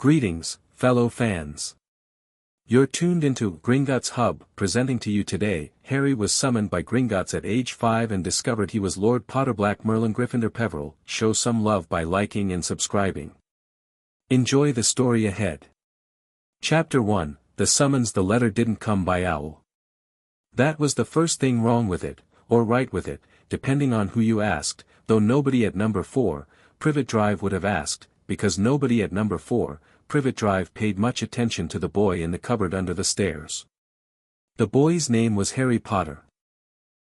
Greetings, fellow fans. You're tuned into Gringotts Hub, presenting to you today. Harry was summoned by Gringotts at age 5 and discovered he was Lord Potter-Black-Merlin-Gryffindor-Peverell. Show some love by liking and subscribing. Enjoy the story ahead. Chapter 1, The Summons. The letter didn't come by owl. That was the first thing wrong with it, or right with it, depending on who you asked, though nobody at number 4, Privet Drive would have asked, because nobody at number 4, Privet Drive paid much attention to the boy in the cupboard under the stairs. The boy's name was Harry Potter.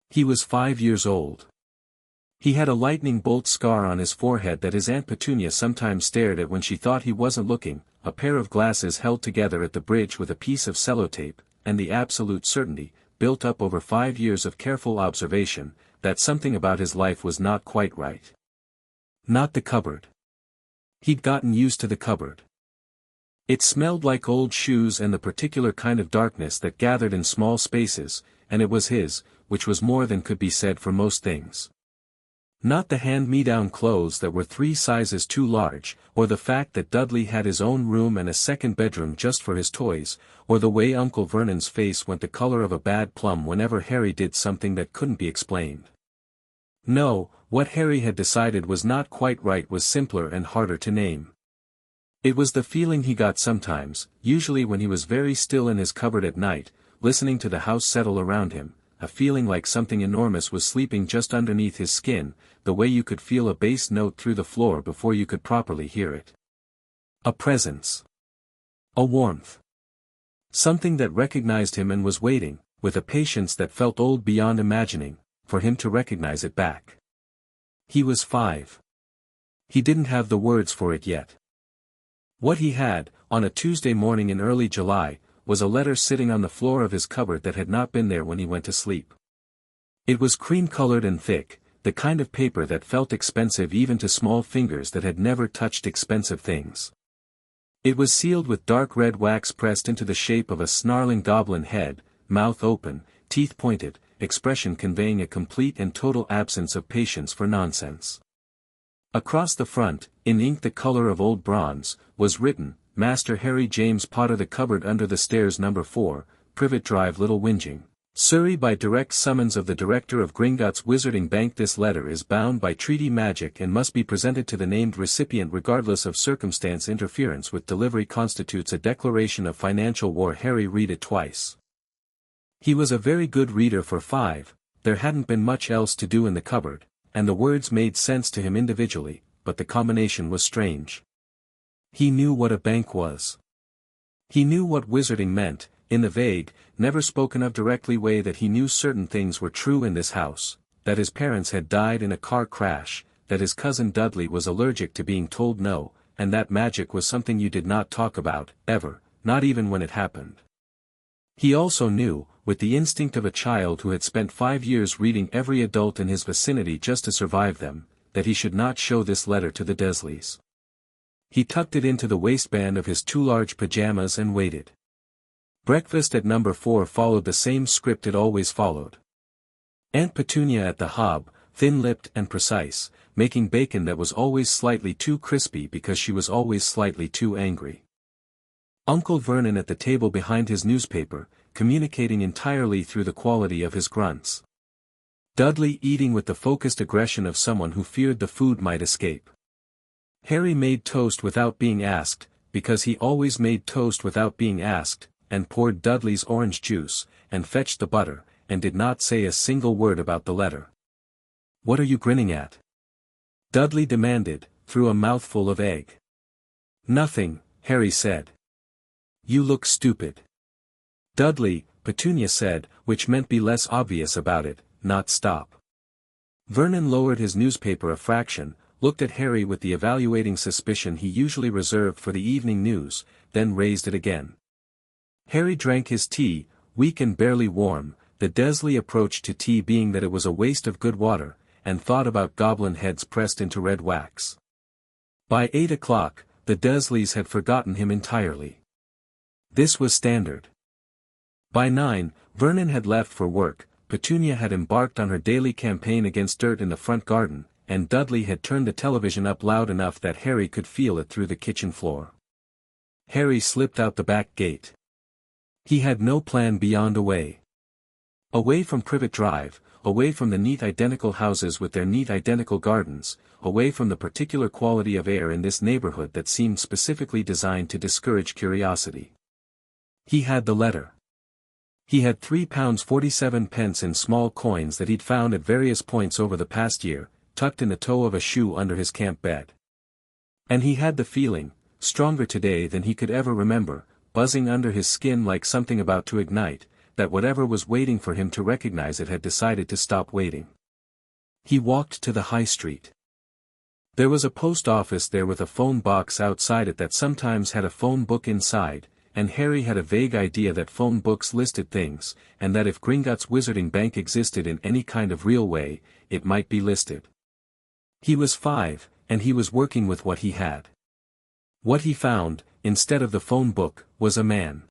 He was 5 years old. He had a lightning bolt scar on his forehead that his Aunt Petunia sometimes stared at when she thought he wasn't looking, a pair of glasses held together at the bridge with a piece of sellotape, and the absolute certainty, built up over 5 years of careful observation, that something about his life was not quite right. Not the cupboard. He'd gotten used to the cupboard. It smelled like old shoes and the particular kind of darkness that gathered in small spaces, and it was his, which was more than could be said for most things. Not the hand-me-down clothes that were 3 sizes too large, or the fact that Dudley had his own room and a second bedroom just for his toys, or the way Uncle Vernon's face went the color of a bad plum whenever Harry did something that couldn't be explained. No, what Harry had decided was not quite right was simpler and harder to name. It was the feeling he got sometimes, usually when he was very still in his cupboard at night, listening to the house settle around him, a feeling like something enormous was sleeping just underneath his skin, the way you could feel a bass note through the floor before you could properly hear it. A presence. A warmth. Something that recognized him and was waiting, with a patience that felt old beyond imagining, for him to recognize it back. He was 5. He didn't have the words for it yet. What he had, on a Tuesday morning in early July, was a letter sitting on the floor of his cupboard that had not been there when he went to sleep. It was cream-colored and thick, the kind of paper that felt expensive even to small fingers that had never touched expensive things. It was sealed with dark red wax pressed into the shape of a snarling goblin head, mouth open, teeth pointed, expression conveying a complete and total absence of patience for nonsense. Across the front, in ink the color of old bronze, was written, Master Harry James Potter, the cupboard under the stairs, number 4, Privet Drive, Little Whinging, Surrey, by direct summons of the director of Gringotts Wizarding Bank. This letter is bound by treaty magic and must be presented to the named recipient regardless of circumstance. Interference with delivery constitutes a declaration of financial war. Harry read it twice. He was a very good reader for 5, there hadn't been much else to do in the cupboard, and the words made sense to him individually, but the combination was strange. He knew what a bank was. He knew what wizarding meant, in the vague, never spoken of directly way that he knew certain things were true in this house, that his parents had died in a car crash, that his cousin Dudley was allergic to being told no, and that magic was something you did not talk about, ever, not even when it happened. He also knew, with the instinct of a child who had spent 5 years reading every adult in his vicinity just to survive them, that he should not show this letter to the Dursleys. He tucked it into the waistband of his too large pajamas and waited. Breakfast at number 4 followed the same script it always followed. Aunt Petunia at the hob, thin-lipped and precise, making bacon that was always slightly too crispy because she was always slightly too angry. Uncle Vernon at the table behind his newspaper, communicating entirely through the quality of his grunts. Dudley eating with the focused aggression of someone who feared the food might escape. Harry made toast without being asked, because he always made toast without being asked, and poured Dudley's orange juice, and fetched the butter, and did not say a single word about the letter. "What are you grinning at?" Dudley demanded, through a mouthful of egg. "Nothing," Harry said. "You look stupid." "Dudley," Petunia said, which meant be less obvious about it, not stop. Vernon lowered his newspaper a fraction, looked at Harry with the evaluating suspicion he usually reserved for the evening news, then raised it again. Harry drank his tea, weak and barely warm, the Dursley approach to tea being that it was a waste of good water, and thought about goblin heads pressed into red wax. By 8 o'clock, the Dursleys had forgotten him entirely. This was standard. By 9, Vernon had left for work, Petunia had embarked on her daily campaign against dirt in the front garden, and Dudley had turned the television up loud enough that Harry could feel it through the kitchen floor. Harry slipped out the back gate. He had no plan beyond away. Away from Privet Drive, away from the neat identical houses with their neat identical gardens, away from the particular quality of air in this neighborhood that seemed specifically designed to discourage curiosity. He had the letter. He had £3.47 in small coins that he'd found at various points over the past year, tucked in the toe of a shoe under his camp bed. And he had the feeling, stronger today than he could ever remember, buzzing under his skin like something about to ignite, that whatever was waiting for him to recognize it had decided to stop waiting. He walked to the high street. There was a post office there with a phone box outside it that sometimes had a phone book inside, and Harry had a vague idea that phone books listed things, and that if Gringotts Wizarding Bank existed in any kind of real way, it might be listed. He was 5, and he was working with what he had. What he found, instead of the phone book, was a man.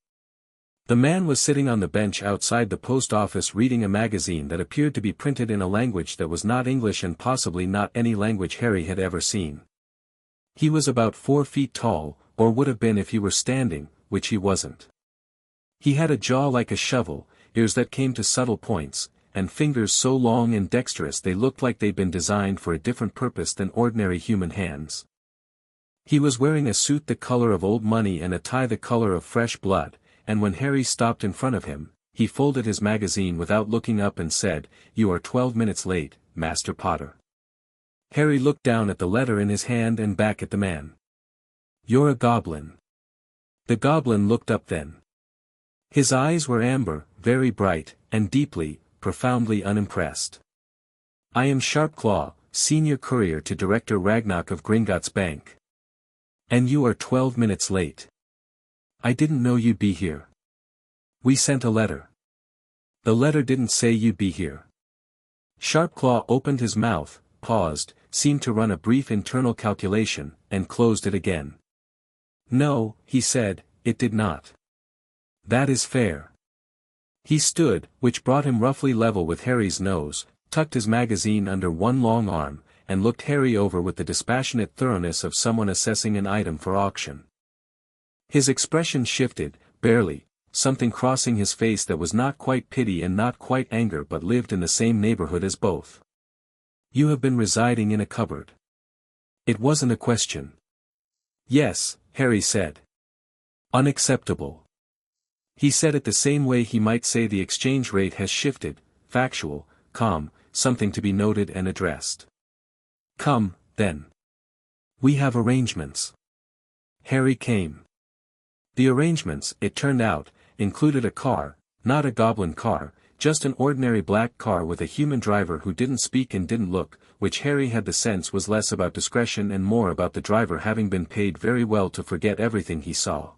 The man was sitting on the bench outside the post office reading a magazine that appeared to be printed in a language that was not English and possibly not any language Harry had ever seen. He was about 4 feet tall, or would have been if he were standing, which he wasn't. He had a jaw like a shovel, ears that came to subtle points, and fingers so long and dexterous they looked like they'd been designed for a different purpose than ordinary human hands. He was wearing a suit the color of old money and a tie the color of fresh blood, and when Harry stopped in front of him, he folded his magazine without looking up and said, "You are 12 minutes late, Master Potter." Harry looked down at the letter in his hand and back at the man. "You're a goblin." The goblin looked up then. His eyes were amber, very bright, and deeply, profoundly unimpressed. "I am Sharpclaw, senior courier to Director Ragnarok of Gringotts Bank. And you are 12 minutes late. I didn't know you'd be here. We sent a letter. The letter didn't say you'd be here." Sharpclaw opened his mouth, paused, seemed to run a brief internal calculation, and closed it again. "No," he said, "it did not. That is fair." He stood, which brought him roughly level with Harry's nose, tucked his magazine under one long arm, and looked Harry over with the dispassionate thoroughness of someone assessing an item for auction. His expression shifted, barely, something crossing his face that was not quite pity and not quite anger but lived in the same neighborhood as both. "You have been residing in a cupboard." It wasn't a question. "Yes," Harry said. "Unacceptable." He said it the same way he might say the exchange rate has shifted, factual, calm, something to be noted and addressed. "Come, then. We have arrangements." Harry came. The arrangements, it turned out, included a car, not a goblin car, just an ordinary black car with a human driver who didn't speak and didn't look, which Harry had the sense was less about discretion and more about the driver having been paid very well to forget everything he saw.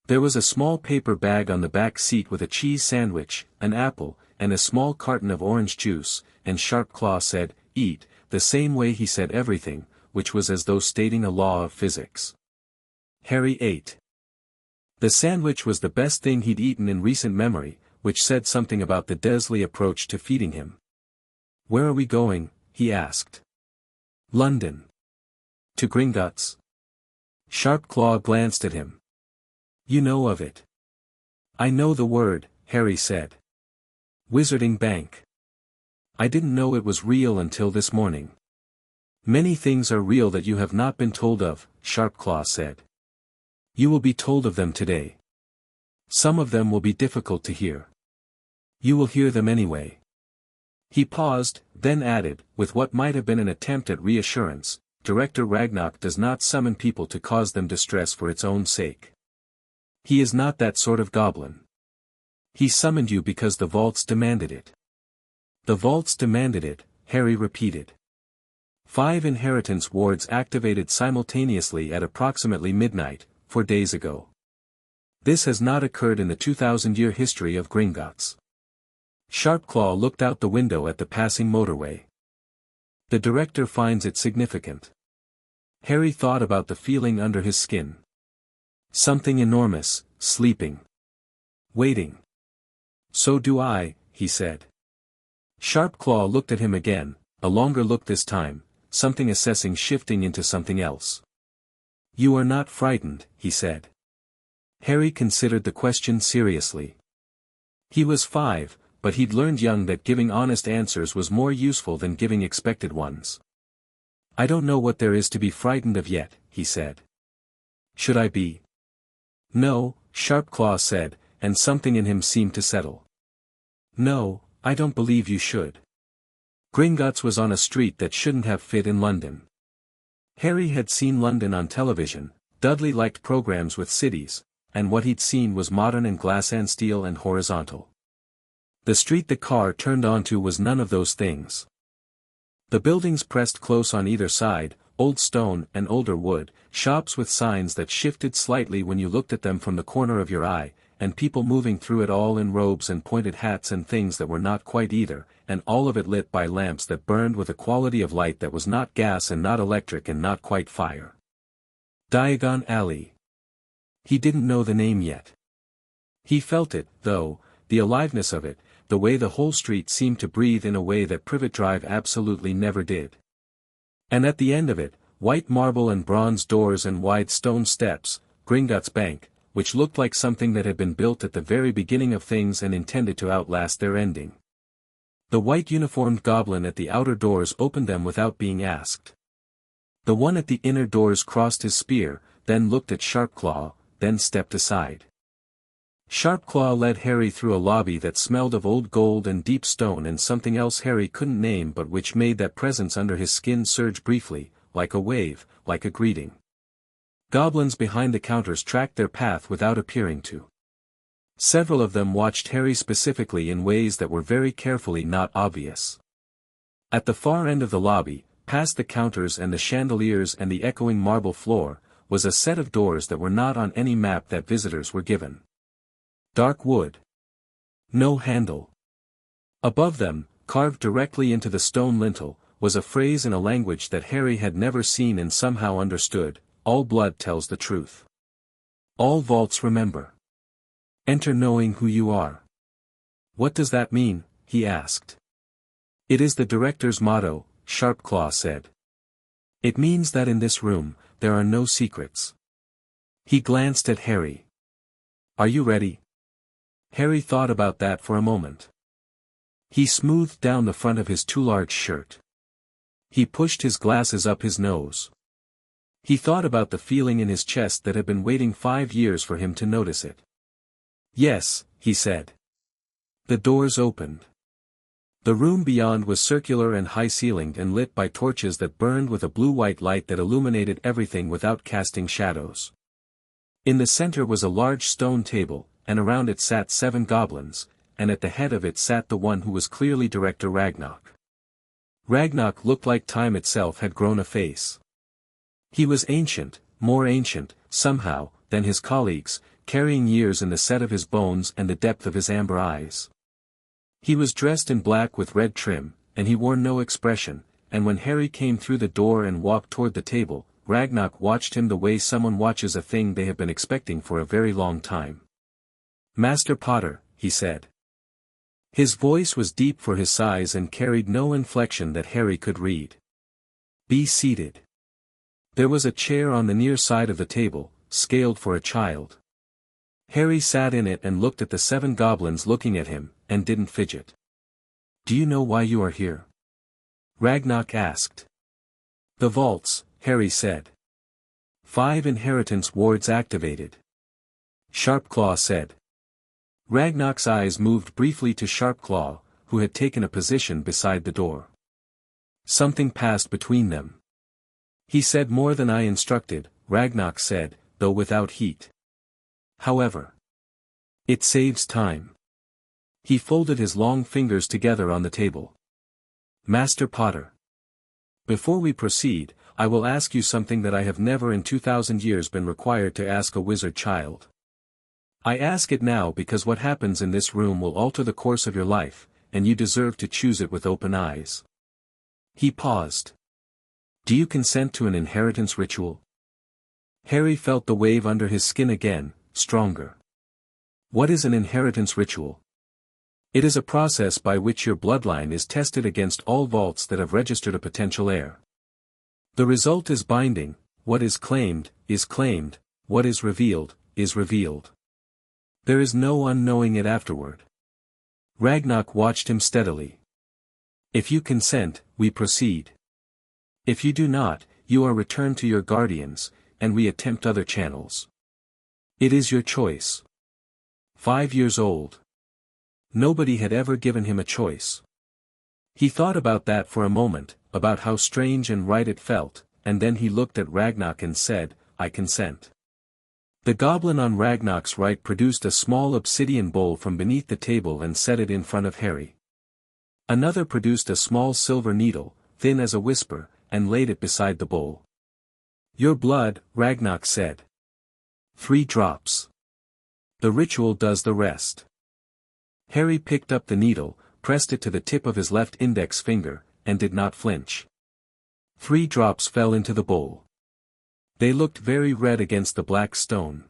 There was a small paper bag on the back seat with a cheese sandwich, an apple, and a small carton of orange juice, and Sharpclaw said, "Eat," the same way he said everything, which was as though stating a law of physics. Harry ate. The sandwich was the best thing he'd eaten in recent memory, which said something about the Dursley approach to feeding him. "Where are we going?" he asked. "London." "To Gringotts?" Sharpclaw glanced at him. "You know of it." "I know the word," Harry said. "Wizarding Bank. I didn't know it was real until this morning." "Many things are real that you have not been told of," Sharpclaw said. "You will be told of them today. Some of them will be difficult to hear. You will hear them anyway." He paused, then added, with what might have been an attempt at reassurance, "Director Ragnarok does not summon people to cause them distress for its own sake. He is not that sort of goblin. He summoned you because the vaults demanded it." "The vaults demanded it," Harry repeated. 5 inheritance wards activated simultaneously at approximately midnight, 4 days ago. This has not occurred in the 2,000-year history of Gringotts. Sharpclaw looked out the window at the passing motorway. "The director finds it significant." Harry thought about the feeling under his skin. Something enormous, sleeping. Waiting. "So do I," he said. Sharpclaw looked at him again, a longer look this time, something assessing shifting into something else. "You are not frightened," he said. Harry considered the question seriously. He was 5, but he'd learned young that giving honest answers was more useful than giving expected ones. "I don't know what there is to be frightened of yet," he said. "Should I be?" "No," Sharpclaw said, and something in him seemed to settle. "No, I don't believe you should." Gringotts was on a street that shouldn't have fit in London. Harry had seen London on television. Dudley liked programs with cities, and what he'd seen was modern and glass and steel and horizontal. The street the car turned onto was none of those things. The buildings pressed close on either side, old stone and older wood, shops with signs that shifted slightly when you looked at them from the corner of your eye, and people moving through it all in robes and pointed hats and things that were not quite either, and all of it lit by lamps that burned with a quality of light that was not gas and not electric and not quite fire. Diagon Alley. He didn't know the name yet. He felt it, though, the aliveness of it, the way the whole street seemed to breathe in a way that Privet Drive absolutely never did. And at the end of it, white marble and bronze doors and wide stone steps, Gringotts Bank, which looked like something that had been built at the very beginning of things and intended to outlast their ending. The white uniformed goblin at the outer doors opened them without being asked. The one at the inner doors crossed his spear, then looked at Sharpclaw, then stepped aside. Sharpclaw led Harry through a lobby that smelled of old gold and deep stone and something else Harry couldn't name but which made that presence under his skin surge briefly, like a wave, like a greeting. Goblins behind the counters tracked their path without appearing to. Several of them watched Harry specifically in ways that were very carefully not obvious. At the far end of the lobby, past the counters and the chandeliers and the echoing marble floor, was a set of doors that were not on any map that visitors were given. Dark wood. No handle. Above them, carved directly into the stone lintel, was a phrase in a language that Harry had never seen and somehow understood: "All blood tells the truth. All vaults remember. Enter knowing who you are." "What does that mean?" he asked. "It is the director's motto," Sharpclaw said. "It means that in this room, there are no secrets." He glanced at Harry. "Are you ready?" Harry thought about that for a moment. He smoothed down the front of his too large shirt. He pushed his glasses up his nose. He thought about the feeling in his chest that had been waiting 5 years for him to notice it. "Yes," he said. The doors opened. The room beyond was circular and high-ceilinged and lit by torches that burned with a blue-white light that illuminated everything without casting shadows. In the center was a large stone table, and around it sat 7 goblins, and at the head of it sat the one who was clearly Director Ragnarok. Ragnarok looked like time itself had grown a face. He was ancient, more ancient, somehow, than his colleagues, carrying years in the set of his bones and the depth of his amber eyes. He was dressed in black with red trim, and he wore no expression, and when Harry came through the door and walked toward the table, Ragnarok watched him the way someone watches a thing they have been expecting for a very long time. "Master Potter," he said. His voice was deep for his size and carried no inflection that Harry could read. "Be seated." There was a chair on the near side of the table, scaled for a child. Harry sat in it and looked at the 7 goblins looking at him, and didn't fidget. "Do you know why you are here?" Ragnarok asked. "The vaults," Harry said. 5 inheritance wards activated." Sharpclaw said. Ragnarok's eyes moved briefly to Sharpclaw, who had taken a position beside the door. Something passed between them. "He said more than I instructed," Ragnarok said, though without heat. "However, it saves time." He folded his long fingers together on the table. "Master Potter. Before we proceed, I will ask you something that I have never in 2,000 years been required to ask a wizard child. I ask it now because what happens in this room will alter the course of your life, and you deserve to choose it with open eyes." He paused. "Do you consent to an inheritance ritual?" Harry felt the wave under his skin again, stronger. "What is an inheritance ritual?" "It is a process by which your bloodline is tested against all vaults that have registered a potential heir. The result is binding. What is claimed, what is revealed, is revealed. There is no unknowing it afterward. Ragnar watched him steadily. If you consent, we proceed. If you do not, you are returned to your guardians, and we attempt other channels. It is your choice. 5 years old. Nobody had ever given him a choice. He thought about that for a moment, about how strange and right it felt, and then he looked at Ragnar and said, I consent. The goblin on Ragnar's right produced a small obsidian bowl from beneath the table and set it in front of Harry. Another produced a small silver needle, thin as a whisper, and laid it beside the bowl. Your blood, Ragnar said. 3 drops. The ritual does the rest. Harry picked up the needle, pressed it to the tip of his left index finger, and did not flinch. 3 drops fell into the bowl. They looked very red against the black stone.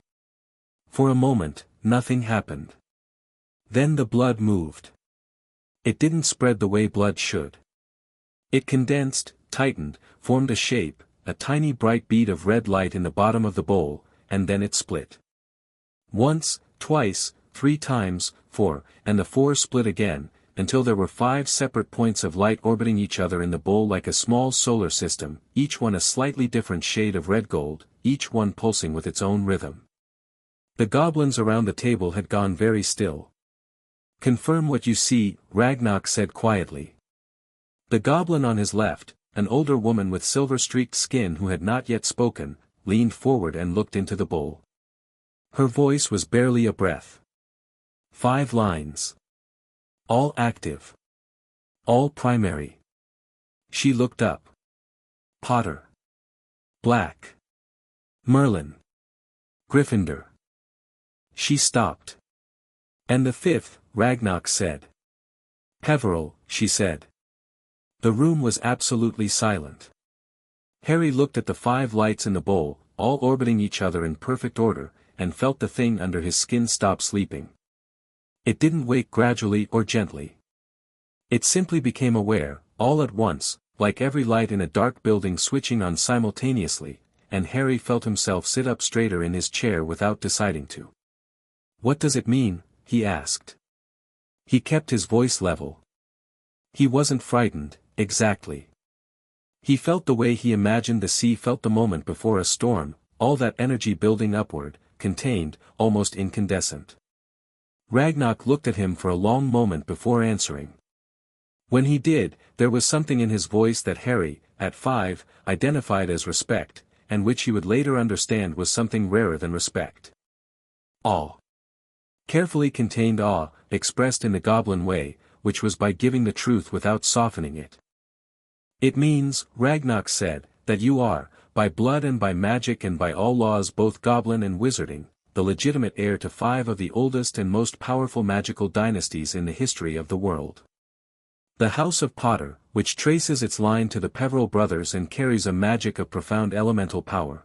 For a moment, nothing happened. Then the blood moved. It didn't spread the way blood should. It condensed, tightened, formed a shape, a tiny bright bead of red light in the bottom of the bowl, and then it split. Once, twice, 3 times, 4, and the 4 split again, until there were 5 separate points of light orbiting each other in the bowl like a small solar system, each one a slightly different shade of red gold, each one pulsing with its own rhythm. The goblins around the table had gone very still. Confirm what you see, Ragnar said quietly. The goblin on his left, an older woman with silver-streaked skin who had not yet spoken, leaned forward and looked into the bowl. Her voice was barely a breath. 5 lines. All active. All primary. She looked up. Potter. Black. Merlin. Gryffindor. She stopped. And the 5th, Ragnar said. Peverell, she said. The room was absolutely silent. Harry looked at the 5 lights in the bowl, all orbiting each other in perfect order, and felt the thing under his skin stop sleeping. It didn't wake gradually or gently. It simply became aware, all at once, like every light in a dark building switching on simultaneously, and Harry felt himself sit up straighter in his chair without deciding to. What does it mean? He asked. He kept his voice level. He wasn't frightened, exactly. He felt the way he imagined the sea felt the moment before a storm, all that energy building upward, contained, almost incandescent. Ragnar looked at him for a long moment before answering. When he did, there was something in his voice that Harry, at 5, identified as respect, and which he would later understand was something rarer than respect. Awe. Carefully contained awe, expressed in the goblin way, which was by giving the truth without softening it. It means, Ragnar said, that you are, by blood and by magic and by all laws both goblin and wizarding, the legitimate heir to 5 of the oldest and most powerful magical dynasties in the history of the world. The House of Potter, which traces its line to the Peverell brothers and carries a magic of profound elemental power.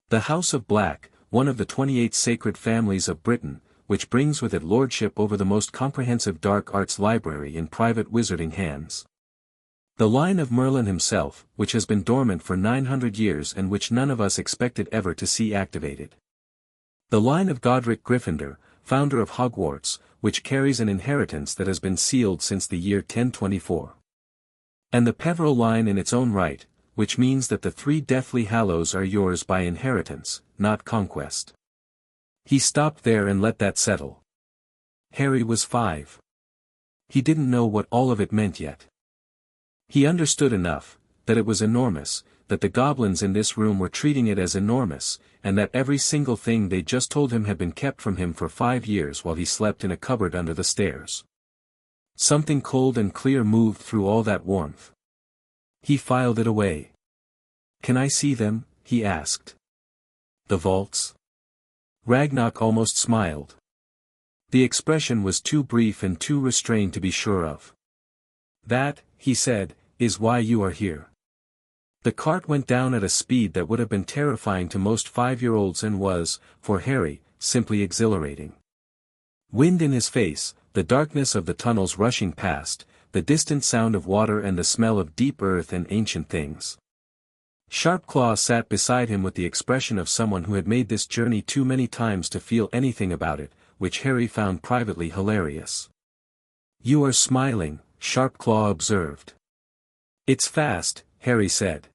The House of Black, one of the 28 sacred families of Britain, which brings with it lordship over the most comprehensive dark arts library in private wizarding hands. The line of Merlin himself, which has been dormant for 900 years and which none of us expected ever to see activated. The line of Godric Gryffindor, founder of Hogwarts, which carries an inheritance that has been sealed since the year 1024. And the Peverell line in its own right, which means that the 3 Deathly Hallows are yours by inheritance, not conquest. He stopped there and let that settle. Harry was 5. He didn't know what all of it meant yet. He understood enough, that it was enormous, that the goblins in this room were treating it as enormous, and that every single thing they just told him had been kept from him for 5 years while he slept in a cupboard under the stairs. Something cold and clear moved through all that warmth. He filed it away. Can I see them? He asked. The vaults? Ragnar almost smiled. The expression was too brief and too restrained to be sure of. That, he said, is why you are here. The cart went down at a speed that would have been terrifying to most 5-year-olds and was, for Harry, simply exhilarating. Wind in his face, the darkness of the tunnels rushing past, the distant sound of water and the smell of deep earth and ancient things. Sharpclaw sat beside him with the expression of someone who had made this journey too many times to feel anything about it, which Harry found privately hilarious. "You are smiling," Sharpclaw observed. "It's fast," Harry said.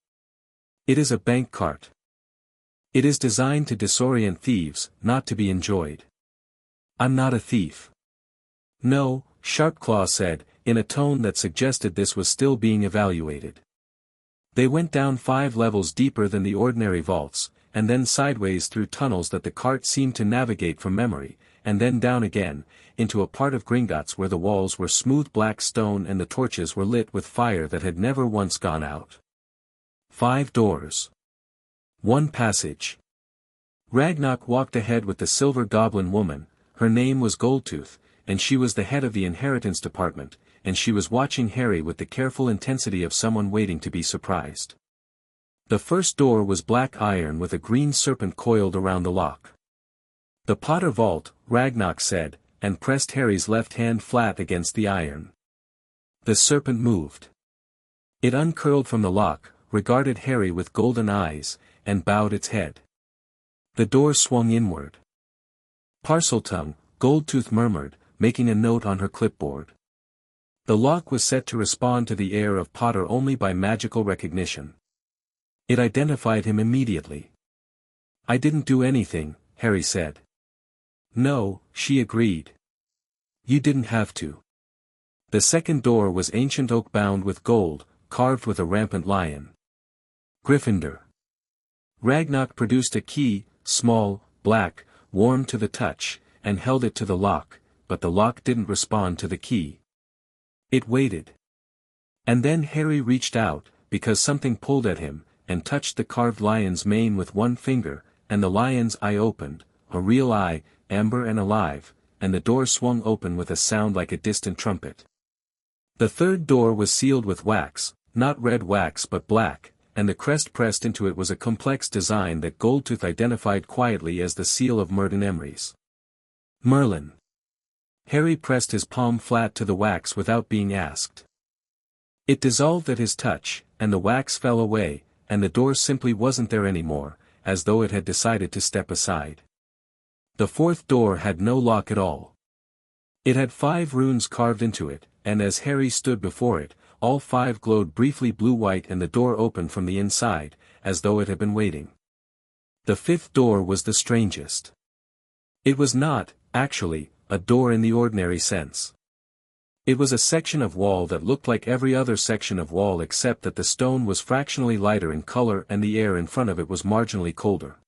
"It is a bank cart. It is designed to disorient thieves, not to be enjoyed." "I'm not a thief." "No," Sharpclaw said, in a tone that suggested this was still being evaluated. They went down 5 levels deeper than the ordinary vaults, and then sideways through tunnels that the cart seemed to navigate from memory, and then down again, into a part of Gringotts where the walls were smooth black stone and the torches were lit with fire that had never once gone out. 5 doors. 1 passage. Ragnarok walked ahead with the silver goblin woman. Her name was Goldtooth, and she was the head of the inheritance department, and she was watching Harry with the careful intensity of someone waiting to be surprised. The first door was black iron with a green serpent coiled around the lock. "The Potter vault," Ragnarok said, and pressed Harry's left hand flat against the iron. The serpent moved. It uncurled from the lock, regarded Harry with golden eyes, and bowed its head. The door swung inward. "Parseltongue," Goldtooth murmured, making a note on her clipboard. The lock was set to respond to the heir of Potter only by magical recognition. It identified him immediately. "I didn't do anything," Harry said. "No," she agreed. "You didn't have to." The second door was ancient oak bound with gold, carved with a rampant lion. "Gryffindor." Ragnarok produced a key, small, black, warm to the touch, and held it to the lock, but the lock didn't respond to the key. It waited. And then Harry reached out, because something pulled at him, and touched the carved lion's mane with one finger, and the lion's eye opened, a real eye, amber and alive, and the door swung open with a sound like a distant trumpet. The third door was sealed with wax, not red wax but black, and the crest pressed into it was a complex design that Goldtooth identified quietly as the seal of Merlin Emery's. "Merlin." Harry pressed his palm flat to the wax without being asked. It dissolved at his touch, and the wax fell away, and the door simply wasn't there anymore, as though it had decided to step aside. The fourth door had no lock at all. It had 5 runes carved into it, and as Harry stood before it, all 5 glowed briefly blue-white and the door opened from the inside, as though it had been waiting. The 5th door was the strangest. It was not, actually, a door in the ordinary sense. It was a section of wall that looked like every other section of wall except that the stone was fractionally lighter in color and the air in front of it was marginally colder.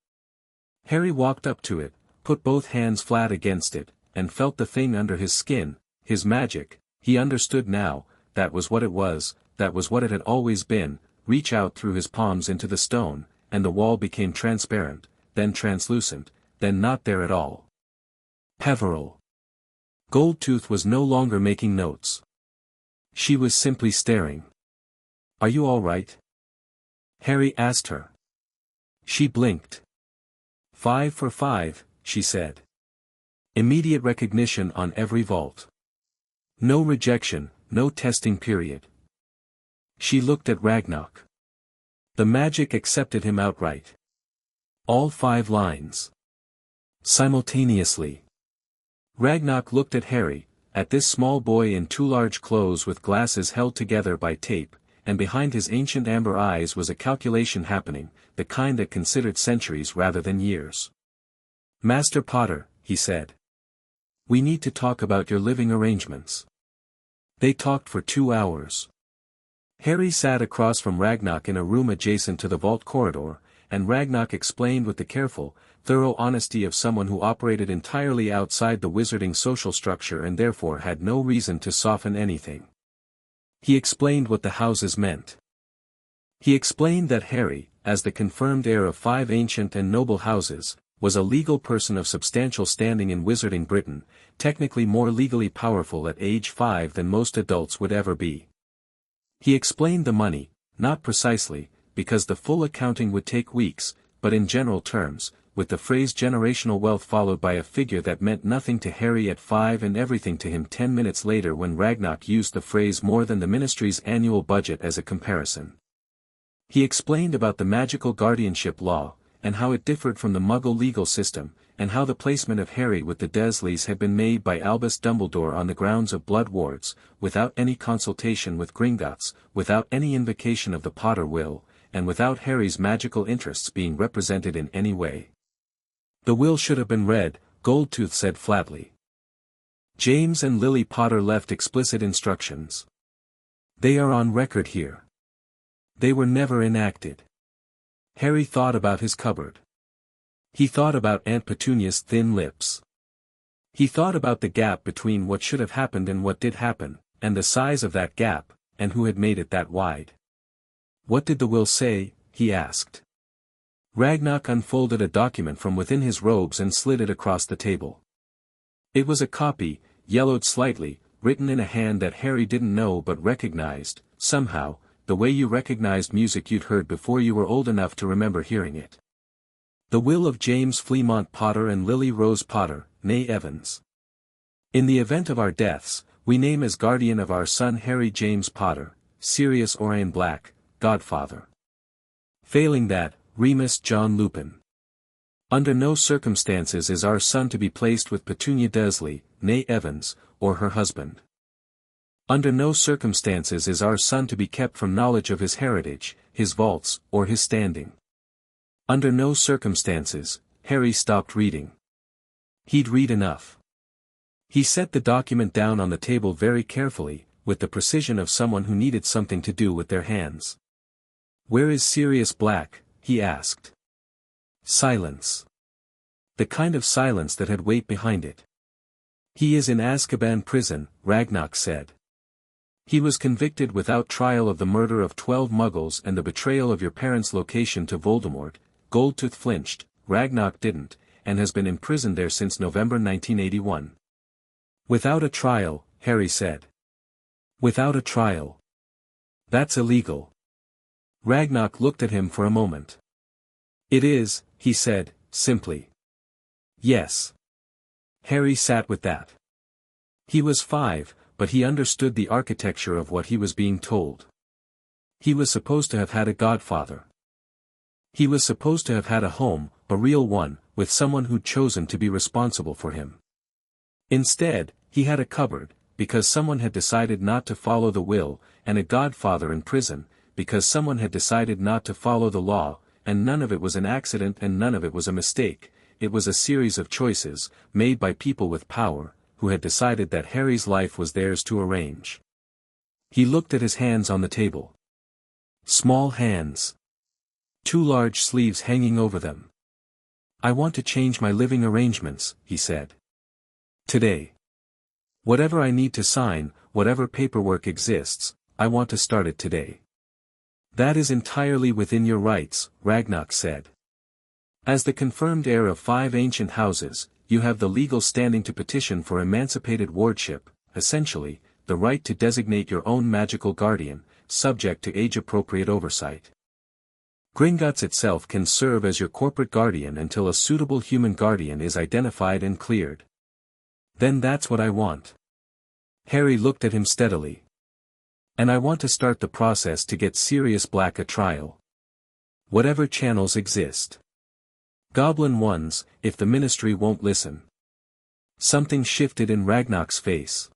Harry walked up to it, put both hands flat against it, and felt the thing under his skin, his magic. He understood now, that was what it was, that was what it had always been, reach out through his palms into the stone, and the wall became transparent, then translucent, then not there at all. Peverell. Goldtooth was no longer making notes. She was simply staring. "Are you all right?" Harry asked her. She blinked. 5 for 5, she said. Immediate recognition on every vault. No rejection, no testing period. She looked at Ragnarok. The magic accepted him outright. All 5 lines. Simultaneously. Ragnarok looked at Harry, at this small boy in too large clothes with glasses held together by tape, and behind his ancient amber eyes was a calculation happening, the kind that considered centuries rather than years. "Master Potter," he said. "We need to talk about your living arrangements." They talked for 2 hours. Harry sat across from Ragnarok in a room adjacent to the vault corridor, and Ragnarok explained with the careful, thorough honesty of someone who operated entirely outside the wizarding social structure and therefore had no reason to soften anything. He explained what the houses meant. He explained that Harry, as the confirmed heir of 5 ancient and noble houses, was a legal person of substantial standing in wizarding Britain, technically more legally powerful at age 5 than most adults would ever be. He explained the money, not precisely, because the full accounting would take weeks, but in general terms, with the phrase generational wealth followed by a figure that meant nothing to Harry at 5 and everything to him 10 minutes later when Ragnarok used the phrase more than the ministry's annual budget as a comparison. He explained about the magical guardianship law, and how it differed from the Muggle legal system, and how the placement of Harry with the Dursleys had been made by Albus Dumbledore on the grounds of blood wards, without any consultation with Gringotts, without any invocation of the Potter will, and without Harry's magical interests being represented in any way. "The will should have been read," Goldtooth said flatly. James and Lily Potter left explicit instructions. "They are on record here. They were never enacted." Harry thought about his cupboard. He thought about Aunt Petunia's thin lips. He thought about the gap between what should have happened and what did happen, and the size of that gap, and who had made it that wide. "What did the will say?" he asked. Ragnock unfolded a document from within his robes and slid it across the table. It was a copy, yellowed slightly, written in a hand that Harry didn't know but recognized, somehow, the way you recognized music you'd heard before you were old enough to remember hearing it. "The will of James Fleamont Potter and Lily Rose Potter, née Evans. In the event of our deaths, we name as guardian of our son Harry James Potter, Sirius Orion Black, Godfather. Failing that, Remus John Lupin. Under no circumstances is our son to be placed with Petunia Dursley, née Evans, or her husband. Under no circumstances is our son to be kept from knowledge of his heritage, his vaults, or his standing. Under no circumstances." Harry stopped reading. He'd read enough. He set the document down on the table very carefully, with the precision of someone who needed something to do with their hands. "Where is Sirius Black?" he asked. Silence. The kind of silence that had weight behind it. "He is in Azkaban prison," Ragnock said. "He was convicted without trial of the murder of 12 Muggles and the betrayal of your parents' location to Voldemort." Goldtooth flinched, Ragnock didn't, and has been imprisoned there since November 1981. "Without a trial," Harry said. "Without a trial. That's illegal." Ragnock looked at him for a moment. "It is," he said, simply. "Yes." Harry sat with that. He was 5, but he understood the architecture of what he was being told. He was supposed to have had a godfather. He was supposed to have had a home, a real one, with someone who'd chosen to be responsible for him. Instead, he had a cupboard, because someone had decided not to follow the will, and a godfather in prison, because someone had decided not to follow the law, and none of it was an accident and none of it was a mistake. It was a series of choices, made by people with power, who had decided that Harry's life was theirs to arrange. He looked at his hands on the table. Small hands. 2 large sleeves hanging over them. "I want to change my living arrangements," he said. "Today. Whatever I need to sign, whatever paperwork exists, I want to start it today." "That is entirely within your rights," Ragnock said. "As the confirmed heir of 5 ancient houses, you have the legal standing to petition for emancipated wardship, essentially, the right to designate your own magical guardian, subject to age-appropriate oversight. Gringotts itself can serve as your corporate guardian until a suitable human guardian is identified and cleared." "Then that's what I want." Harry looked at him steadily. "And I want to start the process to get Sirius Black a trial. Whatever channels exist. Goblin ones, if the ministry won't listen." Something shifted in Ragnock's face.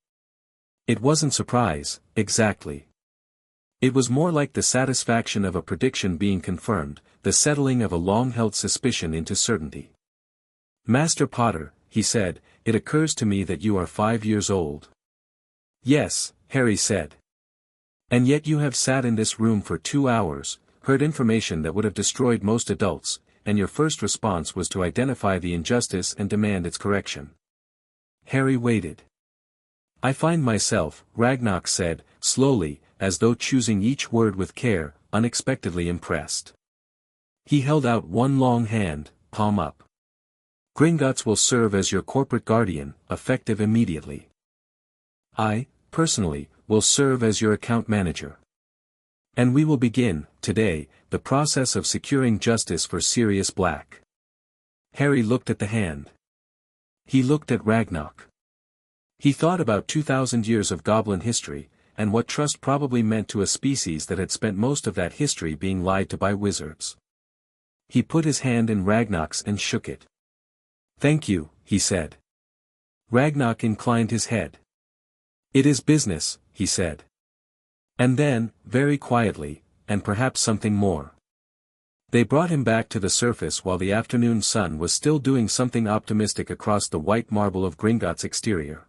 It wasn't surprise, exactly. It was more like the satisfaction of a prediction being confirmed, the settling of a long-held suspicion into certainty. "Master Potter," he said, "it occurs to me that you are 5 years old." "Yes," Harry said. "And yet you have sat in this room for 2 hours, heard information that would have destroyed most adults, and your first response was to identify the injustice and demand its correction." Harry waited. "I find myself," Ragnock said, slowly, as though choosing each word with care, unexpectedly impressed. He held out one long hand, palm up. "Gringotts will serve as your corporate guardian, effective immediately. I, personally, will serve as your account manager. And we will begin, today, the process of securing justice for Sirius Black." Harry looked at the hand. He looked at Ragnock. He thought about 2,000 years of goblin history, and what trust probably meant to a species that had spent most of that history being lied to by wizards. He put his hand in Ragnar's and shook it. "Thank you," he said. Ragnar inclined his head. "It is business," he said. And then, very quietly, and perhaps something more. They brought him back to the surface while the afternoon sun was still doing something optimistic across the white marble of Gringotts' exterior.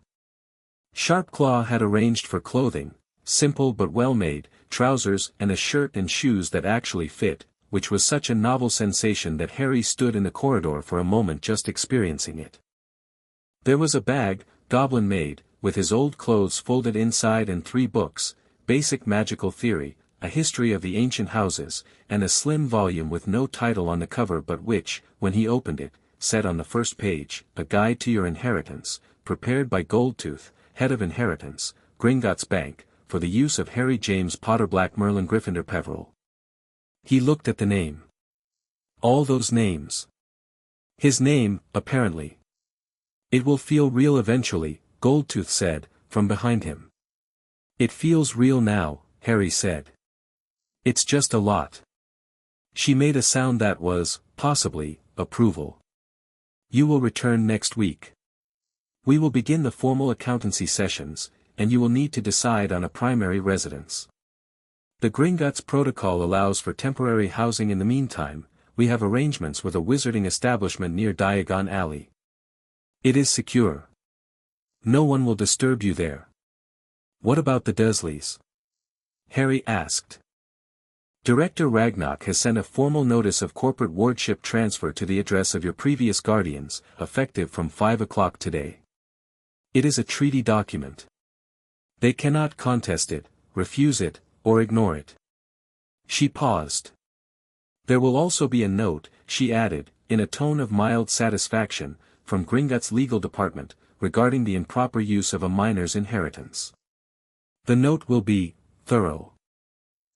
Sharpclaw had arranged for clothing, simple but well-made, trousers and a shirt and shoes that actually fit, which was such a novel sensation that Harry stood in the corridor for a moment just experiencing it. There was a bag, goblin-made, with his old clothes folded inside and 3 books, Basic Magical Theory, A History of the Ancient Houses, and a slim volume with no title on the cover but which, when he opened it, said on the first page, A Guide to Your Inheritance, prepared by Goldtooth, Head of Inheritance, Gringotts Bank, for the use of Harry James Potter-Black-Merlin-Gryffindor-Peverell. He looked at the name. All those names. His name, apparently. "It will feel real eventually," Goldtooth said, from behind him. "It feels real now," Harry said. "It's just a lot." She made a sound that was, possibly, approval. "You will return next week. We will begin the formal accountancy sessions, and you will need to decide on a primary residence. The Gringotts protocol allows for temporary housing in the meantime. We have arrangements with a wizarding establishment near Diagon Alley. It is secure. No one will disturb you there." "What about the Dursleys?" Harry asked. "Director Ragnar has sent a formal notice of corporate wardship transfer to the address of your previous guardians, effective from 5 o'clock today. It is a treaty document. They cannot contest it, refuse it, or ignore it." She paused. "There will also be a note," she added, in a tone of mild satisfaction, "from Gringotts' legal department, regarding the improper use of a minor's inheritance. The note will be thorough."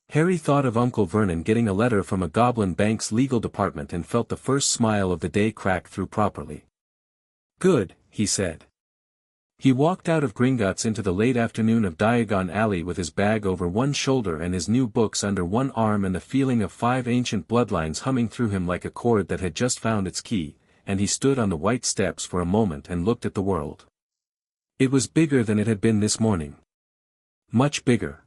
Harry thought of Uncle Vernon getting a letter from a goblin bank's legal department and felt the first smile of the day crack through properly. "Good," he said. He walked out of Gringotts into the late afternoon of Diagon Alley with his bag over one shoulder and his new books under one arm and the feeling of 5 ancient bloodlines humming through him like a chord that had just found its key, and he stood on the white steps for a moment and looked at the world. It was bigger than it had been this morning. Much bigger.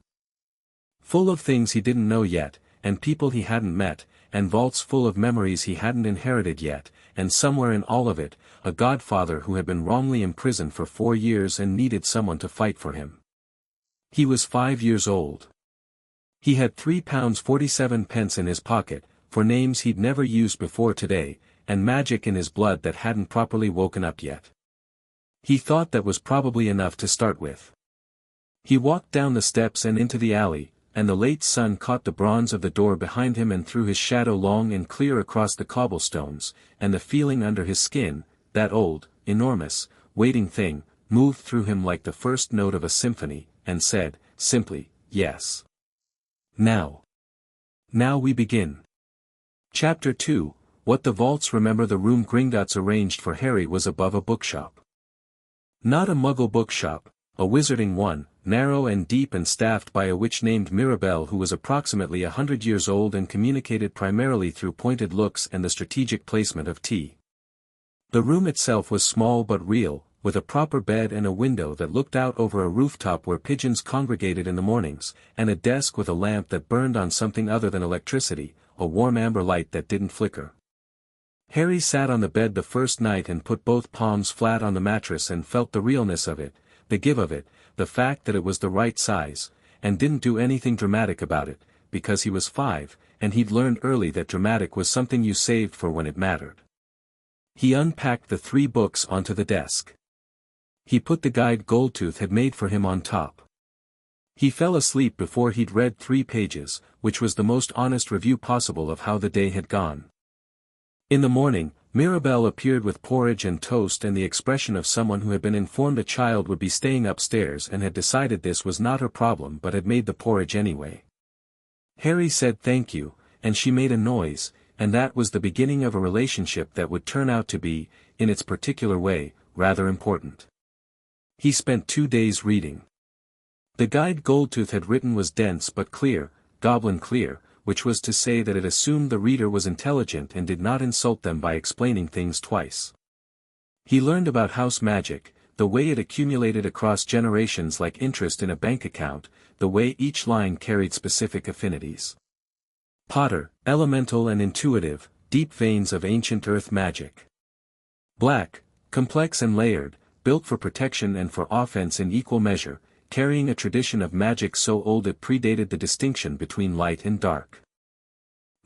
Full of things he didn't know yet, and people he hadn't met, and vaults full of memories he hadn't inherited yet, and somewhere in all of it, a godfather who had been wrongly imprisoned for 4 years and needed someone to fight for him. He was 5 years old. He had £3.47 in his pocket, for names he'd never used before today, and magic in his blood that hadn't properly woken up yet. He thought that was probably enough to start with. He walked down the steps and into the alley, and the late sun caught the bronze of the door behind him and threw his shadow long and clear across the cobblestones, and the feeling under his skin, that old, enormous, waiting thing, moved through him like the first note of a symphony, and said, simply, "Yes. Now. Now we begin." Chapter 2, What the Vaults Remember. The room Gringotts arranged for Harry was above a bookshop. Not a Muggle bookshop, a wizarding one, narrow and deep and staffed by a witch named Mirabelle who was approximately 100 years old and communicated primarily through pointed looks and the strategic placement of tea. The room itself was small but real, with a proper bed and a window that looked out over a rooftop where pigeons congregated in the mornings, and a desk with a lamp that burned on something other than electricity, a warm amber light that didn't flicker. Harry sat on the bed the first night and put both palms flat on the mattress and felt the realness of it, the give of it, the fact that it was the right size, and didn't do anything dramatic about it, because he was 5, and he'd learned early that dramatic was something you saved for when it mattered. He unpacked the 3 books onto the desk. He put the guide Goldtooth had made for him on top. He fell asleep before he'd read 3 pages, which was the most honest review possible of how the day had gone. In the morning, Mirabelle appeared with porridge and toast and the expression of someone who had been informed a child would be staying upstairs and had decided this was not her problem but had made the porridge anyway. Harry said thank you, and she made a noise, and that was the beginning of a relationship that would turn out to be, in its particular way, rather important. He spent 2 days reading. The guide Goldtooth had written was dense but clear, goblin clear, which was to say that it assumed the reader was intelligent and did not insult them by explaining things twice. He learned about house magic, the way it accumulated across generations like interest in a bank account, the way each line carried specific affinities. Potter, elemental and intuitive, deep veins of ancient earth magic. Black, complex and layered, built for protection and for offense in equal measure, carrying a tradition of magic so old it predated the distinction between light and dark.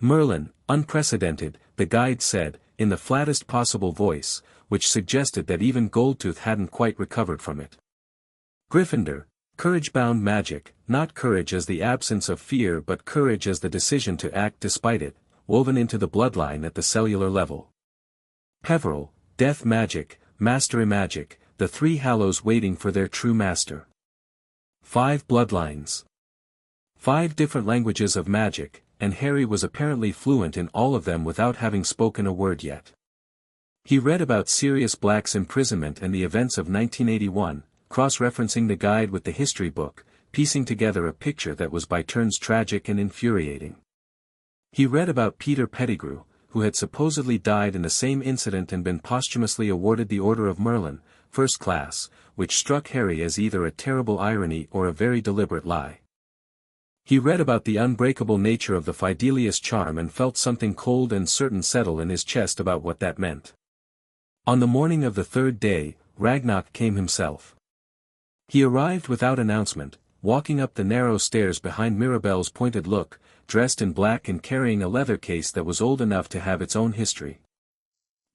Merlin, unprecedented, the guide said, in the flattest possible voice, which suggested that even Goldtooth hadn't quite recovered from it. Gryffindor, courage-bound magic, not courage as the absence of fear but courage as the decision to act despite it, woven into the bloodline at the cellular level. Peverell, death magic, mastery magic, the three hallows waiting for their true master. 5 bloodlines. 5 different languages of magic, and Harry was apparently fluent in all of them without having spoken a word yet. He read about Sirius Black's imprisonment and the events of 1981, cross-referencing the guide with the history book, piecing together a picture that was by turns tragic and infuriating. He read about Peter Pettigrew, who had supposedly died in the same incident and been posthumously awarded the Order of Merlin, First Class, which struck Harry as either a terrible irony or a very deliberate lie. He read about the unbreakable nature of the Fidelius charm and felt something cold and certain settle in his chest about what that meant. On the morning of the 3rd day, Ragnarok came himself. He arrived without announcement, walking up the narrow stairs behind Mirabelle's pointed look, dressed in black and carrying a leather case that was old enough to have its own history.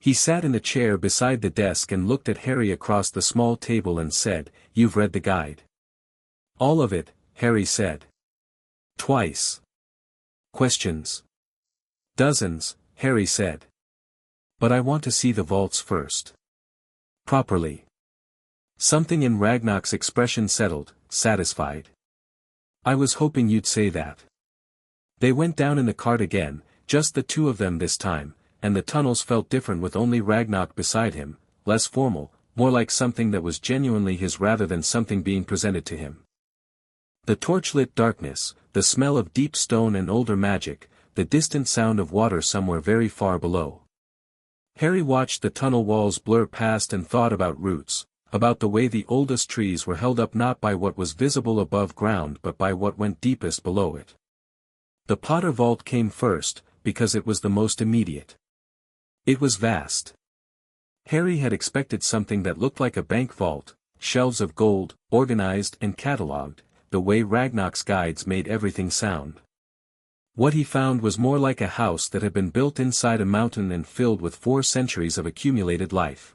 He sat in a chair beside the desk and looked at Harry across the small table and said, "You've read the guide." "All of it," Harry said. "Twice." "Questions?" "Dozens," Harry said. "But I want to see the vaults first. Properly." Something in Ragnarok's expression settled, satisfied. "I was hoping you'd say that." They went down in the cart again, just the two of them this time, and the tunnels felt different with only Ragnarok beside him, less formal, more like something that was genuinely his rather than something being presented to him. The torchlit darkness, the smell of deep stone and older magic, the distant sound of water somewhere very far below. Harry watched the tunnel walls blur past and thought about roots, about the way the oldest trees were held up not by what was visible above ground but by what went deepest below it. The Potter vault came first, because it was the most immediate. It was vast. Harry had expected something that looked like a bank vault, shelves of gold, organized and catalogued, the way Ragnarok's guides made everything sound. What he found was more like a house that had been built inside a mountain and filled with 4 centuries of accumulated life.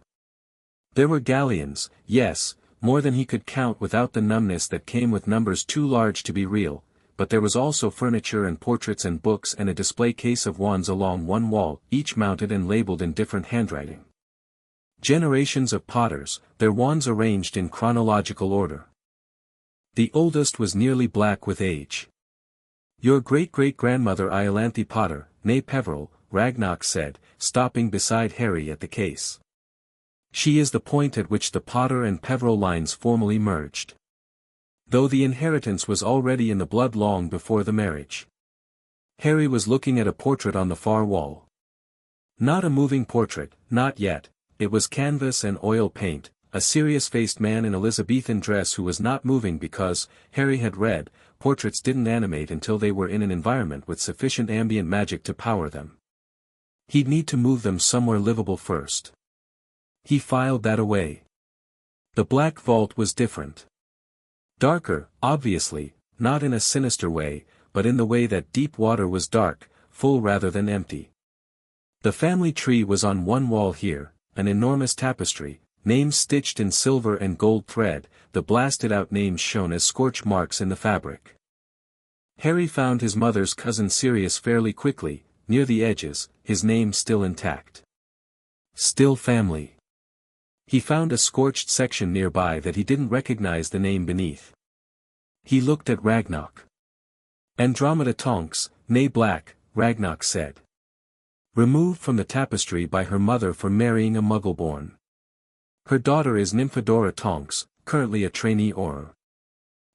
There were galleons, yes, more than he could count without the numbness that came with numbers too large to be real, but there was also furniture and portraits and books and a display case of wands along one wall, each mounted and labeled in different handwriting. Generations of Potters, their wands arranged in chronological order. The oldest was nearly black with age. "Your great-great-grandmother Iolanthe Potter, née Peverell," Ragnarok said, stopping beside Harry at the case. "She is the point at which the Potter and Peverell lines formally merged. Though the inheritance was already in the blood long before the marriage." Harry was looking at a portrait on the far wall. Not a moving portrait, not yet, it was canvas and oil paint, a serious-faced man in Elizabethan dress who was not moving because, Harry had read, portraits didn't animate until they were in an environment with sufficient ambient magic to power them. He'd need to move them somewhere livable first. He filed that away. The black vault was different. Darker, obviously, not in a sinister way, but in the way that deep water was dark, full rather than empty. The family tree was on one wall here, an enormous tapestry, names stitched in silver and gold thread, the blasted-out names shown as scorch marks in the fabric. Harry found his mother's cousin Sirius fairly quickly, near the edges, his name still intact. Still family. He found a scorched section nearby that he didn't recognize the name beneath. He looked at Ragnarok. "Andromeda Tonks, née Black," Ragnarok said. "Removed from the tapestry by her mother for marrying a Muggle-born. Her daughter is Nymphadora Tonks, currently a trainee Auror.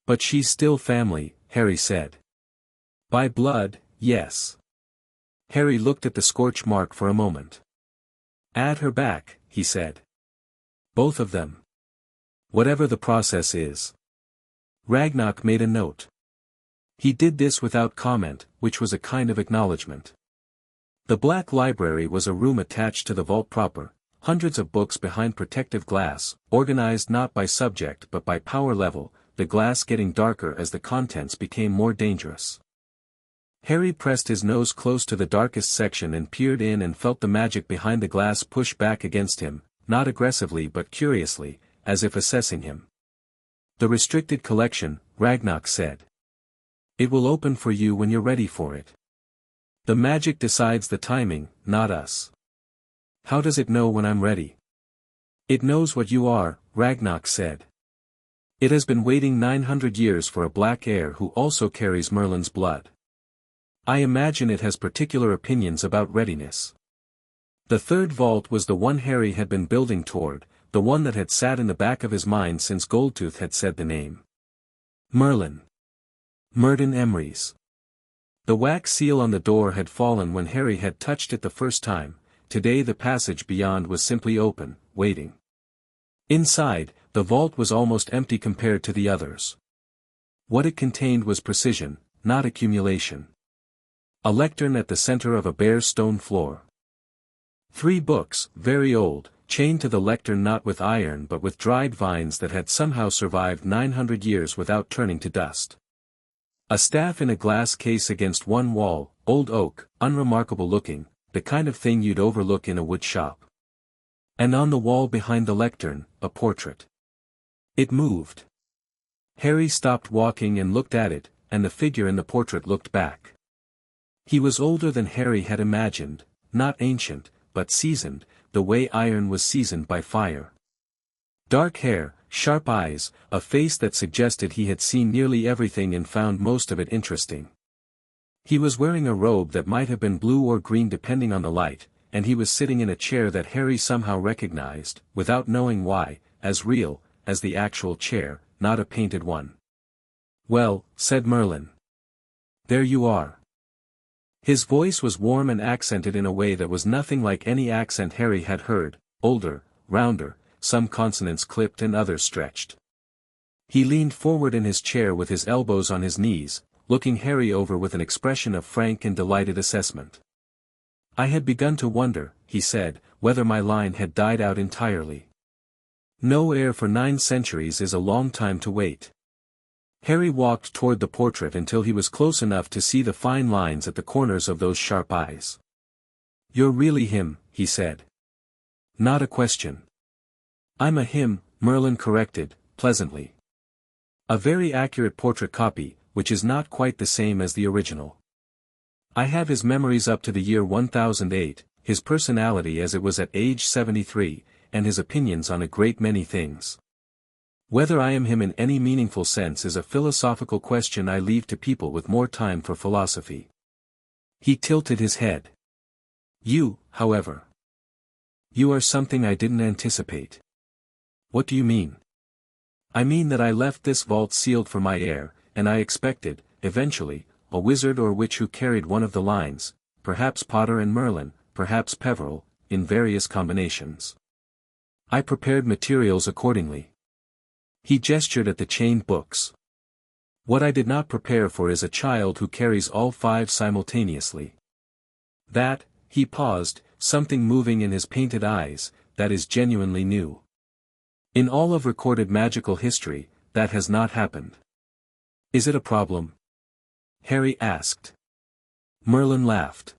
But she's still family, Harry said. By blood, yes. Harry looked at the scorch mark for a moment. Add her back, he said. Both of them. Whatever the process is. Ragnarok made a note. He did this without comment, which was a kind of acknowledgement. The Black Library was a room attached to the vault proper, hundreds of books behind protective glass, organized not by subject but by power level, the glass getting darker as the contents became more dangerous. Harry pressed his nose close to the darkest section and peered in and felt the magic behind the glass push back against him, not aggressively but curiously, as if assessing him. The restricted collection, Ragnarok said. It will open for you when you're ready for it. The magic decides the timing, not us. How does it know when I'm ready? It knows what you are, Ragnarok said. It has been waiting 900 years for a black heir who also carries Merlin's blood. I imagine it has particular opinions about readiness. The third vault was the one Harry had been building toward, the one that had sat in the back of his mind since Goldtooth had said the name. Merlin. Merlin Emery's. The wax seal on the door had fallen when Harry had touched it the first time. Today the passage beyond was simply open, waiting. Inside, the vault was almost empty compared to the others. What it contained was precision, not accumulation. A lectern at the center of a bare stone floor. 3 books, very old, chained to the lectern not with iron but with dried vines that had somehow survived 900 years without turning to dust. A staff in a glass case against one wall, old oak, unremarkable looking, the kind of thing you'd overlook in a wood shop. And on the wall behind the lectern, a portrait. It moved. Harry stopped walking and looked at it, and the figure in the portrait looked back. He was older than Harry had imagined, not ancient, but seasoned, the way iron was seasoned by fire. Dark hair, sharp eyes, a face that suggested he had seen nearly everything and found most of it interesting. He was wearing a robe that might have been blue or green depending on the light, and he was sitting in a chair that Harry somehow recognized, without knowing why, as real, as the actual chair, not a painted one. Well, said Merlin. There you are. His voice was warm and accented in a way that was nothing like any accent Harry had heard, older, rounder, some consonants clipped and others stretched. He leaned forward in his chair with his elbows on his knees, looking Harry over with an expression of frank and delighted assessment. I had begun to wonder, he said, whether my line had died out entirely. No heir for 9 centuries is a long time to wait. Harry walked toward the portrait until he was close enough to see the fine lines at the corners of those sharp eyes. You're really him, he said. Not a question. I'm a him, Merlin corrected, pleasantly. A very accurate portrait copy, which is not quite the same as the original. I have his memories up to the year 1008, his personality as it was at age 73, and his opinions on a great many things. Whether I am him in any meaningful sense is a philosophical question I leave to people with more time for philosophy. He tilted his head. You, however. You are something I didn't anticipate. What do you mean? I mean that I left this vault sealed for my heir, and I expected, eventually, a wizard or witch who carried one of the lines, perhaps Potter and Merlin, perhaps Peverell, in various combinations. I prepared materials accordingly. He gestured at the chained books. What I did not prepare for is a child who carries all 5 simultaneously. That, he paused, something moving in his painted eyes, that is genuinely new. In all of recorded magical history, that has not happened. Is it a problem? Harry asked. Merlin laughed.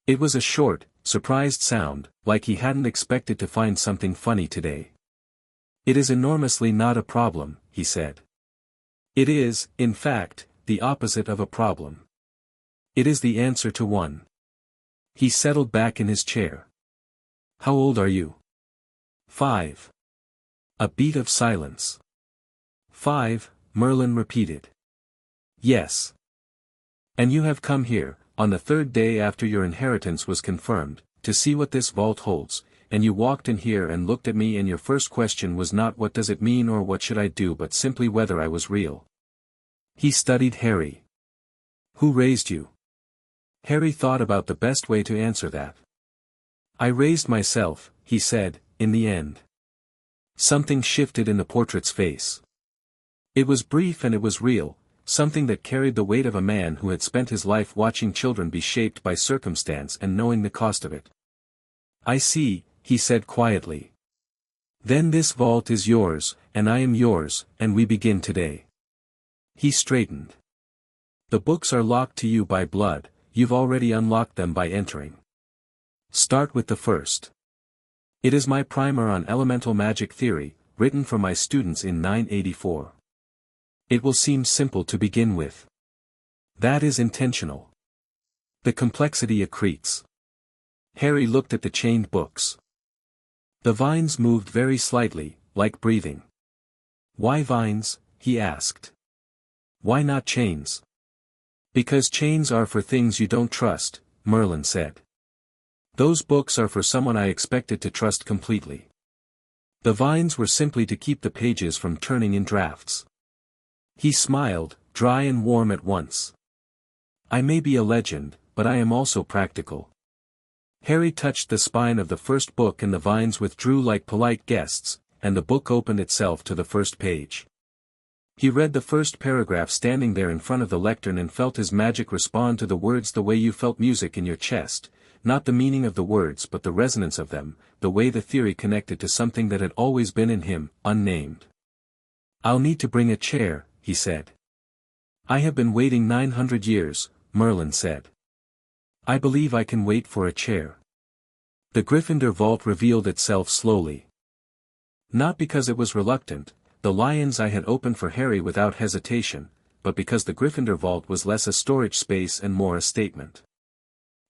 It was a short, surprised sound, like he hadn't expected to find something funny today. It is enormously not a problem, he said. It is, in fact, the opposite of a problem. It is the answer to one. He settled back in his chair. How old are you? 5. A beat of silence. 5, Merlin repeated. Yes. And you have come here, on the 3rd day after your inheritance was confirmed, to see what this vault holds, and you walked in here and looked at me and your first question was not what does it mean or what should I do but simply whether I was real. He studied Harry. Who raised you? Harry thought about the best way to answer that. I raised myself, he said, in the end. Something shifted in the portrait's face. It was brief and it was real, something that carried the weight of a man who had spent his life watching children be shaped by circumstance and knowing the cost of it. I see, he said quietly. Then this vault is yours, and I am yours, and we begin today. He straightened. The books are locked to you by blood, you've already unlocked them by entering. Start with the first. It is my primer on elemental magic theory, written for my students in 984. It will seem simple to begin with. That is intentional. The complexity accretes. Harry looked at the chained books. The vines moved very slightly, like breathing. Why vines? He asked. Why not chains? Because chains are for things you don't trust, Merlin said. Those books are for someone I expected to trust completely. The vines were simply to keep the pages from turning in drafts. He smiled, dry and warm at once. I may be a legend, but I am also practical. Harry touched the spine of the first book and the vines withdrew like polite guests, and the book opened itself to the first page. He read the first paragraph standing there in front of the lectern and felt his magic respond to the words the way you felt music in your chest, not the meaning of the words but the resonance of them, the way the theory connected to something that had always been in him, unnamed. I'll need to bring a chair, he said. I have been waiting 900 years, Merlin said. I believe I can wait for a chair. The Gryffindor vault revealed itself slowly. Not because it was reluctant, the lions I had opened for Harry without hesitation, but because the Gryffindor vault was less a storage space and more a statement.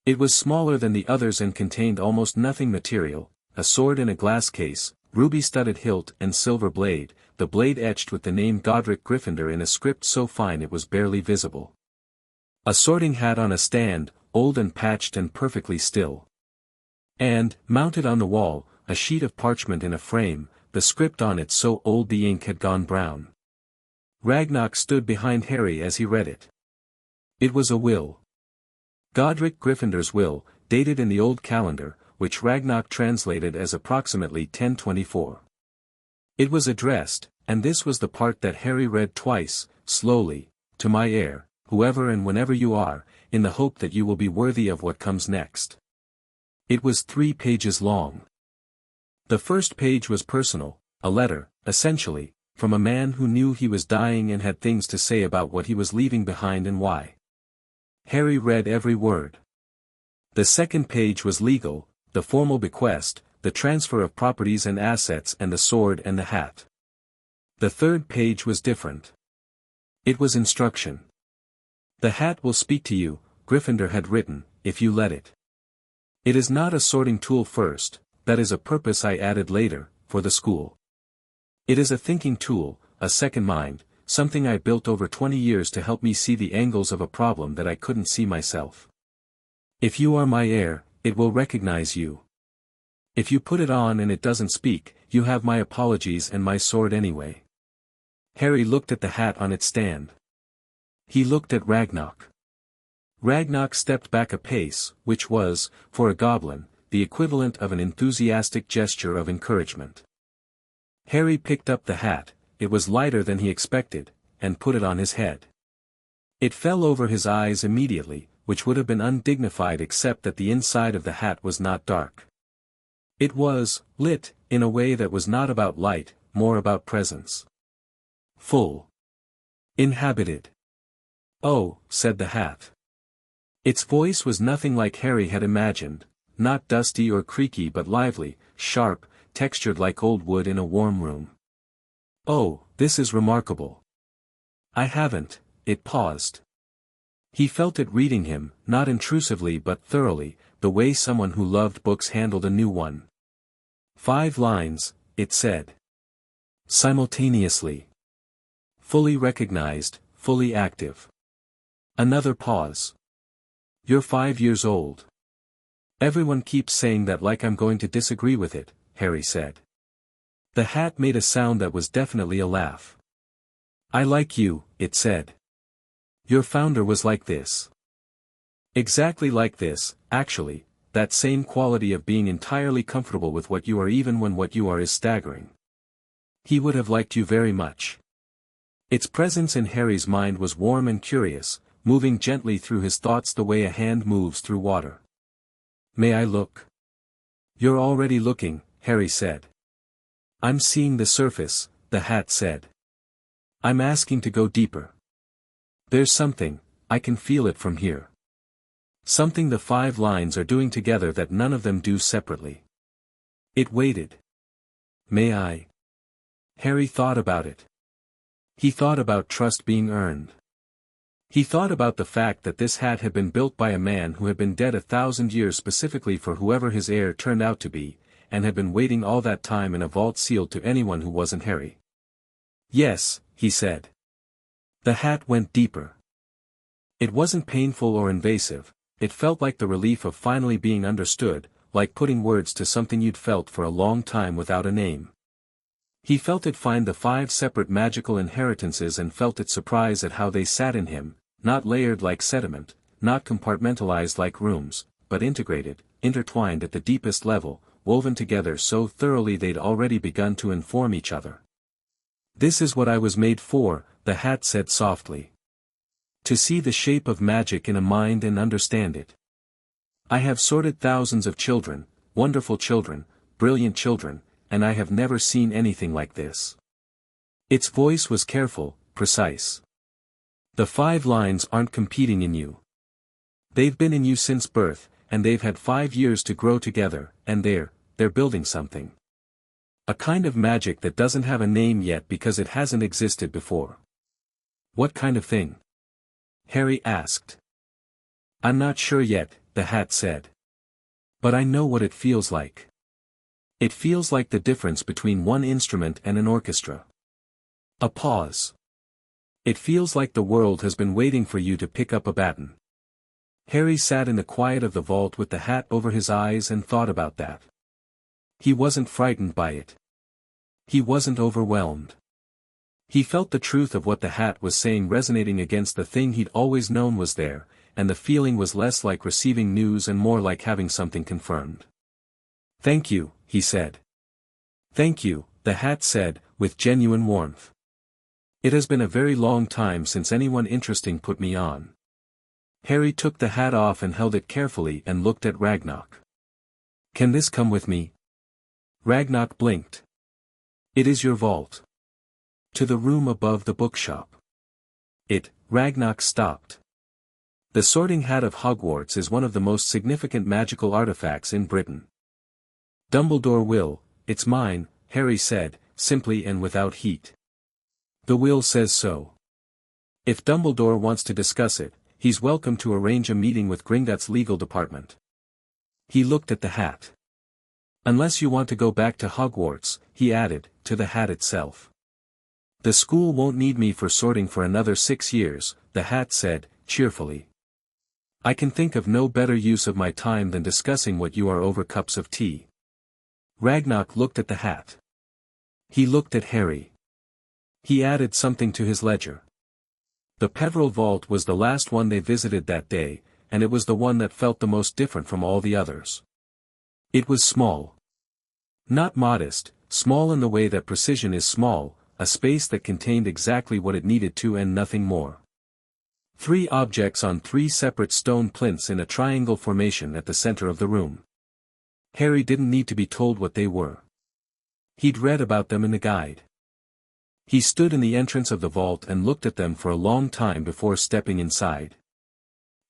It was smaller than the others and contained almost nothing material, a sword in a glass case, ruby-studded hilt and silver blade, the blade etched with the name Godric Gryffindor in a script so fine it was barely visible. A sorting hat on a stand, old and patched and perfectly still. And, mounted on the wall, a sheet of parchment in a frame, the script on it so old the ink had gone brown. Ragnarok stood behind Harry as he read it. It was a will. Godric Gryffindor's will, dated in the old calendar, which Ragnarok translated as approximately 1024. It was addressed, and this was the part that Harry read twice, slowly, to my heir, whoever and whenever you are, in the hope that you will be worthy of what comes next. It was 3 pages long. The first page was personal, a letter, essentially, from a man who knew he was dying and had things to say about what he was leaving behind and why. Harry read every word. The second page was legal, the formal bequest, the transfer of properties and assets and the sword and the hat. The third page was different. It was instruction. The hat will speak to you, Gryffindor had written, if you let it. It is not a sorting tool first, that is a purpose I added later, for the school. It is a thinking tool, a second mind, something I built over 20 years to help me see the angles of a problem that I couldn't see myself. If you are my heir, it will recognize you. If you put it on and it doesn't speak, you have my apologies and my sword anyway. Harry looked at the hat on its stand. He looked at Ragnarok. Ragnarok stepped back a pace, which was, for a goblin, the equivalent of an enthusiastic gesture of encouragement. Harry picked up the hat, it was lighter than he expected, and put it on his head. It fell over his eyes immediately, which would have been undignified except that the inside of the hat was not dark. It was, lit, in a way that was not about light, more about presence. Full. Inhabited. Oh, said the hat. Its voice was nothing like Harry had imagined, not dusty or creaky but lively, sharp, textured like old wood in a warm room. Oh, this is remarkable. I haven't, it paused. He felt it reading him, not intrusively but thoroughly, the way someone who loved books handled a new one. 5 lines, it said. Simultaneously. Fully recognized, fully active. Another pause. You're 5 years old. Everyone keeps saying that like I'm going to disagree with it, Harry said. The hat made a sound that was definitely a laugh. I like you, it said. Your founder was like this. Exactly like this, actually, that same quality of being entirely comfortable with what you are even when what you are is staggering. He would have liked you very much. Its presence in Harry's mind was warm and curious, moving gently through his thoughts the way a hand moves through water. May I look? You're already looking, Harry said. I'm seeing the surface, the hat said. I'm asking to go deeper. There's something, I can feel it from here. Something the 5 lines are doing together that none of them do separately. It waited. May I? Harry thought about it. He thought about trust being earned. He thought about the fact that this hat had been built by a man who had been dead 1,000 years specifically for whoever his heir turned out to be, and had been waiting all that time in a vault sealed to anyone who wasn't Harry. Yes, he said. The hat went deeper. It wasn't painful or invasive, it felt like the relief of finally being understood, like putting words to something you'd felt for a long time without a name. He felt it find the 5 separate magical inheritances and felt its surprise at how they sat in him, not layered like sediment, not compartmentalized like rooms, but integrated, intertwined at the deepest level, woven together so thoroughly they'd already begun to inform each other. This is what I was made for, the hat said softly. To see the shape of magic in a mind and understand it. I have sorted thousands of children, wonderful children, brilliant children, and I have never seen anything like this. Its voice was careful, precise. The 5 lines aren't competing in you. They've been in you since birth, and they've had 5 years to grow together, and they're building something. A kind of magic that doesn't have a name yet because it hasn't existed before. What kind of thing? Harry asked. I'm not sure yet, the hat said. But I know what it feels like. It feels like the difference between one instrument and an orchestra. A pause. It feels like the world has been waiting for you to pick up a baton. Harry sat in the quiet of the vault with the hat over his eyes and thought about that. He wasn't frightened by it. He wasn't overwhelmed. He felt the truth of what the hat was saying resonating against the thing he'd always known was there, and the feeling was less like receiving news and more like having something confirmed. Thank you, he said. Thank you, the hat said, with genuine warmth. It has been a very long time since anyone interesting put me on. Harry took the hat off and held it carefully and looked at Ragnarok. Can this come with me? Ragnarok blinked. It is your vault. To the room above the bookshop. Ragnarok stopped. The Sorting Hat of Hogwarts is one of the most significant magical artifacts in Britain. Dumbledore will, it's mine, Harry said, simply and without heat. The will says so. If Dumbledore wants to discuss it, he's welcome to arrange a meeting with Gringotts' legal department. He looked at the hat. Unless you want to go back to Hogwarts, he added, to the hat itself. The school won't need me for sorting for another 6 years, the hat said, cheerfully. I can think of no better use of my time than discussing what you are over cups of tea. Ragnarok looked at the hat. He looked at Harry. He added something to his ledger. The Peverell vault was the last one they visited that day, and it was the one that felt the most different from all the others. It was small. Not modest, small in the way that precision is small, a space that contained exactly what it needed to and nothing more. 3 objects on 3 separate stone plinths in a triangle formation at the center of the room. Harry didn't need to be told what they were. He'd read about them in the guide. He stood in the entrance of the vault and looked at them for a long time before stepping inside.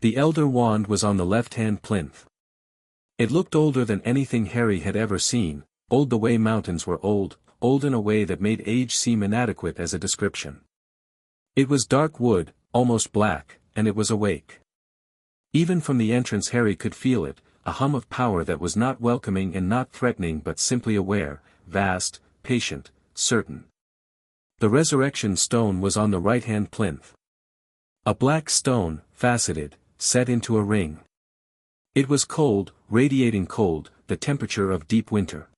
The Elder Wand was on the left-hand plinth. It looked older than anything Harry had ever seen, old the way mountains were old in a way that made age seem inadequate as a description. It was dark wood, almost black, and it was awake. Even from the entrance Harry could feel it, a hum of power that was not welcoming and not threatening but simply aware, vast, patient, certain. The resurrection stone was on the right-hand plinth. A black stone, faceted, set into a ring. It was cold, radiating cold, the temperature of deep winter.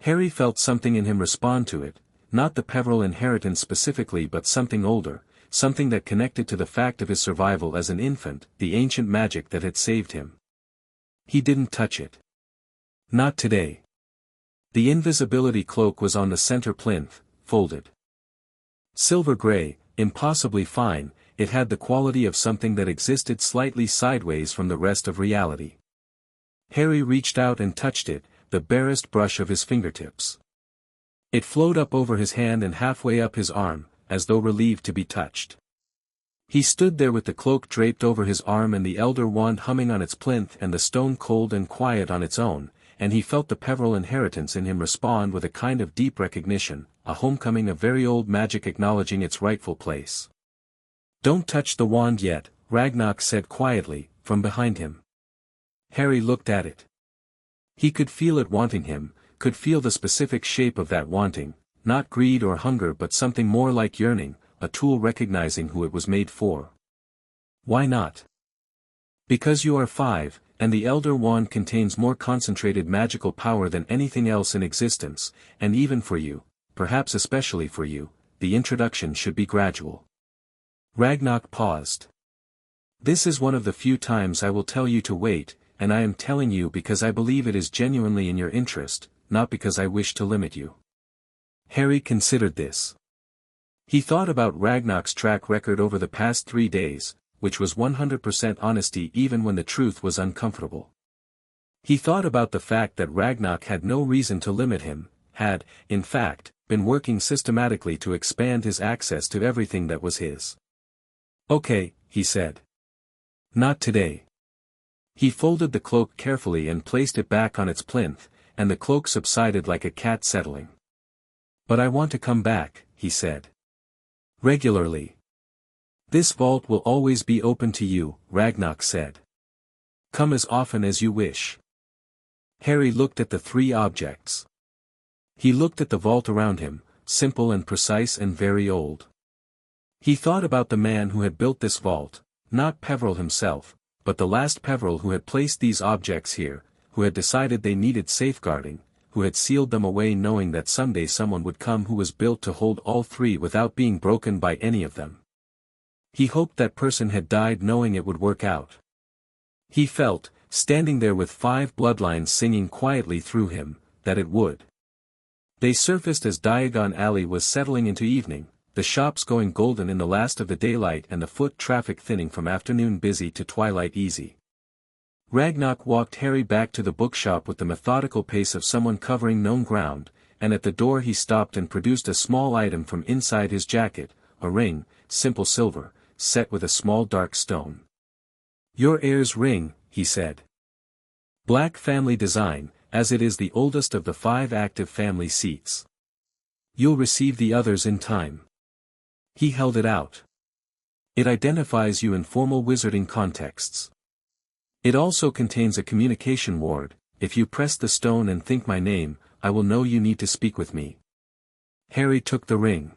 Harry felt something in him respond to it, not the Peverell inheritance specifically but something older, something that connected to the fact of his survival as an infant, the ancient magic that had saved him. He didn't touch it. Not today. The invisibility cloak was on the center plinth, folded. Silver gray, impossibly fine, it had the quality of something that existed slightly sideways from the rest of reality. Harry reached out and touched it, the barest brush of his fingertips. It flowed up over his hand and halfway up his arm, as though relieved to be touched. He stood there with the cloak draped over his arm and the Elder Wand humming on its plinth and the stone cold and quiet on its own, and he felt the Peverell inheritance in him respond with a kind of deep recognition, a homecoming of very old magic acknowledging its rightful place. "Don't touch the wand yet," Ragnarok said quietly, from behind him. Harry looked at it. He could feel it wanting him, could feel the specific shape of that wanting, not greed or hunger but something more like yearning, a tool recognizing who it was made for. Why not? Because you are 5, and the Elder Wand contains more concentrated magical power than anything else in existence, and even for you, perhaps especially for you, the introduction should be gradual. Ragnarok paused. This is one of the few times I will tell you to wait, and I am telling you because I believe it is genuinely in your interest, not because I wish to limit you. Harry considered this. He thought about Ragnarok's track record over the past 3 days, which was 100% honesty even when the truth was uncomfortable. He thought about the fact that Ragnarok had no reason to limit him, had, in fact, been working systematically to expand his access to everything that was his. "Okay," he said. "Not today." He folded the cloak carefully and placed it back on its plinth, and the cloak subsided like a cat settling. "But I want to come back," he said. "Regularly. This vault will always be open to you," Ragnarok said. "Come as often as you wish." Harry looked at the 3 objects. He looked at the vault around him, simple and precise and very old. He thought about the man who had built this vault, not Peverell himself, but the last Peverell who had placed these objects here, who had decided they needed safeguarding, who had sealed them away knowing that someday someone would come who was built to hold all 3 without being broken by any of them. He hoped that person had died knowing it would work out. He felt, standing there with 5 bloodlines singing quietly through him, that it would. They surfaced as Diagon Alley was settling into evening, the shops going golden in the last of the daylight and the foot traffic thinning from afternoon busy to twilight easy. Ragnarok walked Harry back to the bookshop with the methodical pace of someone covering known ground, and at the door he stopped and produced a small item from inside his jacket, a ring, simple silver, set with a small dark stone. "Your heir's ring," he said. "Black family design, as it is the oldest of the 5 active family seats. You'll receive the others in time." He held it out. "It identifies you in formal wizarding contexts. It also contains a communication ward. If you press the stone and think my name, I will know you need to speak with me." Harry took the ring.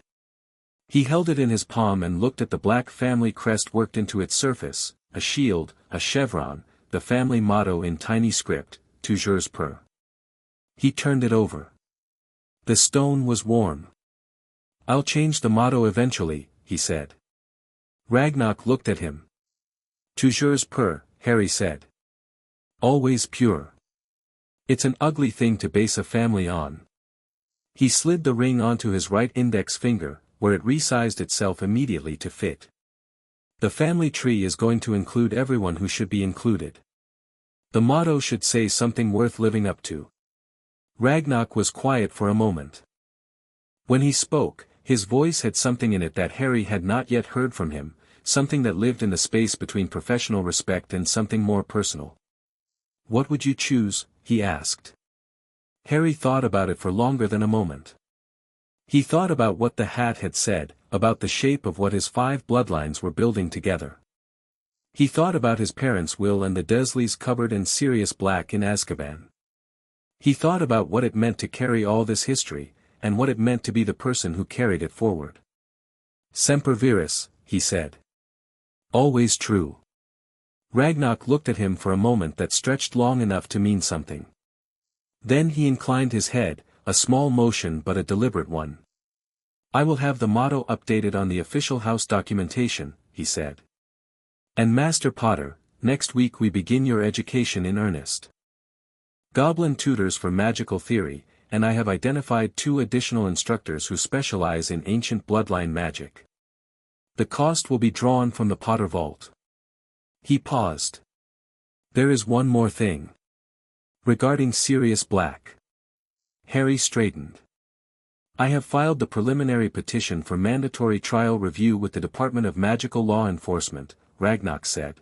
He held it in his palm and looked at the black family crest worked into its surface, a shield, a chevron, the family motto in tiny script, toujours per. He turned it over. The stone was warm. "I'll change the motto eventually," he said. Ragnarok looked at him. "Toujours per," Harry said. "Always pure. It's an ugly thing to base a family on." He slid the ring onto his right index finger, where it resized itself immediately to fit. "The family tree is going to include everyone who should be included. The motto should say something worth living up to." Ragnarok was quiet for a moment. When he spoke, his voice had something in it that Harry had not yet heard from him, something that lived in the space between professional respect and something more personal. "What would you choose?" he asked. Harry thought about it for longer than a moment. He thought about what the hat had said, about the shape of what his 5 bloodlines were building together. He thought about his parents' will and the Dursleys' cupboard and Sirius Black in Azkaban. He thought about what it meant to carry all this history, and what it meant to be the person who carried it forward. "Semper Virus," he said. "Always true." Ragnarok looked at him for a moment that stretched long enough to mean something. Then he inclined his head, a small motion but a deliberate one. I will have the motto updated on the official house documentation, he said. And Master Potter, next week we begin your education in earnest. Goblin tutors for magical theory, and I have identified 2 additional instructors who specialize in ancient bloodline magic. The cost will be drawn from the Potter Vault. He paused. There is one more thing. Regarding Sirius Black. Harry straightened. I have filed the preliminary petition for mandatory trial review with the Department of Magical Law Enforcement, Ragnarok said.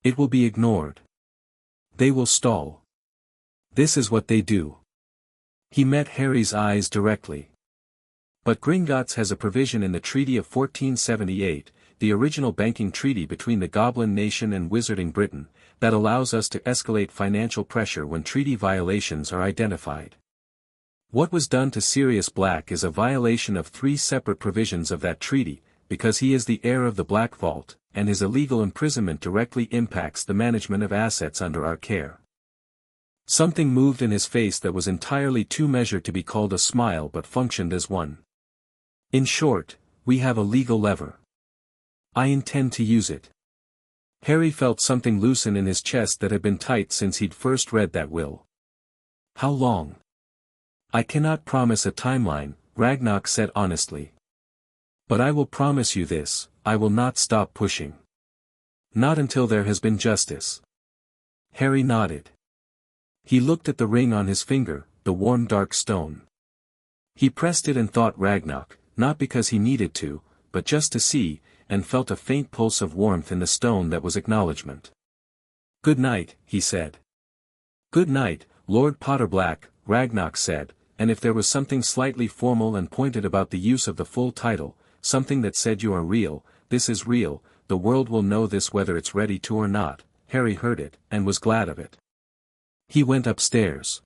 It will be ignored. They will stall. This is what they do. He met Harry's eyes directly. But Gringotts has a provision in the Treaty of 1478, the original banking treaty between the Goblin Nation and Wizarding Britain, that allows us to escalate financial pressure when treaty violations are identified. What was done to Sirius Black is a violation of 3 separate provisions of that treaty, because he is the heir of the Black Vault, and his illegal imprisonment directly impacts the management of assets under our care. Something moved in his face that was entirely too measured to be called a smile but functioned as one. In short, we have a legal lever. I intend to use it. Harry felt something loosen in his chest that had been tight since he'd first read that will. How long? I cannot promise a timeline, Ragnarok said honestly. But I will promise you this, I will not stop pushing. Not until there has been justice. Harry nodded. He looked at the ring on his finger, the warm dark stone. He pressed it and thought Ragnarok, not because he needed to, but just to see, and felt a faint pulse of warmth in the stone that was acknowledgement. Good night, he said. Good night, Lord Potter-Black, Ragnarok said, and if there was something slightly formal and pointed about the use of the full title, something that said you are real, this is real, the world will know this whether it's ready to or not, Harry heard it, and was glad of it. He went upstairs.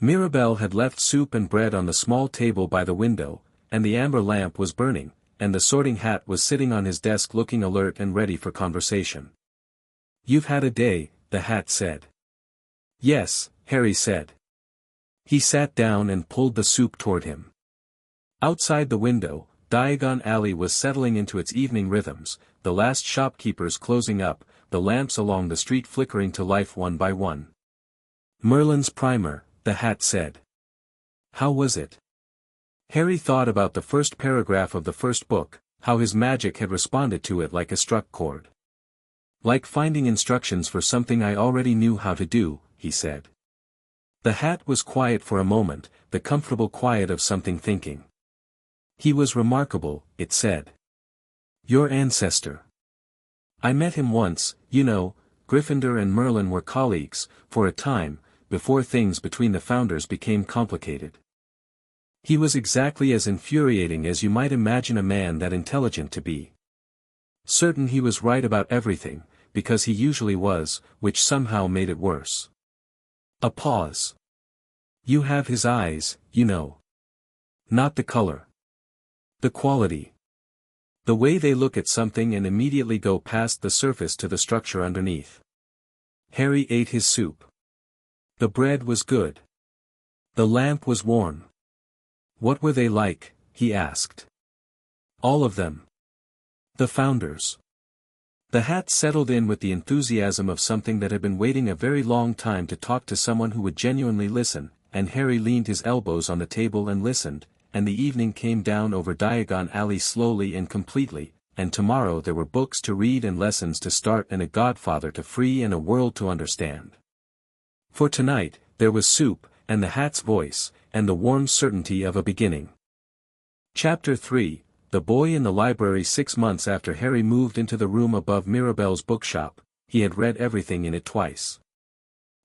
Mirabelle had left soup and bread on the small table by the window, and the amber lamp was burning, and the sorting hat was sitting on his desk looking alert and ready for conversation. You've had a day, the hat said. Yes, Harry said. He sat down and pulled the soup toward him. Outside the window, Diagon Alley was settling into its evening rhythms, the last shopkeepers closing up, the lamps along the street flickering to life one by one. Merlin's primer, the hat said. How was it? Harry thought about the first paragraph of the first book, how his magic had responded to it like a struck chord. Like finding instructions for something I already knew how to do, he said. The hat was quiet for a moment, the comfortable quiet of something thinking. He was remarkable, it said. Your ancestor. I met him once, you know, Gryffindor and Merlin were colleagues, for a time, before things between the founders became complicated. He was exactly as infuriating as you might imagine a man that intelligent to be. Certain he was right about everything, because he usually was, which somehow made it worse. A pause. You have his eyes, you know. Not the color. The quality. The way they look at something and immediately go past the surface to the structure underneath. Harry ate his soup. The bread was good. The lamp was warm. What were they like, he asked. All of them. The founders. The hat settled in with the enthusiasm of something that had been waiting a very long time to talk to someone who would genuinely listen, and Harry leaned his elbows on the table and listened, and the evening came down over Diagon Alley slowly and completely, and tomorrow there were books to read and lessons to start and a godfather to free and a world to understand. For tonight, there was soup, and the hat's voice, and the warm certainty of a beginning. Chapter 3, The Boy in the Library. 6 months after Harry moved into the room above Mirabelle's bookshop, he had read everything in it twice.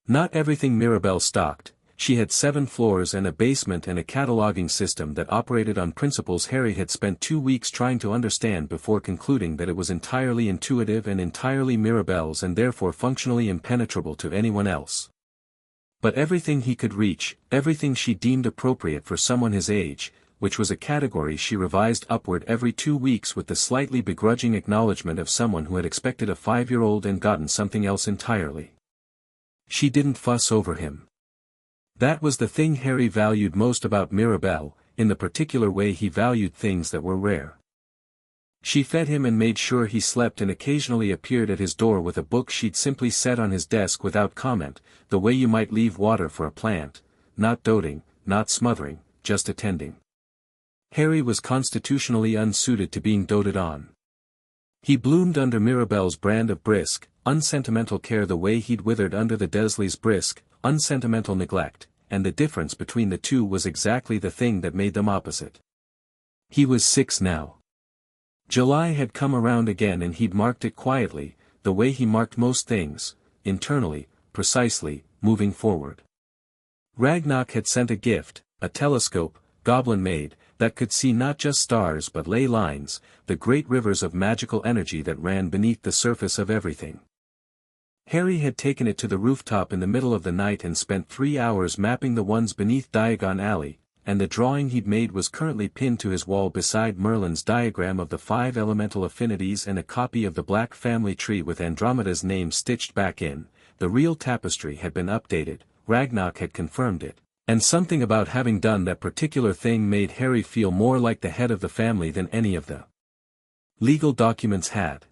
Not everything Mirabelle stocked, she had 7 floors and a basement and a cataloging system that operated on principles Harry had spent 2 weeks trying to understand before concluding that it was entirely intuitive and entirely Mirabelle's and therefore functionally impenetrable to anyone else. But everything he could reach, everything she deemed appropriate for someone his age, which was a category she revised upward every 2 weeks with the slightly begrudging acknowledgement of someone who had expected a 5-year-old and gotten something else entirely. She didn't fuss over him. That was the thing Harry valued most about Mirabelle, in the particular way he valued things that were rare. She fed him and made sure he slept and occasionally appeared at his door with a book she'd simply set on his desk without comment, the way you might leave water for a plant, not doting, not smothering, just attending. Harry was constitutionally unsuited to being doted on. He bloomed under Mirabelle's brand of brisk, unsentimental care the way he'd withered under the Dursleys' brisk, unsentimental neglect, and the difference between the two was exactly the thing that made them opposite. He was 6 now. July had come around again and he'd marked it quietly, the way he marked most things, internally, precisely, moving forward. Ragnarok had sent a gift, a telescope, goblin-made, that could see not just stars but ley lines, the great rivers of magical energy that ran beneath the surface of everything. Harry had taken it to the rooftop in the middle of the night and spent 3 hours mapping the ones beneath Diagon Alley, and the drawing he'd made was currently pinned to his wall beside Merlin's diagram of the 5 elemental affinities and a copy of the Black family tree with Andromeda's name stitched back in. The real tapestry had been updated, Ragnarok had confirmed it, and something about having done that particular thing made Harry feel more like the head of the family than any of the legal documents had.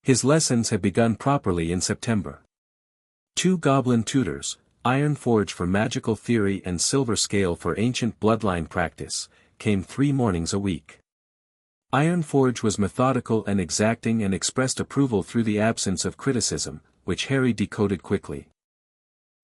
His lessons had begun properly in September. 2 goblin tutors, Ironforge for magical theory and Silver Scale for ancient bloodline practice, came 3 mornings a week. Ironforge was methodical and exacting and expressed approval through the absence of criticism, which Harry decoded quickly.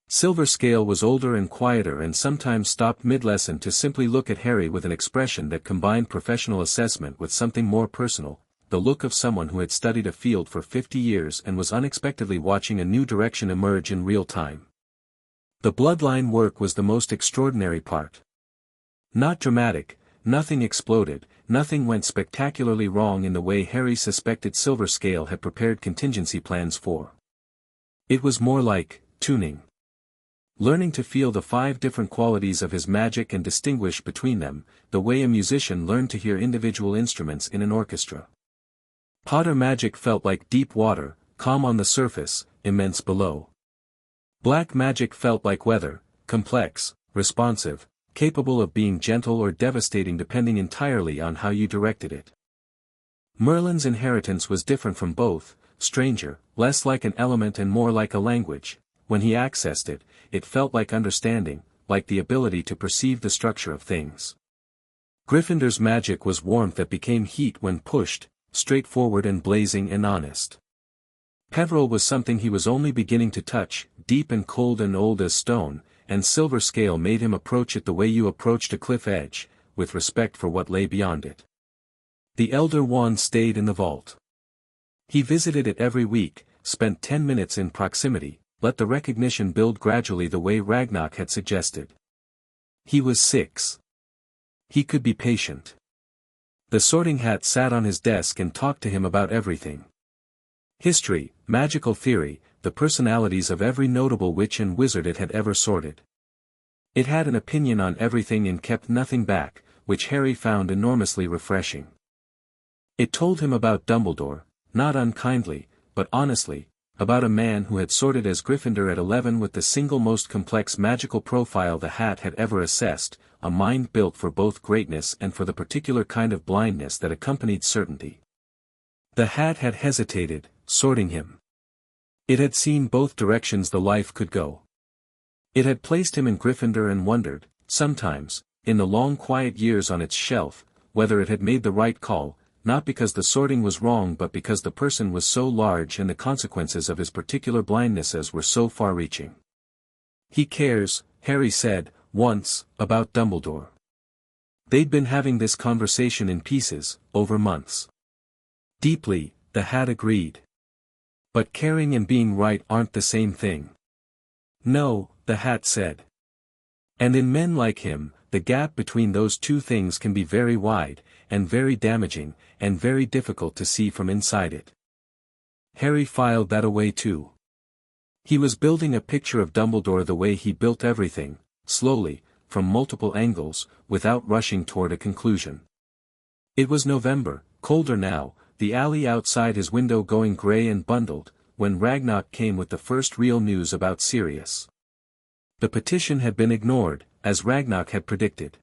Silver Scale was older and quieter and sometimes stopped mid-lesson to simply look at Harry with an expression that combined professional assessment with something more personal, the look of someone who had studied a field for 50 years and was unexpectedly watching a new direction emerge in real time. The bloodline work was the most extraordinary part. Not dramatic, nothing exploded, nothing went spectacularly wrong in the way Harry suspected Silver Scale had prepared contingency plans for. It was more like tuning. Learning to feel the 5 different qualities of his magic and distinguish between them, the way a musician learned to hear individual instruments in an orchestra. Potter magic felt like deep water, calm on the surface, immense below. Black magic felt like weather, complex, responsive, capable of being gentle or devastating depending entirely on how you directed it. Merlin's inheritance was different from both, stranger, less like an element and more like a language. When he accessed it, it felt like understanding, like the ability to perceive the structure of things. Gryffindor's magic was warmth that became heat when pushed, straightforward and blazing and honest. Peverell was something he was only beginning to touch, deep and cold and old as stone, and Silver Scale made him approach it the way you approached a cliff edge, with respect for what lay beyond it. The Elder Wand stayed in the vault. He visited it every week, spent 10 minutes in proximity, let the recognition build gradually the way Ragnarok had suggested. He was 6. He could be patient. The Sorting Hat sat on his desk and talked to him about everything. History, magical theory, the personalities of every notable witch and wizard it had ever sorted. It had an opinion on everything and kept nothing back, which Harry found enormously refreshing. It told him about Dumbledore, not unkindly, but honestly, about a man who had sorted as Gryffindor at 11 with the single most complex magical profile the Hat had ever assessed, a mind built for both greatness and for the particular kind of blindness that accompanied certainty. The Hat had hesitated, sorting him. It had seen both directions the life could go. It had placed him in Gryffindor and wondered, sometimes, in the long quiet years on its shelf, whether it had made the right call, not because the sorting was wrong but because the person was so large and the consequences of his particular blindnesses were so far-reaching. He cares, Harry said, once, about Dumbledore. They'd been having this conversation in pieces, over months. Deeply, the Hat agreed. But caring and being right aren't the same thing. No, the Hat said. And in men like him, the gap between those two things can be very wide, and very damaging, and very difficult to see from inside it. Harry filed that away too. He was building a picture of Dumbledore the way he built everything, slowly, from multiple angles, without rushing toward a conclusion. It was November, colder now, the alley outside his window going grey and bundled, when Ragnarok came with the first real news about Sirius. The petition had been ignored, as Ragnarok had predicted.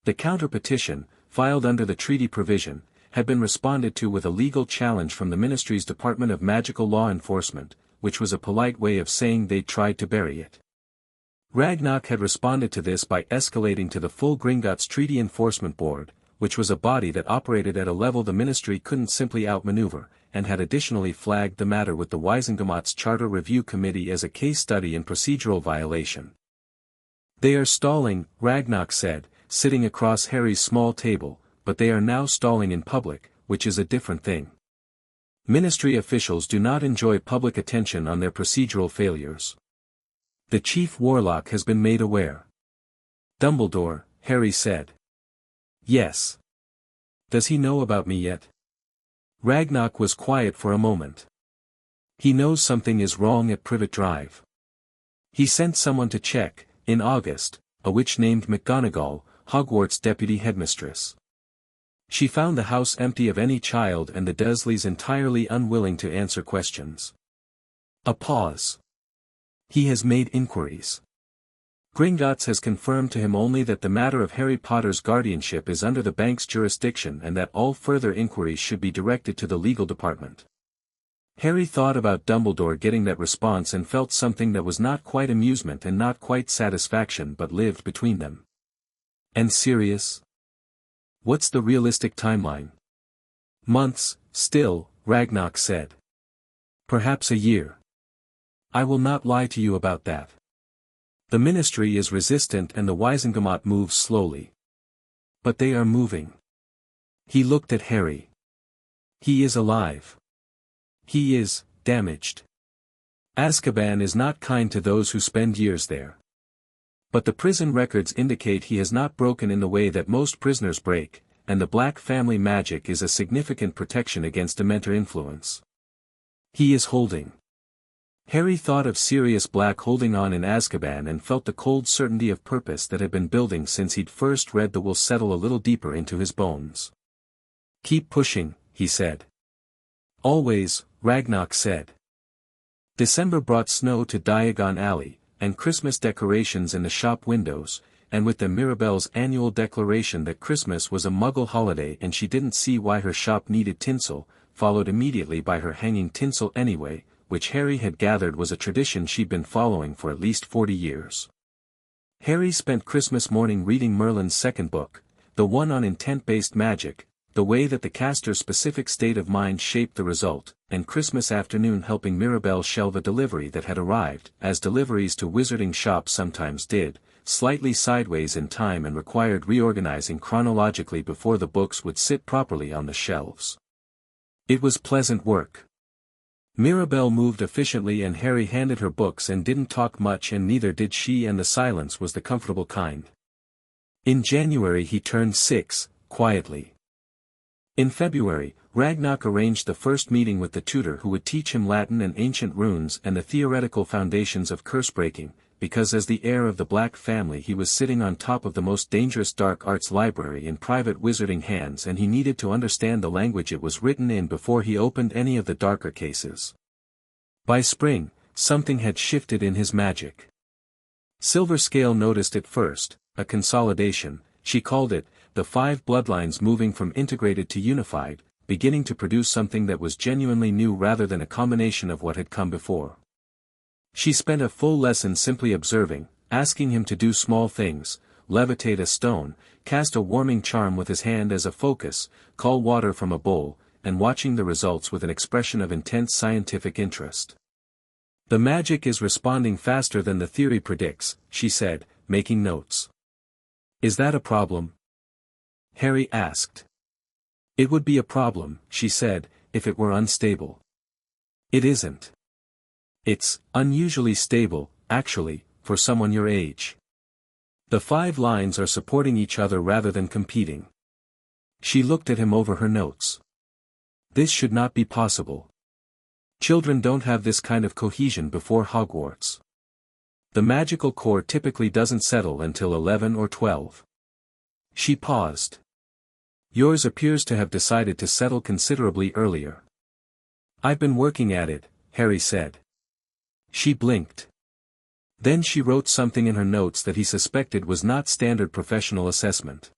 The counter-petition, filed under the treaty provision, had been responded to with a legal challenge from the Ministry's Department of Magical Law Enforcement, which was a polite way of saying they'd tried to bury it. Ragnarok had responded to this by escalating to the full Gringotts Treaty Enforcement Board, which was a body that operated at a level the Ministry couldn't simply outmaneuver, and had additionally flagged the matter with the Gringotts Charter Review Committee as a case study in procedural violation. "They are stalling," Ragnarok said, sitting across Harry's small table, "but they are now stalling in public, which is a different thing. Ministry officials do not enjoy public attention on their procedural failures. The Chief Warlock has been made aware." "Dumbledore," Harry said. "Yes. Does he know about me yet?" Ragnarok was quiet for a moment. "He knows something is wrong at Privet Drive. He sent someone to check, in August, a witch named McGonagall, Hogwarts deputy headmistress. She found the house empty of any child and the Dursleys entirely unwilling to answer questions." A pause. "He has made inquiries. Gringotts has confirmed to him only that the matter of Harry Potter's guardianship is under the bank's jurisdiction and that all further inquiries should be directed to the legal department." Harry thought about Dumbledore getting that response and felt something that was not quite amusement and not quite satisfaction but lived between them. "And Sirius? What's the realistic timeline?" "Months, still," Ragnarok said. "Perhaps a year. I will not lie to you about that. The Ministry is resistant and the Wizengamot moves slowly. But they are moving." He looked at Harry. "He is alive. He is damaged. Azkaban is not kind to those who spend years there. But the prison records indicate he has not broken in the way that most prisoners break, and the Black family magic is a significant protection against Dementor influence. He is holding." Harry thought of Sirius Black holding on in Azkaban and felt the cold certainty of purpose that had been building since he'd first read the will settle a little deeper into his bones. "Keep pushing," he said. "Always," Ragnarok said. December brought snow to Diagon Alley, and Christmas decorations in the shop windows, and with them Mirabelle's annual declaration that Christmas was a Muggle holiday and she didn't see why her shop needed tinsel, followed immediately by her hanging tinsel anyway, which Harry had gathered was a tradition she'd been following for at least 40 years. Harry spent Christmas morning reading Merlin's second book, the one on intent-based magic, the way that the caster's specific state of mind shaped the result, and Christmas afternoon helping Mirabelle shelve a delivery that had arrived, as deliveries to wizarding shops sometimes did, slightly sideways in time and required reorganizing chronologically before the books would sit properly on the shelves. It was pleasant work. Mirabelle moved efficiently and Harry handed her books and didn't talk much and neither did she, and the silence was the comfortable kind. In January he turned 6, quietly. In February, Ragnarok arranged the first meeting with the tutor who would teach him Latin and ancient runes and the theoretical foundations of curse-breaking, because as the heir of the Black family he was sitting on top of the most dangerous dark arts library in private wizarding hands and he needed to understand the language it was written in before he opened any of the darker cases. By spring, something had shifted in his magic. Silverscale noticed it first, a consolidation, she called it, the 5 bloodlines moving from integrated to unified, beginning to produce something that was genuinely new rather than a combination of what had come before. She spent a full lesson simply observing, asking him to do small things, levitate a stone, cast a warming charm with his hand as a focus, call water from a bowl, and watching the results with an expression of intense scientific interest. "The magic is responding faster than the theory predicts," she said, making notes. "Is that a problem?" Harry asked. "It would be a problem," she said, "if it were unstable. It isn't. It's unusually stable, actually, for someone your age. The 5 lines are supporting each other rather than competing." She looked at him over her notes. "This should not be possible. Children don't have this kind of cohesion before Hogwarts. The magical core typically doesn't settle until 11 or 12. She paused. "Yours appears to have decided to settle considerably earlier." "I've been working at it," Harry said. She blinked. Then she wrote something in her notes that he suspected was not standard professional assessment.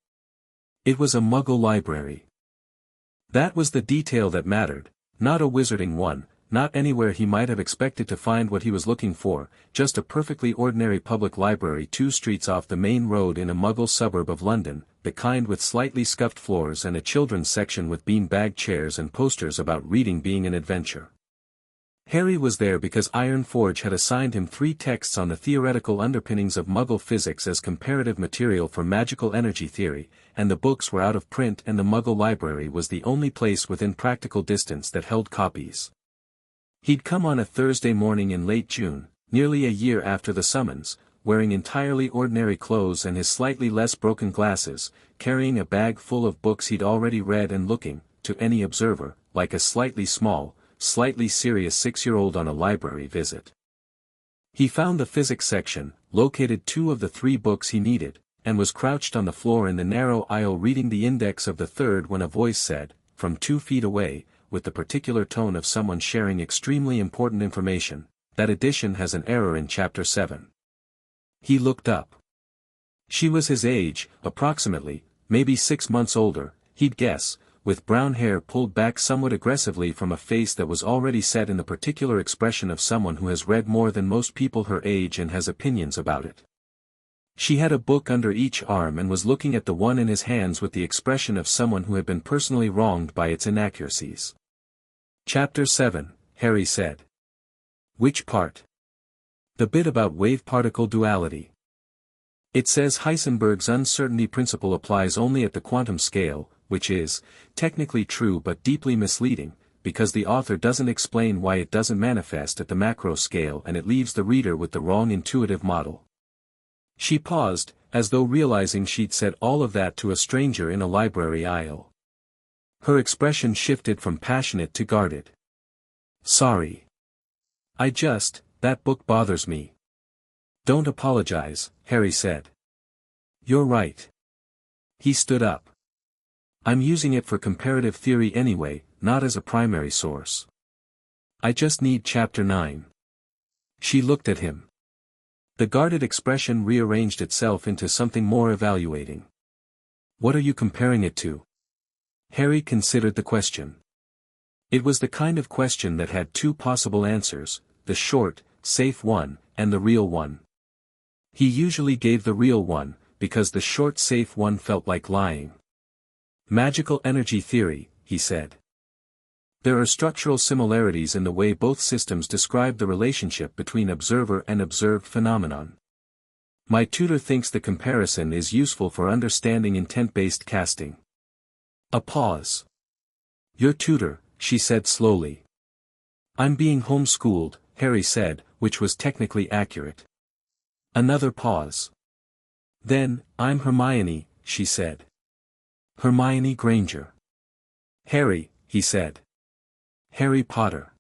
It was a Muggle library. That was the detail that mattered, not a wizarding one, not anywhere he might have expected to find what he was looking for, just a perfectly ordinary public library 2 streets off the main road in a Muggle suburb of London, the kind with slightly scuffed floors and a children's section with bean-bag chairs and posters about reading being an adventure. Harry was there because Ironforge had assigned him 3 texts on the theoretical underpinnings of Muggle physics as comparative material for magical energy theory, and the books were out of print and the Muggle library was the only place within practical distance that held copies. He'd come on a Thursday morning in late June, nearly a year after the summons, wearing entirely ordinary clothes and his slightly less broken glasses, carrying a bag full of books he'd already read and looking, to any observer, like a slightly small, slightly serious 6-year-old on a library visit. He found the physics section, located 2 of the 3 books he needed, and was crouched on the floor in the narrow aisle reading the index of the 3rd when a voice said, from 2 feet away, with the particular tone of someone sharing extremely important information, "That edition has an error in Chapter 7. He looked up. She was his age, approximately, maybe 6 months older, he'd guess, with brown hair pulled back somewhat aggressively from a face that was already set in the particular expression of someone who has read more than most people her age and has opinions about it. She had a book under each arm and was looking at the one in his hands with the expression of someone who had been personally wronged by its inaccuracies. "Chapter 7, Harry said. "Which part?" "The bit about wave-particle duality. It says Heisenberg's uncertainty principle applies only at the quantum scale, which is, technically true but deeply misleading, because the author doesn't explain why it doesn't manifest at the macro scale and it leaves the reader with the wrong intuitive model." She paused, as though realizing she'd said all of that to a stranger in a library aisle. Her expression shifted from passionate to guarded. "Sorry. That book bothers me." "Don't apologize," Harry said. "You're right." He stood up. "I'm using it for comparative theory anyway, not as a primary source. I just need Chapter 9. She looked at him. The guarded expression rearranged itself into something more evaluating. "What are you comparing it to?" Harry considered the question. It was the kind of question that had 2 possible answers, the short, safe one, and the real one. He usually gave the real one, because the short safe one felt like lying. "Magical energy theory," he said. "There are structural similarities in the way both systems describe the relationship between observer and observed phenomenon. My tutor thinks the comparison is useful for understanding intent-based casting." A pause. "Your tutor," she said slowly. "I'm being homeschooled," Harry said, which was technically accurate. Another pause. "Then, I'm Hermione," she said. "Hermione Granger." "Harry," he said. "Harry Potter."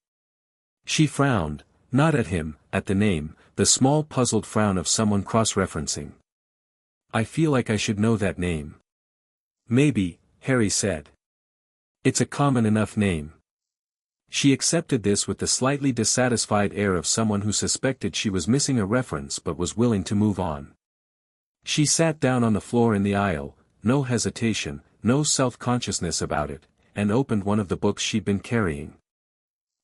She frowned, not at him, at the name, the small puzzled frown of someone cross-referencing. "I feel like I should know that name." "Maybe," Harry said. "It's a common enough name." She accepted this with the slightly dissatisfied air of someone who suspected she was missing a reference but was willing to move on. She sat down on the floor in the aisle, no hesitation, no self-consciousness about it, and opened one of the books she'd been carrying.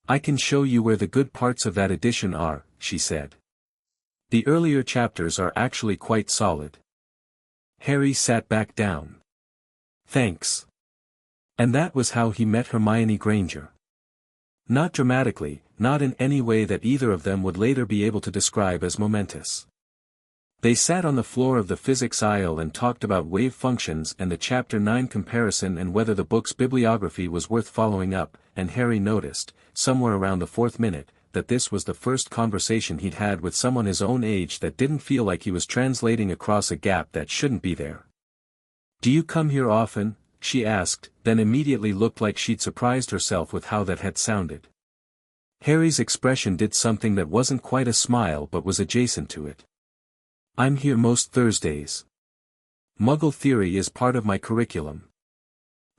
"I can show you where the good parts of that edition are," she said. "The earlier chapters are actually quite solid." Harry sat back down. "Thanks." And that was how he met Hermione Granger. Not dramatically, not in any way that either of them would later be able to describe as momentous. They sat on the floor of the physics aisle and talked about wave functions and the Chapter 9 comparison and whether the book's bibliography was worth following up, and Harry noticed, somewhere around the 4th minute, that this was the first conversation he'd had with someone his own age that didn't feel like he was translating across a gap that shouldn't be there. "Do you come here often?" she asked, then immediately looked like she'd surprised herself with how that had sounded. Harry's expression did something that wasn't quite a smile but was adjacent to it. "I'm here most Thursdays. Muggle theory is part of my curriculum."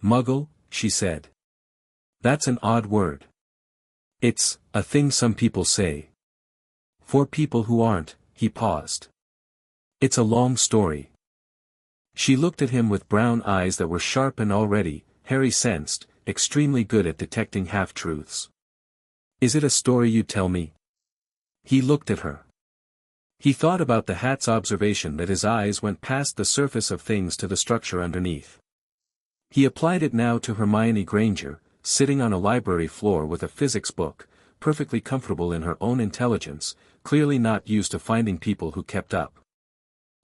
"Muggle?" she said. "That's an odd word." "It's a thing some people say. For people who aren't," he paused. "It's a long story." She looked at him with brown eyes that were sharp and already, Harry sensed, extremely good at detecting half-truths. "Is it a story you'd tell me?" He looked at her. He thought about the hat's observation that his eyes went past the surface of things to the structure underneath. He applied it now to Hermione Granger, sitting on a library floor with a physics book, perfectly comfortable in her own intelligence, clearly not used to finding people who kept up.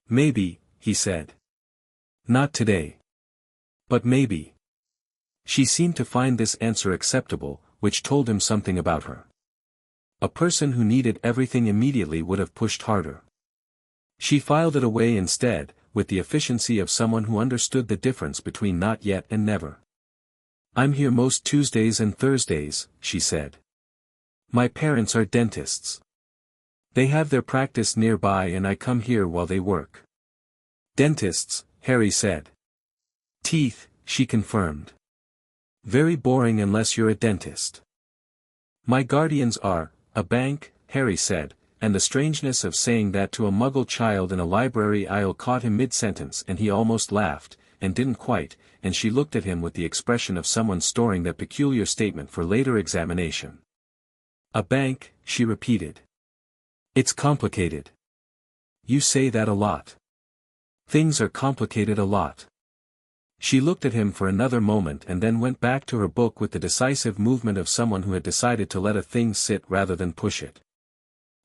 "Maybe," he said. "Not today. But maybe." She seemed to find this answer acceptable, which told him something about her. A person who needed everything immediately would have pushed harder. She filed it away instead, with the efficiency of someone who understood the difference between not yet and never. "I'm here most Tuesdays and Thursdays," she said. "My parents are dentists. They have their practice nearby and I come here while they work." "Dentists," Harry said. "Teeth," she confirmed. "Very boring unless you're a dentist." "My guardians are a bank," Harry said, and the strangeness of saying that to a Muggle child in a library aisle caught him mid-sentence and he almost laughed, and didn't quite, and she looked at him with the expression of someone storing that peculiar statement for later examination. "A bank," she repeated. "It's complicated." "You say that a lot." "Things are complicated a lot." She looked at him for another moment and then went back to her book with the decisive movement of someone who had decided to let a thing sit rather than push it.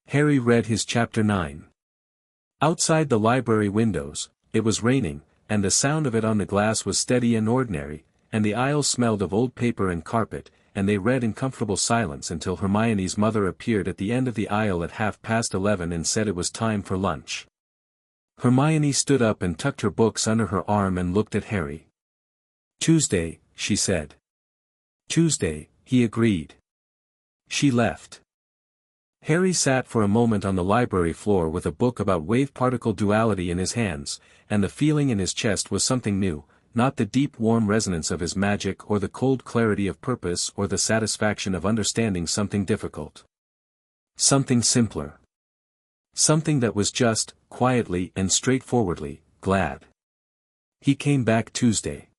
Harry read his chapter 9. Outside the library windows, it was raining, and the sound of it on the glass was steady and ordinary, and the aisle smelled of old paper and carpet, and they read in comfortable silence until Hermione's mother appeared at the end of the aisle at 11:30 and said it was time for lunch. Hermione stood up and tucked her books under her arm and looked at Harry. "Tuesday," she said. "Tuesday," he agreed. She left. Harry sat for a moment on the library floor with a book about wave-particle duality in his hands, and the feeling in his chest was something new, not the deep warm resonance of his magic or the cold clarity of purpose or the satisfaction of understanding something difficult. Something simpler. Something that was just, quietly and straightforwardly, glad. He came back Tuesday.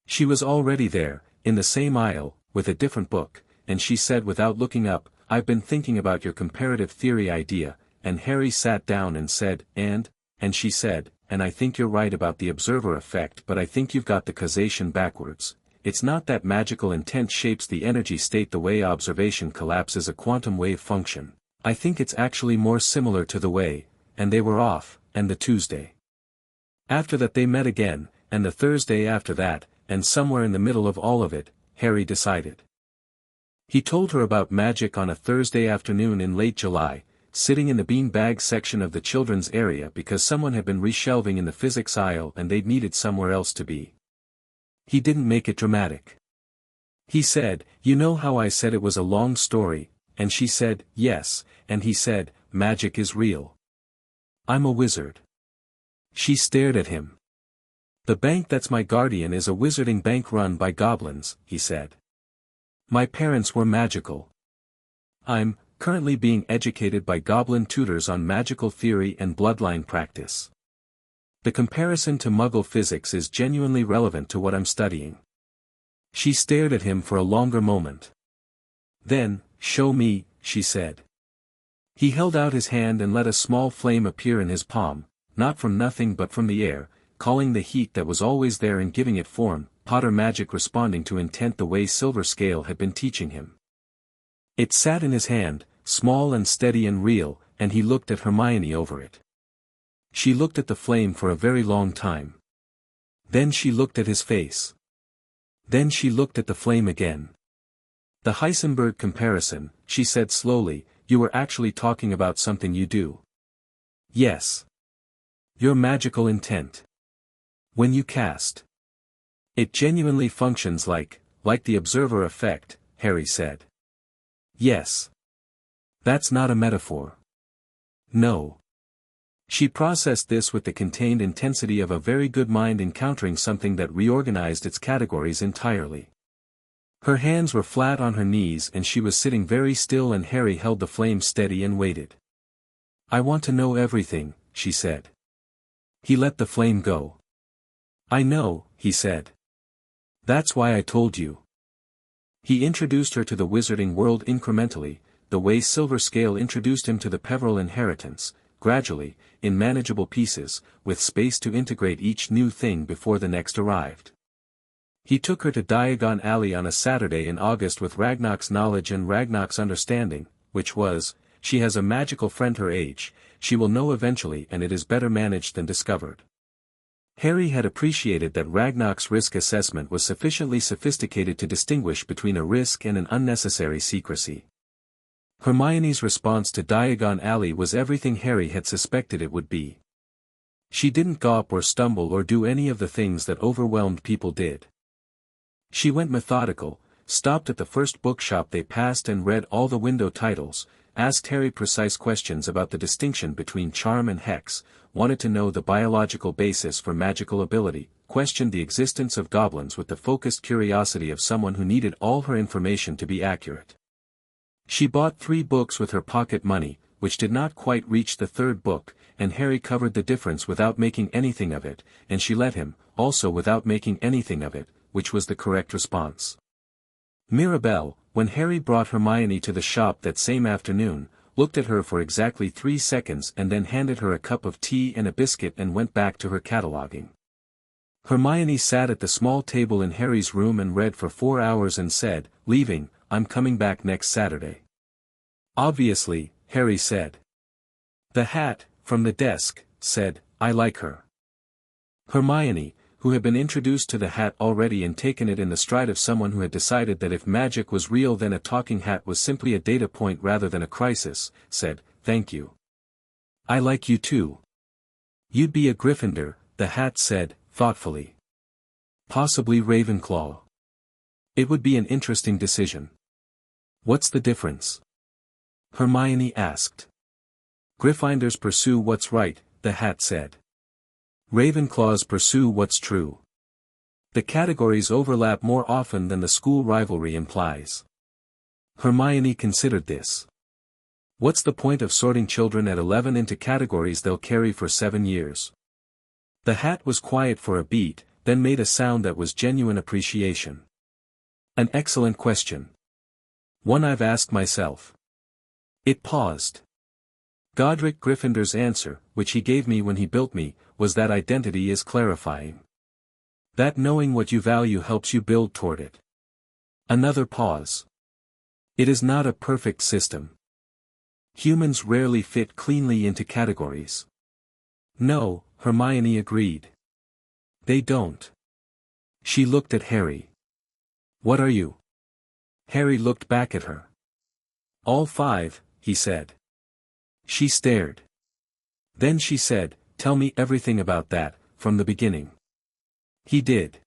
She was already there, in the same aisle, with a different book, and she said without looking up, "I've been thinking about your comparative theory idea," and Harry sat down and said, and she said, "And I think you're right about the observer effect, but I think you've got the causation backwards. It's not that magical intent shapes the energy state the way observation collapses a quantum wave function. I think it's actually more similar to the way," and they were off, and the Tuesday after that they met again, and the Thursday after that, and somewhere in the middle of all of it, Harry decided. He told her about magic on a Thursday afternoon in late July, sitting in the bean-bag section of the children's area because someone had been reshelving in the physics aisle and they'd needed somewhere else to be. He didn't make it dramatic. He said, "You know how I said it was a long story?" And she said, "Yes," and he said, "Magic is real. I'm a wizard." She stared at him. "The bank that's my guardian is a wizarding bank run by goblins," he said. "My parents were magical. I'm currently being educated by goblin tutors on magical theory and bloodline practice. The comparison to Muggle physics is genuinely relevant to what I'm studying." She stared at him for a longer moment. Then, "Show me," she said. He held out his hand and let a small flame appear in his palm, not from nothing but from the air, calling the heat that was always there and giving it form, Potter magic responding to intent the way Silver Scale had been teaching him. It sat in his hand, small and steady and real, and he looked at Hermione over it. She looked at the flame for a very long time. Then she looked at his face. Then she looked at the flame again. "The Heisenberg comparison," she said slowly, "you were actually talking about something you do." "Yes. Your magical intent. When you cast. It genuinely functions like the observer effect," Harry said. "Yes. That's not a metaphor." "No." She processed this with the contained intensity of a very good mind encountering something that reorganized its categories entirely. Her hands were flat on her knees and she was sitting very still and Harry held the flame steady and waited. "I want to know everything," she said. He let the flame go. I know, he said. That's why I told you. He introduced her to the wizarding world incrementally, the way Silver Scale introduced him to the Peverell inheritance, gradually, in manageable pieces, with space to integrate each new thing before the next arrived. He took her to Diagon Alley on a Saturday in August with Ragnar's knowledge and Ragnar's understanding, which was, she has a magical friend her age, she will know eventually and it is better managed than discovered. Harry had appreciated that Ragnar's risk assessment was sufficiently sophisticated to distinguish between a risk and an unnecessary secrecy. Hermione's response to Diagon Alley was everything Harry had suspected it would be. She didn't gawp or stumble or do any of the things that overwhelmed people did. She went methodical, stopped at the first bookshop they passed and read all the window titles, asked Harry precise questions about the distinction between charm and hex, wanted to know the biological basis for magical ability, questioned the existence of goblins with the focused curiosity of someone who needed all her information to be accurate. She bought 3 books with her pocket money, which did not quite reach the 3rd book, and Harry covered the difference without making anything of it, and she let him, also without making anything of it, which was the correct response. Mirabelle, when Harry brought Hermione to the shop that same afternoon, looked at her for exactly 3 seconds and then handed her a cup of tea and a biscuit and went back to her cataloguing. Hermione sat at the small table in Harry's room and read for 4 hours and said, "Leaving, I'm coming back next Saturday." "Obviously," Harry said. The hat, from the desk, said, "I like her." Hermione, who had been introduced to the hat already and taken it in the stride of someone who had decided that if magic was real then a talking hat was simply a data point rather than a crisis, said, "Thank you. I like you too." "You'd be a Gryffindor," the hat said, thoughtfully. "Possibly Ravenclaw. It would be an interesting decision." "What's the difference?" Hermione asked. "Gryffindors pursue what's right," the hat said. "Ravenclaws pursue what's true. The categories overlap more often than the school rivalry implies." Hermione considered this. "What's the point of sorting children at 11 into categories they'll carry for 7 years?" The hat was quiet for a beat, then made a sound that was genuine appreciation. "An excellent question. One I've asked myself." It paused. Godric Gryffindor's answer, which he gave me when he built me, was that identity is clarifying. That knowing what you value helps you build toward it. Another pause. It is not a perfect system. Humans rarely fit cleanly into categories. No, Hermione agreed. They don't. She looked at Harry. "What are you?" Harry looked back at her. "All 5, he said. She stared. Then she said, "Tell me everything about that, from the beginning." He did.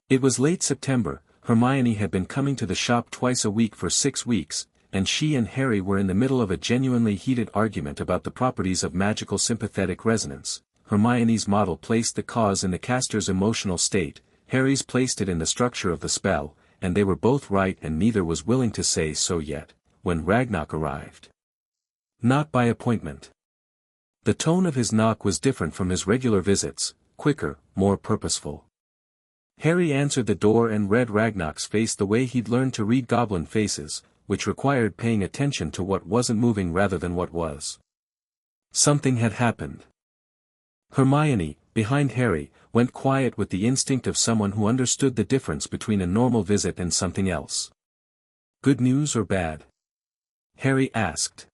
It was late September, Hermione had been coming to the shop twice a week for 6 weeks, and she and Harry were in the middle of a genuinely heated argument about the properties of magical sympathetic resonance. Hermione's model placed the cause in the caster's emotional state, Harry's placed it in the structure of the spell, and they were both right and neither was willing to say so yet, when Ragnar arrived. Not by appointment. The tone of his knock was different from his regular visits, quicker, more purposeful. Harry answered the door and read Ragnar's face the way he'd learned to read goblin faces, which required paying attention to what wasn't moving rather than what was. Something had happened. Hermione, behind Harry, went quiet with the instinct of someone who understood the difference between a normal visit and something else. "Good news or bad?" Harry asked.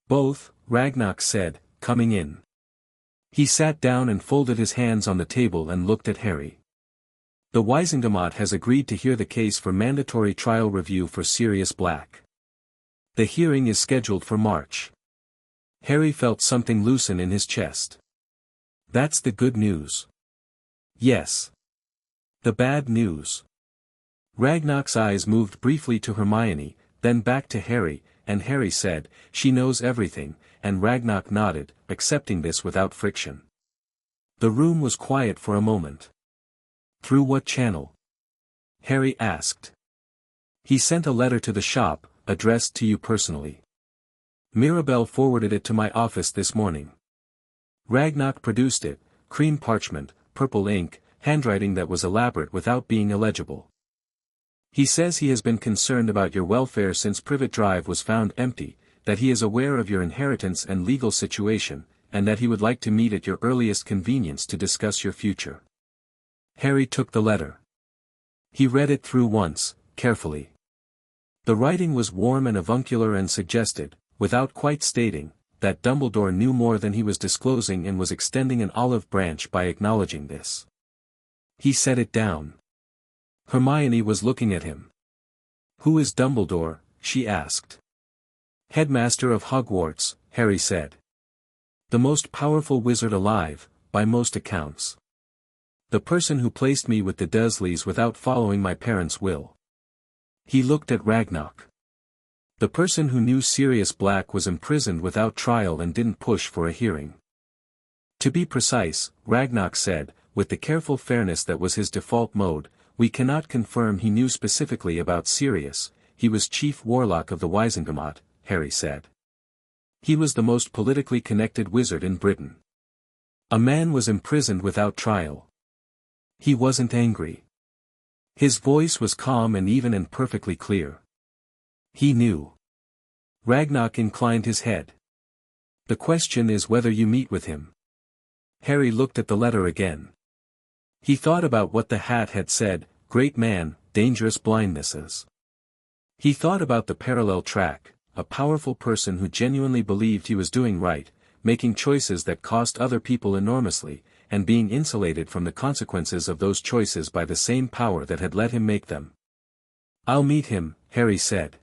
"Both," Ragnar said, coming in. He sat down and folded his hands on the table and looked at Harry. "The Wisingamot has agreed to hear the case for mandatory trial review for Sirius Black. The hearing is scheduled for March." Harry felt something loosen in his chest. "That's the good news." "Yes. The bad news." Ragnar's eyes moved briefly to Hermione, then back to Harry, and Harry said, "She knows everything," and Ragnar nodded, accepting this without friction. The room was quiet for a moment. "Through what channel?" Harry asked. "He sent a letter to the shop, addressed to you personally. Mirabelle forwarded it to my office this morning." Ragnar produced it, cream parchment, purple ink, handwriting that was elaborate without being illegible. He says he has been concerned about your welfare since Privet Drive was found empty, that he is aware of your inheritance and legal situation, and that he would like to meet at your earliest convenience to discuss your future. Harry took the letter. He read it through once, carefully. The writing was warm and avuncular and suggested, without quite stating, that Dumbledore knew more than he was disclosing and was extending an olive branch by acknowledging this. He set it down. Hermione was looking at him. "Who is Dumbledore?" she asked. "Headmaster of Hogwarts," Harry said. "The most powerful wizard alive, by most accounts. The person who placed me with the Dursleys without following my parents' will." He looked at Ragnarok. "The person who knew Sirius Black was imprisoned without trial and didn't push for a hearing." "To be precise," Ragnarok said, with the careful fairness that was his default mode, "we cannot confirm he knew specifically about Sirius. He was chief warlock of the Wizengamot," Harry said. "He was the most politically connected wizard in Britain. A man was imprisoned without trial. He wasn't angry. His voice was calm and even and perfectly clear. He knew." Ragnarok inclined his head. "The question is whether you meet with him." Harry looked at the letter again. He thought about what the hat had said, "Great man, dangerous blindnesses." He thought about the parallel track, a powerful person who genuinely believed he was doing right, making choices that cost other people enormously, and being insulated from the consequences of those choices by the same power that had let him make them. "I'll meet him," Harry said.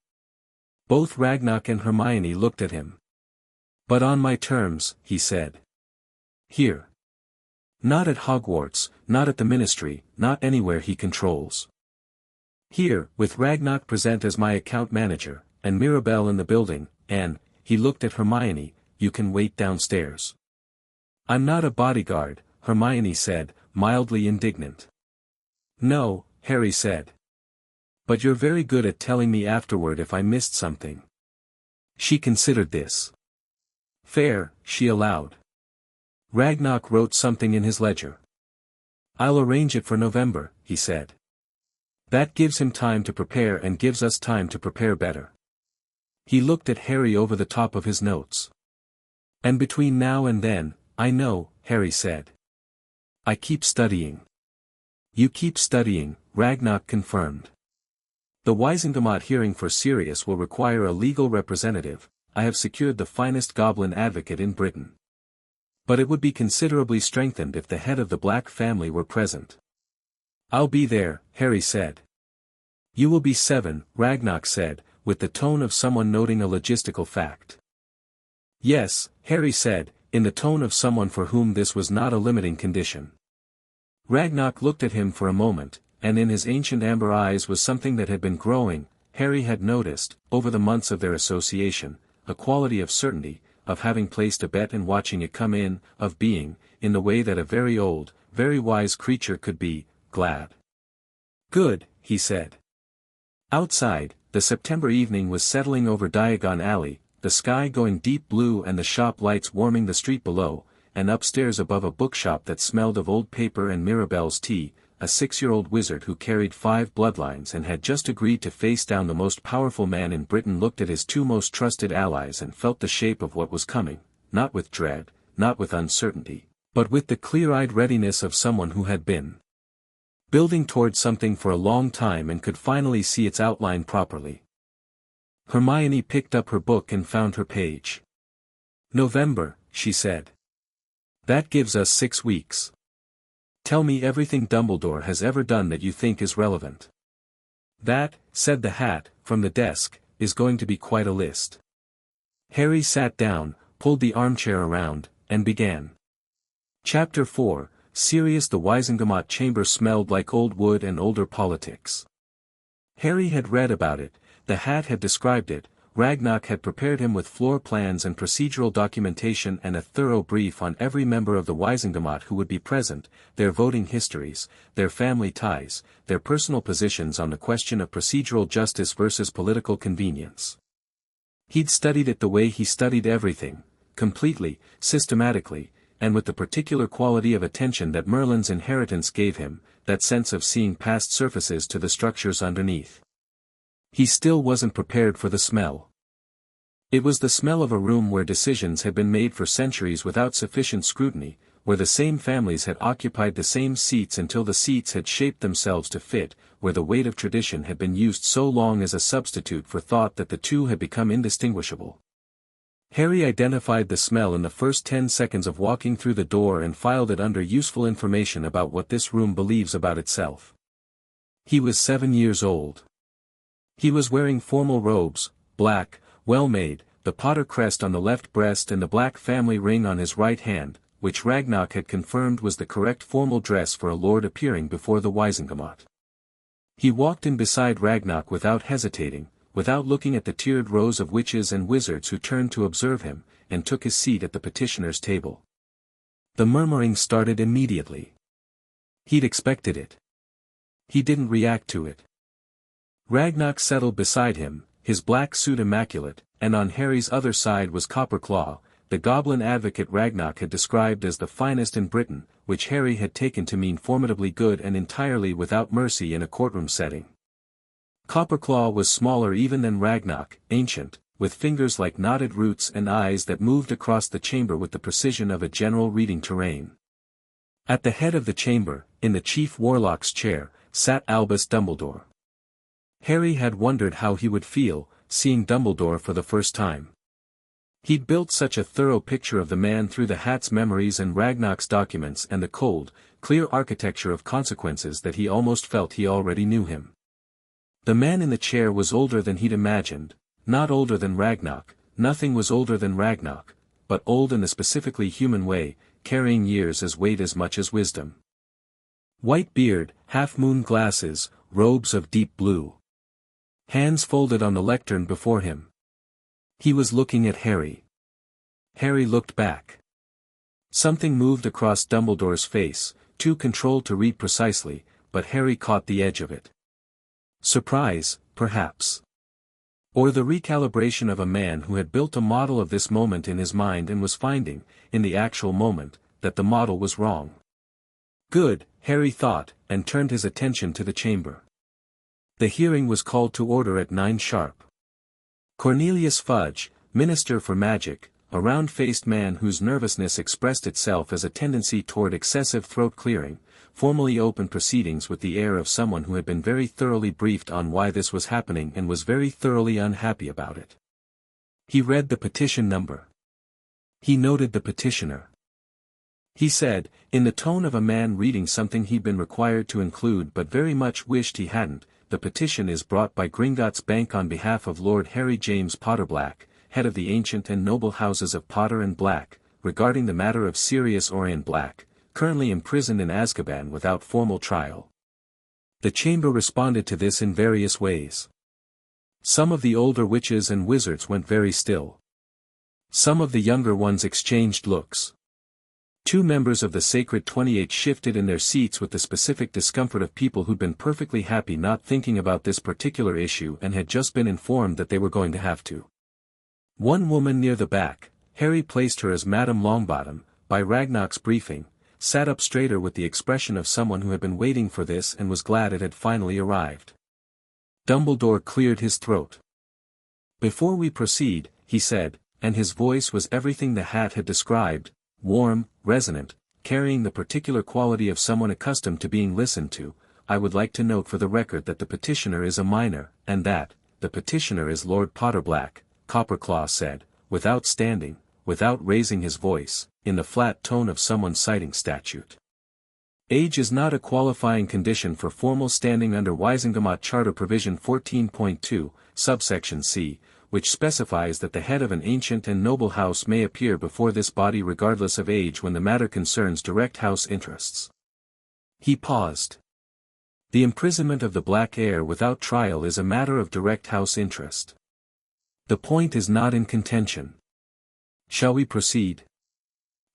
Both Ragnarok and Hermione looked at him. "But on my terms," he said. "Here. Not at Hogwarts, not at the Ministry, not anywhere he controls. Here, with Ragnarok present as my account manager, and Mirabelle in the building, and," he looked at Hermione, "you can wait downstairs." "I'm not a bodyguard," Hermione said, mildly indignant. "No," Harry said. "But you're very good at telling me afterward if I missed something." She considered this. "Fair," she allowed. Ragnarok wrote something in his ledger. "I'll arrange it for November," he said. "That gives him time to prepare and gives us time to prepare better." He looked at Harry over the top of his notes. "And between now and then, I know," Harry said. "I keep studying." "You keep studying," Ragnarok confirmed. "The Wizengamot hearing for Sirius will require a legal representative. I have secured the finest goblin advocate in Britain. But it would be considerably strengthened if the head of the Black family were present." "I'll be there," Harry said. "You will be 7, Ragnarok said, with the tone of someone noting a logistical fact. "Yes," Harry said, in the tone of someone for whom this was not a limiting condition. Ragnarok looked at him for a moment, and in his ancient amber eyes was something that had been growing, Harry had noticed, over the months of their association, a quality of certainty, of having placed a bet and watching it come in, of being, in the way that a very old, very wise creature could be, glad. "Good," he said. Outside, the September evening was settling over Diagon Alley, the sky going deep blue and the shop lights warming the street below, and upstairs above a bookshop that smelled of old paper and Mirabelle's tea, a 6-year-old wizard who carried 5 bloodlines and had just agreed to face down the most powerful man in Britain looked at his 2 most trusted allies and felt the shape of what was coming, not with dread, not with uncertainty, but with the clear-eyed readiness of someone who had been building towards something for a long time and could finally see its outline properly. Hermione picked up her book and found her page. "November," she said. "That gives us 6 weeks. Tell me everything Dumbledore has ever done that you think is relevant." "That," said the hat, from the desk, "is going to be quite a list." Harry sat down, pulled the armchair around, and began. Chapter 4, Sirius the Wizengamot chamber smelled like old wood and older politics. Harry had read about it, the hat had described it, Ragnarok had prepared him with floor plans and procedural documentation and a thorough brief on every member of the Wizengamot who would be present, their voting histories, their family ties, their personal positions on the question of procedural justice versus political convenience. He'd studied it the way he studied everything, completely, systematically, and with the particular quality of attention that Merlin's inheritance gave him, that sense of seeing past surfaces to the structures underneath. He still wasn't prepared for the smell. It was the smell of a room where decisions had been made for centuries without sufficient scrutiny, where the same families had occupied the same seats until the seats had shaped themselves to fit, where the weight of tradition had been used so long as a substitute for thought that the two had become indistinguishable. Harry identified the smell in the first 10 seconds of walking through the door and filed it under useful information about what this room believes about itself. He was 7 years old. He was wearing formal robes, black, well-made, the Potter crest on the left breast and the black family ring on his right hand, which Ragnarok had confirmed was the correct formal dress for a lord appearing before the Wizengamot. He walked in beside Ragnarok without hesitating, without looking at the tiered rows of witches and wizards who turned to observe him, and took his seat at the petitioner's table. The murmuring started immediately. He'd expected it. He didn't react to it. Ragnarok settled beside him, his black suit immaculate, and on Harry's other side was Copperclaw, the goblin advocate Ragnarok had described as the finest in Britain, which Harry had taken to mean formidably good and entirely without mercy in a courtroom setting. Copperclaw was smaller even than Ragnarok, ancient, with fingers like knotted roots and eyes that moved across the chamber with the precision of a general reading terrain. At the head of the chamber, in the chief warlock's chair, sat Albus Dumbledore. Harry had wondered how he would feel, seeing Dumbledore for the first time. He'd built such a thorough picture of the man through the hat's memories and Ragnarok's documents and the cold, clear architecture of consequences that he almost felt he already knew him. The man in the chair was older than he'd imagined, not older than Ragnarok, nothing was older than Ragnarok, but old in the specifically human way, carrying years as weight as much as wisdom. White beard, half-moon glasses, robes of deep blue. Hands folded on the lectern before him. He was looking at Harry. Harry looked back. Something moved across Dumbledore's face, too controlled to read precisely, but Harry caught the edge of it. Surprise, perhaps. Or the recalibration of a man who had built a model of this moment in his mind and was finding, in the actual moment, that the model was wrong. Good, Harry thought, and turned his attention to the chamber. The hearing was called to order at 9 sharp. Cornelius Fudge, Minister for Magic, a round-faced man whose nervousness expressed itself as a tendency toward excessive throat-clearing, formally opened proceedings with the air of someone who had been very thoroughly briefed on why this was happening and was very thoroughly unhappy about it. He read the petition number. He noted the petitioner. He said, in the tone of a man reading something he'd been required to include but very much wished he hadn't, the petition is brought by Gringotts Bank on behalf of Lord Harry James Potter-Black, head of the ancient and noble houses of Potter and Black, regarding the matter of Sirius Orion Black, currently imprisoned in Azkaban without formal trial. The chamber responded to this in various ways. Some of the older witches and wizards went very still. Some of the younger ones exchanged looks. 2 members of the Sacred 28 shifted in their seats with the specific discomfort of people who'd been perfectly happy not thinking about this particular issue and had just been informed that they were going to have to. One woman near the back, Harry placed her as Madame Longbottom, by Ragnarok's briefing, sat up straighter with the expression of someone who had been waiting for this and was glad it had finally arrived. Dumbledore cleared his throat. Before we proceed, he said, and his voice was everything the hat had described, warm, resonant, carrying the particular quality of someone accustomed to being listened to, I would like to note for the record that the petitioner is a minor, and that, the petitioner is Lord Potter-Black, Copperclaw said, without standing, without raising his voice, in the flat tone of someone citing statute. Age is not a qualifying condition for formal standing under Wizengamot Charter Provision 14.2, subsection C, which specifies that the head of an ancient and noble house may appear before this body regardless of age when the matter concerns direct house interests. He paused. The imprisonment of the Black Heir without trial is a matter of direct house interest. The point is not in contention. Shall we proceed?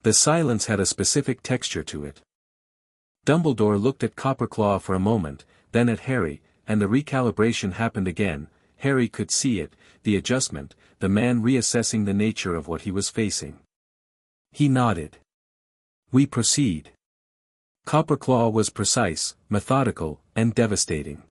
The silence had a specific texture to it. Dumbledore looked at Copperclaw for a moment, then at Harry, and the recalibration happened again. Harry could see it, the adjustment, the man reassessing the nature of what he was facing. He nodded. We proceed. Copperclaw was precise, methodical, and devastating.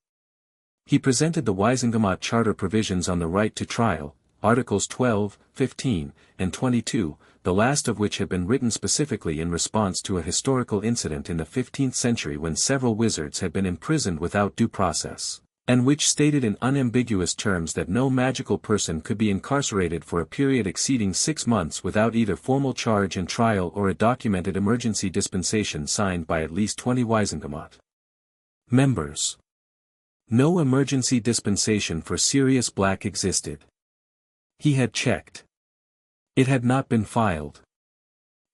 He presented the Wisengamot Charter provisions on the right to trial, Articles 12, 15, and 22, the last of which had been written specifically in response to a historical incident in the 15th century when several wizards had been imprisoned without due process, and which stated in unambiguous terms that no magical person could be incarcerated for a period exceeding 6 months without either formal charge and trial or a documented emergency dispensation signed by at least 20 Wisengamot members. No emergency dispensation for Sirius Black existed. He had checked. It had not been filed.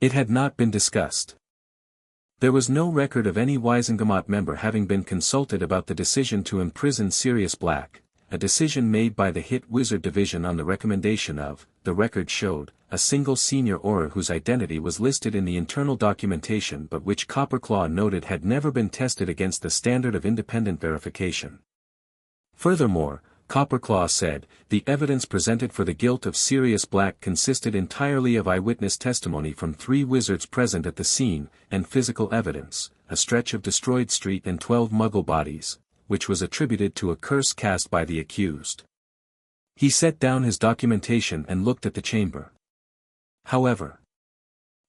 It had not been discussed. There was no record of any Wisengamot member having been consulted about the decision to imprison Sirius Black, a decision made by the Hit Wizard Division on the recommendation of, the record showed, a single senior Auror whose identity was listed in the internal documentation but which Copperclaw noted had never been tested against the standard of independent verification. Furthermore, Copperclaw said, the evidence presented for the guilt of Sirius Black consisted entirely of eyewitness testimony from 3 wizards present at the scene, and physical evidence, a stretch of destroyed street and 12 Muggle bodies, which was attributed to a curse cast by the accused. He set down his documentation and looked at the chamber. However,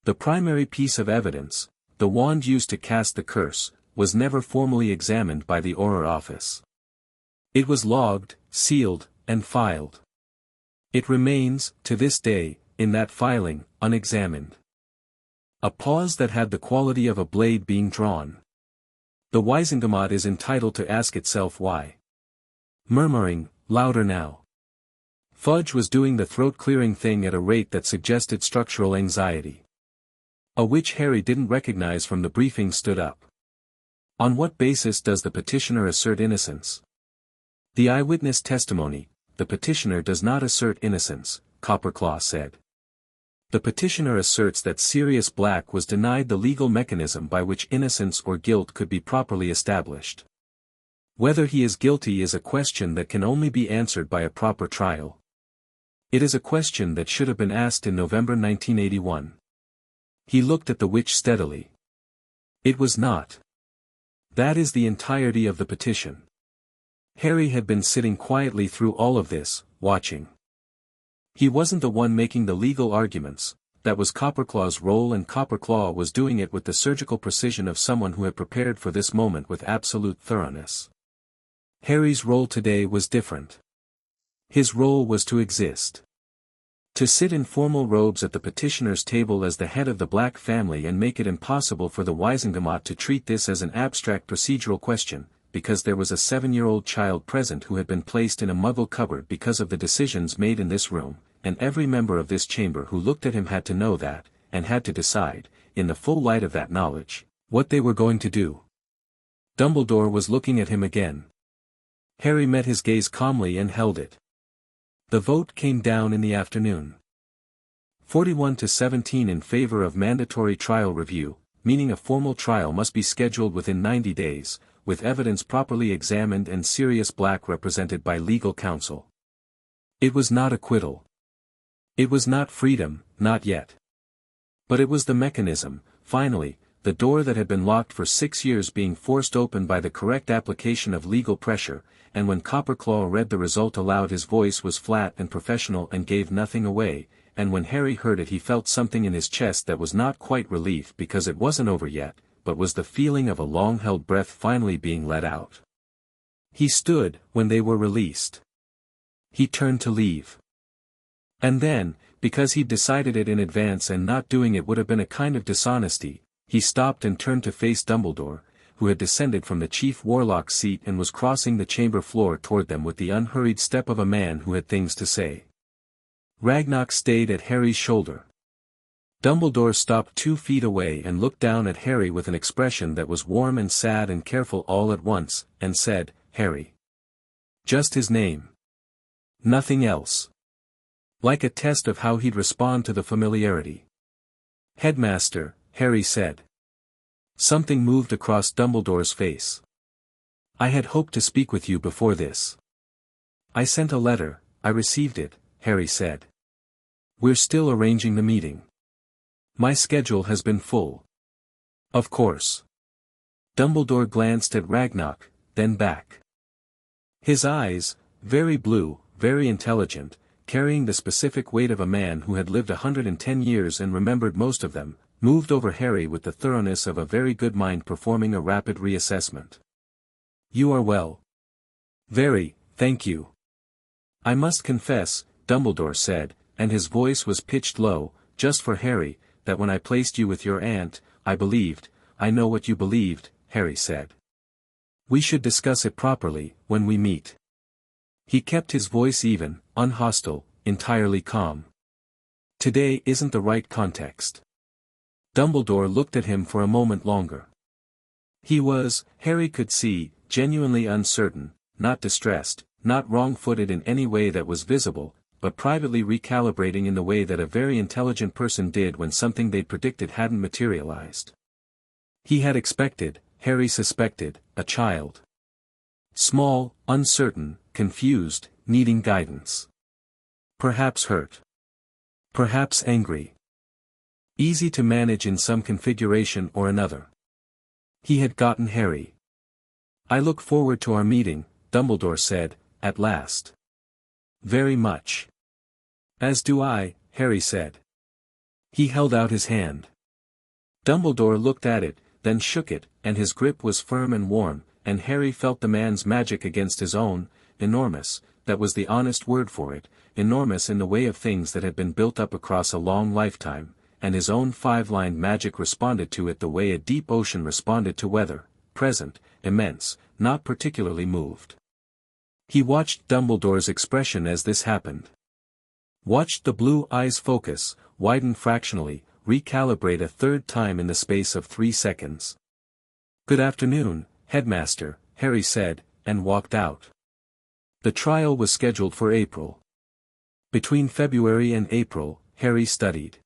the primary piece of evidence, the wand used to cast the curse, was never formally examined by the Auror office. It was logged, sealed, and filed. It remains, to this day, in that filing, unexamined. A pause that had the quality of a blade being drawn. The Wisengamot is entitled to ask itself why. Murmuring, louder now. Fudge was doing the throat-clearing thing at a rate that suggested structural anxiety. A which Harry didn't recognize from the briefing stood up. On what basis does the petitioner assert innocence? The eyewitness testimony, the petitioner does not assert innocence, Copperclaw said. The petitioner asserts that Sirius Black was denied the legal mechanism by which innocence or guilt could be properly established. Whether he is guilty is a question that can only be answered by a proper trial. It is a question that should have been asked in November 1981. He looked at the witch steadily. It was not. That is the entirety of the petition. Harry had been sitting quietly through all of this, watching. He wasn't the one making the legal arguments, that was Copperclaw's role, and Copperclaw was doing it with the surgical precision of someone who had prepared for this moment with absolute thoroughness. Harry's role today was different. His role was to exist. To sit in formal robes at the petitioner's table as the head of the Black family and make it impossible for the Wisengamot to treat this as an abstract procedural question, because there was a 7-year-old child present who had been placed in a Muggle cupboard because of the decisions made in this room, and every member of this chamber who looked at him had to know that, and had to decide, in the full light of that knowledge, what they were going to do. Dumbledore was looking at him again. Harry met his gaze calmly and held it. The vote came down in the afternoon. 41-17 in favor of mandatory trial review, meaning a formal trial must be scheduled within 90 days, with evidence properly examined and Sirius Black represented by legal counsel. It was not acquittal. It was not freedom, not yet. But it was the mechanism, finally, the door that had been locked for 6 years being forced open by the correct application of legal pressure, and when Copperclaw read the result aloud his voice was flat and professional and gave nothing away, and when Harry heard it he felt something in his chest that was not quite relief because it wasn't over yet, but was the feeling of a long-held breath finally being let out. He stood, when they were released. He turned to leave. And then, because he'd decided it in advance and not doing it would have been a kind of dishonesty, he stopped and turned to face Dumbledore, who had descended from the chief warlock's seat and was crossing the chamber floor toward them with the unhurried step of a man who had things to say. Ragnarok stayed at Harry's shoulder. Dumbledore stopped 2 feet away and looked down at Harry with an expression that was warm and sad and careful all at once, and said, "Harry." Just his name. Nothing else. Like a test of how he'd respond to the familiarity. "Headmaster," Harry said. Something moved across Dumbledore's face. "I had hoped to speak with you before this." "I sent a letter, I received it," Harry said. "We're still arranging the meeting. My schedule has been full." Of course. Dumbledore glanced at Ragnarok, then back. His eyes, very blue, very intelligent, carrying the specific weight of a man who had lived 110 years and remembered most of them, moved over Harry with the thoroughness of a very good mind performing a rapid reassessment. You are well. Very, thank you. I must confess, Dumbledore said, and his voice was pitched low, just for Harry, that when I placed you with your aunt, I believed, I know what you believed, Harry said. We should discuss it properly, when we meet. He kept his voice even, unhostile, entirely calm. Today isn't the right context. Dumbledore looked at him for a moment longer. He was, Harry could see, genuinely uncertain, not distressed, not wrong-footed in any way that was visible, but privately recalibrating in the way that a very intelligent person did when something they'd predicted hadn't materialized. He had expected, Harry suspected, a child. Small, uncertain, confused, needing guidance. Perhaps hurt. Perhaps angry. Easy to manage in some configuration or another. He had gotten Harry. I look forward to our meeting, Dumbledore said, at last. Very much. As do I, Harry said. He held out his hand. Dumbledore looked at it, then shook it, and his grip was firm and warm, and Harry felt the man's magic against his own, enormous, that was the honest word for it, enormous in the way of things that had been built up across a long lifetime, and his own five-lined magic responded to it the way a deep ocean responded to weather, present, immense, not particularly moved. He watched Dumbledore's expression as this happened. Watched the blue eyes focus, widen fractionally, recalibrate a third time in the space of 3 seconds. Good afternoon, Headmaster, Harry said, and walked out. The trial was scheduled for April. Between February and April, Harry studied.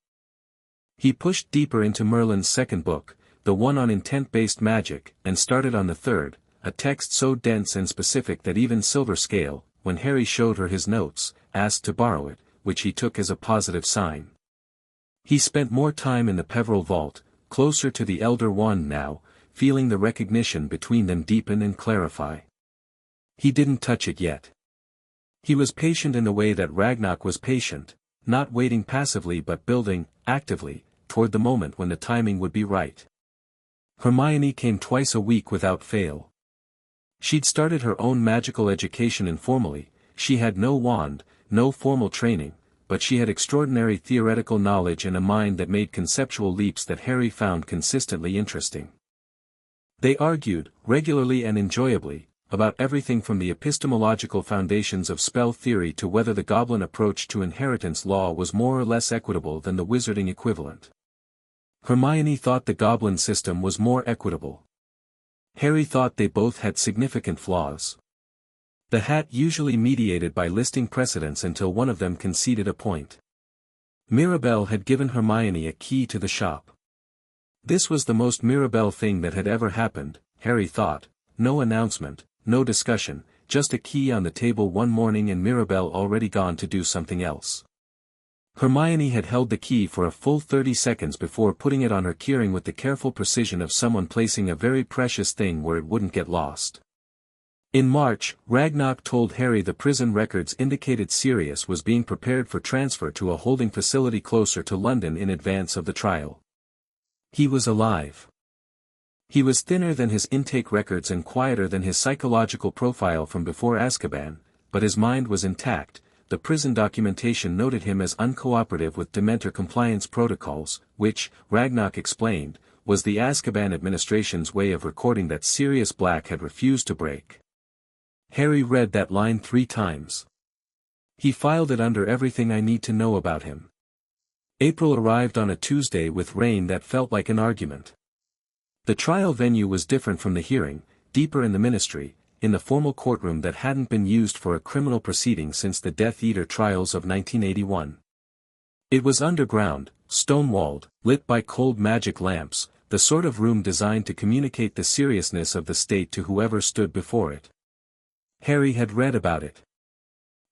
He pushed deeper into Merlin's second book, the one on intent-based magic, and started on the third, a text so dense and specific that even Silver Scale, when Harry showed her his notes, asked to borrow it, which he took as a positive sign. He spent more time in the Peverell vault, closer to the Elder Wand now, feeling the recognition between them deepen and clarify. He didn't touch it yet. He was patient in the way that Ragnarok was patient, not waiting passively but building, actively, toward the moment when the timing would be right. Hermione came twice a week without fail. She'd started her own magical education informally, she had no wand, no formal training, but she had extraordinary theoretical knowledge and a mind that made conceptual leaps that Harry found consistently interesting. They argued, regularly and enjoyably, about everything from the epistemological foundations of spell theory to whether the goblin approach to inheritance law was more or less equitable than the wizarding equivalent. Hermione thought the goblin system was more equitable. Harry thought they both had significant flaws. The hat usually mediated by listing precedents until one of them conceded a point. Mirabelle had given Hermione a key to the shop. This was the most Mirabelle thing that had ever happened, Harry thought, no announcement, no discussion, just a key on the table one morning and Mirabelle already gone to do something else. Hermione had held the key for a full 30 seconds before putting it on her keyring with the careful precision of someone placing a very precious thing where it wouldn't get lost. In March, Ragnarok told Harry the prison records indicated Sirius was being prepared for transfer to a holding facility closer to London in advance of the trial. He was alive. He was thinner than his intake records and quieter than his psychological profile from before Azkaban, but his mind was intact. The prison documentation noted him as uncooperative with Dementor compliance protocols, which, Ragnarok explained, was the Azkaban administration's way of recording that Sirius Black had refused to break. Harry read that line 3 times. He filed it under everything I need to know about him. April arrived on a Tuesday with rain that felt like an argument. The trial venue was different from the hearing, deeper in the ministry, in the formal courtroom that hadn't been used for a criminal proceeding since the Death Eater trials of 1981. It was underground, stone-walled, lit by cold magic lamps, the sort of room designed to communicate the seriousness of the state to whoever stood before it. Harry had read about it.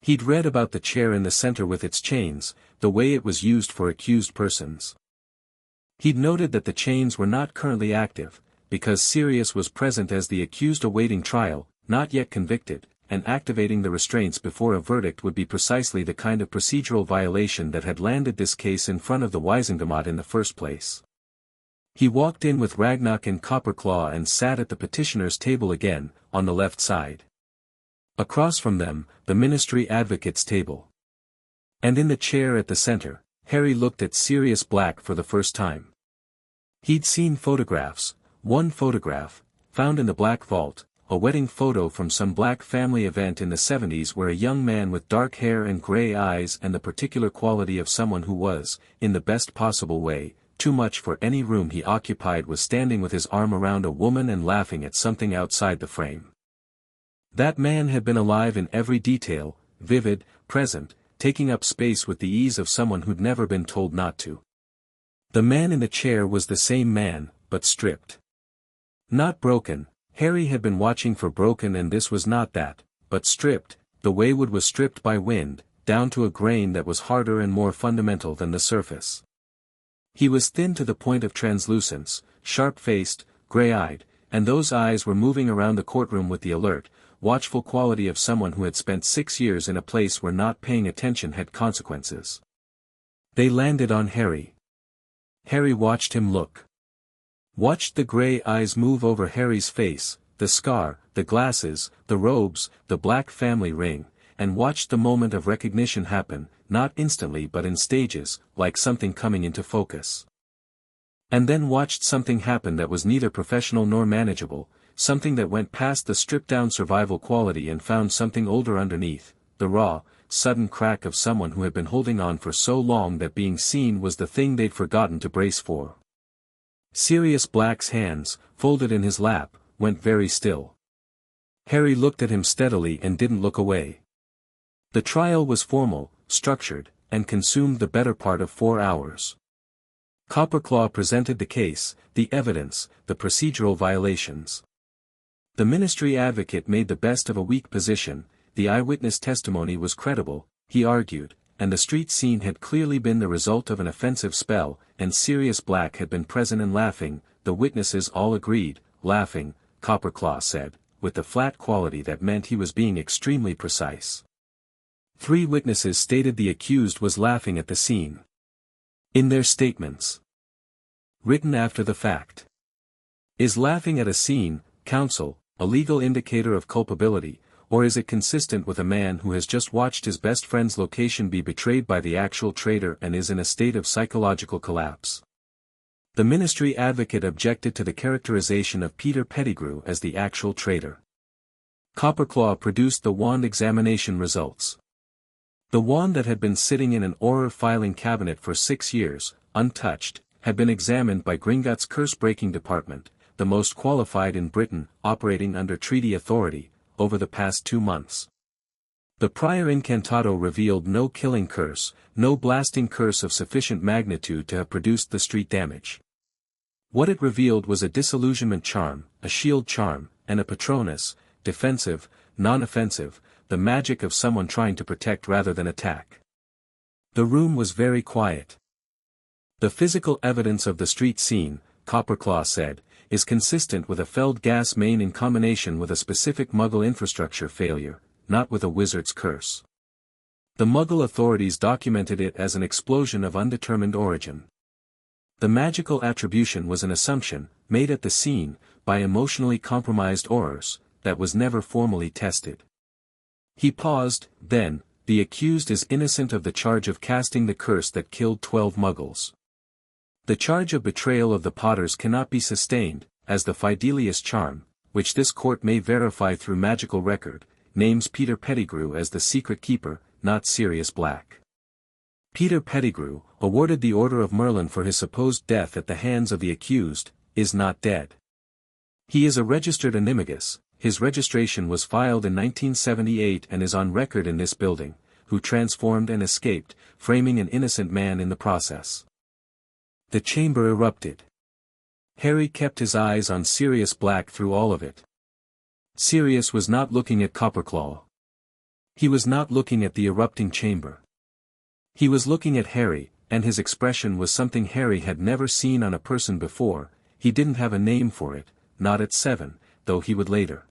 He'd read about the chair in the center with its chains, the way it was used for accused persons. He'd noted that the chains were not currently active, because Sirius was present as the accused awaiting trial, not yet convicted, and activating the restraints before a verdict would be precisely the kind of procedural violation that had landed this case in front of the Wisengamot in the first place. He walked in with Ragnarok and Copperclaw and sat at the petitioner's table again, on the left side. Across from them, the ministry advocate's table. And in the chair at the center, Harry looked at Sirius Black for the first time. He'd seen photographs, one photograph, found in the Black Vault, a wedding photo from some Black family event in the 70s where a young man with dark hair and gray eyes and the particular quality of someone who was, in the best possible way, too much for any room he occupied was standing with his arm around a woman and laughing at something outside the frame. That man had been alive in every detail, vivid, present, taking up space with the ease of someone who'd never been told not to. The man in the chair was the same man, but stripped. Not broken. Harry had been watching for broken and this was not that, but stripped, the way wood was stripped by wind, down to a grain that was harder and more fundamental than the surface. He was thin to the point of translucence, sharp-faced, gray-eyed, and those eyes were moving around the courtroom with the alert, watchful quality of someone who had spent 6 years in a place where not paying attention had consequences. They landed on Harry. Harry watched him look. Watched the gray eyes move over Harry's face, the scar, the glasses, the robes, the Black family ring, and watched the moment of recognition happen, not instantly but in stages, like something coming into focus. And then watched something happen that was neither professional nor manageable, something that went past the stripped-down survival quality and found something older underneath, the raw, sudden crack of someone who had been holding on for so long that being seen was the thing they'd forgotten to brace for. Sirius Black's hands, folded in his lap, went very still. Harry looked at him steadily and didn't look away. The trial was formal, structured, and consumed the better part of 4 hours. Copperclaw presented the case, the evidence, the procedural violations. The ministry advocate made the best of a weak position, the eyewitness testimony was credible, he argued, and the street scene had clearly been the result of an offensive spell, and Sirius Black had been present and laughing, the witnesses all agreed, laughing, Copperclaw said, with the flat quality that meant he was being extremely precise. 3 witnesses stated the accused was laughing at the scene. In their statements. Written after the fact. Is laughing at a scene, counsel, a legal indicator of culpability, or is it consistent with a man who has just watched his best friend's location be betrayed by the actual traitor and is in a state of psychological collapse? The ministry advocate objected to the characterization of Peter Pettigrew as the actual traitor. Copperclaw produced the wand examination results. The wand that had been sitting in an Auror filing cabinet for 6 years, untouched, had been examined by Gringotts' curse-breaking department, the most qualified in Britain, operating under treaty authority, over the past 2 months. The prior incantado revealed no killing curse, no blasting curse of sufficient magnitude to have produced the street damage. What it revealed was a disillusionment charm, a shield charm, and a patronus, defensive, non-offensive, the magic of someone trying to protect rather than attack. The room was very quiet. The physical evidence of the street scene, Copperclaw said, is consistent with a felled gas main in combination with a specific Muggle infrastructure failure, not with a wizard's curse. The Muggle authorities documented it as an explosion of undetermined origin. The magical attribution was an assumption, made at the scene, by emotionally compromised Aurors, that was never formally tested. He paused, then, the accused is innocent of the charge of casting the curse that killed 12 Muggles. The charge of betrayal of the Potters cannot be sustained, as the Fidelius charm, which this court may verify through magical record, names Peter Pettigrew as the secret keeper, not Sirius Black. Peter Pettigrew, awarded the Order of Merlin for his supposed death at the hands of the accused, is not dead. He is a registered animagus, his registration was filed in 1978 and is on record in this building, who transformed and escaped, framing an innocent man in the process. The chamber erupted. Harry kept his eyes on Sirius Black through all of it. Sirius was not looking at Copperclaw. He was not looking at the erupting chamber. He was looking at Harry, and his expression was something Harry had never seen on a person before. He didn't have a name for it, not at 7, though he would later.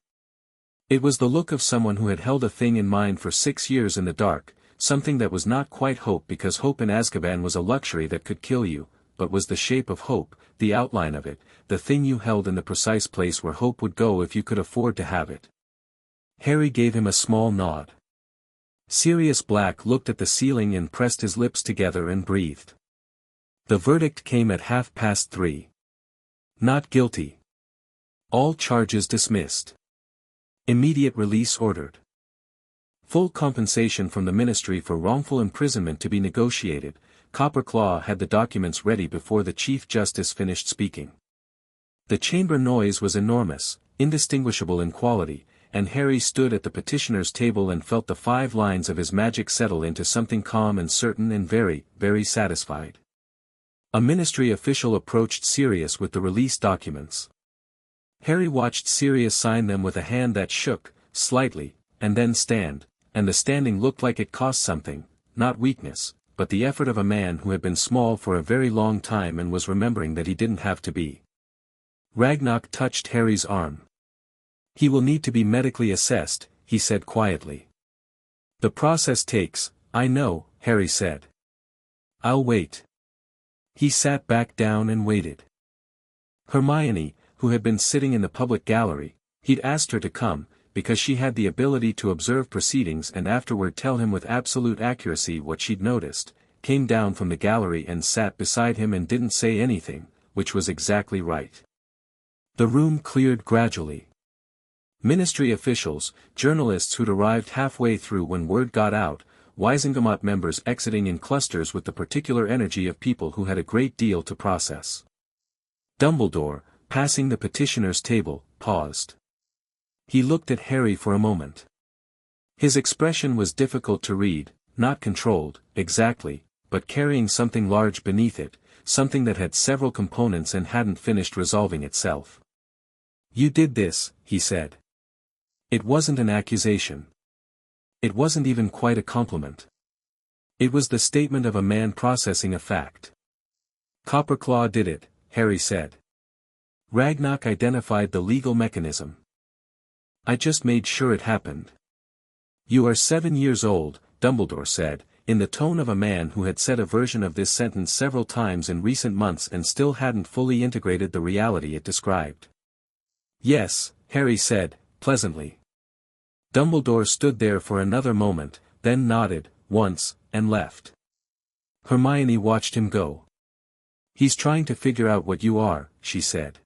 It was the look of someone who had held a thing in mind for 6 years in the dark, something that was not quite hope, because hope in Azkaban was a luxury that could kill you, but was the shape of hope, the outline of it, the thing you held in the precise place where hope would go if you could afford to have it. Harry gave him a small nod. Sirius Black looked at the ceiling and pressed his lips together and breathed. The verdict came at 3:30. Not guilty. All charges dismissed. Immediate release ordered. Full compensation from the Ministry for wrongful imprisonment to be negotiated. Copperclaw had the documents ready before the Chief Justice finished speaking. The chamber noise was enormous, indistinguishable in quality, and Harry stood at the petitioner's table and felt the 5 lines of his magic settle into something calm and certain and very, very satisfied. A ministry official approached Sirius with the release documents. Harry watched Sirius sign them with a hand that shook, slightly, and then stand, and the standing looked like it cost something, not weakness, but the effort of a man who had been small for a very long time and was remembering that he didn't have to be. Ragnarok touched Harry's arm. "He will need to be medically assessed," he said quietly. "The process takes, I know," Harry said. "I'll wait." He sat back down and waited. Hermione, who had been sitting in the public gallery, he'd asked her to come, because she had the ability to observe proceedings and afterward tell him with absolute accuracy what she'd noticed, came down from the gallery and sat beside him and didn't say anything, which was exactly right. The room cleared gradually. Ministry officials, journalists who'd arrived halfway through when word got out, Wizengamot members exiting in clusters with the particular energy of people who had a great deal to process. Dumbledore, passing the petitioner's table, paused. He looked at Harry for a moment. His expression was difficult to read, not controlled, exactly, but carrying something large beneath it, something that had several components and hadn't finished resolving itself. "You did this," he said. It wasn't an accusation. It wasn't even quite a compliment. It was the statement of a man processing a fact. "Copperclaw did it," Harry said. Ragnarok identified the legal mechanism. "I just made sure it happened." "You are 7 years old," Dumbledore said, in the tone of a man who had said a version of this sentence several times in recent months and still hadn't fully integrated the reality it described. "Yes," Harry said, pleasantly. Dumbledore stood there for another moment, then nodded, once, and left. Hermione watched him go. "He's trying to figure out what you are," she said.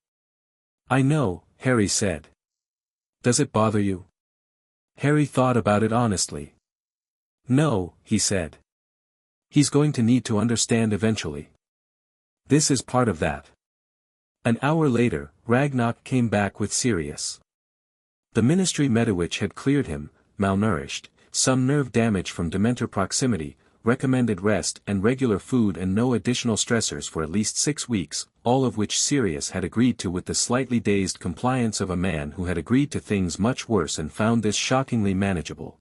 "I know," Harry said. "Does it bother you?" Harry thought about it honestly. "No," he said. "He's going to need to understand eventually. This is part of that." An hour later, Ragnarok came back with Sirius. The Ministry Medowitch had cleared him, malnourished, some nerve damage from Dementor proximity, recommended rest and regular food and no additional stressors for at least 6 weeks, all of which Sirius had agreed to with the slightly dazed compliance of a man who had agreed to things much worse and found this shockingly manageable.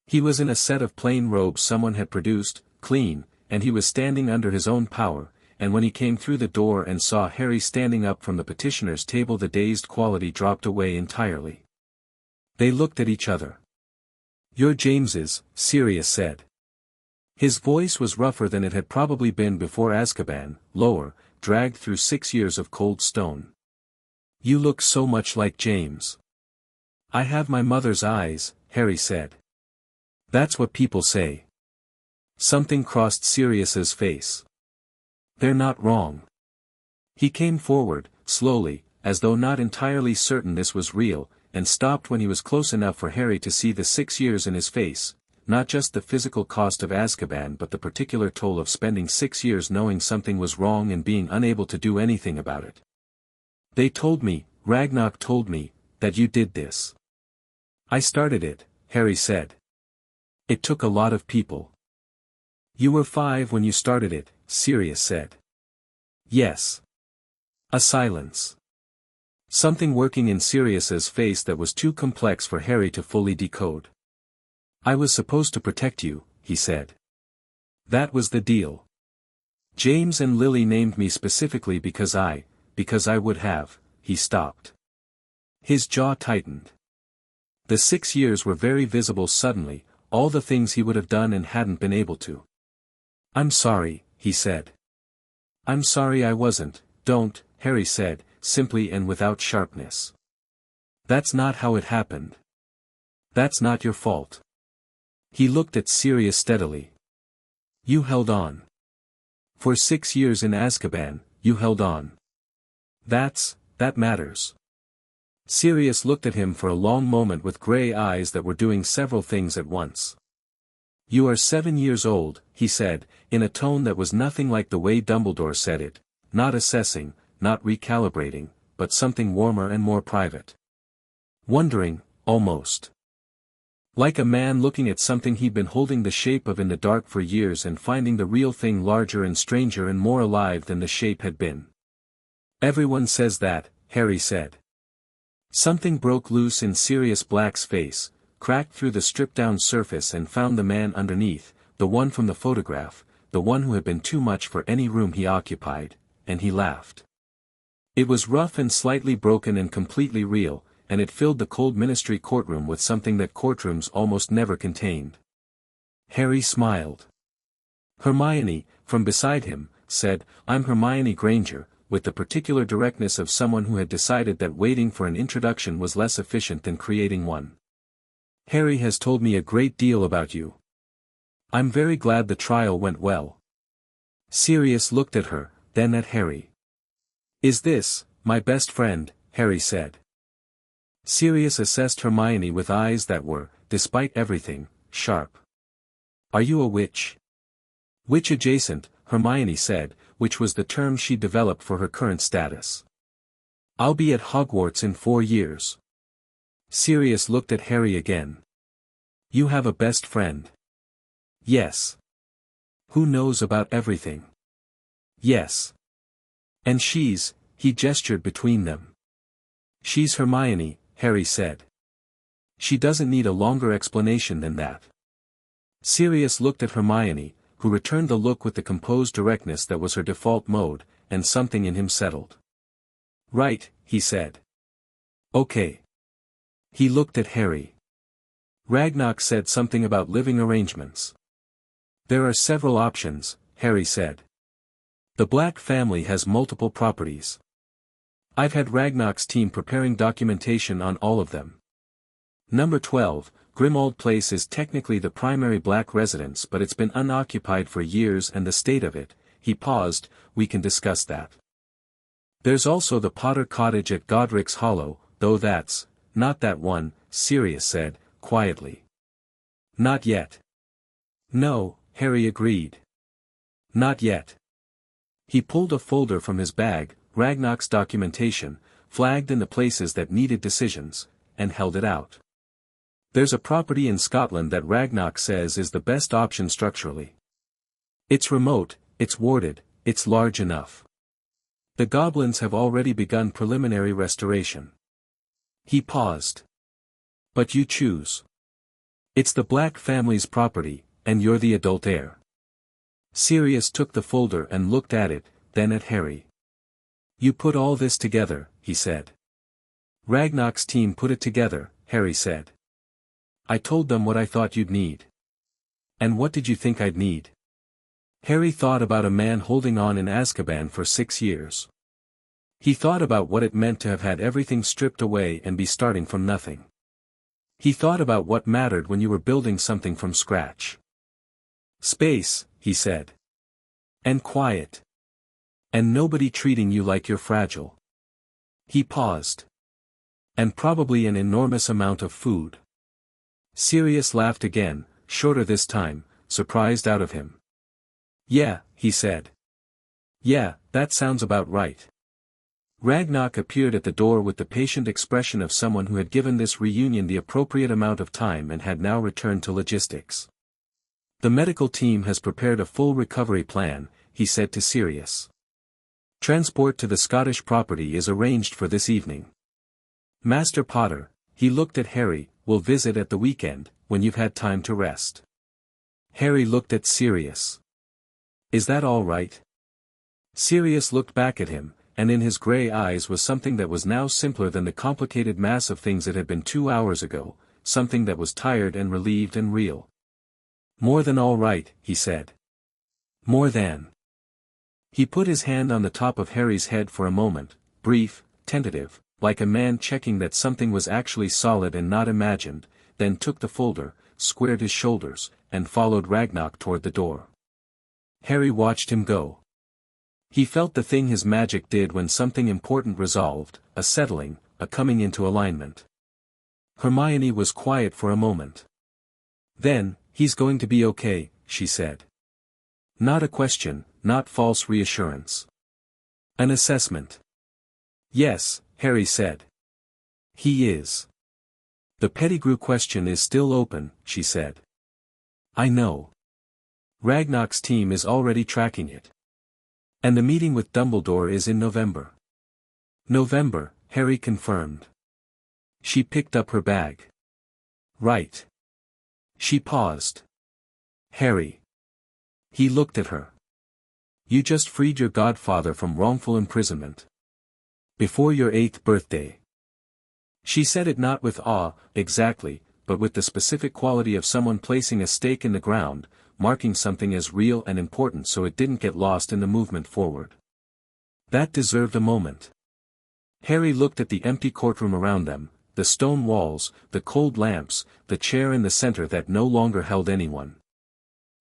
He was in a set of plain robes someone had produced, clean, and he was standing under his own power, and when he came through the door and saw Harry standing up from the petitioner's table the dazed quality dropped away entirely. They looked at each other. "You're James's," Sirius said. His voice was rougher than it had probably been before Azkaban, lower, dragged through 6 years of cold stone. "You look so much like James." "I have my mother's eyes," Harry said. "That's what people say." Something crossed Sirius's face. "They're not wrong." He came forward, slowly, as though not entirely certain this was real, and stopped when he was close enough for Harry to see the 6 years in his face, not just the physical cost of Azkaban but the particular toll of spending 6 years knowing something was wrong and being unable to do anything about it. "They told me, Ragnarok told me, that you did this." "I started it," Harry said. "It took a lot of people." "You were 5 when you started it," Sirius said. "Yes." A silence. Something working in Sirius's face that was too complex for Harry to fully decode. "I was supposed to protect you," he said. "That was the deal." James and Lily named me specifically because I would have, he stopped. His jaw tightened. The 6 years were very visible suddenly, all the things he would have done and hadn't been able to. I'm sorry, he said. I'm sorry I wasn't, don't, Harry said, simply and without sharpness. That's not how it happened. That's not your fault. He looked at Sirius steadily. You held on. For 6 years in Azkaban, you held on. That matters. Sirius looked at him for a long moment with grey eyes that were doing several things at once. You are 7 years old, he said, in a tone that was nothing like the way Dumbledore said it, not assessing, not recalibrating, but something warmer and more private. Wondering, almost. Like a man looking at something he'd been holding the shape of in the dark for years and finding the real thing larger and stranger and more alive than the shape had been. Everyone says that, Harry said. Something broke loose in Sirius Black's face, cracked through the stripped-down surface and found the man underneath, the one from the photograph, the one who had been too much for any room he occupied, and he laughed. It was rough and slightly broken and completely real, and it filled the cold ministry courtroom with something that courtrooms almost never contained. Harry smiled. Hermione, from beside him, said, I'm Hermione Granger, with the particular directness of someone who had decided that waiting for an introduction was less efficient than creating one. Harry has told me a great deal about you. I'm very glad the trial went well. Sirius looked at her, then at Harry. Is this, my best friend, Harry said. Sirius assessed Hermione with eyes that were, despite everything, sharp. Are you a witch? Witch adjacent, Hermione said, which was the term she developed for her current status. I'll be at Hogwarts in 4 years. Sirius looked at Harry again. You have a best friend. Yes. Who knows about everything. Yes. And he gestured between them. She's Hermione, Harry said. She doesn't need a longer explanation than that. Sirius looked at Hermione, who returned the look with the composed directness that was her default mode, and something in him settled. Right, he said. Okay. He looked at Harry. Ragnarok said something about living arrangements. There are several options, Harry said. The Black family has multiple properties. I've had Ragnarok's team preparing documentation on all of them. Number 12, Grimmauld Place is technically the primary Black residence but it's been unoccupied for years and the state of it, he paused, we can discuss that. There's also the Potter cottage at Godric's Hollow, though that's, not that one, Sirius said, quietly. Not yet. No, Harry agreed. Not yet. He pulled a folder from his bag, Ragnarok's documentation, flagged in the places that needed decisions, and held it out. There's a property in Scotland that Ragnarok says is the best option structurally. It's remote, it's warded, it's large enough. The goblins have already begun preliminary restoration. He paused. But you choose. It's the Black family's property, and you're the adult heir. Sirius took the folder and looked at it, then at Harry. You put all this together, he said. Ragnarok's team put it together, Harry said. I told them what I thought you'd need. And what did you think I'd need? Harry thought about a man holding on in Azkaban for 6 years. He thought about what it meant to have had everything stripped away and be starting from nothing. He thought about what mattered when you were building something from scratch. Space, he said. And quiet. And nobody treating you like you're fragile. He paused. And probably an enormous amount of food. Sirius laughed again, shorter this time, surprised out of him. Yeah, he said. Yeah, that sounds about right. Ragnarok appeared at the door with the patient expression of someone who had given this reunion the appropriate amount of time and had now returned to logistics. The medical team has prepared a full recovery plan, he said to Sirius. Transport to the Scottish property is arranged for this evening. Master Potter, he looked at Harry, will visit at the weekend, when you've had time to rest. Harry looked at Sirius. Is that all right? Sirius looked back at him, and in his grey eyes was something that was now simpler than the complicated mass of things it had been 2 hours ago, something that was tired and relieved and real. "More than all right," he said. "More than." He put his hand on the top of Harry's head for a moment, brief, tentative, like a man checking that something was actually solid and not imagined, then took the folder, squared his shoulders, and followed Ragnarok toward the door. Harry watched him go. He felt the thing his magic did when something important resolved, a settling, a coming into alignment. Hermione was quiet for a moment. Then, "He's going to be okay," she said. Not a question, not false reassurance. An assessment. "Yes," Harry said. "He is." "The Pettigrew question is still open," she said. "I know. Ragnarok's team is already tracking it. And the meeting with Dumbledore is in November." "November," Harry confirmed. She picked up her bag. "Right." She paused. "Harry." He looked at her. "You just freed your godfather from wrongful imprisonment. Before your 8th birthday." She said it not with awe, exactly, but with the specific quality of someone placing a stake in the ground, marking something as real and important so it didn't get lost in the movement forward. That deserved a moment. Harry looked at the empty courtroom around them, the stone walls, the cold lamps, the chair in the center that no longer held anyone.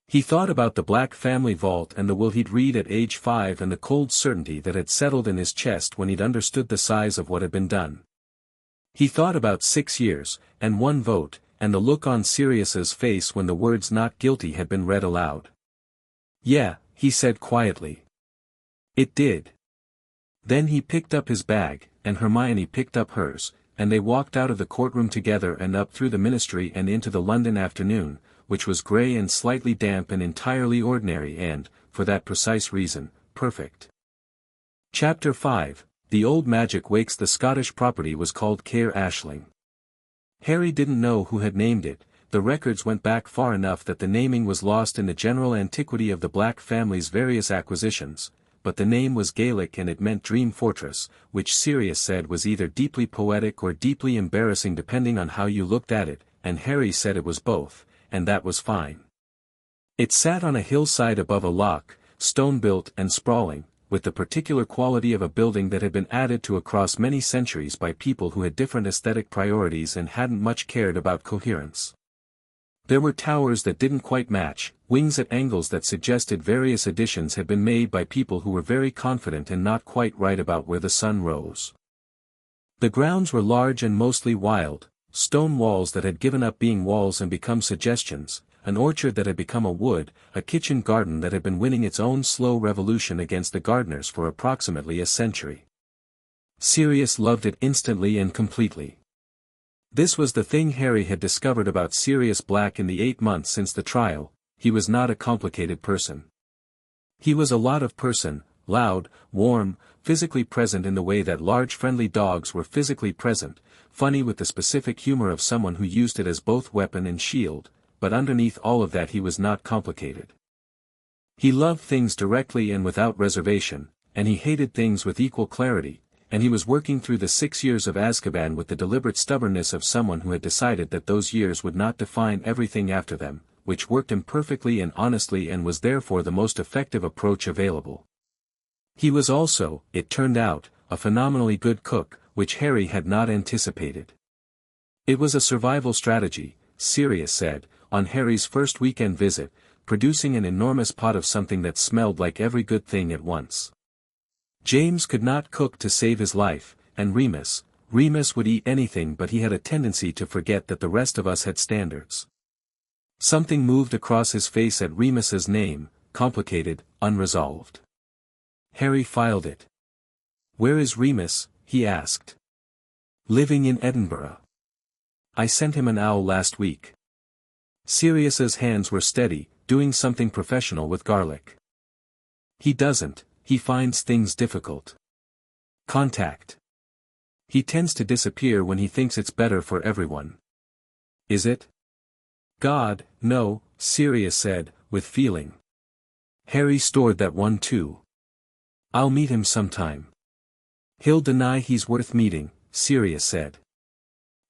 He thought about the Black family vault and the will he'd read at age 5 and the cold certainty that had settled in his chest when he'd understood the size of what had been done. He thought about 6 years, and 1 vote, and the look on Sirius's face when the words "not guilty" had been read aloud. "Yeah," he said quietly. "It did." Then he picked up his bag, and Hermione picked up hers, and they walked out of the courtroom together and up through the Ministry and into the London afternoon, which was grey and slightly damp and entirely ordinary and, for that precise reason, perfect. Chapter 5, The Old Magic Wakes. The Scottish property was called Caer Ashling. Harry didn't know who had named it. The records went back far enough that the naming was lost in the general antiquity of the Black family's various acquisitions, but the name was Gaelic and it meant Dream Fortress, which Sirius said was either deeply poetic or deeply embarrassing depending on how you looked at it, and Harry said it was both, and that was fine. It sat on a hillside above a loch, stone-built and sprawling, with the particular quality of a building that had been added to across many centuries by people who had different aesthetic priorities and hadn't much cared about coherence. There were towers that didn't quite match, wings at angles that suggested various additions had been made by people who were very confident and not quite right about where the sun rose. The grounds were large and mostly wild, stone walls that had given up being walls and become suggestions, an orchard that had become a wood, a kitchen garden that had been winning its own slow revolution against the gardeners for approximately a century. Sirius loved it instantly and completely. This was the thing Harry had discovered about Sirius Black in the 8 months since the trial: he was not a complicated person. He was a lot of person, loud, warm, physically present in the way that large friendly dogs were physically present, funny with the specific humor of someone who used it as both weapon and shield, but underneath all of that he was not complicated. He loved things directly and without reservation, and he hated things with equal clarity, and he was working through the 6 years of Azkaban with the deliberate stubbornness of someone who had decided that those years would not define everything after them, which worked imperfectly and honestly and was therefore the most effective approach available. He was also, it turned out, a phenomenally good cook, which Harry had not anticipated. It was a survival strategy, Sirius said, on Harry's first weekend visit, producing an enormous pot of something that smelled like every good thing at once. James could not cook to save his life, and Remus would eat anything, but he had a tendency to forget that the rest of us had standards. Something moved across his face at Remus's name, complicated, unresolved. Harry filed it. "Where is Remus?" he asked. "Living in Edinburgh. I sent him an owl last week." Sirius's hands were steady, doing something professional with garlic. "He doesn't, he finds things difficult. Contact. He tends to disappear when he thinks it's better for everyone." "Is it?" "God, no," Sirius said, with feeling. Harry stored that one too. I'll meet him sometime. He'll deny he's worth meeting, Sirius said.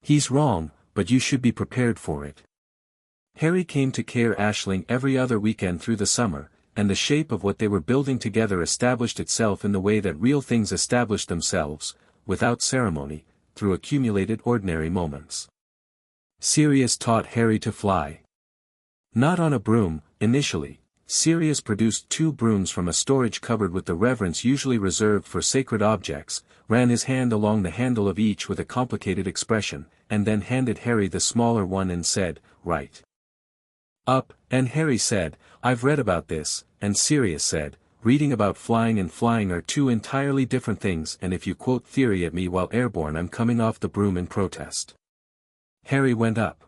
He's wrong, but you should be prepared for it. Harry came to Care Ashling every other weekend through the summer, and the shape of what they were building together established itself in the way that real things established themselves, without ceremony, through accumulated ordinary moments. Sirius taught Harry to fly. Not on a broom, initially. Sirius produced 2 brooms from a storage cupboard with the reverence usually reserved for sacred objects, ran his hand along the handle of each with a complicated expression, and then handed Harry the smaller one and said, "Right. Up," and Harry said, "I've read about this," and Sirius said, "Reading about flying and flying are 2 entirely different things, and if you quote theory at me while airborne I'm coming off the broom in protest." Harry went up.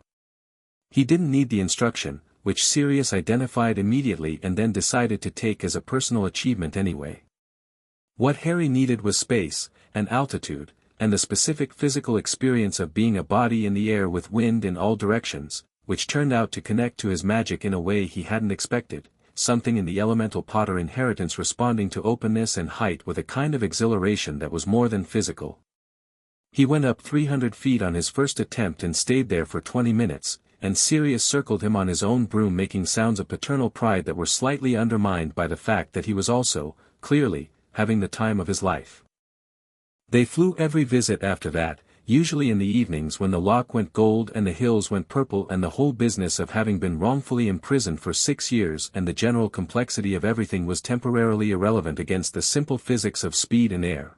He didn't need the instruction, which Sirius identified immediately and then decided to take as a personal achievement anyway. What Harry needed was space, and altitude, and the specific physical experience of being a body in the air with wind in all directions, which turned out to connect to his magic in a way he hadn't expected, something in the elemental Potter inheritance responding to openness and height with a kind of exhilaration that was more than physical. He went up 300 feet on his first attempt and stayed there for 20 minutes, and Sirius circled him on his own broom making sounds of paternal pride that were slightly undermined by the fact that he was also, clearly, having the time of his life. They flew every visit after that, usually in the evenings when the loch went gold and the hills went purple and the whole business of having been wrongfully imprisoned for 6 years and the general complexity of everything was temporarily irrelevant against the simple physics of speed and air.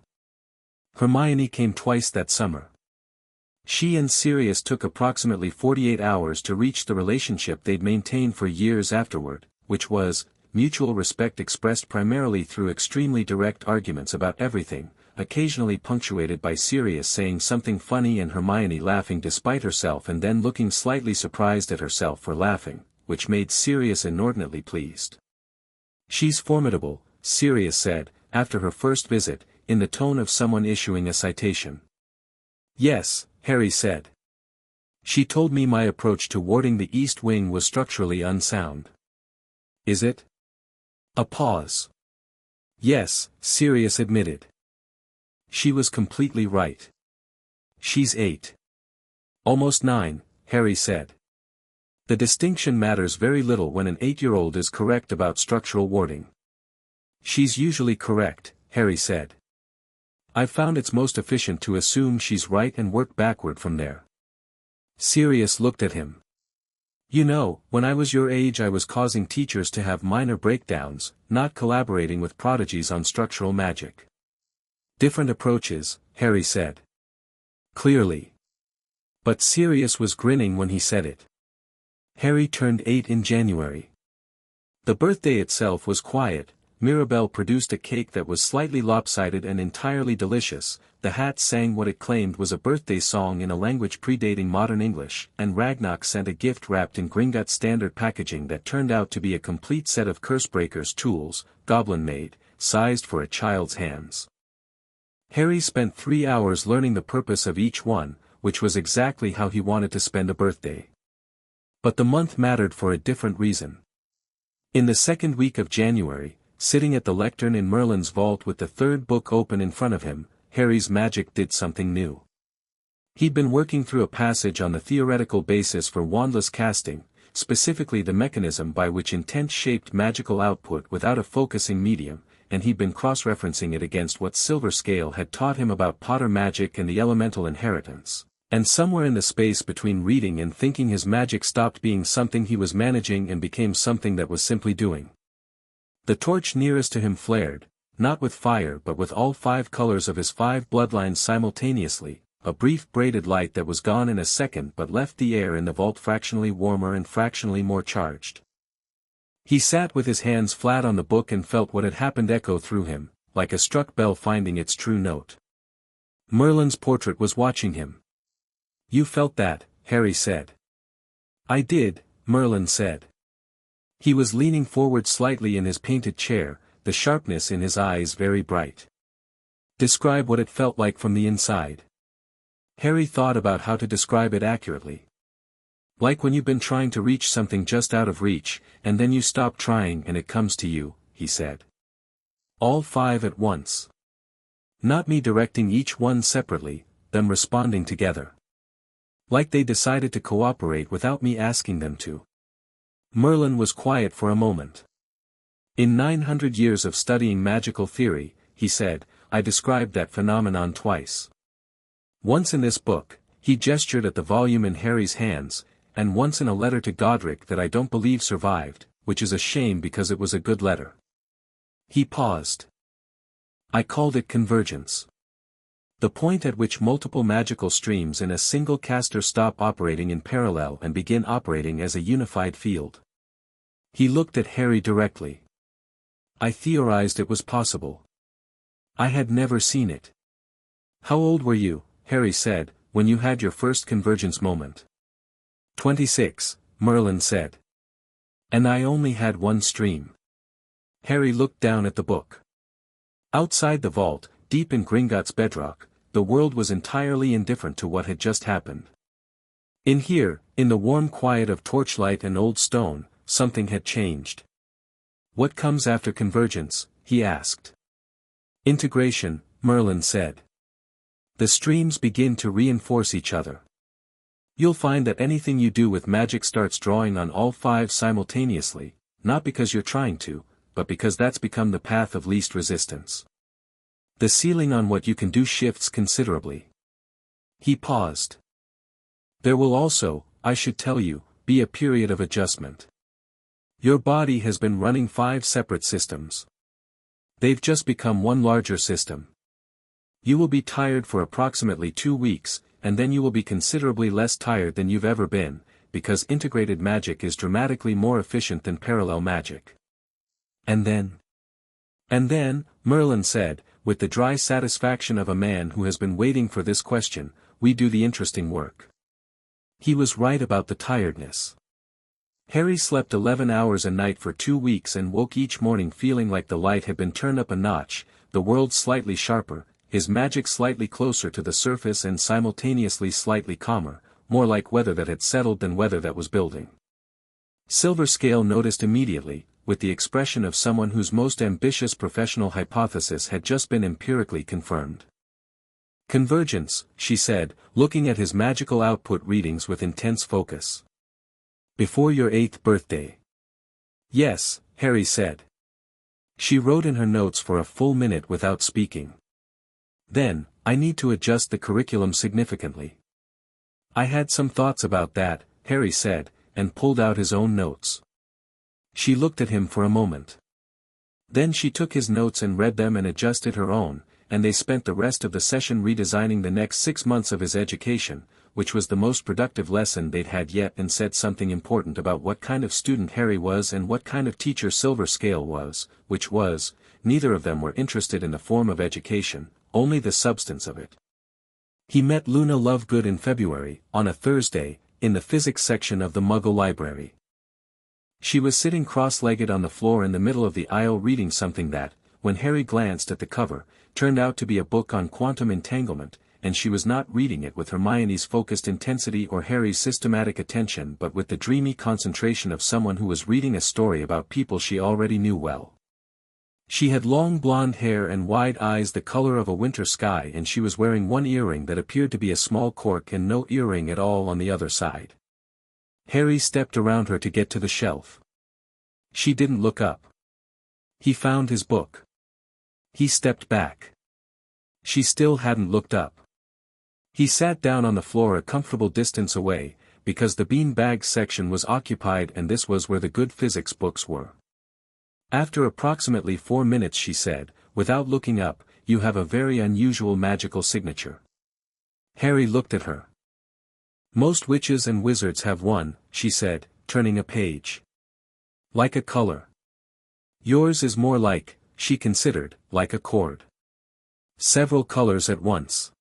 Hermione came twice that summer. She and Sirius took approximately 48 hours to reach the relationship they'd maintained for years afterward, which was, mutual respect expressed primarily through extremely direct arguments about everything, occasionally punctuated by Sirius saying something funny and Hermione laughing despite herself and then looking slightly surprised at herself for laughing, which made Sirius inordinately pleased. "She's formidable," Sirius said, after her first visit, in the tone of someone issuing a citation. "Yes," Harry said. "She told me my approach to warding the East Wing was structurally unsound." "Is it?" A pause. "Yes," Sirius admitted. "She was completely right. She's 8. Almost 9, Harry said. The distinction matters very little when an 8-year-old is correct about structural warding." "She's usually correct," Harry said. "I've found it's most efficient to assume she's right and work backward from there." Sirius looked at him. "You know, when I was your age I was causing teachers to have minor breakdowns, not collaborating with prodigies on structural magic." "Different approaches," Harry said. "Clearly." But Sirius was grinning when he said it. Harry turned 8 in January. The birthday itself was quiet. Mirabelle produced a cake that was slightly lopsided and entirely delicious, the hat sang what it claimed was a birthday song in a language predating modern English, and Ragnock sent a gift wrapped in Gringotts standard packaging that turned out to be a complete set of Cursebreaker's tools, goblin-made, sized for a child's hands. Harry spent 3 hours learning the purpose of each one, which was exactly how he wanted to spend a birthday. But the month mattered for a different reason. In the second week of January, sitting at the lectern in Merlin's vault with the 3rd book open in front of him, Harry's magic did something new. He'd been working through a passage on the theoretical basis for wandless casting, specifically the mechanism by which intent shaped magical output without a focusing medium, and he'd been cross-referencing it against what Silver Scale had taught him about Potter magic and the elemental inheritance. And somewhere in the space between reading and thinking his magic stopped being something he was managing and became something that was simply doing. The torch nearest to him flared, not with fire but with all 5 colors of his 5 bloodlines simultaneously, a brief braided light that was gone in a second but left the air in the vault fractionally warmer and fractionally more charged. He sat with his hands flat on the book and felt what had happened echo through him, like a struck bell finding its true note. Merlin's portrait was watching him. "You felt that," Harry said. "I did," Merlin said. He was leaning forward slightly in his painted chair, the sharpness in his eyes very bright. "Describe what it felt like from the inside." Harry thought about how to describe it accurately. "Like when you've been trying to reach something just out of reach, and then you stop trying and it comes to you," he said. All 5 at once. Not me directing each one separately, them responding together. Like they decided to cooperate without me asking them to. Merlin was quiet for a moment. In 900 years of studying magical theory, he said, I described that phenomenon twice. Once in this book, he gestured at the volume in Harry's hands, and once in a letter to Godric that I don't believe survived, which is a shame because it was a good letter. He paused. I called it convergence. The point at which multiple magical streams in a single caster stop operating in parallel and begin operating as a unified field. He looked at Harry directly. I theorized it was possible. I had never seen it. How old were you, Harry said, when you had your first convergence moment? 26, Merlin said. And I only had one stream. Harry looked down at the book. Outside the vault, deep in Gringotts bedrock, the world was entirely indifferent to what had just happened. In here, in the warm quiet of torchlight and old stone, something had changed. What comes after convergence? He asked. Integration, Merlin said. The streams begin to reinforce each other. You'll find that anything you do with magic starts drawing on all 5 simultaneously, not because you're trying to, but because that's become the path of least resistance. The ceiling on what you can do shifts considerably. He paused. There will also, I should tell you, be a period of adjustment. Your body has been running 5 separate systems. They've just become one larger system. You will be tired for approximately 2 weeks, and then you will be considerably less tired than you've ever been, because integrated magic is dramatically more efficient than parallel magic. And then, Merlin said, with the dry satisfaction of a man who has been waiting for this question, we do the interesting work. He was right about the tiredness. Harry slept 11 hours a night for 2 weeks and woke each morning feeling like the light had been turned up a notch, the world slightly sharper, his magic slightly closer to the surface and simultaneously slightly calmer, more like weather that had settled than weather that was building. Silverscale noticed immediately, with the expression of someone whose most ambitious professional hypothesis had just been empirically confirmed. Convergence, she said, looking at his magical output readings with intense focus. Before your 8th birthday. Yes, Harry said. She wrote in her notes for a full minute without speaking. Then, I need to adjust the curriculum significantly. I had some thoughts about that, Harry said, and pulled out his own notes. She looked at him for a moment. Then she took his notes and read them and adjusted her own, and they spent the rest of the session redesigning the next 6 months of his education, which was the most productive lesson they'd had yet, and said something important about what kind of student Harry was and what kind of teacher Silverscale was, which was, neither of them were interested in the form of education, only the substance of it. He met Luna Lovegood in February, on a Thursday, in the physics section of the Muggle library. She was sitting cross-legged on the floor in the middle of the aisle reading something that, when Harry glanced at the cover, turned out to be a book on quantum entanglement, and she was not reading it with Hermione's focused intensity or Harry's systematic attention but with the dreamy concentration of someone who was reading a story about people she already knew well. She had long blonde hair and wide eyes the color of a winter sky, and she was wearing one earring that appeared to be a small cork and no earring at all on the other side. Harry stepped around her to get to the shelf. She didn't look up. He found his book. He stepped back. She still hadn't looked up. He sat down on the floor a comfortable distance away, because the bean-bag section was occupied and this was where the good physics books were. After approximately 4 minutes she said, without looking up, you have a very unusual magical signature. Harry looked at her. Most witches and wizards have one, she said, turning a page. Like a color. Yours is more like, she considered, like a chord. Several colors at once.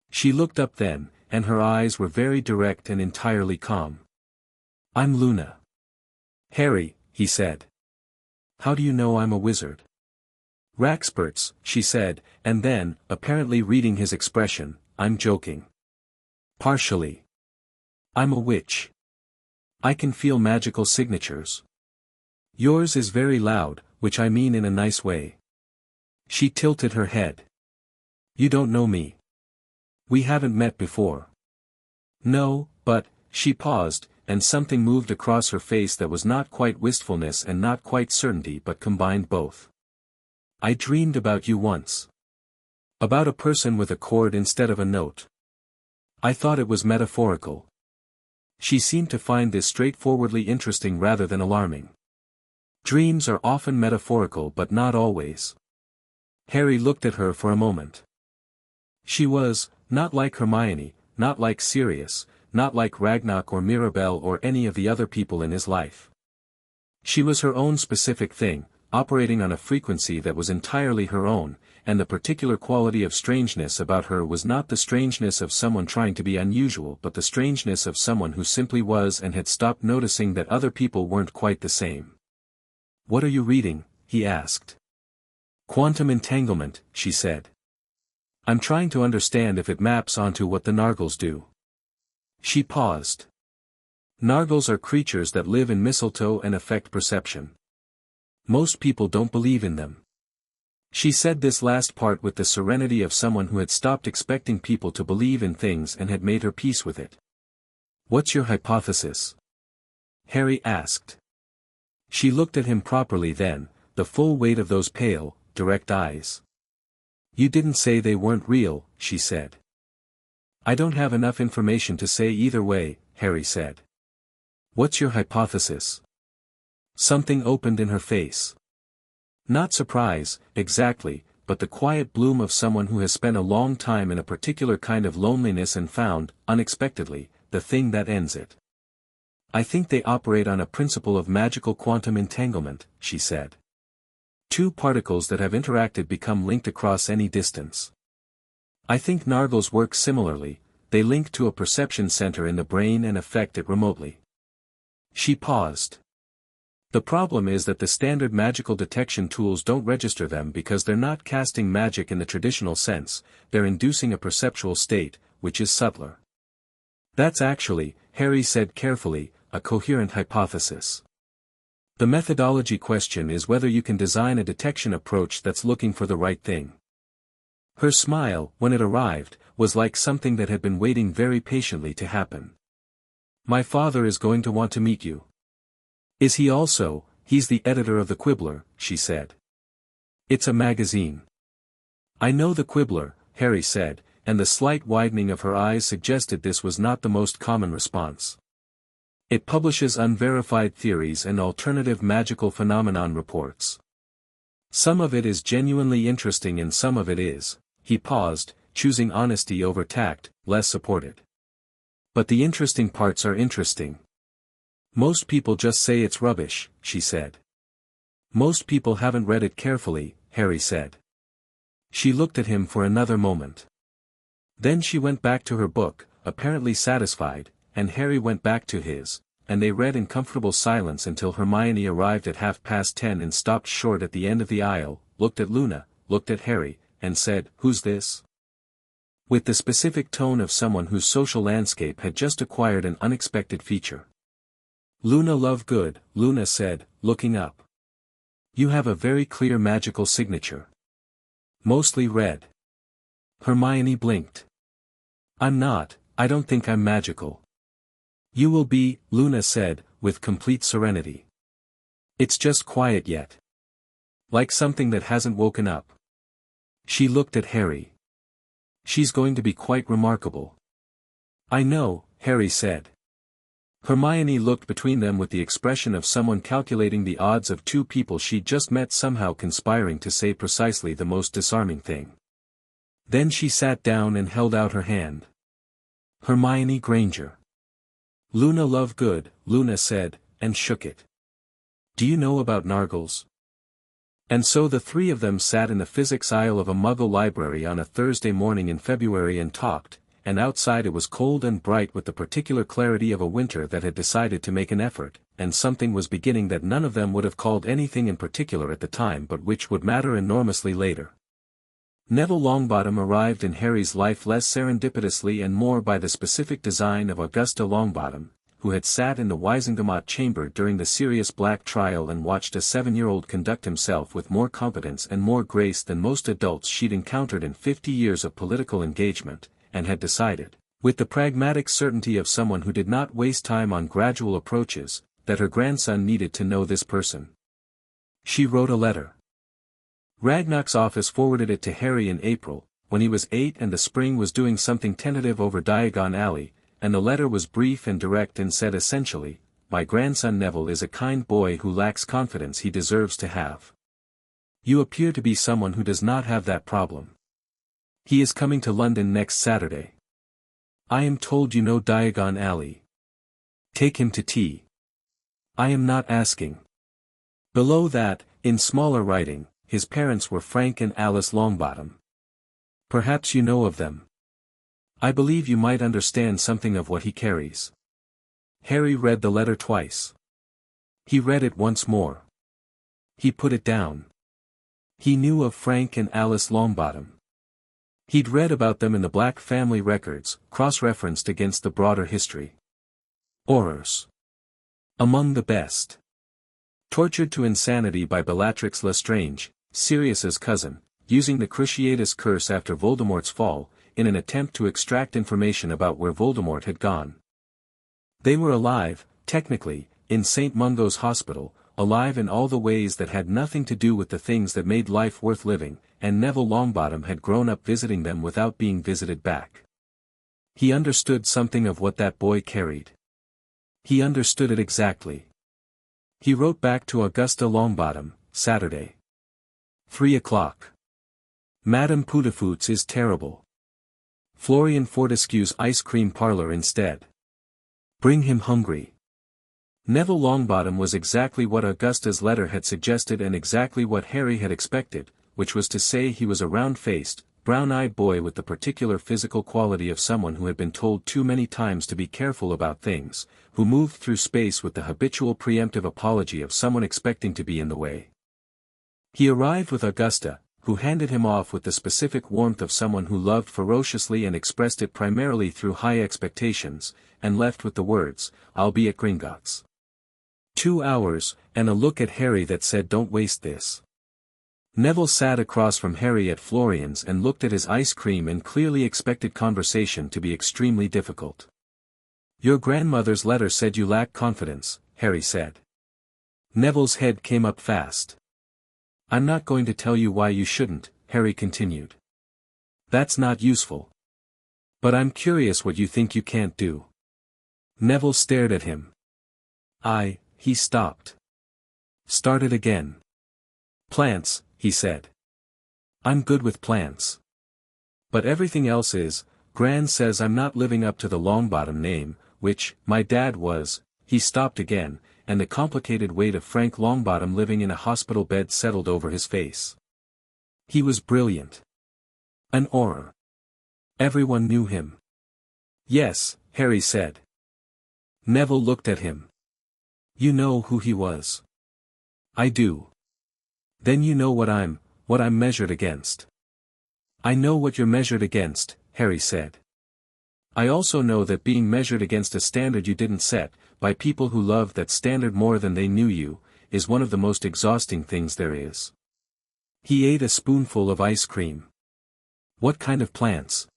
She looked up then, and her eyes were very direct and entirely calm. I'm Luna. Harry, he said. How do you know I'm a wizard? Raxperts, she said, and then, apparently reading his expression, I'm joking. Partially. I'm a witch. I can feel magical signatures. Yours is very loud, which I mean in a nice way. She tilted her head. You don't know me. We haven't met before. No, but, she paused, and something moved across her face that was not quite wistfulness and not quite certainty but combined both. I dreamed about you once. About a person with a chord instead of a note. I thought it was metaphorical. She seemed to find this straightforwardly interesting rather than alarming. Dreams are often metaphorical but not always. Harry looked at her for a moment. She was, not like Hermione, not like Sirius, not like Ragnar or Mirabelle or any of the other people in his life. She was her own specific thing, operating on a frequency that was entirely her own, and the particular quality of strangeness about her was not the strangeness of someone trying to be unusual but the strangeness of someone who simply was and had stopped noticing that other people weren't quite the same. What are you reading? He asked. Quantum entanglement, she said. I'm trying to understand if it maps onto what the Nargles do. She paused. Nargles are creatures that live in mistletoe and affect perception. Most people don't believe in them. She said this last part with the serenity of someone who had stopped expecting people to believe in things and had made her peace with it. What's your hypothesis? Harry asked. She looked at him properly then, the full weight of those pale, direct eyes. You didn't say they weren't real, she said. I don't have enough information to say either way, Harry said. What's your hypothesis? Something opened in her face. Not surprise, exactly, but the quiet bloom of someone who has spent a long time in a particular kind of loneliness and found, unexpectedly, the thing that ends it. I think they operate on a principle of magical quantum entanglement, she said. Two particles that have interacted become linked across any distance. I think Nargles work similarly, they link to a perception center in the brain and affect it remotely. She paused. The problem is that the standard magical detection tools don't register them because they're not casting magic in the traditional sense, they're inducing a perceptual state, which is subtler. That's actually, Harry said carefully, a coherent hypothesis. The methodology question is whether you can design a detection approach that's looking for the right thing. Her smile, when it arrived, was like something that had been waiting very patiently to happen. My father is going to want to meet you. Is he also? He's the editor of the Quibbler, she said. It's a magazine. I know the Quibbler, Harry said, and the slight widening of her eyes suggested this was not the most common response. It publishes unverified theories and alternative magical phenomenon reports. Some of it is genuinely interesting and some of it is, he paused, choosing honesty over tact, less supported. But the interesting parts are interesting. Most people just say it's rubbish, she said. Most people haven't read it carefully, Harry said. She looked at him for another moment. Then she went back to her book, apparently satisfied, and Harry went back to his, and they read in comfortable silence until Hermione arrived at 10:30 and stopped short at the end of the aisle, looked at Luna, looked at Harry, and said, "Who's this?" With the specific tone of someone whose social landscape had just acquired an unexpected feature. Luna Lovegood, Luna said, looking up. You have a very clear magical signature. Mostly red. Hermione blinked. I'm not, I don't think I'm magical. You will be, Luna said, with complete serenity. It's just quiet yet. Like something that hasn't woken up. She looked at Harry. She's going to be quite remarkable. I know, Harry said. Hermione looked between them with the expression of someone calculating the odds of two people she'd just met somehow conspiring to say precisely the most disarming thing. Then she sat down and held out her hand. Hermione Granger. Luna Lovegood, Luna said, and shook it. Do you know about Nargles? And so the three of them sat in the physics aisle of a Muggle library on a Thursday morning in February and talked, and outside it was cold and bright with the particular clarity of a winter that had decided to make an effort, and something was beginning that none of them would have called anything in particular at the time but which would matter enormously later. Neville Longbottom arrived in Harry's life less serendipitously and more by the specific design of Augusta Longbottom, who had sat in the Wisingamot chamber during the serious black trial and watched a 7-year-old conduct himself with more competence and more grace than most adults she'd encountered in 50 years of political engagement, and had decided, with the pragmatic certainty of someone who did not waste time on gradual approaches, that her grandson needed to know this person. She wrote a letter. Ragnar's office forwarded it to Harry in April, when he was 8 and the spring was doing something tentative over Diagon Alley, and the letter was brief and direct and said essentially, "My grandson Neville is a kind boy who lacks confidence he deserves to have. You appear to be someone who does not have that problem. He is coming to London next Saturday. I am told you know Diagon Alley. Take him to tea. I am not asking." Below that, in smaller writing, his parents were Frank and Alice Longbottom. Perhaps you know of them. I believe you might understand something of what he carries. Harry read the letter twice. He read it once more. He put it down. He knew of Frank and Alice Longbottom. He'd read about them in the Black family records, cross-referenced against the broader history. Horrors. Among the best. Tortured to insanity by Bellatrix Lestrange, Sirius's cousin, using the Cruciatus curse after Voldemort's fall, in an attempt to extract information about where Voldemort had gone. They were alive, technically, in St. Mungo's Hospital, alive in all the ways that had nothing to do with the things that made life worth living, and Neville Longbottom had grown up visiting them without being visited back. He understood something of what that boy carried. He understood it exactly. He wrote back to Augusta Longbottom, Saturday. 3 o'clock. Madame Poudafouts is terrible. Florian Fortescue's ice cream parlor instead. Bring him hungry. Neville Longbottom was exactly what Augusta's letter had suggested and exactly what Harry had expected, which was to say he was a round-faced, brown-eyed boy with the particular physical quality of someone who had been told too many times to be careful about things, who moved through space with the habitual preemptive apology of someone expecting to be in the way. He arrived with Augusta, who handed him off with the specific warmth of someone who loved ferociously and expressed it primarily through high expectations, and left with the words, "I'll be at Gringotts." 2 hours, and a look at Harry that said don't waste this. Neville sat across from Harry at Florian's and looked at his ice cream and clearly expected conversation to be extremely difficult. "Your grandmother's letter said you lack confidence," Harry said. Neville's head came up fast. "I'm not going to tell you why you shouldn't," Harry continued. "That's not useful. But I'm curious what you think you can't do." Neville stared at him. He stopped. Started again. "Plants," he said. "I'm good with plants. But everything else is, Gran says I'm not living up to the Longbottom name, which, my dad was." He stopped again, and the complicated weight of Frank Longbottom living in a hospital bed settled over his face. He was brilliant. An aura. Everyone knew him. "Yes," Harry said. Neville looked at him. "You know who he was." "I do." "Then you know what I'm measured against." "I know what you're measured against," Harry said. "I also know that being measured against a standard you didn't set, by people who loved that standard more than they knew you, is one of the most exhausting things there is." He ate a spoonful of ice cream. "What kind of plants?"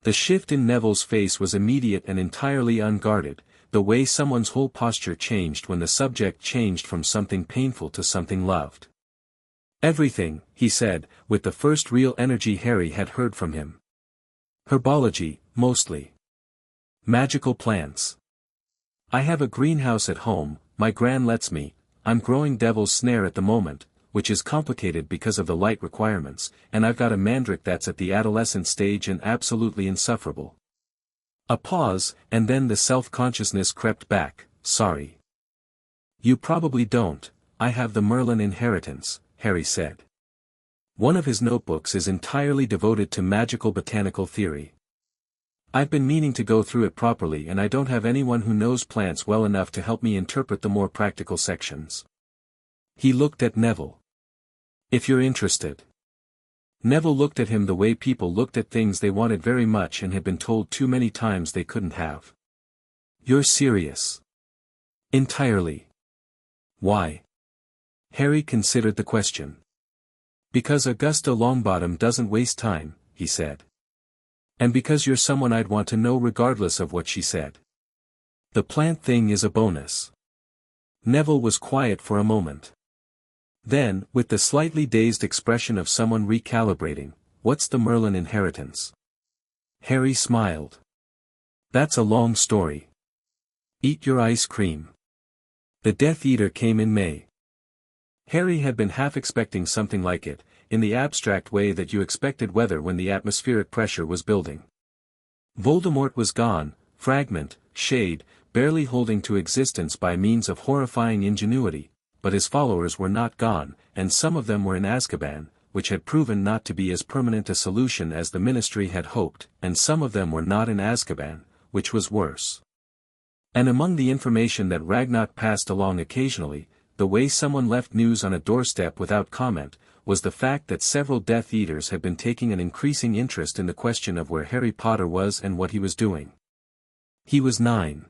The shift in Neville's face was immediate and entirely unguarded, the way someone's whole posture changed when the subject changed from something painful to something loved. "Everything," he said, with the first real energy Harry had heard from him. "Herbology, mostly. Magical plants. I have a greenhouse at home, my gran lets me. I'm growing Devil's Snare at the moment, which is complicated because of the light requirements, and I've got a mandrake that's at the adolescent stage and absolutely insufferable." A pause, and then the self-consciousness crept back. "Sorry. You probably don't, I have the Merlin inheritance," Harry said. One of his notebooks is entirely devoted to magical botanical theory. "I've been meaning to go through it properly and I don't have anyone who knows plants well enough to help me interpret the more practical sections." He looked at Neville. "If you're interested." Neville looked at him the way people looked at things they wanted very much and had been told too many times they couldn't have. You're serious? Entirely. Why? Harry considered the question. Because Augusta Longbottom doesn't waste time, he said. And because you're someone I'd want to know regardless of what she said. The plant thing is a bonus. Neville was quiet for a moment. Then, with the slightly dazed expression of someone recalibrating, what's the Merlin inheritance? Harry smiled. That's a long story. Eat your ice cream. The Death Eater came in May. Harry had been half expecting something like it, in the abstract way that you expected weather when the atmospheric pressure was building. Voldemort was gone, fragment, shade, barely holding to existence by means of horrifying ingenuity, but his followers were not gone, and some of them were in Azkaban, which had proven not to be as permanent a solution as the Ministry had hoped, and some of them were not in Azkaban, which was worse. And among the information that Ragnarok passed along occasionally, the way someone left news on a doorstep without comment, was the fact that several Death Eaters had been taking an increasing interest in the question of where Harry Potter was and what he was doing. He was 9.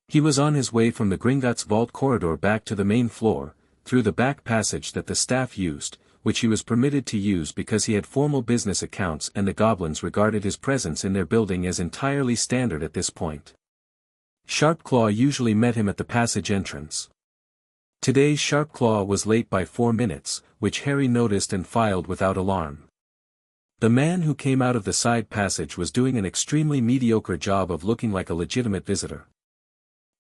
He was on his way from the Gringotts vault corridor back to the main floor, through the back passage that the staff used, which he was permitted to use because he had formal business accounts and the goblins regarded his presence in their building as entirely standard at this point. Sharpclaw usually met him at the passage entrance. Today Sharpclaw was late by 4 minutes, which Harry noticed and filed without alarm. The man who came out of the side passage was doing an extremely mediocre job of looking like a legitimate visitor.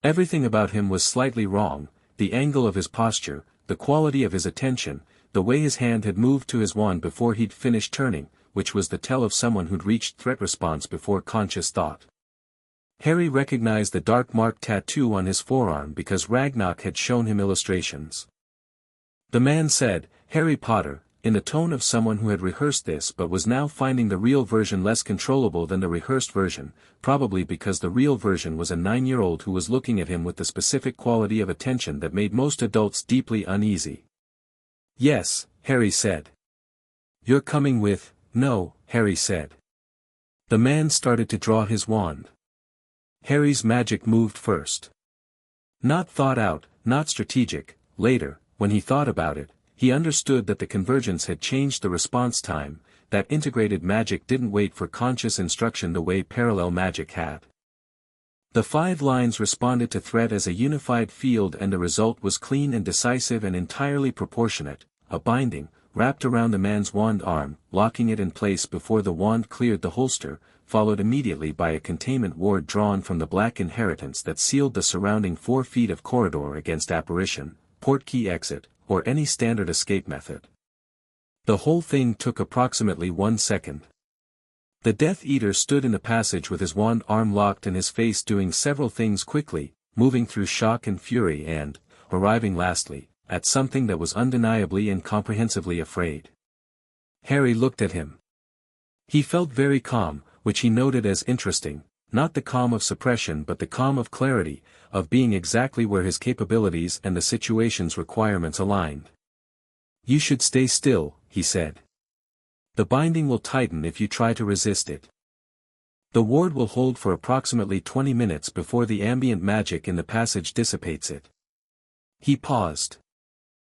Everything about him was slightly wrong, the angle of his posture, the quality of his attention, the way his hand had moved to his wand before he'd finished turning, which was the tell of someone who'd reached threat response before conscious thought. Harry recognized the dark mark tattoo on his forearm because Ragnarok had shown him illustrations. The man said, "Harry Potter," in the tone of someone who had rehearsed this but was now finding the real version less controllable than the rehearsed version, probably because the real version was a 9-year-old who was looking at him with the specific quality of attention that made most adults deeply uneasy. "Yes," Harry said. "You're coming with..." "No," Harry said. The man started to draw his wand. Harry's magic moved first. Not thought out, not strategic. Later, when he thought about it, he understood that the convergence had changed the response time, that integrated magic didn't wait for conscious instruction the way parallel magic had. The 5 lines responded to threat as a unified field and the result was clean and decisive and entirely proportionate, a binding, wrapped around the man's wand arm, locking it in place before the wand cleared the holster, followed immediately by a containment ward drawn from the black inheritance that sealed the surrounding 4 feet of corridor against apparition, portkey exit, or any standard escape method. The whole thing took approximately 1 second. The Death Eater stood in the passage with his wand arm locked and his face doing several things quickly, moving through shock and fury and, arriving lastly, at something that was undeniably and comprehensively afraid. Harry looked at him. He felt very calm, which he noted as interesting, not the calm of suppression but the calm of clarity, of being exactly where his capabilities and the situation's requirements aligned. "You should stay still," he said. "The binding will tighten if you try to resist it. The ward will hold for approximately 20 minutes before the ambient magic in the passage dissipates it." He paused.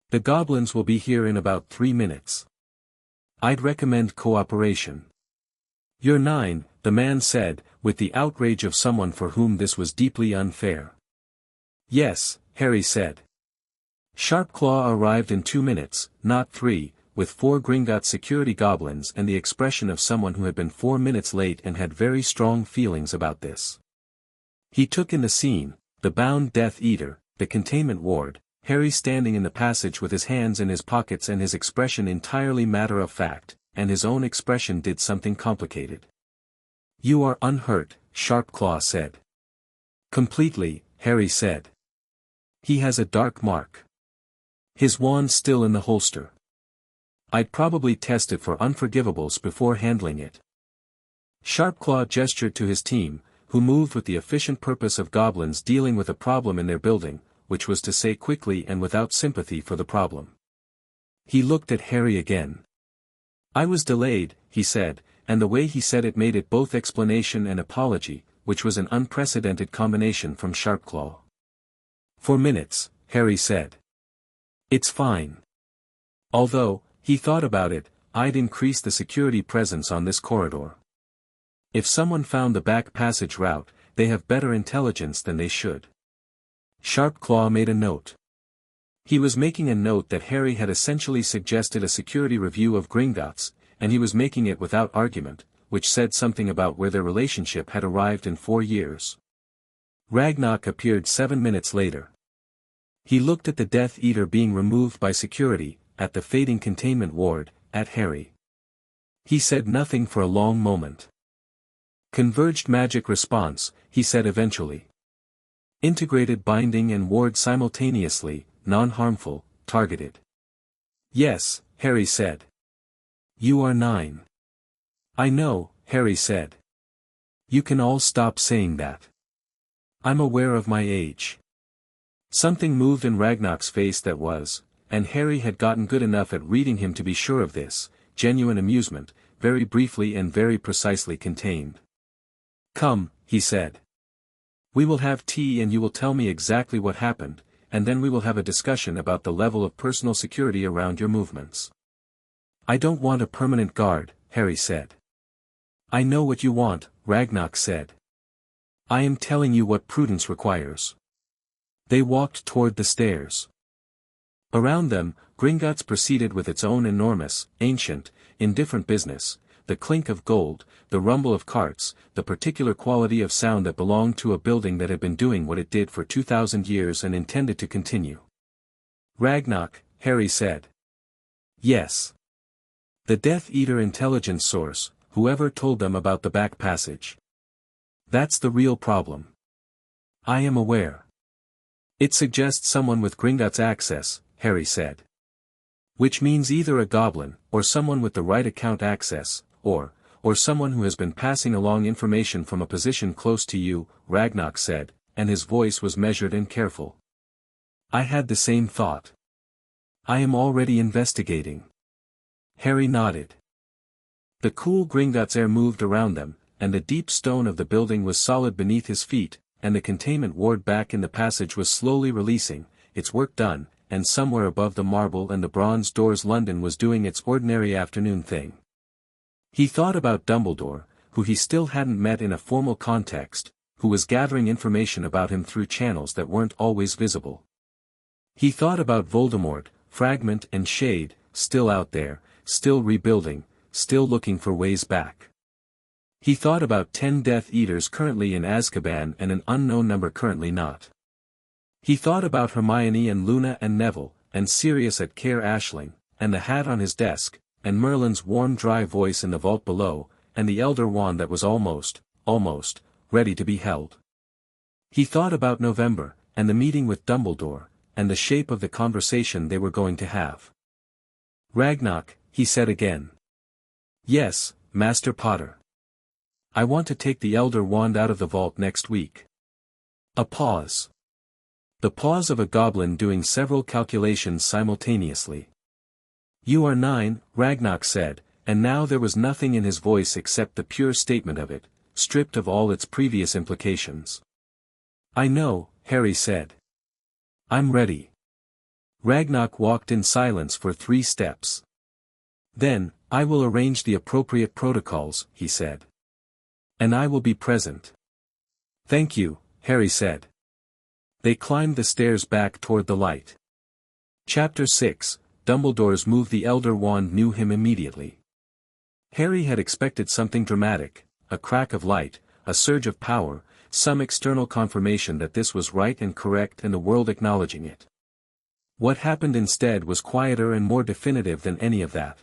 "The goblins will be here in about 3 minutes. I'd recommend cooperation." "You're 9, the man said, with the outrage of someone for whom this was deeply unfair. "Yes," Harry said. Sharpclaw arrived in 2 minutes, not 3, with 4 Gringotts security goblins and the expression of someone who had been 4 minutes late and had very strong feelings about this. He took in the scene, the bound Death Eater, the containment ward, Harry standing in the passage with his hands in his pockets and his expression entirely matter of fact, and his own expression did something complicated. "You are unhurt," Sharpclaw said. "Completely," Harry said. "He has a dark mark. His wand's still in the holster. I'd probably test it for unforgivables before handling it." Sharpclaw gestured to his team, who moved with the efficient purpose of goblins dealing with a problem in their building, which was to say quickly and without sympathy for the problem. He looked at Harry again. "I was delayed," he said, and the way he said it made it both explanation and apology, which was an unprecedented combination from Sharpclaw. For minutes, Harry said. It's fine. Although, he thought about it, I'd increase the security presence on this corridor. If someone found the back passage route, they have better intelligence than they should. Sharpclaw made a note. He was making a note that Harry had essentially suggested a security review of Gringotts, and he was making it without argument, which said something about where their relationship had arrived in 4 years. Ragnarok appeared 7 minutes later. He looked at the Death Eater being removed by security, at the fading containment ward, at Harry. He said nothing for a long moment. Converged magic response, he said eventually. Integrated binding and ward simultaneously, non-harmful, targeted. Yes, Harry said. You are 9. I know, Harry said. You can all stop saying that. I'm aware of my age. Something moved in Ragnarok's face that was, and Harry had gotten good enough at reading him to be sure of this, genuine amusement, very briefly and very precisely contained. Come, he said. We will have tea and you will tell me exactly what happened, and then we will have a discussion about the level of personal security around your movements. I don't want a permanent guard, Harry said. I know what you want, Ragnarok said. I am telling you what prudence requires. They walked toward the stairs. Around them, Gringotts proceeded with its own enormous, ancient, indifferent business, the clink of gold, the rumble of carts, the particular quality of sound that belonged to a building that had been doing what it did for 2,000 years and intended to continue. Ragnarok, Harry said. Yes. The Death Eater intelligence source, whoever told them about the back passage. That's the real problem. I am aware. It suggests someone with Gringotts access, Harry said. Which means either a goblin, or someone with the right account access, or someone who has been passing along information from a position close to you, Ragnarok said, and his voice was measured and careful. I had the same thought. I am already investigating. Harry nodded. The cool Gringotts air moved around them, and the deep stone of the building was solid beneath his feet, and the containment ward back in the passage was slowly releasing, its work done, and somewhere above the marble and the bronze doors London was doing its ordinary afternoon thing. He thought about Dumbledore, who he still hadn't met in a formal context, who was gathering information about him through channels that weren't always visible. He thought about Voldemort, Fragment and Shade, still out there, still rebuilding, still looking for ways back. He thought about 10 Death Eaters currently in Azkaban and an unknown number currently not. He thought about Hermione and Luna and Neville, and Sirius at Care Ashling, and the hat on his desk, and Merlin's warm dry voice in the vault below, and the Elder Wand that was almost, ready to be held. He thought about November, and the meeting with Dumbledore, and the shape of the conversation they were going to have. Ragnarok, he said again. Yes, Master Potter. I want to take the Elder Wand out of the vault next week. A pause. The pause of a goblin doing several calculations simultaneously. You are 9, Ragnarok said, and now there was nothing in his voice except the pure statement of it, stripped of all its previous implications. I know, Harry said. I'm ready. Ragnarok walked in silence for 3 steps. Then, I will arrange the appropriate protocols, he said. And I will be present. Thank you, Harry said. They climbed the stairs back toward the light. Chapter 6, Dumbledore's move. The Elder Wand knew him immediately. Harry had expected something dramatic, a crack of light, a surge of power, some external confirmation that this was right and correct and the world acknowledging it. What happened instead was quieter and more definitive than any of that.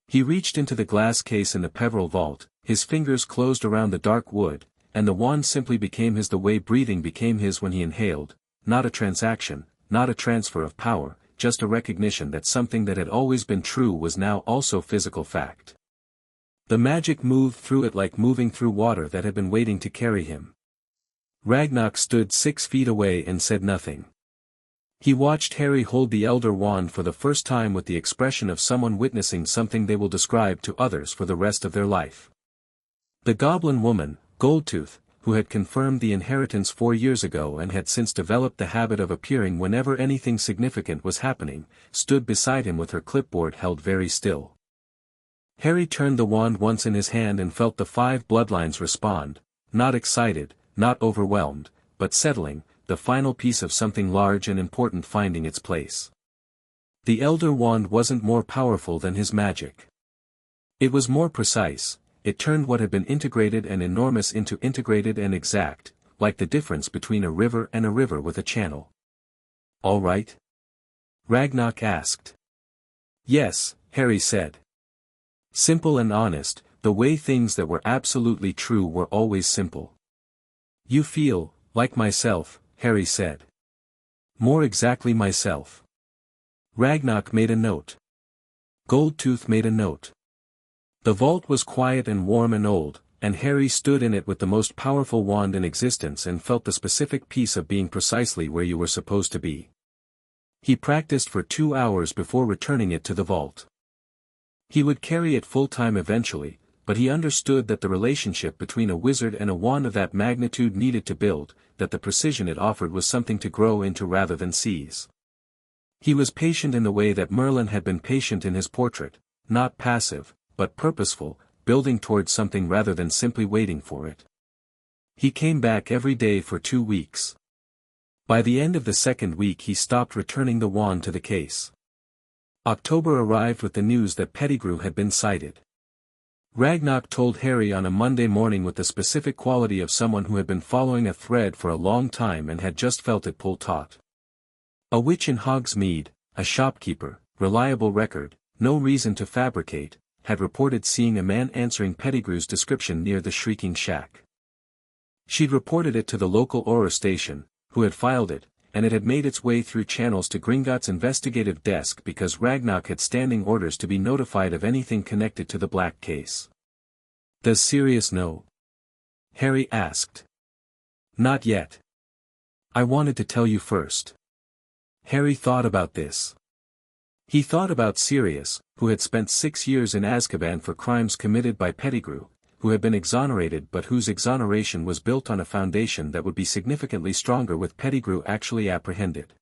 He reached into the glass case in the Peverell vault, his fingers closed around the dark wood, and the wand simply became his the way breathing became his when he inhaled, not a transaction, not a transfer of power, just a recognition that something that had always been true was now also physical fact. The magic moved through it like moving through water that had been waiting to carry him. Ragnarok stood 6 feet away and said nothing. He watched Harry hold the Elder Wand for the first time with the expression of someone witnessing something they will describe to others for the rest of their life. The goblin woman, Goldtooth, who had confirmed the inheritance 4 years ago and had since developed the habit of appearing whenever anything significant was happening, stood beside him with her clipboard held very still. Harry turned the wand once in his hand and felt the 5 bloodlines respond, not excited, not overwhelmed, but settling, the final piece of something large and important finding its place. The Elder Wand wasn't more powerful than his magic. It was more precise. It turned what had been integrated and enormous into integrated and exact, like the difference between a river and a river with a channel. All right? Ragnarok asked. Yes, Harry said. Simple and honest, the way things that were absolutely true were always simple. You feel, like myself, Harry said. More exactly myself. Ragnarok made a note. Goldtooth made a note. The vault was quiet and warm and old, and Harry stood in it with the most powerful wand in existence and felt the specific piece of being precisely where you were supposed to be. He practiced for 2 hours before returning it to the vault. He would carry it full-time eventually, but he understood that the relationship between a wizard and a wand of that magnitude needed to build, that the precision it offered was something to grow into rather than seize. He was patient in the way that Merlin had been patient in his portrait, not passive, but purposeful, building towards something rather than simply waiting for it. He came back every day for 2 weeks. By the end of the 2nd week he stopped returning the wand to the case. October arrived with the news that Pettigrew had been sighted. Ragnarok told Harry on a Monday morning with the specific quality of someone who had been following a thread for a long time and had just felt it pull taut. A witch in Hogsmeade, a shopkeeper, reliable record, no reason to fabricate, had reported seeing a man answering Pettigrew's description near the Shrieking Shack. She'd reported it to the local Auror station, who had filed it, and it had made its way through channels to Gringotts' investigative desk because Ragnarok had standing orders to be notified of anything connected to the Black case. Does Sirius know? Harry asked. Not yet. I wanted to tell you first. Harry thought about this. He thought about Sirius, who had spent 6 years in Azkaban for crimes committed by Pettigrew, who had been exonerated but whose exoneration was built on a foundation that would be significantly stronger with Pettigrew actually apprehended.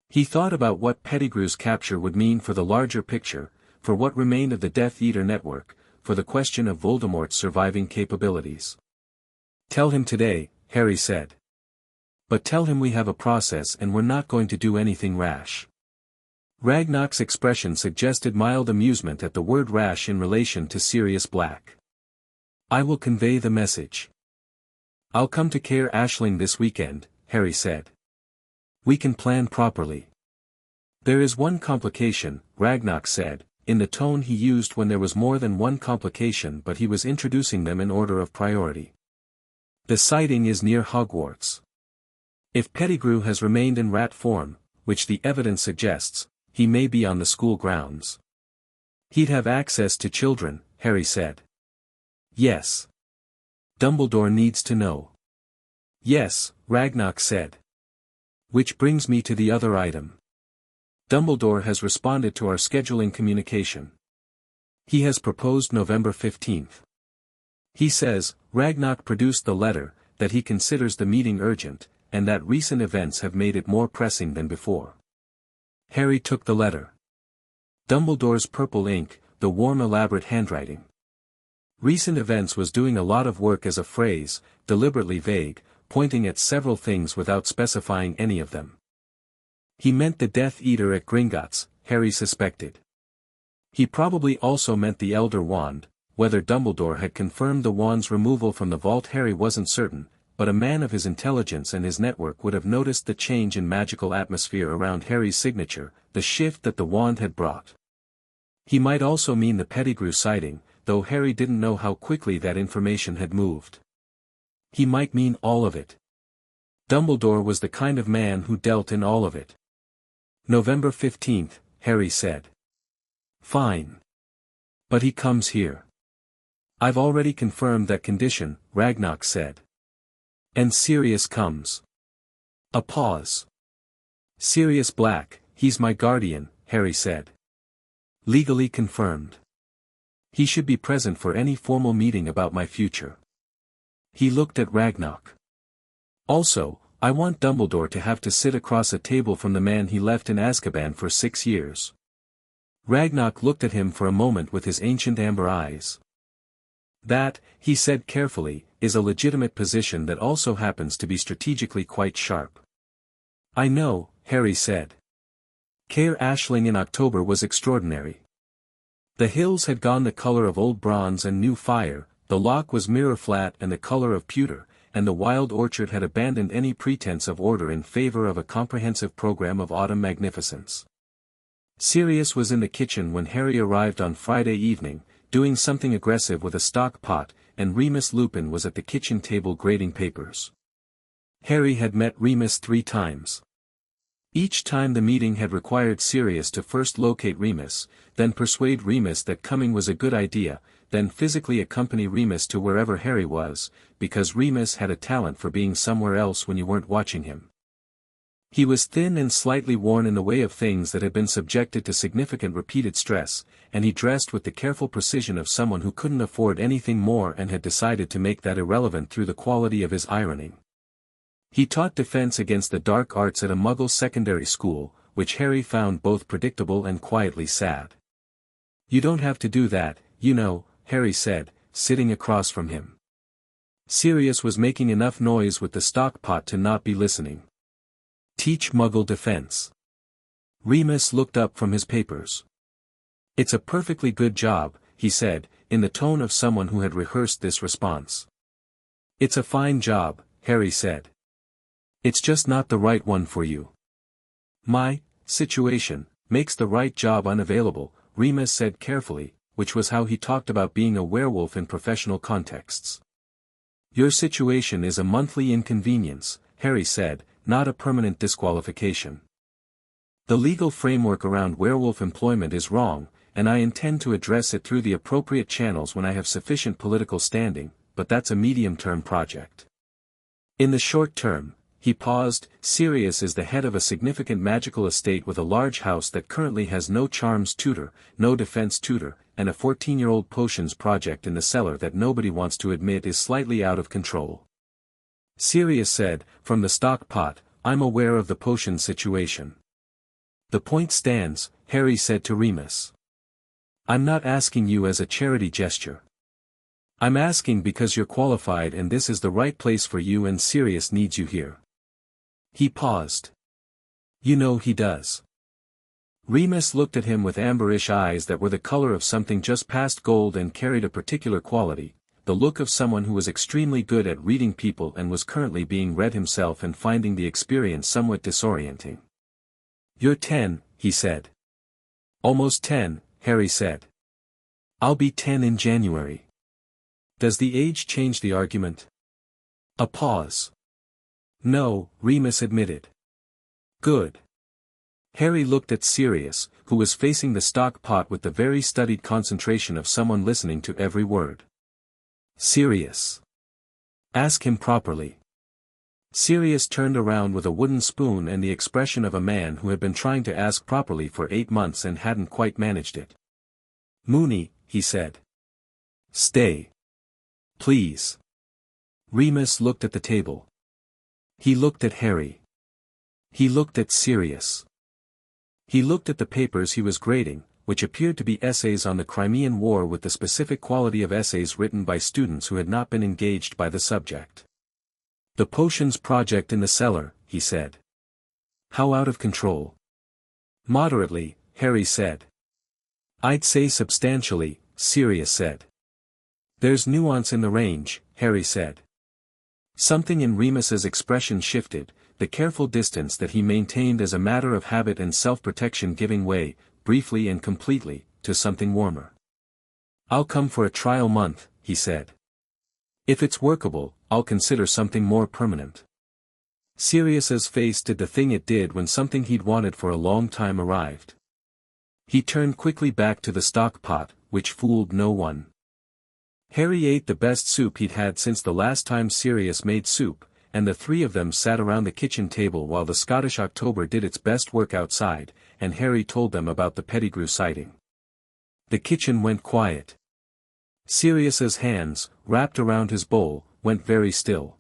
He thought about what Pettigrew's capture would mean for the larger picture, for what remained of the Death Eater network, for the question of Voldemort's surviving capabilities. Tell him today, Harry said. But tell him we have a process and we're not going to do anything rash. Ragnarok's expression suggested mild amusement at the word rash in relation to Sirius Black. I will convey the message. I'll come to Caer Ashling this weekend, Harry said. We can plan properly. There is one complication, Ragnarok said, in the tone he used when there was more than one complication but he was introducing them in order of priority. The sighting is near Hogwarts. If Pettigrew has remained in rat form, which the evidence suggests, he may be on the school grounds. He'd have access to children, Harry said. Yes. Dumbledore needs to know. Yes, Ragnarok said. Which brings me to the other item. Dumbledore has responded to our scheduling communication. He has proposed November 15th. He says, Ragnarok produced the letter, that he considers the meeting urgent, and that recent events have made it more pressing than before. Harry took the letter. Dumbledore's purple ink, the warm elaborate handwriting. Recent events was doing a lot of work as a phrase, deliberately vague, pointing at several things without specifying any of them. He meant the Death Eater at Gringotts, Harry suspected. He probably also meant the Elder Wand. Whether Dumbledore had confirmed the wand's removal from the vault Harry wasn't certain, but a man of his intelligence and his network would have noticed the change in magical atmosphere around Harry's signature, the shift that the wand had brought. He might also mean the Pettigrew sighting, though Harry didn't know how quickly that information had moved. He might mean all of it. Dumbledore was the kind of man who dealt in all of it. November 15th, Harry said. Fine. But he comes here. I've already confirmed that condition, Ragnarok said. And Sirius comes. A pause. Sirius Black, he's my guardian, Harry said. Legally confirmed. He should be present for any formal meeting about my future. He looked at Ragnarok. Also, I want Dumbledore to have to sit across a table from the man he left in Azkaban for 6 years. Ragnarok looked at him for a moment with his ancient amber eyes. That, he said carefully, is a legitimate position that also happens to be strategically quite sharp. I know, Harry said. Caer Ashling in October was extraordinary. The hills had gone the color of old bronze and new fire, the loch was mirror flat and the color of pewter, and the wild orchard had abandoned any pretense of order in favor of a comprehensive program of autumn magnificence. Sirius was in the kitchen when Harry arrived on Friday evening, doing something aggressive with a stock pot, and Remus Lupin was at the kitchen table grading papers. Harry had met Remus 3 times. Each time the meeting had required Sirius to first locate Remus, then persuade Remus that coming was a good idea, then physically accompany Remus to wherever Harry was, because Remus had a talent for being somewhere else when you weren't watching him. He was thin and slightly worn in the way of things that had been subjected to significant repeated stress, and he dressed with the careful precision of someone who couldn't afford anything more and had decided to make that irrelevant through the quality of his ironing. He taught defense against the dark arts at a Muggle secondary school, which Harry found both predictable and quietly sad. You don't have to do that, you know, Harry said, sitting across from him. Sirius was making enough noise with the stock pot to not be listening. Teach Muggle defense. Remus looked up from his papers. It's a perfectly good job, he said, in the tone of someone who had rehearsed this response. It's a fine job, Harry said. It's just not the right one for you. My situation makes the right job unavailable, Remus said carefully, which was how he talked about being a werewolf in professional contexts. Your situation is a monthly inconvenience, Harry said, not a permanent disqualification. The legal framework around werewolf employment is wrong, and I intend to address it through the appropriate channels when I have sufficient political standing, but that's a medium-term project. In the short term, he paused, Sirius is the head of a significant magical estate with a large house that currently has no charms tutor, no defense tutor, and a 14-year-old potions project in the cellar that nobody wants to admit is slightly out of control. Sirius said, from the stock pot, I'm aware of the potion situation. The point stands, Harry said to Remus. I'm not asking you as a charity gesture. I'm asking because you're qualified and this is the right place for you and Sirius needs you here. He paused. You know he does. Remus looked at him with amberish eyes that were the color of something just past gold and carried a particular quality, the look of someone who was extremely good at reading people and was currently being read himself and finding the experience somewhat disorienting. You're 10, he said. Almost 10, Harry said. I'll be 10 in January. Does the age change the argument? A pause. No, Remus admitted. Good. Harry looked at Sirius, who was facing the stock pot with the very studied concentration of someone listening to every word. Sirius. Ask him properly. Sirius turned around with a wooden spoon and the expression of a man who had been trying to ask properly for 8 months and hadn't quite managed it. Moony, he said. Stay. Please. Remus looked at the table. He looked at Harry. He looked at Sirius. He looked at the papers he was grading, which appeared to be essays on the Crimean War with the specific quality of essays written by students who had not been engaged by the subject. The potions project in the cellar, he said. How out of control? Moderately, Harry said. I'd say substantially, Sirius said. There's nuance in the range, Harry said. Something in Remus's expression shifted, the careful distance that he maintained as a matter of habit and self-protection giving way, briefly and completely, to something warmer. I'll come for a trial month, he said. If it's workable, I'll consider something more permanent. Sirius's face did the thing it did when something he'd wanted for a long time arrived. He turned quickly back to the stock pot, which fooled no one. Harry ate the best soup he'd had since the last time Sirius made soup, and the 3 of them sat around the kitchen table while the Scottish October did its best work outside, and Harry told them about the Pettigrew sighting. The kitchen went quiet. Sirius's hands, wrapped around his bowl, went very still.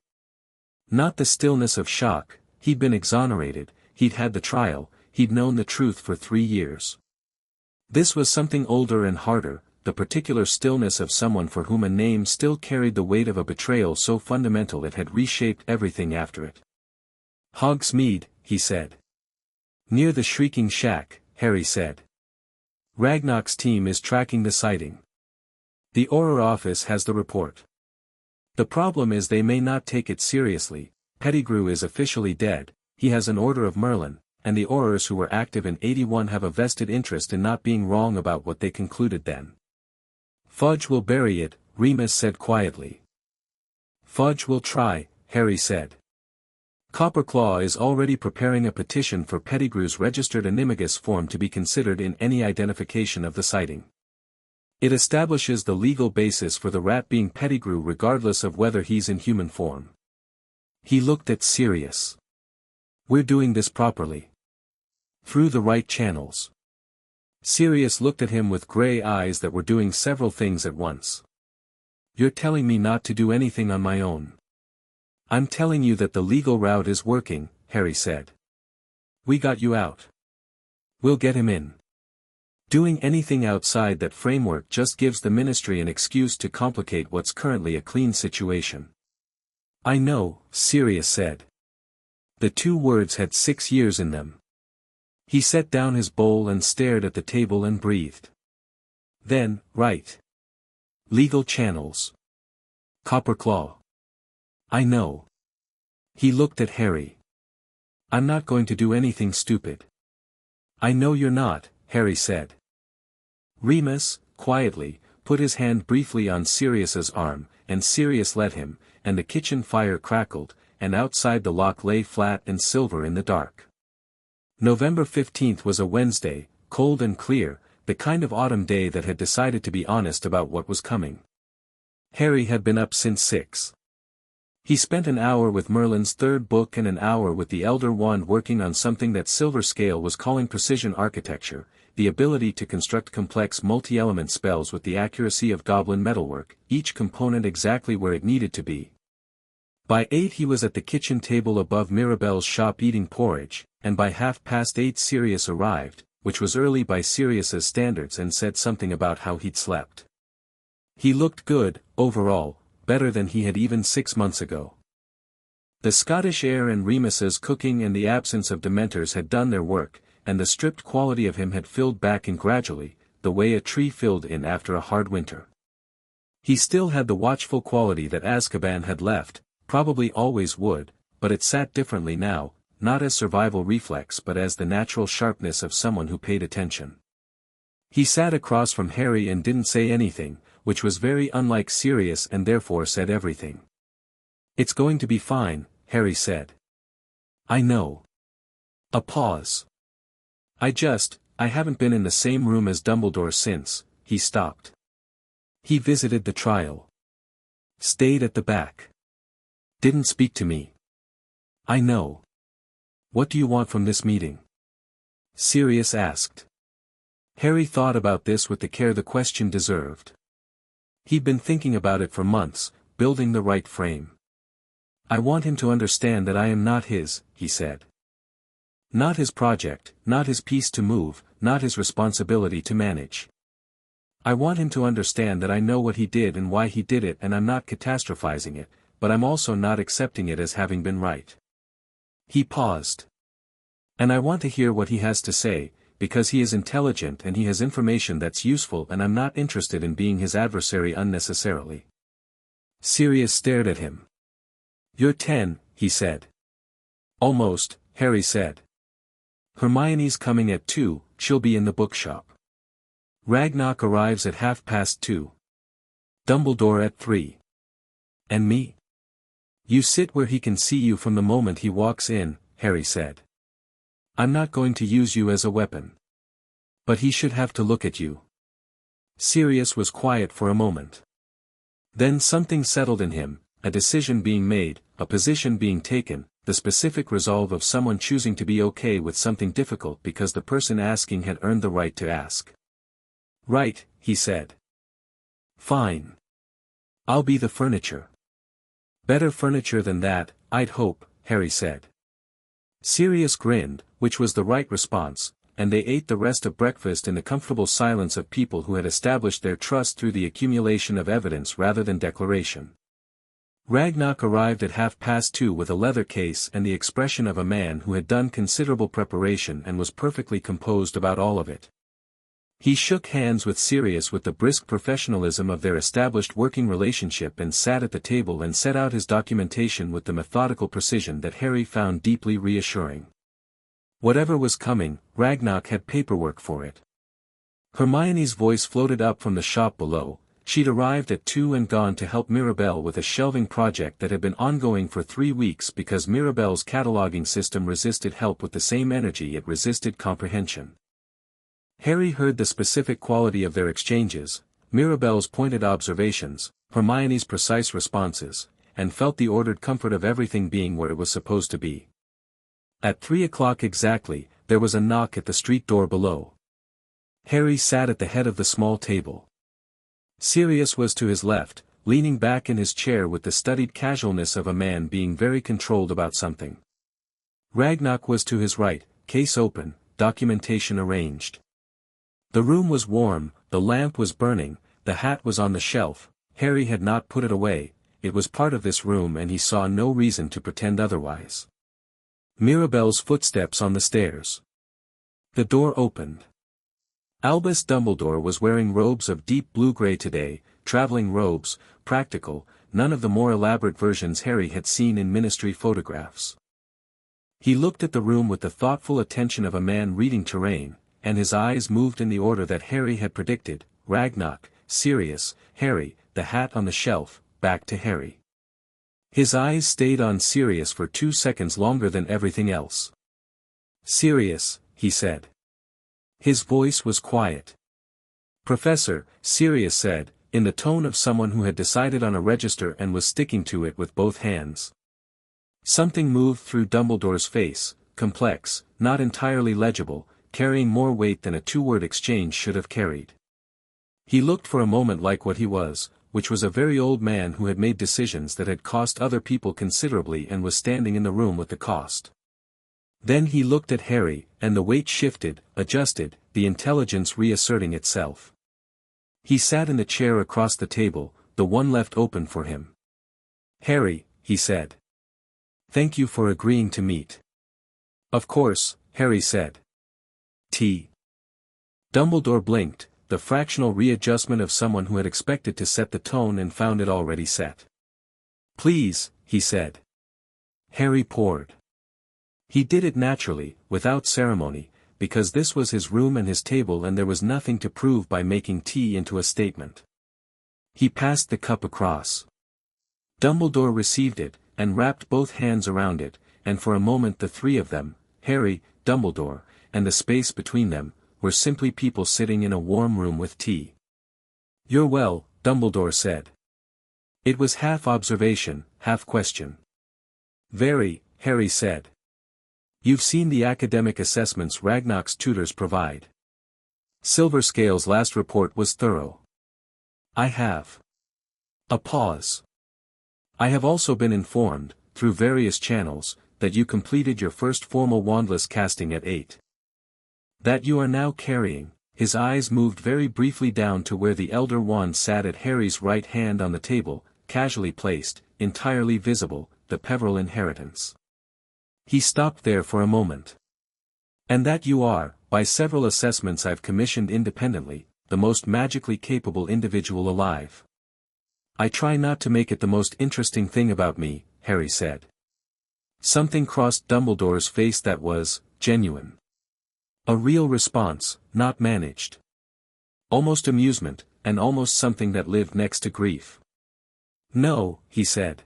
Not the stillness of shock, he'd been exonerated, he'd had the trial, he'd known the truth for 3 years. This was something older and harder, the particular stillness of someone for whom a name still carried the weight of a betrayal so fundamental it had reshaped everything after it. "Hogsmeade," he said. "Near the Shrieking Shack," Harry said. "Ragnarok's team is tracking the sighting. The Auror office has the report. The problem is they may not take it seriously. Pettigrew is officially dead, he has an order of Merlin, and the Aurors who were active in 81 have a vested interest in not being wrong about what they concluded then." "Fudge will bury it," Remus said quietly. "Fudge will try," Harry said. "Copperclaw is already preparing a petition for Pettigrew's registered animagus form to be considered in any identification of the sighting. It establishes the legal basis for the rat being Pettigrew regardless of whether he's in human form." He looked at Sirius. "We're doing this properly. Through the right channels." Sirius looked at him with grey eyes that were doing several things at once. "You're telling me not to do anything on my own." "I'm telling you that the legal route is working," Harry said. "We got you out. We'll get him in." Doing anything outside that framework just gives the Ministry an excuse to complicate what's currently a clean situation. "I know," Sirius said. The 2 words had 6 years in them. He set down his bowl and stared at the table and breathed. Then, right. Legal channels. Copperclaw. "I know." He looked at Harry. "I'm not going to do anything stupid." "I know you're not," Harry said. Remus, quietly, put his hand briefly on Sirius's arm, and Sirius let him, and the kitchen fire crackled, and outside the lock lay flat and silver in the dark. November 15th was a Wednesday, cold and clear, the kind of autumn day that had decided to be honest about what was coming. Harry had been up since 6. He spent an hour with Merlin's 3rd book and an hour with the Elder Wand working on something that Silverscale was calling precision architecture, the ability to construct complex multi-element spells with the accuracy of goblin metalwork, each component exactly where it needed to be. By 8 he was at the kitchen table above Mirabelle's shop eating porridge, and by 8:30 Sirius arrived, which was early by Sirius's standards, and said something about how he'd slept. He looked good, overall, better than he had even 6 months ago. The Scottish air and Remus's cooking and the absence of Dementors had done their work, and the stripped quality of him had filled back in gradually, the way a tree filled in after a hard winter. He still had the watchful quality that Azkaban had left, probably always would, but it sat differently now, not as survival reflex but as the natural sharpness of someone who paid attention. He sat across from Harry and didn't say anything, which was very unlike Sirius, and therefore said everything. "It's going to be fine," Harry said. "I know." A pause. I haven't been in the same room as Dumbledore since," he stopped. "He visited the trial. Stayed at the back. Didn't speak to me." "I know. What do you want from this meeting?" Sirius asked. Harry thought about this with the care the question deserved. He'd been thinking about it for months, building the right frame. "I want him to understand that I am not his," he said. "Not his project, not his piece to move, not his responsibility to manage. I want him to understand that I know what he did and why he did it, and I'm not catastrophizing it, but I'm also not accepting it as having been right." He paused. "And I want to hear what he has to say, because he is intelligent and he has information that's useful, and I'm not interested in being his adversary unnecessarily." Sirius stared at him. "You're 10, he said. "Almost," Harry said. "Hermione's coming at 2, she'll be in the bookshop. Ragnarok arrives at 2:30. Dumbledore at 3. And me? You sit where he can see you from the moment he walks in," Harry said. "I'm not going to use you as a weapon. But he should have to look at you." Sirius was quiet for a moment. Then something settled in him, a decision being made, a position being taken, the specific resolve of someone choosing to be okay with something difficult because the person asking had earned the right to ask. "Right," he said. "Fine. I'll be the furniture." Better furniture than that, I'd hope, Harry said. Sirius grinned, which was the right response, and they ate the rest of breakfast in the comfortable silence of people who had established their trust through the accumulation of evidence rather than declaration. Ragnarok arrived at 2:30 with a leather case and the expression of a man who had done considerable preparation and was perfectly composed about all of it. He shook hands with Sirius with the brisk professionalism of their established working relationship and sat at the table and set out his documentation with the methodical precision that Harry found deeply reassuring. Whatever was coming, Ragnarok had paperwork for it. Hermione's voice floated up from the shop below. She'd arrived at 2 and gone to help Mirabelle with a shelving project that had been ongoing for 3 weeks because Mirabelle's cataloging system resisted help with the same energy it resisted comprehension. Harry heard the specific quality of their exchanges, Mirabelle's pointed observations, Hermione's precise responses, and felt the ordered comfort of everything being where it was supposed to be. At 3 o'clock exactly, there was a knock at the street door below. Harry sat at the head of the small table. Sirius was to his left, leaning back in his chair with the studied casualness of a man being very controlled about something. Ragnarok was to his right, case open, documentation arranged. The room was warm, the lamp was burning, the hat was on the shelf. Harry had not put it away, it was part of this room and he saw no reason to pretend otherwise. Mirabelle's footsteps on the stairs. The door opened. Albus Dumbledore was wearing robes of deep blue-gray today, traveling robes, practical, none of the more elaborate versions Harry had seen in ministry photographs. He looked at the room with the thoughtful attention of a man reading terrain, and his eyes moved in the order that Harry had predicted, Ragnarok, Sirius, Harry, the hat on the shelf, back to Harry. His eyes stayed on Sirius for 2 seconds longer than everything else. Sirius, he said. His voice was quiet. Professor, Sirius said, in the tone of someone who had decided on a register and was sticking to it with both hands. Something moved through Dumbledore's face, complex, not entirely legible, carrying more weight than a 2-word exchange should have carried. He looked for a moment like what he was, which was a very old man who had made decisions that had cost other people considerably and was standing in the room with the cost. Then he looked at Harry, and the weight shifted, adjusted, the intelligence reasserting itself. He sat in the chair across the table, the one left open for him. Harry, he said. Thank you for agreeing to meet. Of course, Harry said. Tea. Dumbledore blinked, the fractional readjustment of someone who had expected to set the tone and found it already set. Please, he said. Harry poured. He did it naturally, without ceremony, because this was his room and his table and there was nothing to prove by making tea into a statement. He passed the cup across. Dumbledore received it, and wrapped both hands around it, and for a moment the three of them, Harry, Dumbledore, and the space between them, were simply people sitting in a warm room with tea. You're well, Dumbledore said. It was half observation, half question. Very, Harry said. You've seen the academic assessments Ragnarok's tutors provide. Silverscale's last report was thorough. I have. A pause. I have also been informed, through various channels, that you completed your first formal wandless casting at 8. That you are now carrying. His eyes moved very briefly down to where the Elder Wand sat at Harry's right hand on the table, casually placed, entirely visible, the Peverell inheritance. He stopped there for a moment. And that you are, by several assessments I've commissioned independently, the most magically capable individual alive. I try not to make it the most interesting thing about me, Harry said. Something crossed Dumbledore's face that was genuine. A real response, not managed. Almost amusement, and almost something that lived next to grief. No, he said.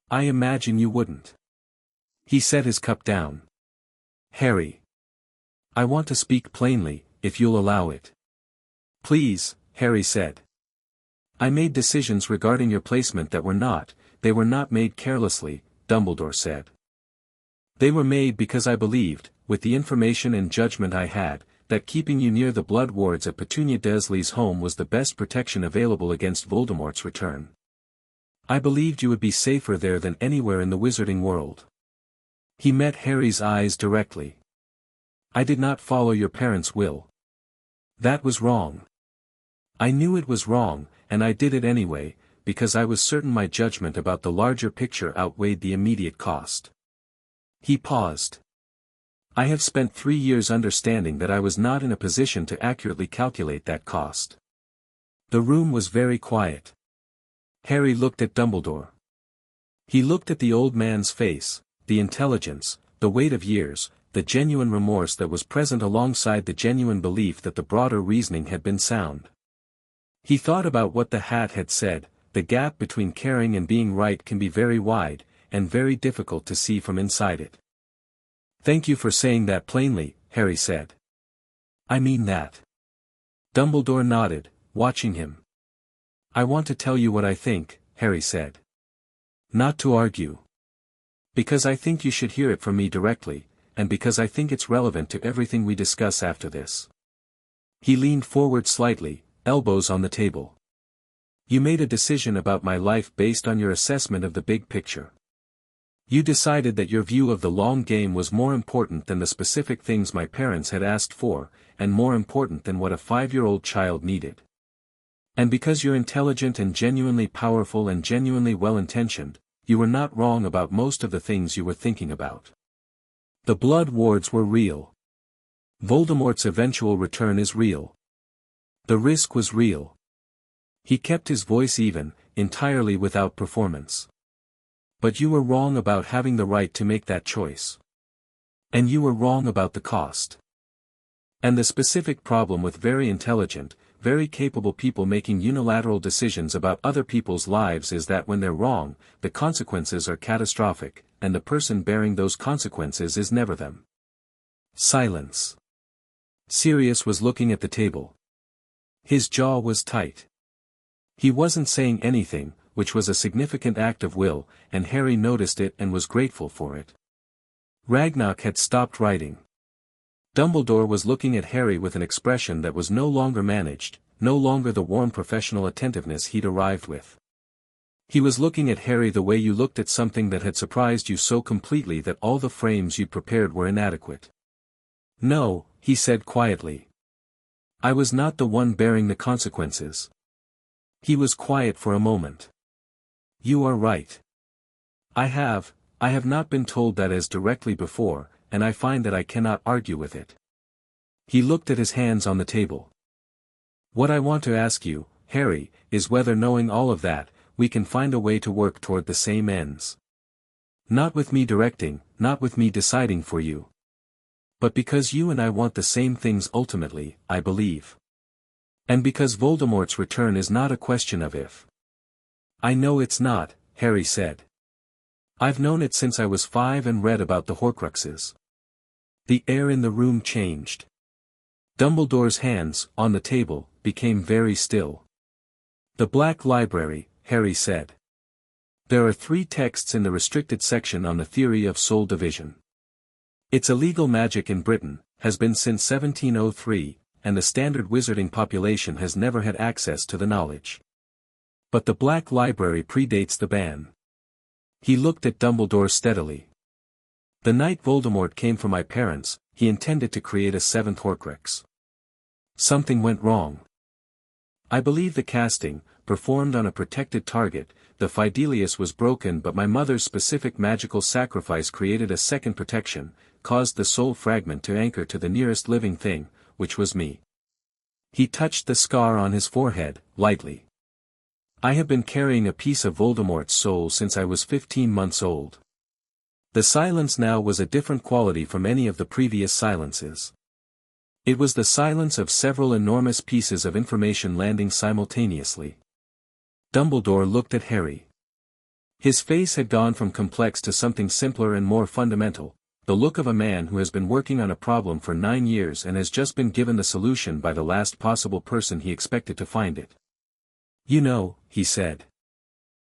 I imagine you wouldn't. He set his cup down. Harry. I want to speak plainly, if you'll allow it. Please, Harry said. I made decisions regarding your placement that were not made carelessly, Dumbledore said. They were made because I believed, with the information and judgment I had, that keeping you near the blood wards at Petunia Dursley's home was the best protection available against Voldemort's return. I believed you would be safer there than anywhere in the wizarding world. He met Harry's eyes directly. I did not follow your parents' will. That was wrong. I knew it was wrong, and I did it anyway, because I was certain my judgment about the larger picture outweighed the immediate cost. He paused. I have spent 3 years understanding that I was not in a position to accurately calculate that cost. The room was very quiet. Harry looked at Dumbledore. He looked at the old man's face, the intelligence, the weight of years, the genuine remorse that was present alongside the genuine belief that the broader reasoning had been sound. He thought about what the hat had said, the gap between caring and being right can be very wide, and very difficult to see from inside it. Thank you for saying that plainly, Harry said. I mean that. Dumbledore nodded, watching him. I want to tell you what I think, Harry said. Not to argue. Because I think you should hear it from me directly, and because I think it's relevant to everything we discuss after this. He leaned forward slightly, elbows on the table. You made a decision about my life based on your assessment of the big picture. You decided that your view of the long game was more important than the specific things my parents had asked for, and more important than what a 5-year-old child needed. And because you're intelligent and genuinely powerful and genuinely well-intentioned, you were not wrong about most of the things you were thinking about. The blood wards were real. Voldemort's eventual return is real. The risk was real. He kept his voice even, entirely without performance. But you were wrong about having the right to make that choice. And you were wrong about the cost. And the specific problem with very intelligent, very capable people making unilateral decisions about other people's lives is that when they're wrong, the consequences are catastrophic, and the person bearing those consequences is never them. Silence. Sirius was looking at the table. His jaw was tight. He wasn't saying anything, which was a significant act of will, and Harry noticed it and was grateful for it. Ragnarok had stopped writing. Dumbledore was looking at Harry with an expression that was no longer managed, no longer the warm professional attentiveness he'd arrived with. He was looking at Harry the way you looked at something that had surprised you so completely that all the frames you'd prepared were inadequate. No, he said quietly. I was not the one bearing the consequences. He was quiet for a moment. You are right. I have not been told that as directly before, and I find that I cannot argue with it. He looked at his hands on the table. What I want to ask you, Harry, is whether knowing all of that, we can find a way to work toward the same ends. Not with me directing, not with me deciding for you. But because you and I want the same things ultimately, I believe. And because Voldemort's return is not a question of if. I know it's not, Harry said. I've known it since I was 5 and read about the Horcruxes. The air in the room changed. Dumbledore's hands, on the table, became very still. The Black Library, Harry said. There are 3 texts in the restricted section on the theory of soul division. It's illegal magic in Britain, has been since 1703, and the standard wizarding population has never had access to the knowledge. But the Black Library predates the ban. He looked at Dumbledore steadily. The night Voldemort came for my parents, he intended to create a 7th Horcrux. Something went wrong. I believe the casting, performed on a protected target, the Fidelius was broken, but my mother's specific magical sacrifice created a second protection, caused the soul fragment to anchor to the nearest living thing, which was me. He touched the scar on his forehead, lightly. I have been carrying a piece of Voldemort's soul since I was 15 months old. The silence now was a different quality from any of the previous silences. It was the silence of several enormous pieces of information landing simultaneously. Dumbledore looked at Harry. His face had gone from complex to something simpler and more fundamental, the look of a man who has been working on a problem for 9 years and has just been given the solution by the last possible person he expected to find it. You know, he said.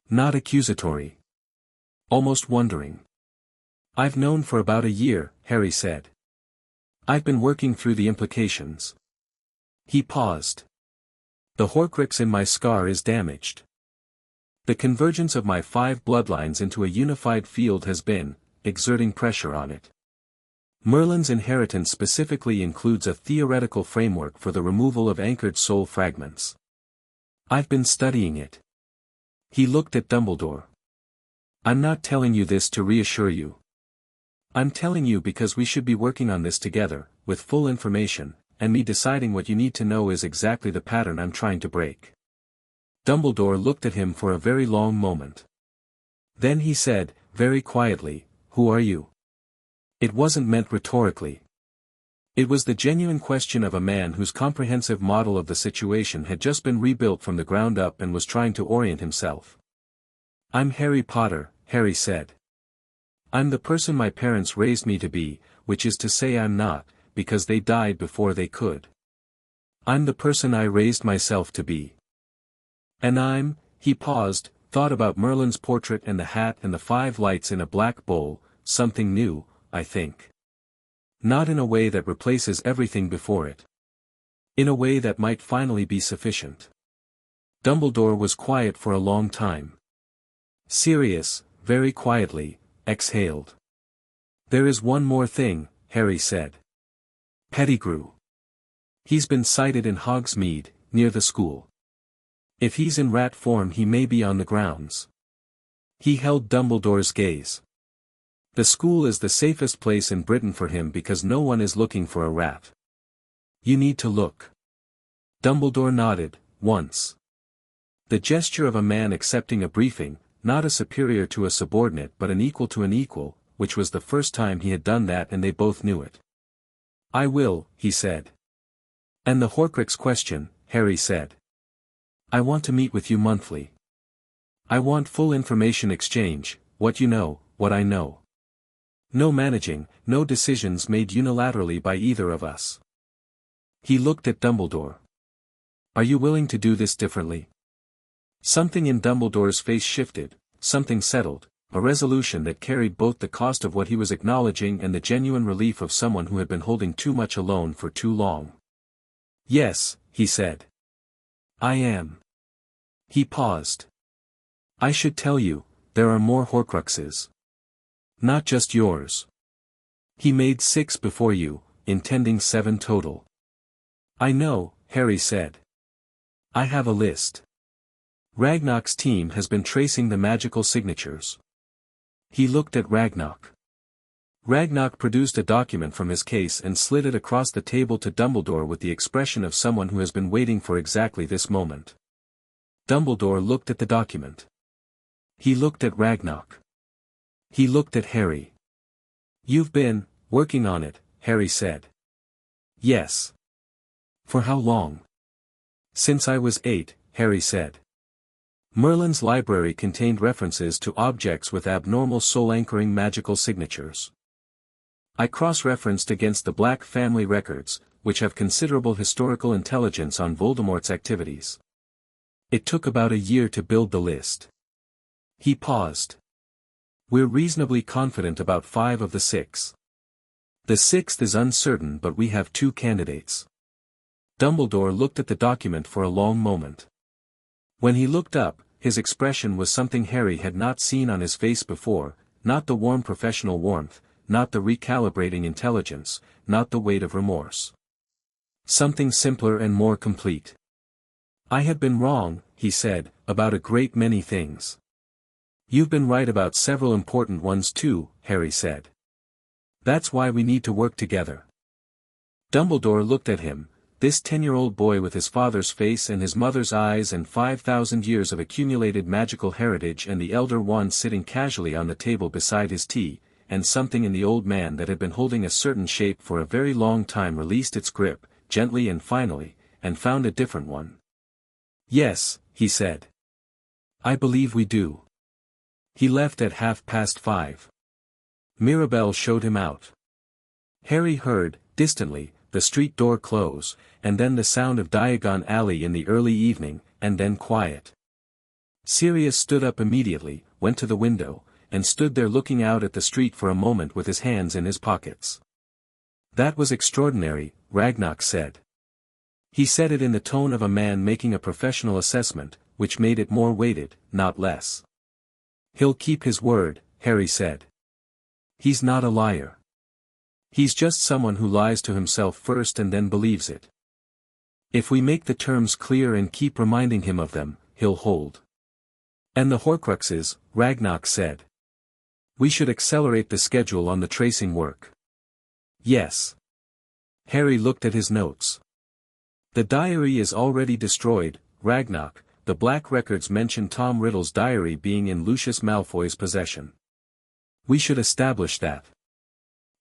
Not accusatory. Almost wondering. I've known for about a year, Harry said. I've been working through the implications. He paused. The Horcrux in my scar is damaged. The convergence of my 5 bloodlines into a unified field has been, exerting pressure on it. Merlin's inheritance specifically includes a theoretical framework for the removal of anchored soul fragments. I've been studying it. He looked at Dumbledore. I'm not telling you this to reassure you. I'm telling you because we should be working on this together, with full information, and me deciding what you need to know is exactly the pattern I'm trying to break. Dumbledore looked at him for a very long moment. Then he said, very quietly, "Who are you?" It wasn't meant rhetorically. It was the genuine question of a man whose comprehensive model of the situation had just been rebuilt from the ground up and was trying to orient himself. "I'm Harry Potter," Harry said. "I'm the person my parents raised me to be, which is to say I'm not, because they died before they could. I'm the person I raised myself to be. And he paused, thought about Merlin's portrait and the hat and the 5 lights in a black bowl, something new, I think. Not in a way that replaces everything before it. In a way that might finally be sufficient." Dumbledore was quiet for a long time. Sirius, very quietly, exhaled. "There is one more thing," Harry said. "Pettigrew. He's been sighted in Hogsmeade, near the school. If he's in rat form he may be on the grounds." He held Dumbledore's gaze. "The school is the safest place in Britain for him because no one is looking for a rat. You need to look." Dumbledore nodded, once. The gesture of a man accepting a briefing, not a superior to a subordinate but an equal to an equal, which was the first time he had done that and they both knew it. "I will," he said. "And the Horcrux question," Harry said. "I want to meet with you monthly. I want full information exchange, what you know, what I know. No managing, no decisions made unilaterally by either of us." He looked at Dumbledore. "Are you willing to do this differently?" Something in Dumbledore's face shifted, something settled, a resolution that carried both the cost of what he was acknowledging and the genuine relief of someone who had been holding too much alone for too long. "Yes," he said. "I am." He paused. "I should tell you, there are more Horcruxes. Not just yours. He made 6 before you, intending 7 total." "I know," Harry said. "I have a list. Ragnarok's team has been tracing the magical signatures." He looked at Ragnarok. Ragnarok produced a document from his case and slid it across the table to Dumbledore with the expression of someone who has been waiting for exactly this moment. Dumbledore looked at the document. He looked at Ragnarok. He looked at Harry. "You've been working on it," Harry said. "Yes." "For how long?" "Since I was 8, Harry said. Merlin's library contained references to objects with abnormal soul-anchoring magical signatures. I cross-referenced against the Black family records, which have considerable historical intelligence on Voldemort's activities. It took about a year to build the list." He paused. "We're reasonably confident about 5 of the 6. The 6th is uncertain but we have 2 candidates." Dumbledore looked at the document for a long moment. When he looked up, his expression was something Harry had not seen on his face before, not the warm professional warmth, not the recalibrating intelligence, not the weight of remorse. Something simpler and more complete. "I have been wrong," he said, "about a great many things." "You've been right about several important ones too," Harry said. "That's why we need to work together." Dumbledore looked at him, this 10-year-old boy with his father's face and his mother's eyes and 5,000 years of accumulated magical heritage, and the elder one sitting casually on the table beside his tea, and something in the old man that had been holding a certain shape for a very long time released its grip, gently and finally, and found a different one. "Yes," he said. "I believe we do." He left at 5:30. Mirabelle showed him out. Harry heard, distantly, the street door close, and then the sound of Diagon Alley in the early evening, and then quiet. Sirius stood up immediately, went to the window, and stood there looking out at the street for a moment with his hands in his pockets. "That was extraordinary," Ragnarok said. He said it in the tone of a man making a professional assessment, which made it more weighted, not less. "He'll keep his word," Harry said. "He's not a liar. He's just someone who lies to himself first and then believes it. If we make the terms clear and keep reminding him of them, he'll hold." "And the Horcruxes," Ragnarok said. "We should accelerate the schedule on the tracing work." "Yes." Harry looked at his notes. "The diary is already destroyed, Ragnarok. The black records mention Tom Riddle's diary being in Lucius Malfoy's possession. We should establish that."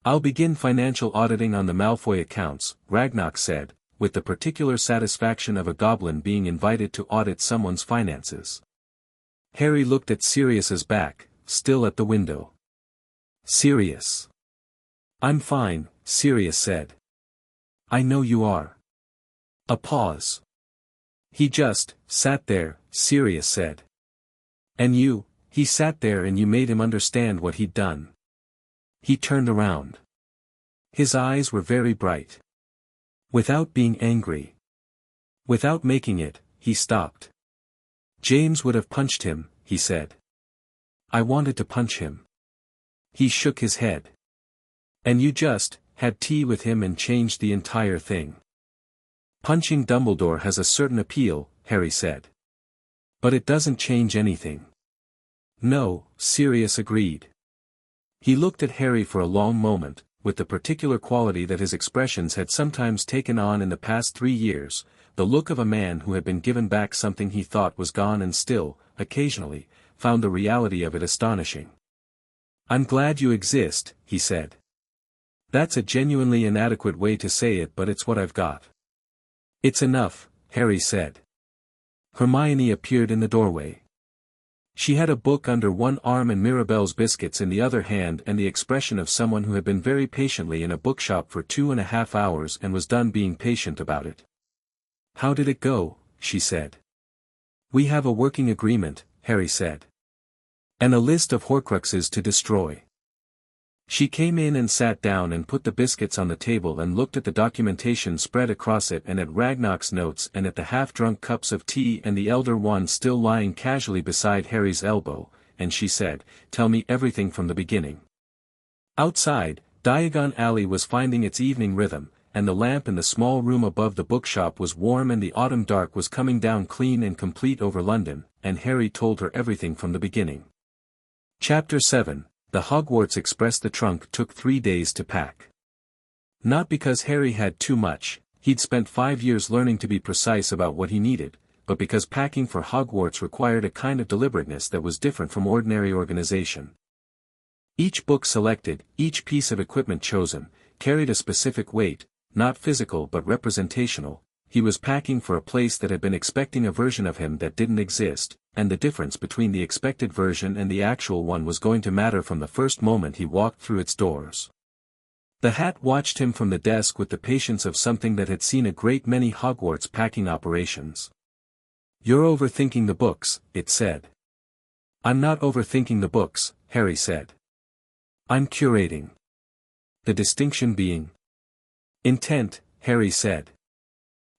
"I'll begin financial auditing on the Malfoy accounts," Ragnarok said, with the particular satisfaction of a goblin being invited to audit someone's finances. Harry looked at Sirius's back, still at the window. "Sirius." "I'm fine," Sirius said. "I know you are." A pause. "He just sat there," Sirius said. "And he sat there and you made him understand what he'd done." He turned around. His eyes were very bright. "Without being angry. Without making it," he stopped. "James would have punched him," he said. "I wanted to punch him." He shook his head. "And you just had tea with him and changed the entire thing." "Punching Dumbledore has a certain appeal," Harry said. "But it doesn't change anything." "No," Sirius agreed. He looked at Harry for a long moment, with the particular quality that his expressions had sometimes taken on in the past 3 years, the look of a man who had been given back something he thought was gone and still, occasionally, found the reality of it astonishing. "I'm glad you exist," he said. "That's a genuinely inadequate way to say it, but it's what I've got." "It's enough," Harry said. Hermione appeared in the doorway. She had a book under one arm and Mirabelle's biscuits in the other hand and the expression of someone who had been very patiently in a bookshop for 2.5 hours and was done being patient about it. "How did it go?" she said. "We have a working agreement," Harry said. "And a list of Horcruxes to destroy." She came in and sat down and put the biscuits on the table and looked at the documentation spread across it and at Ragnarok's notes and at the half-drunk cups of tea and the elder one still lying casually beside Harry's elbow, and she said, "Tell me everything from the beginning." Outside, Diagon Alley was finding its evening rhythm, and the lamp in the small room above the bookshop was warm and the autumn dark was coming down clean and complete over London, and Harry told her everything from the beginning. Chapter 7. The Hogwarts Express. The trunk took 3 days to pack. Not because Harry had too much, he'd spent 5 years learning to be precise about what he needed, but because packing for Hogwarts required a kind of deliberateness that was different from ordinary organization. Each book selected, each piece of equipment chosen, carried a specific weight, not physical but representational. He was packing for a place that had been expecting a version of him that didn't exist, and the difference between the expected version and the actual one was going to matter from the first moment he walked through its doors. The hat watched him from the desk with the patience of something that had seen a great many Hogwarts packing operations. "You're overthinking the books," it said. "I'm not overthinking the books," Harry said. "I'm curating." The distinction being intent, Harry said.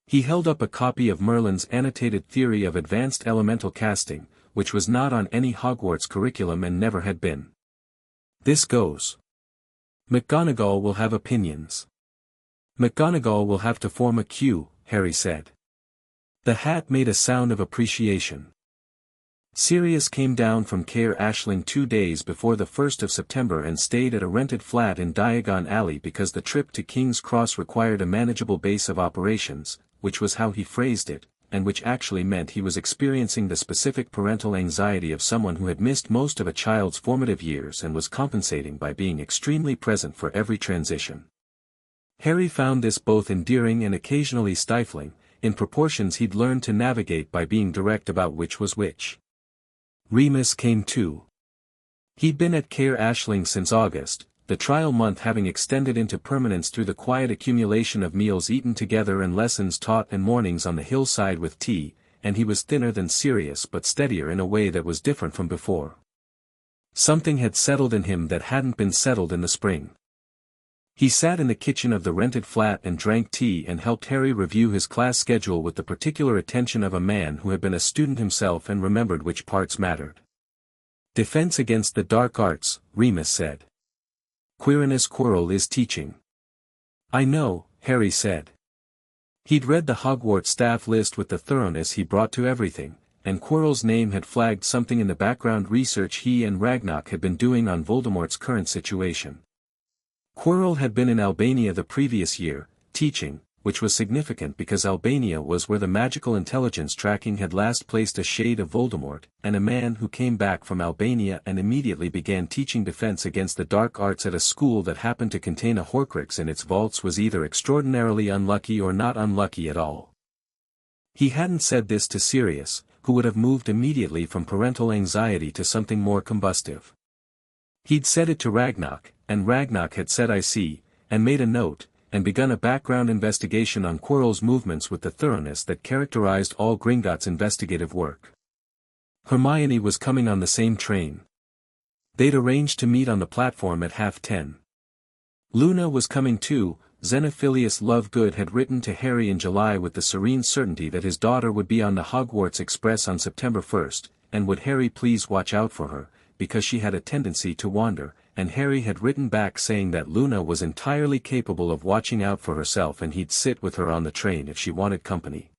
He held up a copy of Merlin's annotated theory of advanced elemental casting, which was not on any Hogwarts curriculum and never had been. "This goes. McGonagall will have opinions. McGonagall will have to form a queue," Harry said. The hat made a sound of appreciation. Sirius came down from Cair Ashling 2 days before the 1st of September and stayed at a rented flat in Diagon Alley because the trip to King's Cross required a manageable base of operations, which was how he phrased it, and which actually meant he was experiencing the specific parental anxiety of someone who had missed most of a child's formative years and was compensating by being extremely present for every transition. Harry found this both endearing and occasionally stifling, in proportions he'd learned to navigate by being direct about which was which. Remus came too. He'd been at Cair Ashling since August, the trial month having extended into permanence through the quiet accumulation of meals eaten together and lessons taught and mornings on the hillside with tea, and he was thinner than Sirius but steadier in a way that was different from before. Something had settled in him that hadn't been settled in the spring. He sat in the kitchen of the rented flat and drank tea and helped Harry review his class schedule with the particular attention of a man who had been a student himself and remembered which parts mattered. Defense against the dark arts, Remus said. Quirinus Quirrell is teaching. I know, Harry said. He'd read the Hogwarts staff list with the thoroughness he brought to everything, and Quirrell's name had flagged something in the background research he and Ragnarok had been doing on Voldemort's current situation. Quirrell had been in Albania the previous year, teaching, which was significant because Albania was where the magical intelligence tracking had last placed a shade of Voldemort, and a man who came back from Albania and immediately began teaching defense against the dark arts at a school that happened to contain a Horcrux in its vaults was either extraordinarily unlucky or not unlucky at all. He hadn't said this to Sirius, who would have moved immediately from parental anxiety to something more combustive. He'd said it to Ragnarok, and Ragnarok had said I see, and made a note, and begun a background investigation on Quirrell's movements with the thoroughness that characterized all Gringotts' investigative work. Hermione was coming on the same train. They'd arranged to meet on the platform at 10:30. Luna was coming too. Xenophilius Lovegood had written to Harry in July with the serene certainty that his daughter would be on the Hogwarts Express on September 1st, and would Harry please watch out for her, because she had a tendency to wander, and Harry had written back saying that Luna was entirely capable of watching out for herself and he'd sit with her on the train if she wanted company.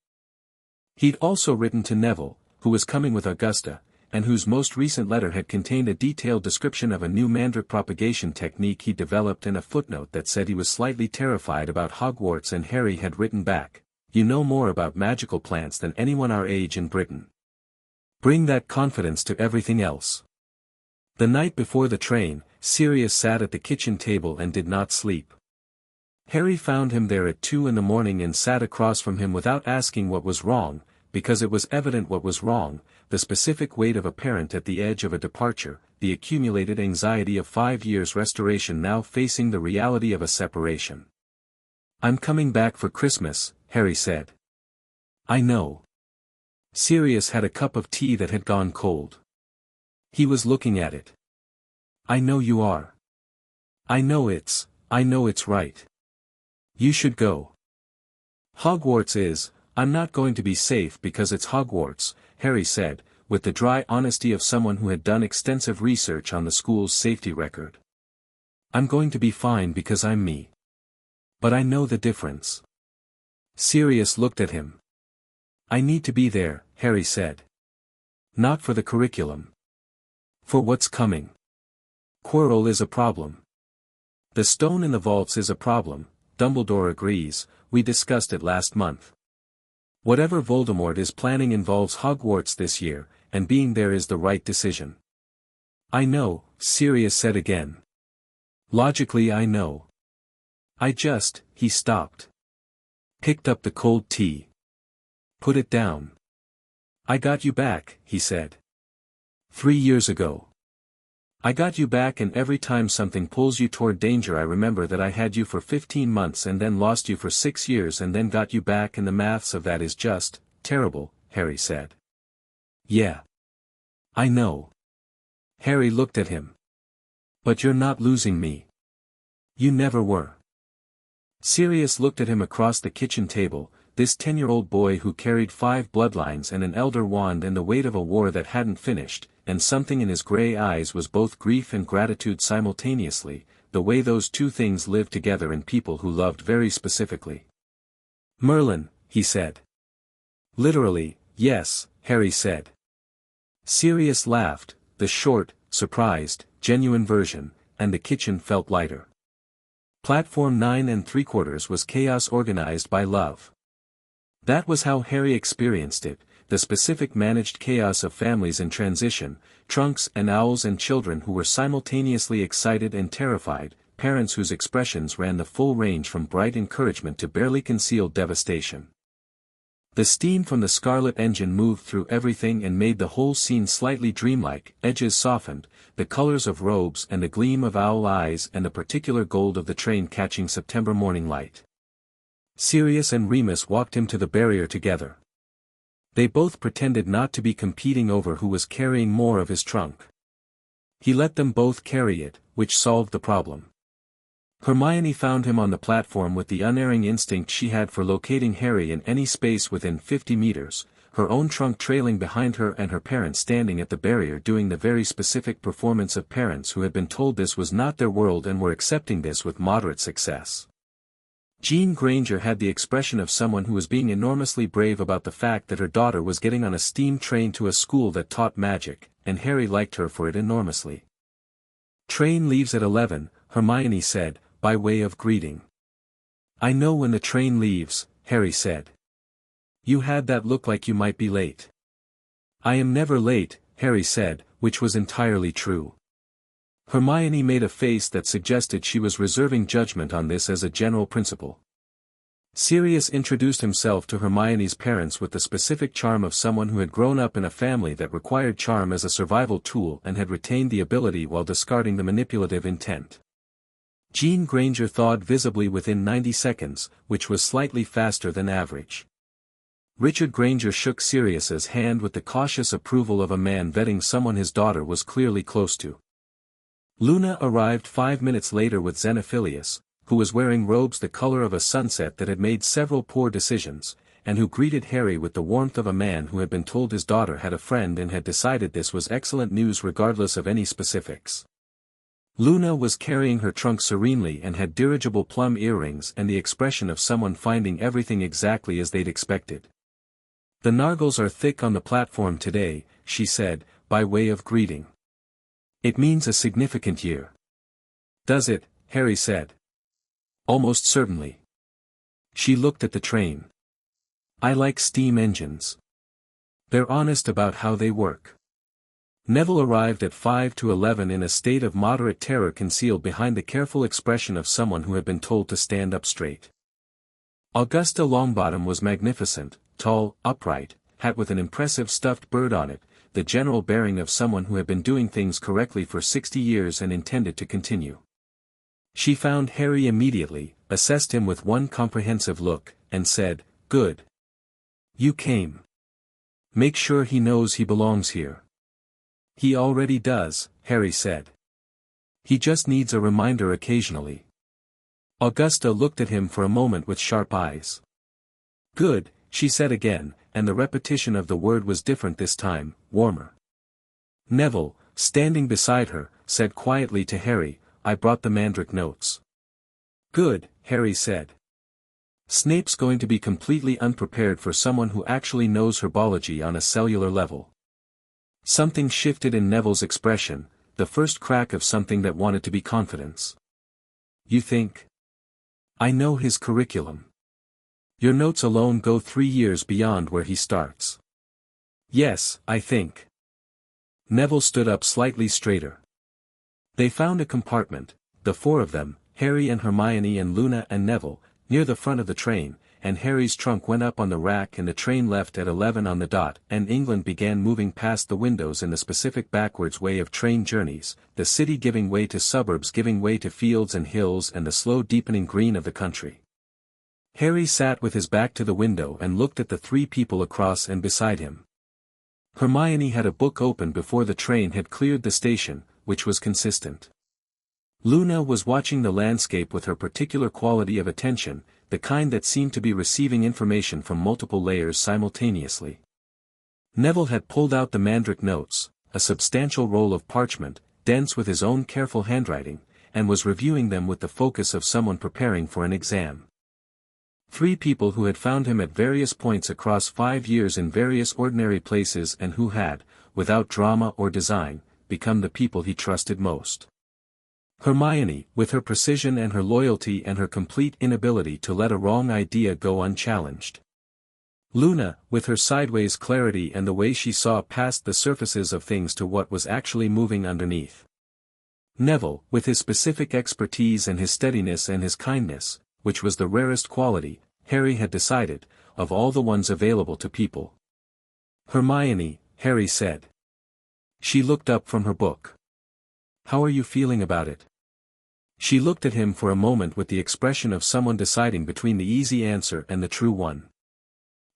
He'd also written to Neville, who was coming with Augusta, and whose most recent letter had contained a detailed description of a new mandrake propagation technique he developed and a footnote that said he was slightly terrified about Hogwarts, and Harry had written back, "You know more about magical plants than anyone our age in Britain. Bring that confidence to everything else." The night before the train, Sirius sat at the kitchen table and did not sleep. Harry found him there at 2 a.m. and sat across from him without asking what was wrong, because it was evident what was wrong, the specific weight of a parent at the edge of a departure, the accumulated anxiety of 5 years' restoration now facing the reality of a separation. "I'm coming back for Christmas," Harry said. "I know." Sirius had a cup of tea that had gone cold. He was looking at it. "I know you are. I know it's right. You should go." "Hogwarts is, I'm not going to be safe because it's Hogwarts," Harry said, with the dry honesty of someone who had done extensive research on the school's safety record. "I'm going to be fine because I'm me. But I know the difference." Sirius looked at him. "I need to be there," Harry said. "Not for the curriculum. For what's coming. Quirrell is a problem. The stone in the vaults is a problem, Dumbledore agrees, we discussed it last month. Whatever Voldemort is planning involves Hogwarts this year, and being there is the right decision." "I know," Sirius said again. "Logically I know. He stopped. Picked up the cold tea. Put it down. "I got you back," he said. 3 years ago. I got you back, and every time something pulls you toward danger I remember that I had you for 15 months and then lost you for 6 years and then got you back, and the maths of that is just terrible," Harry said. "Yeah. I know." Harry looked at him. "But you're not losing me. You never were." Sirius looked at him across the kitchen table, this 10-year-old boy who carried 5 bloodlines and an elder wand and the weight of a war that hadn't finished, and something in his grey eyes was both grief and gratitude simultaneously, the way those two things live together in people who loved very specifically. "Merlin," he said. "Literally, yes," Harry said. Sirius laughed, the short, surprised, genuine version, and the kitchen felt lighter. Platform 9 3/4 was chaos organized by love. That was how Harry experienced it, the specific managed chaos of families in transition, trunks and owls and children who were simultaneously excited and terrified, parents whose expressions ran the full range from bright encouragement to barely concealed devastation. The steam from the Scarlet engine moved through everything and made the whole scene slightly dreamlike, edges softened, the colors of robes and the gleam of owl eyes and the particular gold of the train catching September morning light. Sirius and Remus walked him to the barrier together. They both pretended not to be competing over who was carrying more of his trunk. He let them both carry it, which solved the problem. Hermione found him on the platform with the unerring instinct she had for locating Harry in any space within 50 meters, her own trunk trailing behind her and her parents standing at the barrier doing the very specific performance of parents who had been told this was not their world and were accepting this with moderate success. Jean Granger had the expression of someone who was being enormously brave about the fact that her daughter was getting on a steam train to a school that taught magic, and Harry liked her for it enormously. "Train leaves at 11, Hermione said, by way of greeting. "I know when the train leaves," Harry said. "You had that look like you might be late." "I am never late," Harry said, which was entirely true. Hermione made a face that suggested she was reserving judgment on this as a general principle. Sirius introduced himself to Hermione's parents with the specific charm of someone who had grown up in a family that required charm as a survival tool and had retained the ability while discarding the manipulative intent. Jean Granger thawed visibly within 90 seconds, which was slightly faster than average. Richard Granger shook Sirius's hand with the cautious approval of a man vetting someone his daughter was clearly close to. Luna arrived 5 minutes later with Xenophilius, who was wearing robes the color of a sunset that had made several poor decisions, and who greeted Harry with the warmth of a man who had been told his daughter had a friend and had decided this was excellent news regardless of any specifics. Luna was carrying her trunk serenely and had dirigible plum earrings and the expression of someone finding everything exactly as they'd expected. "The Nargles are thick on the platform today," she said, by way of greeting. "It means a significant year." "Does it?" Harry said. "Almost certainly." She looked at the train. "I like steam engines. They're honest about how they work." Neville arrived at 5 to 11 in a state of moderate terror concealed behind the careful expression of someone who had been told to stand up straight. Augusta Longbottom was magnificent, tall, upright, hat with an impressive stuffed bird on it, the general bearing of someone who had been doing things correctly for 60 years and intended to continue. She found Harry immediately, assessed him with one comprehensive look, and said, "Good. You came. Make sure he knows he belongs here." "He already does," Harry said. "He just needs a reminder occasionally." Augusta looked at him for a moment with sharp eyes. "Good," she said again, and the repetition of the word was different this time, warmer. Neville, standing beside her, said quietly to Harry, "I brought the Mandrake notes." "Good," Harry said. Snape's going to be completely unprepared for someone who actually knows herbology on a cellular level. Something shifted in Neville's expression, the first crack of something that wanted to be confidence. "You think?" "I know his curriculum. Your notes alone go 3 years beyond where he starts." "Yes, I think." Neville stood up slightly straighter. They found a compartment, the 4 of them, Harry and Hermione and Luna and Neville, near the front of the train, and Harry's trunk went up on the rack and the train left at 11 on the dot, and England began moving past the windows in the specific backwards way of train journeys, the city giving way to suburbs giving way to fields and hills and the slow deepening green of the country. Harry sat with his back to the window and looked at the 3 people across and beside him. Hermione had a book open before the train had cleared the station, which was consistent. Luna was watching the landscape with her particular quality of attention, the kind that seemed to be receiving information from multiple layers simultaneously. Neville had pulled out the Mandrake notes, a substantial roll of parchment, dense with his own careful handwriting, and was reviewing them with the focus of someone preparing for an exam. 3 people who had found him at various points across 5 years in various ordinary places and who had, without drama or design, become the people he trusted most. Hermione, with her precision and her loyalty and her complete inability to let a wrong idea go unchallenged. Luna, with her sideways clarity and the way she saw past the surfaces of things to what was actually moving underneath. Neville, with his specific expertise and his steadiness and his kindness, which was the rarest quality, Harry had decided, of all the ones available to people. "Hermione," Harry said. She looked up from her book. "How are you feeling about it?" She looked at him for a moment with the expression of someone deciding between the easy answer and the true one.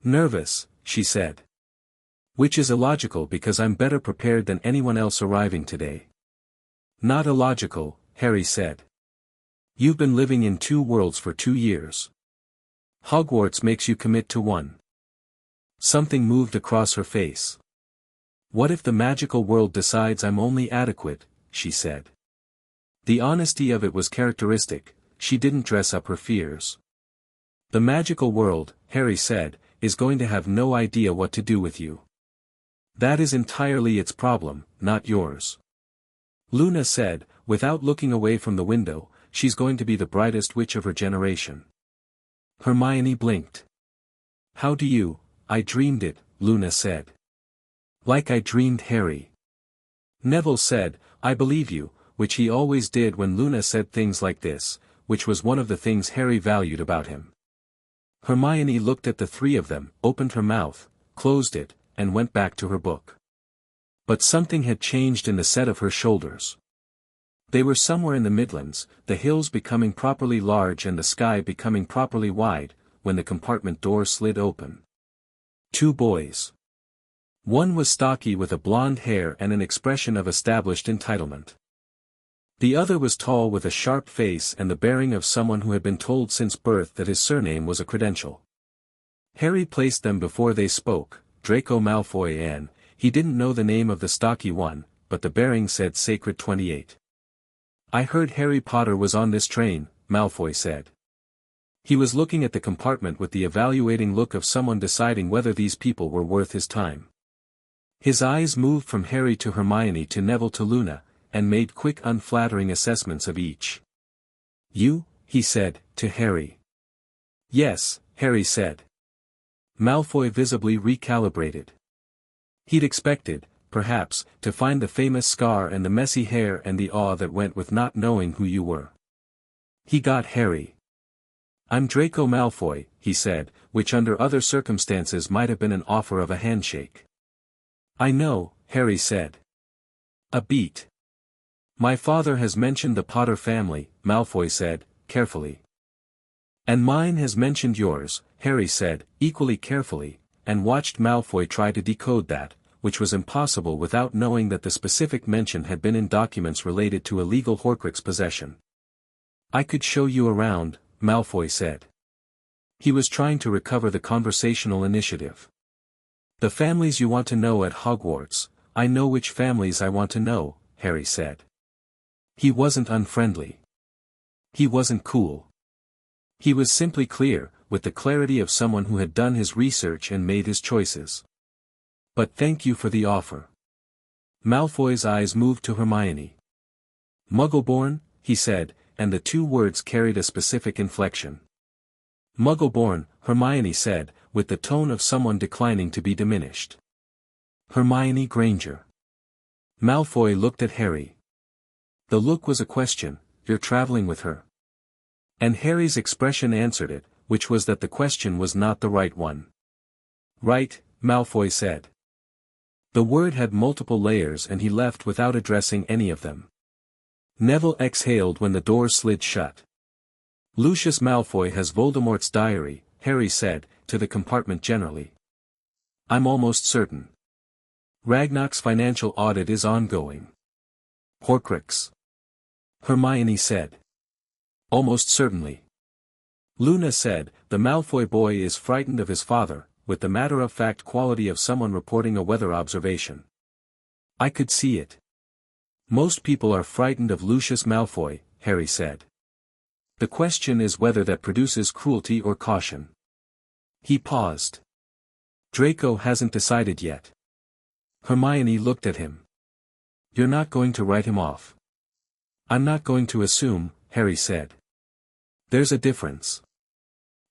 "Nervous," she said. "Which is illogical because I'm better prepared than anyone else arriving today." "Not illogical," Harry said. You've been living in two worlds for 2 years. Hogwarts makes you commit to one. Something moved across her face. What if the magical world decides I'm only adequate, she said. The honesty of it was characteristic, she didn't dress up her fears. The magical world, Harry said, is going to have no idea what to do with you. That is entirely its problem, not yours. Luna said, without looking away from the window, she's going to be the brightest witch of her generation. Hermione blinked. How do you? I dreamed it, Luna said. Like I dreamed Harry. Neville said, I believe you, which he always did when Luna said things like this, which was one of the things Harry valued about him. Hermione looked at the three of them, opened her mouth, closed it, and went back to her book. But something had changed in the set of her shoulders. They were somewhere in the Midlands, the hills becoming properly large and the sky becoming properly wide, when the compartment door slid open. Two boys. One was stocky with a blonde hair and an expression of established entitlement. The other was tall with a sharp face and the bearing of someone who had been told since birth that his surname was a credential. Harry placed them before they spoke, Draco Malfoy and, he didn't know the name of the stocky one, but the bearing said Sacred 28. I heard Harry Potter was on this train, Malfoy said. He was looking at the compartment with the evaluating look of someone deciding whether these people were worth his time. His eyes moved from Harry to Hermione to Neville to Luna, and made quick unflattering assessments of each. You, he said, to Harry. Yes, Harry said. Malfoy visibly recalibrated. He'd expected, perhaps, to find the famous scar and the messy hair and the awe that went with not knowing who you were. He got Harry. I'm Draco Malfoy, he said, which under other circumstances might have been an offer of a handshake. I know, Harry said. A beat. My father has mentioned the Potter family, Malfoy said, carefully. And mine has mentioned yours, Harry said, equally carefully, and watched Malfoy try to decode that, which was impossible without knowing that the specific mention had been in documents related to illegal Horcrux possession. I could show you around, Malfoy said. He was trying to recover the conversational initiative. The families you want to know at Hogwarts, I know which families I want to know, Harry said. He wasn't unfriendly. He wasn't cool. He was simply clear, with the clarity of someone who had done his research and made his choices. But thank you for the offer. Malfoy's eyes moved to Hermione. Muggleborn, he said, and the two words carried a specific inflection. Muggleborn, Hermione said, with the tone of someone declining to be diminished. Hermione Granger. Malfoy looked at Harry. The look was a question, you're traveling with her. And Harry's expression answered it, which was that the question was not the right one. Right, Malfoy said. The word had multiple layers and he left without addressing any of them. Neville exhaled when the door slid shut. Lucius Malfoy has Voldemort's diary, Harry said, to the compartment generally. I'm almost certain. Ragnarok's financial audit is ongoing. Horcrux. Hermione said. Almost certainly. Luna said, the Malfoy boy is frightened of his father, with the matter-of-fact quality of someone reporting a weather observation. I could see it. Most people are frightened of Lucius Malfoy, Harry said. The question is whether that produces cruelty or caution. He paused. Draco hasn't decided yet. Hermione looked at him. You're not going to write him off. I'm not going to assume, Harry said. There's a difference.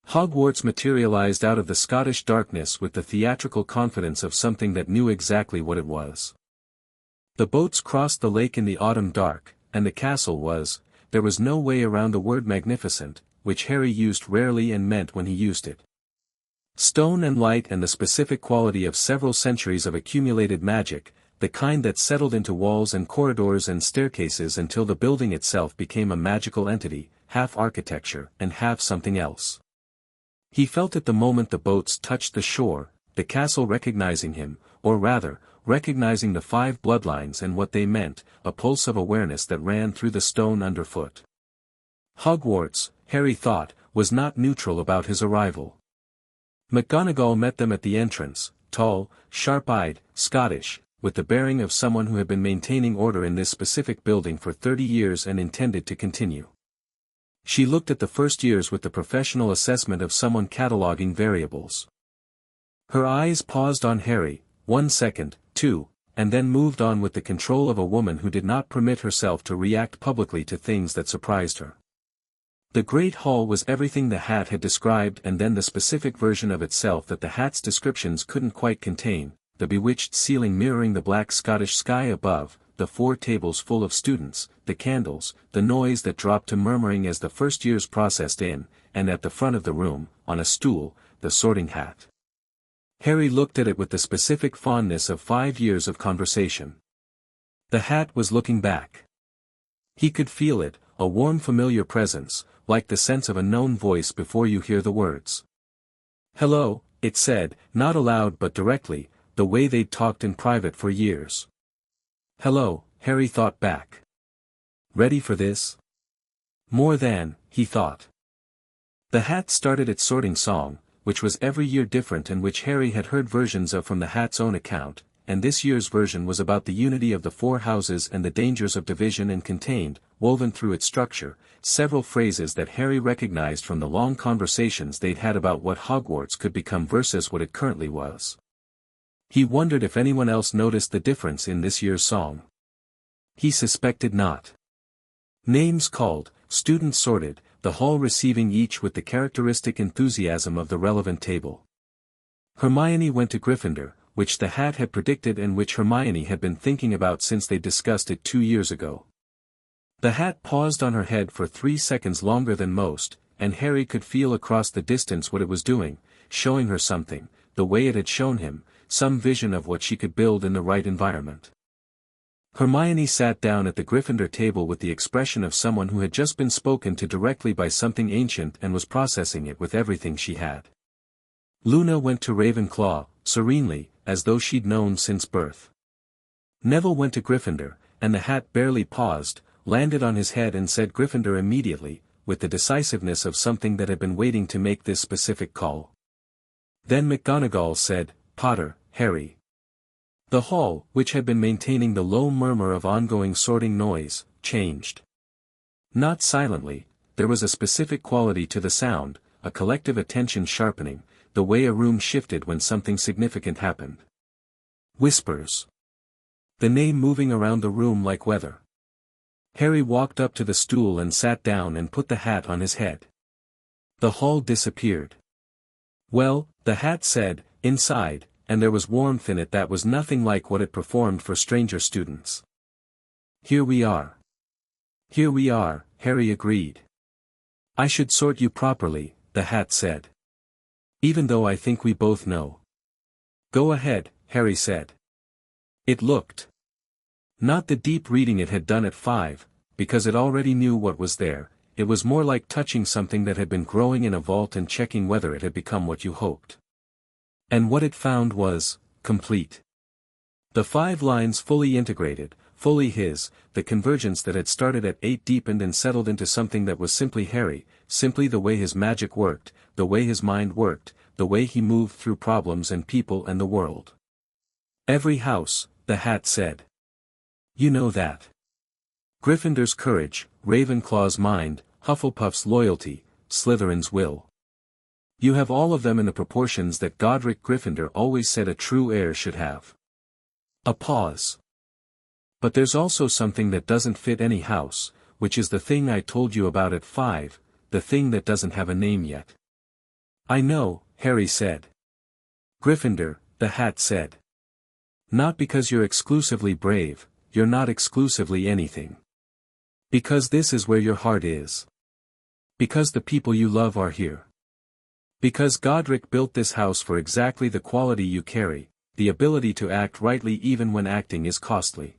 Hogwarts materialized out of the Scottish darkness with the theatrical confidence of something that knew exactly what it was. The boats crossed the lake in the autumn dark, and the castle was, there was no way around the word magnificent, which Harry used rarely and meant when he used it. Stone and light and the specific quality of several centuries of accumulated magic, the kind that settled into walls and corridors and staircases until the building itself became a magical entity, half architecture and half something else. He felt at the moment the boats touched the shore, the castle recognizing him, or rather, recognizing the 5 bloodlines and what they meant, a pulse of awareness that ran through the stone underfoot. Hogwarts, Harry thought, was not neutral about his arrival. McGonagall met them at the entrance, tall, sharp-eyed, Scottish, with the bearing of someone who had been maintaining order in this specific building for 30 years and intended to continue. She looked at the first years with the professional assessment of someone cataloging variables. Her eyes paused on Harry, 1 second, 2, and then moved on with the control of a woman who did not permit herself to react publicly to things that surprised her. The Great Hall was everything the hat had described and then the specific version of itself that the hat's descriptions couldn't quite contain, the bewitched ceiling mirroring the black Scottish sky above, the 4 tables full of students, the candles, the noise that dropped to murmuring as the first years processed in, and at the front of the room, on a stool, the sorting hat. Harry looked at it with the specific fondness of 5 years of conversation. The hat was looking back. He could feel it, a warm familiar presence, like the sense of a known voice before you hear the words. "Hello," it said, not aloud but directly, the way they'd talked in private for years. "Hello," Harry thought back. "Ready for this?" More than, he thought. The hat started its sorting song, which was every year different and which Harry had heard versions of from the hat's own account, and this year's version was about the unity of the 4 houses and the dangers of division and contained, woven through its structure, several phrases that Harry recognized from the long conversations they'd had about what Hogwarts could become versus what it currently was. He wondered if anyone else noticed the difference in this year's song. He suspected not. Names called, students sorted, the hall receiving each with the characteristic enthusiasm of the relevant table. Hermione went to Gryffindor, which the hat had predicted and which Hermione had been thinking about since they discussed it 2 years ago. The hat paused on her head for 3 seconds longer than most, and Harry could feel across the distance what it was doing, showing her something, the way it had shown him, some vision of what she could build in the right environment. Hermione sat down at the Gryffindor table with the expression of someone who had just been spoken to directly by something ancient and was processing it with everything she had. Luna went to Ravenclaw, serenely, as though she'd known since birth. Neville went to Gryffindor, and the hat barely paused, landed on his head and said Gryffindor immediately, with the decisiveness of something that had been waiting to make this specific call. Then McGonagall said, "Potter, Harry." The hall, which had been maintaining the low murmur of ongoing sorting noise, changed. Not silently, there was a specific quality to the sound, a collective attention sharpening, the way a room shifted when something significant happened. Whispers. The name moving around the room like weather. Harry walked up to the stool and sat down and put the hat on his head. The hall disappeared. "Well," the hat said, "inside," and there was warmth in it that was nothing like what it performed for stranger students. "Here we are." "Here we are," Harry agreed. "I should sort you properly," the hat said. "Even though I think we both know." "Go ahead," Harry said. It looked. Not the deep reading it had done at 5, because it already knew what was there, it was more like touching something that had been growing in a vault and checking whether it had become what you hoped. And what it found was, complete. The 5 lines fully integrated, fully his, the convergence that had started at 8 deepened and settled into something that was simply Harry, simply the way his magic worked, the way his mind worked, the way he moved through problems and people and the world. "Every house," the hat said. "You know that. Gryffindor's courage, Ravenclaw's mind, Hufflepuff's loyalty, Slytherin's will. You have all of them in the proportions that Godric Gryffindor always said a true heir should have." A pause. "But there's also something that doesn't fit any house, which is the thing I told you about at 5, the thing that doesn't have a name yet." "I know," Harry said. "Gryffindor," the hat said. "Not because you're exclusively brave, you're not exclusively anything. Because this is where your heart is. Because the people you love are here. Because Godric built this house for exactly the quality you carry, the ability to act rightly even when acting is costly."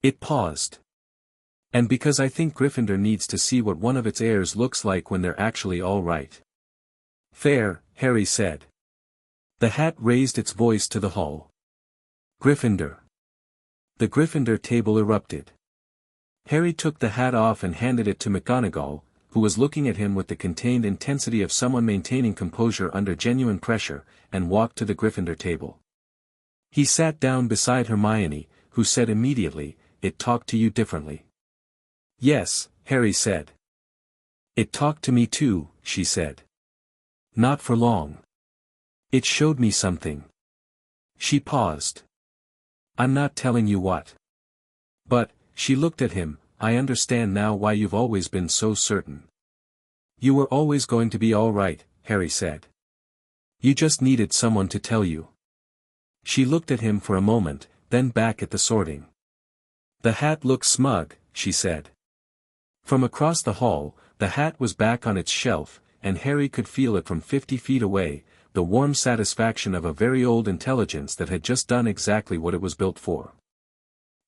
It paused. "And because I think Gryffindor needs to see what one of its heirs looks like when they're actually all right." "Fair," Harry said. The hat raised its voice to the hall. "Gryffindor." The Gryffindor table erupted. Harry took the hat off and handed it to McGonagall, who was looking at him with the contained intensity of someone maintaining composure under genuine pressure, and walked to the Gryffindor table. He sat down beside Hermione, who said immediately, "It talked to you differently." "Yes," Harry said. "It talked to me too," she said. "Not for long. It showed me something." She paused. "I'm not telling you what. But," she looked at him, "I understand now why you've always been so certain. You were always going to be all right," Harry said. "You just needed someone to tell you." She looked at him for a moment, then back at the sorting. "The hat looks smug," she said. From across the hall, the hat was back on its shelf, and Harry could feel it from 50 feet away, the warm satisfaction of a very old intelligence that had just done exactly what it was built for.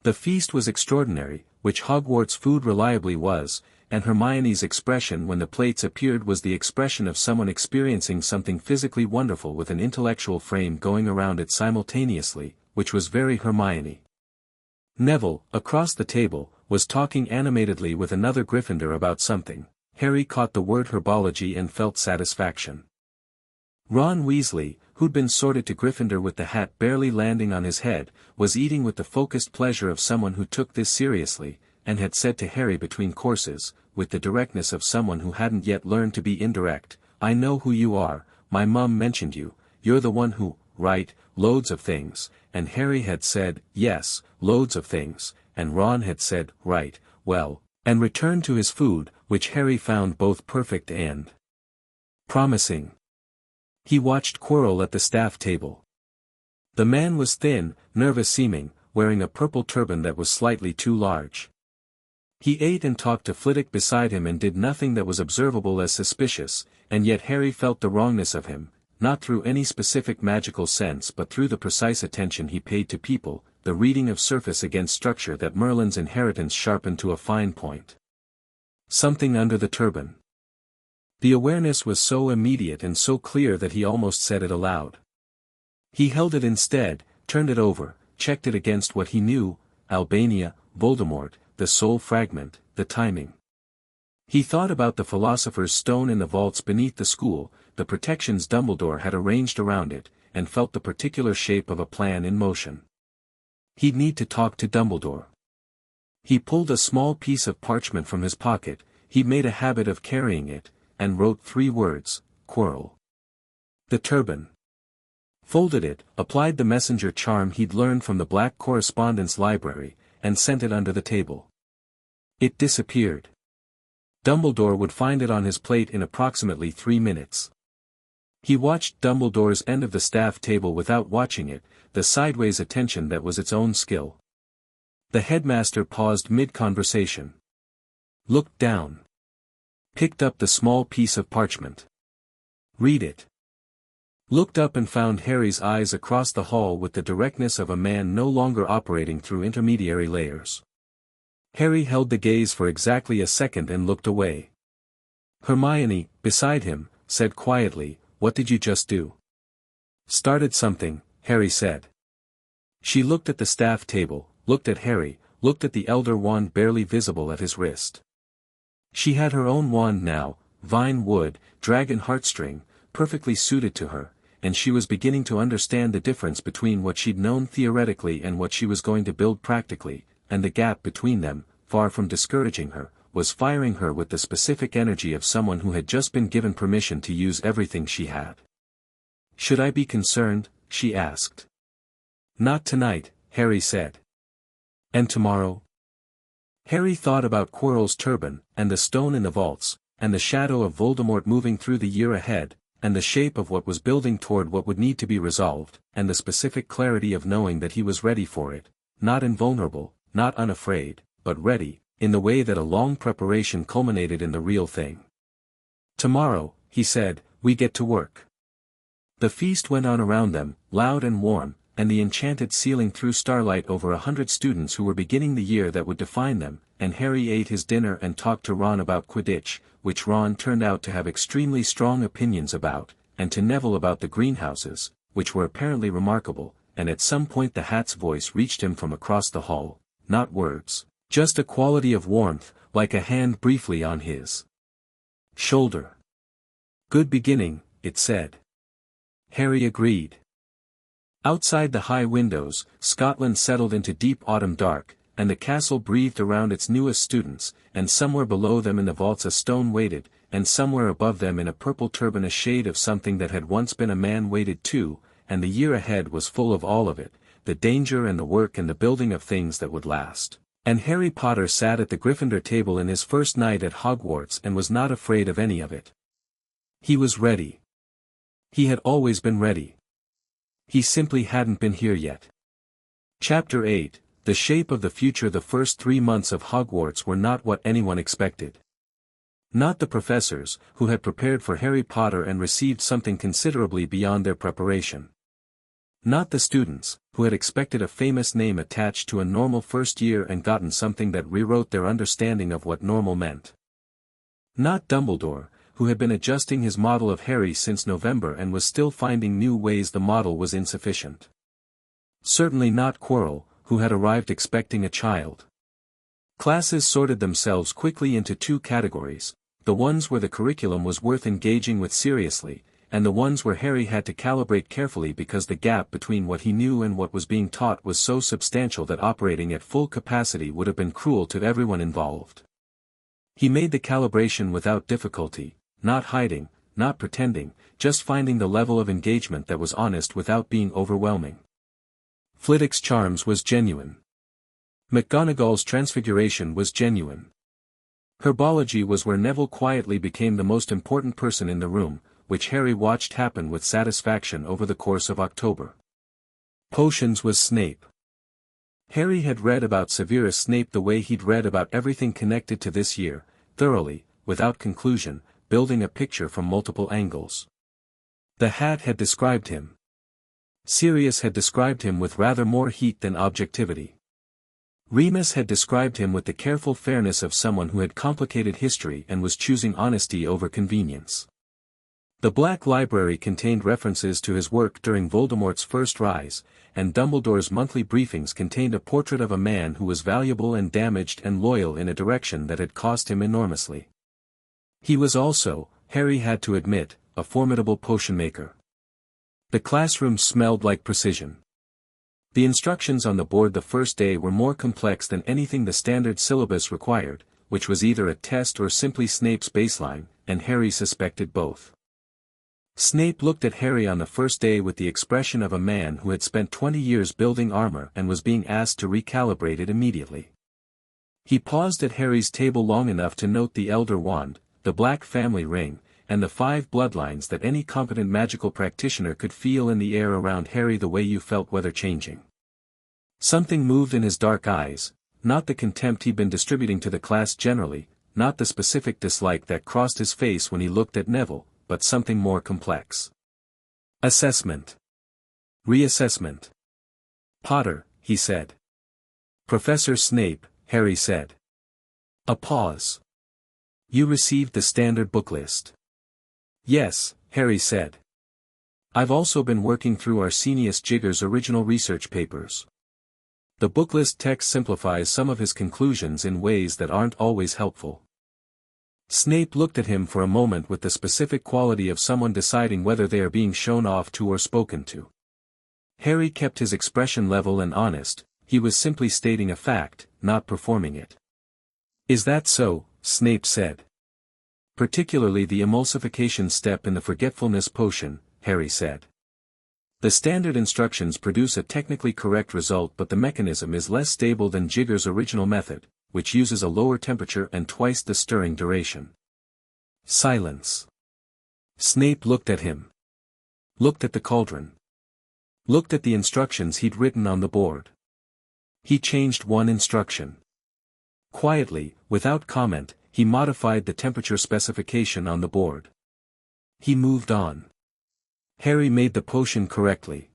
The feast was extraordinary, which Hogwarts food reliably was, and Hermione's expression when the plates appeared was the expression of someone experiencing something physically wonderful with an intellectual frame going around it simultaneously, which was very Hermione. Neville, across the table, was talking animatedly with another Gryffindor about something. Harry caught the word herbology and felt satisfaction. Ron Weasley, who'd been sorted to Gryffindor with the hat barely landing on his head, was eating with the focused pleasure of someone who took this seriously, and had said to Harry between courses, with the directness of someone who hadn't yet learned to be indirect, "I know who you are, my mum mentioned you, you're the one who, right, loads of things," and Harry had said, "Yes, loads of things," and Ron had said, "Right, well," and returned to his food, which Harry found both perfect and promising. He watched Quirrell at the staff table. The man was thin, nervous-seeming, wearing a purple turban that was slightly too large. He ate and talked to Flitwick beside him and did nothing that was observable as suspicious, and yet Harry felt the wrongness of him, not through any specific magical sense but through the precise attention he paid to people, the reading of surface against structure that Merlin's inheritance sharpened to a fine point. Something under the turban. The awareness was so immediate and so clear that he almost said it aloud. He held it instead, turned it over, checked it against what he knew, Albania, Voldemort, the soul fragment, the timing. He thought about the Philosopher's Stone in the vaults beneath the school, the protections Dumbledore had arranged around it, and felt the particular shape of a plan in motion. He'd need to talk to Dumbledore. He pulled a small piece of parchment from his pocket, he'd made a habit of carrying it, and wrote 3 words, Quirrell. The turban. Folded it, applied the messenger charm he'd learned from the Black Correspondence Library, and sent it under the table. It disappeared. Dumbledore would find it on his plate in approximately 3 minutes. He watched Dumbledore's end of the staff table without watching it, the sideways attention that was its own skill. The headmaster paused mid-conversation. Looked down. Picked up the small piece of parchment. Read it. Looked up and found Harry's eyes across the hall with the directness of a man no longer operating through intermediary layers. Harry held the gaze for exactly a second and looked away. Hermione, beside him, said quietly, "What did you just do?" "Started something," Harry said. She looked at the staff table, looked at Harry, looked at the elder wand barely visible at his wrist. She had her own wand now, vine wood, dragon heartstring, perfectly suited to her, and she was beginning to understand the difference between what she'd known theoretically and what she was going to build practically, and the gap between them, far from discouraging her, was firing her with the specific energy of someone who had just been given permission to use everything she had. "Should I be concerned?" she asked. "Not tonight," Harry said. "And tomorrow?" Harry thought about Quirrell's turban, and the stone in the vaults, and the shadow of Voldemort moving through the year ahead, and the shape of what was building toward what would need to be resolved, and the specific clarity of knowing that he was ready for it, not invulnerable, not unafraid, but ready, in the way that a long preparation culminated in the real thing. "Tomorrow," he said, "we get to work." The feast went on around them, loud and warm, and the enchanted ceiling threw starlight over 100 students who were beginning the year that would define them, and Harry ate his dinner and talked to Ron about Quidditch, which Ron turned out to have extremely strong opinions about, and to Neville about the greenhouses, which were apparently remarkable, and at some point the hat's voice reached him from across the hall, not words, just a quality of warmth, like a hand briefly on his. Shoulder. Good beginning, it said. Harry agreed. Outside the high windows, Scotland settled into deep autumn dark, and the castle breathed around its newest students, and somewhere below them in the vaults a stone waited, and somewhere above them in a purple turban a shade of something that had once been a man waited too, and the year ahead was full of all of it, the danger and the work and the building of things that would last. And Harry Potter sat at the Gryffindor table in his first night at Hogwarts and was not afraid of any of it. He was ready. He had always been ready. He simply hadn't been here yet. Chapter 8, The Shape of the Future. The first 3 months of Hogwarts were not what anyone expected. Not the professors, who had prepared for Harry Potter and received something considerably beyond their preparation. Not the students, who had expected a famous name attached to a normal first year and gotten something that rewrote their understanding of what normal meant. Not Dumbledore, who had been adjusting his model of Harry since November and was still finding new ways the model was insufficient. Certainly not Quirrell, who had arrived expecting a child. Classes sorted themselves quickly into 2 categories, the ones where the curriculum was worth engaging with seriously, and the ones where Harry had to calibrate carefully because the gap between what he knew and what was being taught was so substantial that operating at full capacity would have been cruel to everyone involved. He made the calibration without difficulty, not hiding, not pretending, just finding the level of engagement that was honest without being overwhelming. Flitwick's charms was genuine. McGonagall's transfiguration was genuine. Herbology was where Neville quietly became the most important person in the room, which Harry watched happen with satisfaction over the course of October. Potions was Snape. Harry had read about Severus Snape the way he'd read about everything connected to this year, thoroughly, without conclusion, building a picture from multiple angles. The Hat had described him. Sirius had described him with rather more heat than objectivity. Remus had described him with the careful fairness of someone who had complicated history and was choosing honesty over convenience. The Black Library contained references to his work during Voldemort's first rise, and Dumbledore's monthly briefings contained a portrait of a man who was valuable and damaged and loyal in a direction that had cost him enormously. He was also, Harry had to admit, a formidable potion maker. The classroom smelled like precision. The instructions on the board the first day were more complex than anything the standard syllabus required, which was either a test or simply Snape's baseline, and Harry suspected both. Snape looked at Harry on the first day with the expression of a man who had spent 20 years building armor and was being asked to recalibrate it immediately. He paused at Harry's table long enough to note the Elder Wand, the Black Family Ring, and the 5 bloodlines that any competent magical practitioner could feel in the air around Harry the way you felt weather changing. Something moved in his dark eyes, not the contempt he'd been distributing to the class generally, not the specific dislike that crossed his face when he looked at Neville, but something more complex. Assessment. Reassessment. Potter, he said. Professor Snape, Harry said. A pause. You received the standard book list. Yes, Harry said. I've also been working through Arsenius Jigger's original research papers. The booklist text simplifies some of his conclusions in ways that aren't always helpful. Snape looked at him for a moment with the specific quality of someone deciding whether they are being shown off to or spoken to. Harry kept his expression level and honest, he was simply stating a fact, not performing it. Is that so? Snape said. Particularly the emulsification step in the forgetfulness potion, Harry said. The standard instructions produce a technically correct result, but the mechanism is less stable than Jigger's original method, which uses a lower temperature and twice the stirring duration. Silence. Snape looked at him. Looked at the cauldron. Looked at the instructions he'd written on the board. He changed one instruction. Quietly, without comment, he modified the temperature specification on the board. He moved on. Harry made the potion correctly.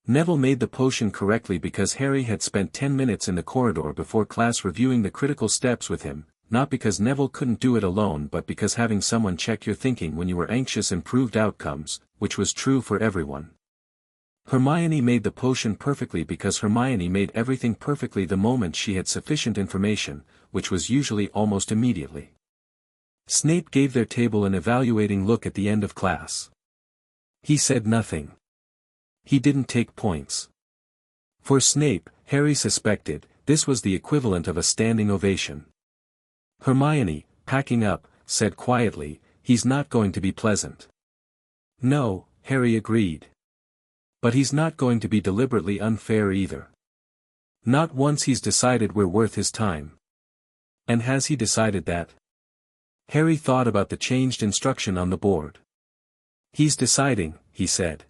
Neville made the potion correctly because Harry had spent 10 minutes in the corridor before class reviewing the critical steps with him, not because Neville couldn't do it alone but because having someone check your thinking when you were anxious improved outcomes, which was true for everyone. Hermione made the potion perfectly because Hermione made everything perfectly the moment she had sufficient information, which was usually almost immediately. Snape gave their table an evaluating look at the end of class. He said nothing. He didn't take points. For Snape, Harry suspected, this was the equivalent of a standing ovation. Hermione, packing up, said quietly, "He's not going to be pleasant." "No," Harry agreed. "But he's not going to be deliberately unfair either. Not once he's decided we're worth his time." "And has he decided that?" Harry thought about the changed instruction on the board. "He's deciding," he said.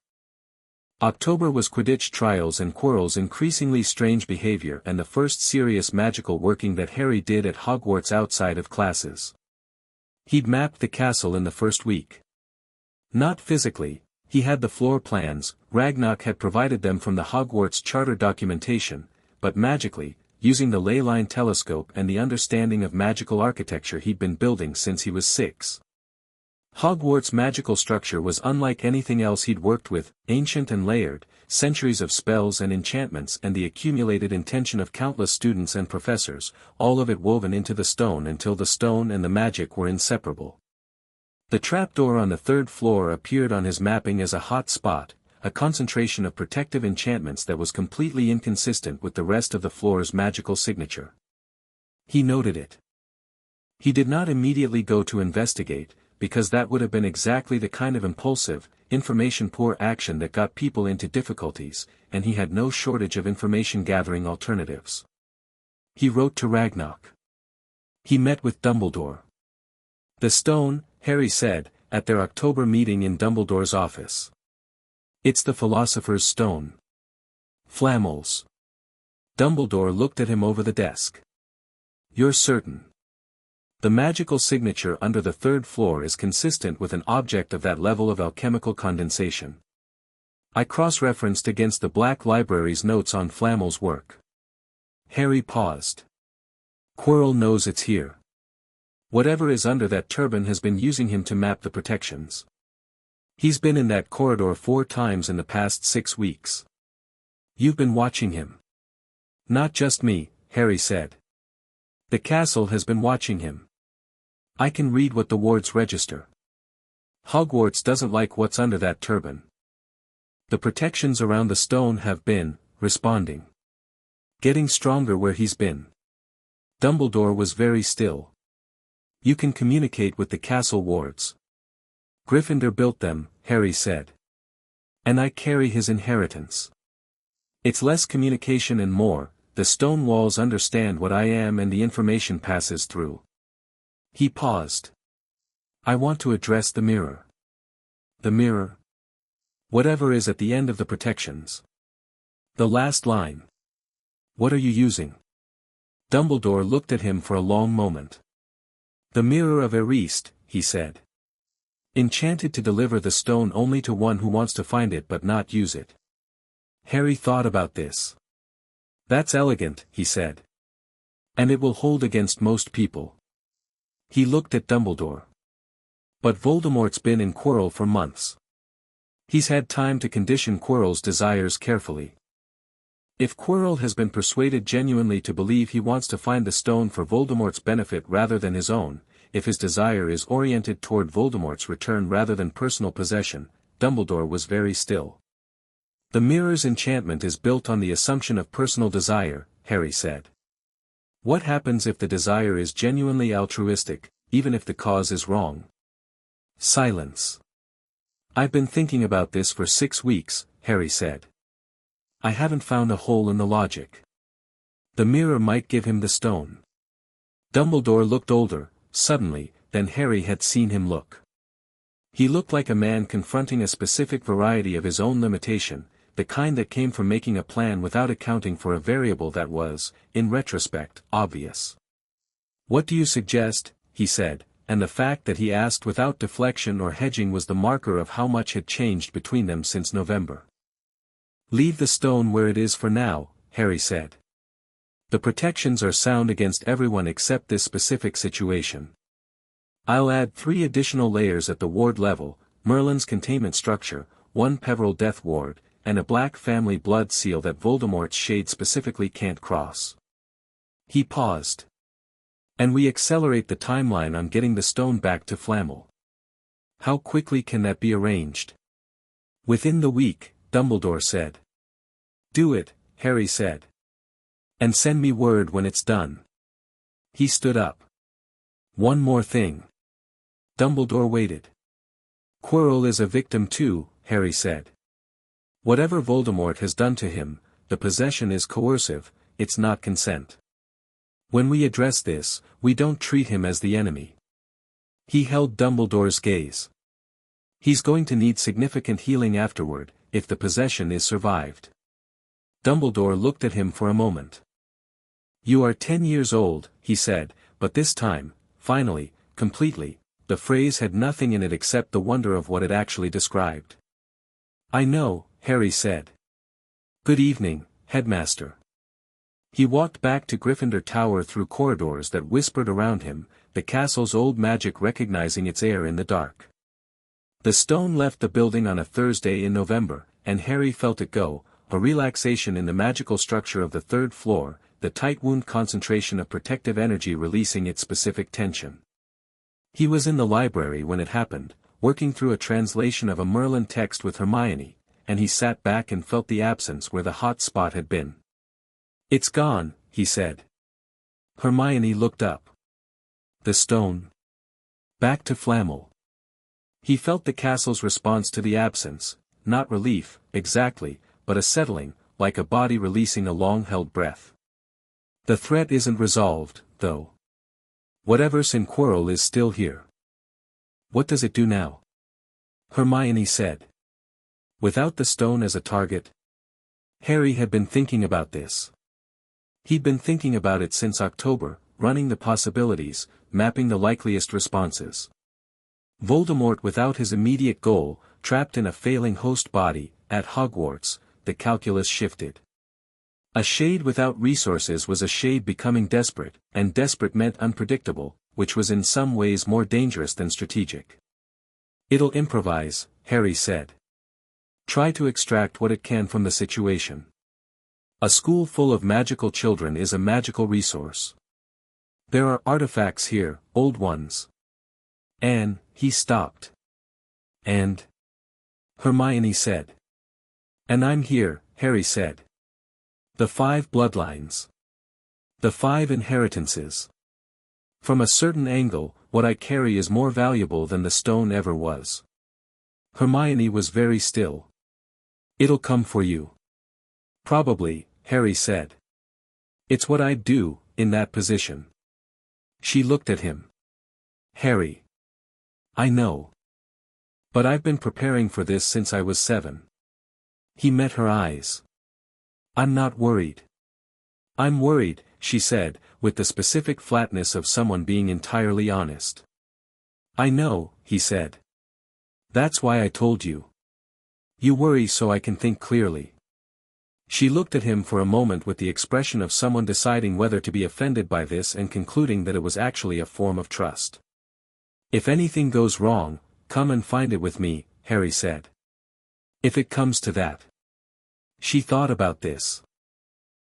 October was Quidditch trials and Quirrell's increasingly strange behavior and the first serious magical working that Harry did at Hogwarts outside of classes. He'd mapped the castle in the first week. Not physically, he had the floor plans, Ragnarok had provided them from the Hogwarts charter documentation, but magically, using the ley-line telescope and the understanding of magical architecture he'd been building since he was 6. Hogwarts' magical structure was unlike anything else he'd worked with, ancient and layered, centuries of spells and enchantments and the accumulated intention of countless students and professors, all of it woven into the stone until the stone and the magic were inseparable. The trapdoor on the 3rd floor appeared on his mapping as a hot spot, a concentration of protective enchantments that was completely inconsistent with the rest of the floor's magical signature. He noted it. He did not immediately go to investigate, because that would have been exactly the kind of impulsive, information-poor action that got people into difficulties, and he had no shortage of information-gathering alternatives. He wrote to Ragnarok. He met with Dumbledore. "The stone," Harry said, at their October meeting in Dumbledore's office. "It's the Philosopher's Stone." "Flamels." Dumbledore looked at him over the desk. "You're certain?" "The magical signature under the 3rd floor is consistent with an object of that level of alchemical condensation. I cross-referenced against the Black Library's notes on Flamel's work." Harry paused. "Quirrell knows it's here. Whatever is under that turban has been using him to map the protections. He's been in that corridor 4 times in the past 6 weeks. You've been watching him." "Not just me," Harry said. "The castle has been watching him. I can read what the wards register. Hogwarts doesn't like what's under that turban. The protections around the stone have been, responding. Getting stronger where he's been." Dumbledore was very still. "You can communicate with the castle wards." "Gryffindor built them," Harry said. "And I carry his inheritance. It's less communication and more, the stone walls understand what I am and the information passes through." He paused. "I want to address the mirror." "The mirror?" "Whatever is at the end of the protections. The last line." "What are you using?" Dumbledore looked at him for a long moment. "The mirror of Erist," he said. "Enchanted to deliver the stone only to one who wants to find it but not use it." Harry thought about this. "That's elegant," he said. "And it will hold against most people." He looked at Dumbledore. "But Voldemort's been in Quirrell for months. He's had time to condition Quirrell's desires carefully. If Quirrell has been persuaded genuinely to believe he wants to find the stone for Voldemort's benefit rather than his own, if his desire is oriented toward Voldemort's return rather than personal possession," Dumbledore was very still. "The mirror's enchantment is built on the assumption of personal desire," Harry said. "What happens if the desire is genuinely altruistic, even if the cause is wrong?" Silence. "I've been thinking about this for 6 weeks, Harry said. "I haven't found a hole in the logic. The mirror might give him the stone." Dumbledore looked older, suddenly, than Harry had seen him look. He looked like a man confronting a specific variety of his own limitation, the kind that came from making a plan without accounting for a variable that was, in retrospect, obvious. "What do you suggest?" he said, and the fact that he asked without deflection or hedging was the marker of how much had changed between them since November. "Leave the stone where it is for now," Harry said. "The protections are sound against everyone except this specific situation. I'll add 3 additional layers at the ward level, Merlin's containment structure, 1 Peverell death ward, and a black family blood seal that Voldemort's shade specifically can't cross." He paused. And we accelerate the timeline on getting the stone back to Flamel. How quickly can that be arranged? Within the week, Dumbledore said. Do it, Harry said. And send me word when it's done. He stood up. One more thing. Dumbledore waited. Quirrell is a victim too, Harry said. Whatever Voldemort has done to him, the possession is coercive, it's not consent. When we address this, we don't treat him as the enemy. He held Dumbledore's gaze. He's going to need significant healing afterward, if the possession is survived. Dumbledore looked at him for a moment. You are 10 years old, he said, but this time, finally, completely, the phrase had nothing in it except the wonder of what it actually described. I know, Harry said. Good evening, Headmaster. He walked back to Gryffindor Tower through corridors that whispered around him, the castle's old magic recognizing its air in the dark. The stone left the building on a Thursday in November, and Harry felt it go, a relaxation in the magical structure of the third floor, the tight wound concentration of protective energy releasing its specific tension. He was in the library when it happened, working through a translation of a Merlin text with Hermione, and he sat back and felt the absence where the hot spot had been. It's gone, he said. Hermione looked up. The stone. Back to Flamel. He felt the castle's response to the absence, not relief, exactly, but a settling, like a body releasing a long-held breath. The threat isn't resolved, though. Whatever's in Quirrell is still here. What does it do now? Hermione said. Without the stone as a target? Harry had been thinking about this. He'd been thinking about it since October, running the possibilities, mapping the likeliest responses. Voldemort without his immediate goal, trapped in a failing host body, at Hogwarts, the calculus shifted. A shade without resources was a shade becoming desperate, and desperate meant unpredictable, which was in some ways more dangerous than strategic. It'll improvise, Harry said. Try to extract what it can from the situation. A school full of magical children is a magical resource. There are artifacts here, old ones. And, he stopped. And? Hermione said. And I'm here, Harry said. The 5 bloodlines. The 5 inheritances. From a certain angle, what I carry is more valuable than the stone ever was. Hermione was very still. It'll come for you. Probably, Harry said. It's what I'd do, in that position. She looked at him. Harry. I know. But I've been preparing for this since I was 7. He met her eyes. I'm not worried. I'm worried, she said, with the specific flatness of someone being entirely honest. I know, he said. That's why I told you. You worry so I can think clearly. She looked at him for a moment with the expression of someone deciding whether to be offended by this and concluding that it was actually a form of trust. If anything goes wrong, come and find it with me, Harry said. If it comes to that. She thought about this.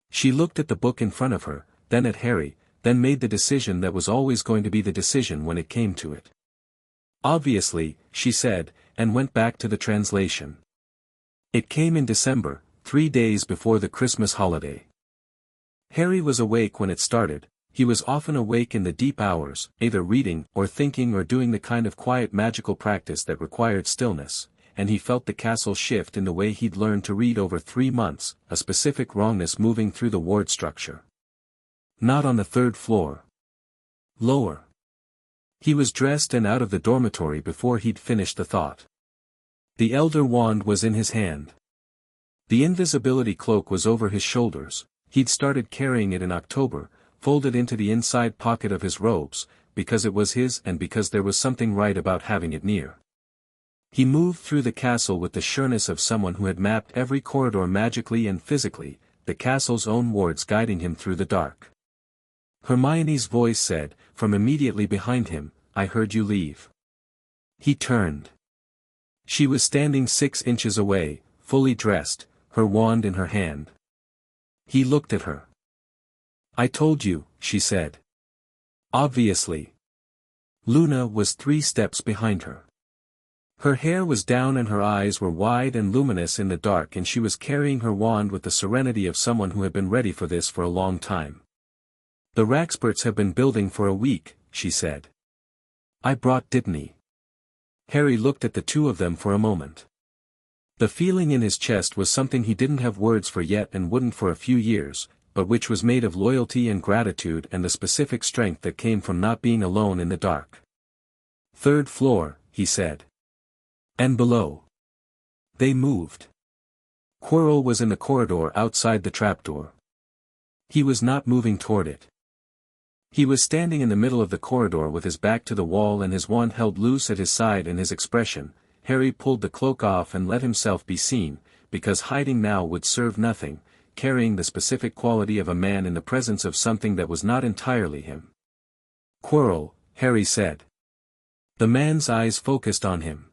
She looked at the book in front of her, then at Harry, then made the decision that was always going to be the decision when it came to it. Obviously, she said, and went back to the translation. It came in December, 3 days before the Christmas holiday. Harry was awake when it started. He was often awake in the deep hours, either reading or thinking or doing the kind of quiet magical practice that required stillness, and he felt the castle shift in the way he'd learned to read over 3 months, a specific wrongness moving through the ward structure. Not on the 3rd floor. Lower. He was dressed and out of the dormitory before he'd finished the thought. The Elder Wand was in his hand. The invisibility cloak was over his shoulders. He'd started carrying it in October, folded into the inside pocket of his robes, because it was his and because there was something right about having it near. He moved through the castle with the sureness of someone who had mapped every corridor magically and physically, the castle's own wards guiding him through the dark. Hermione's voice said, from immediately behind him, I heard you leave. He turned. She was standing 6 inches away, fully dressed, her wand in her hand. He looked at her. I told you, she said. Obviously. Luna was 3 steps behind her. Her hair was down and her eyes were wide and luminous in the dark, and she was carrying her wand with the serenity of someone who had been ready for this for a long time. "The Raxperts have been building for a week," she said. "I brought Dibney." Harry looked at the two of them for a moment. The feeling in his chest was something he didn't have words for yet and wouldn't for a few years, but which was made of loyalty and gratitude and the specific strength that came from not being alone in the dark. "Third floor," he said. "And below." They moved. Quirrell was in the corridor outside the trapdoor. He was not moving toward it. He was standing in the middle of the corridor with his back to the wall and his wand held loose at his side, and his expression. Harry pulled the cloak off and let himself be seen, because hiding now would serve nothing, carrying the specific quality of a man in the presence of something that was not entirely him. "Quirrell," Harry said. The man's eyes focused on him.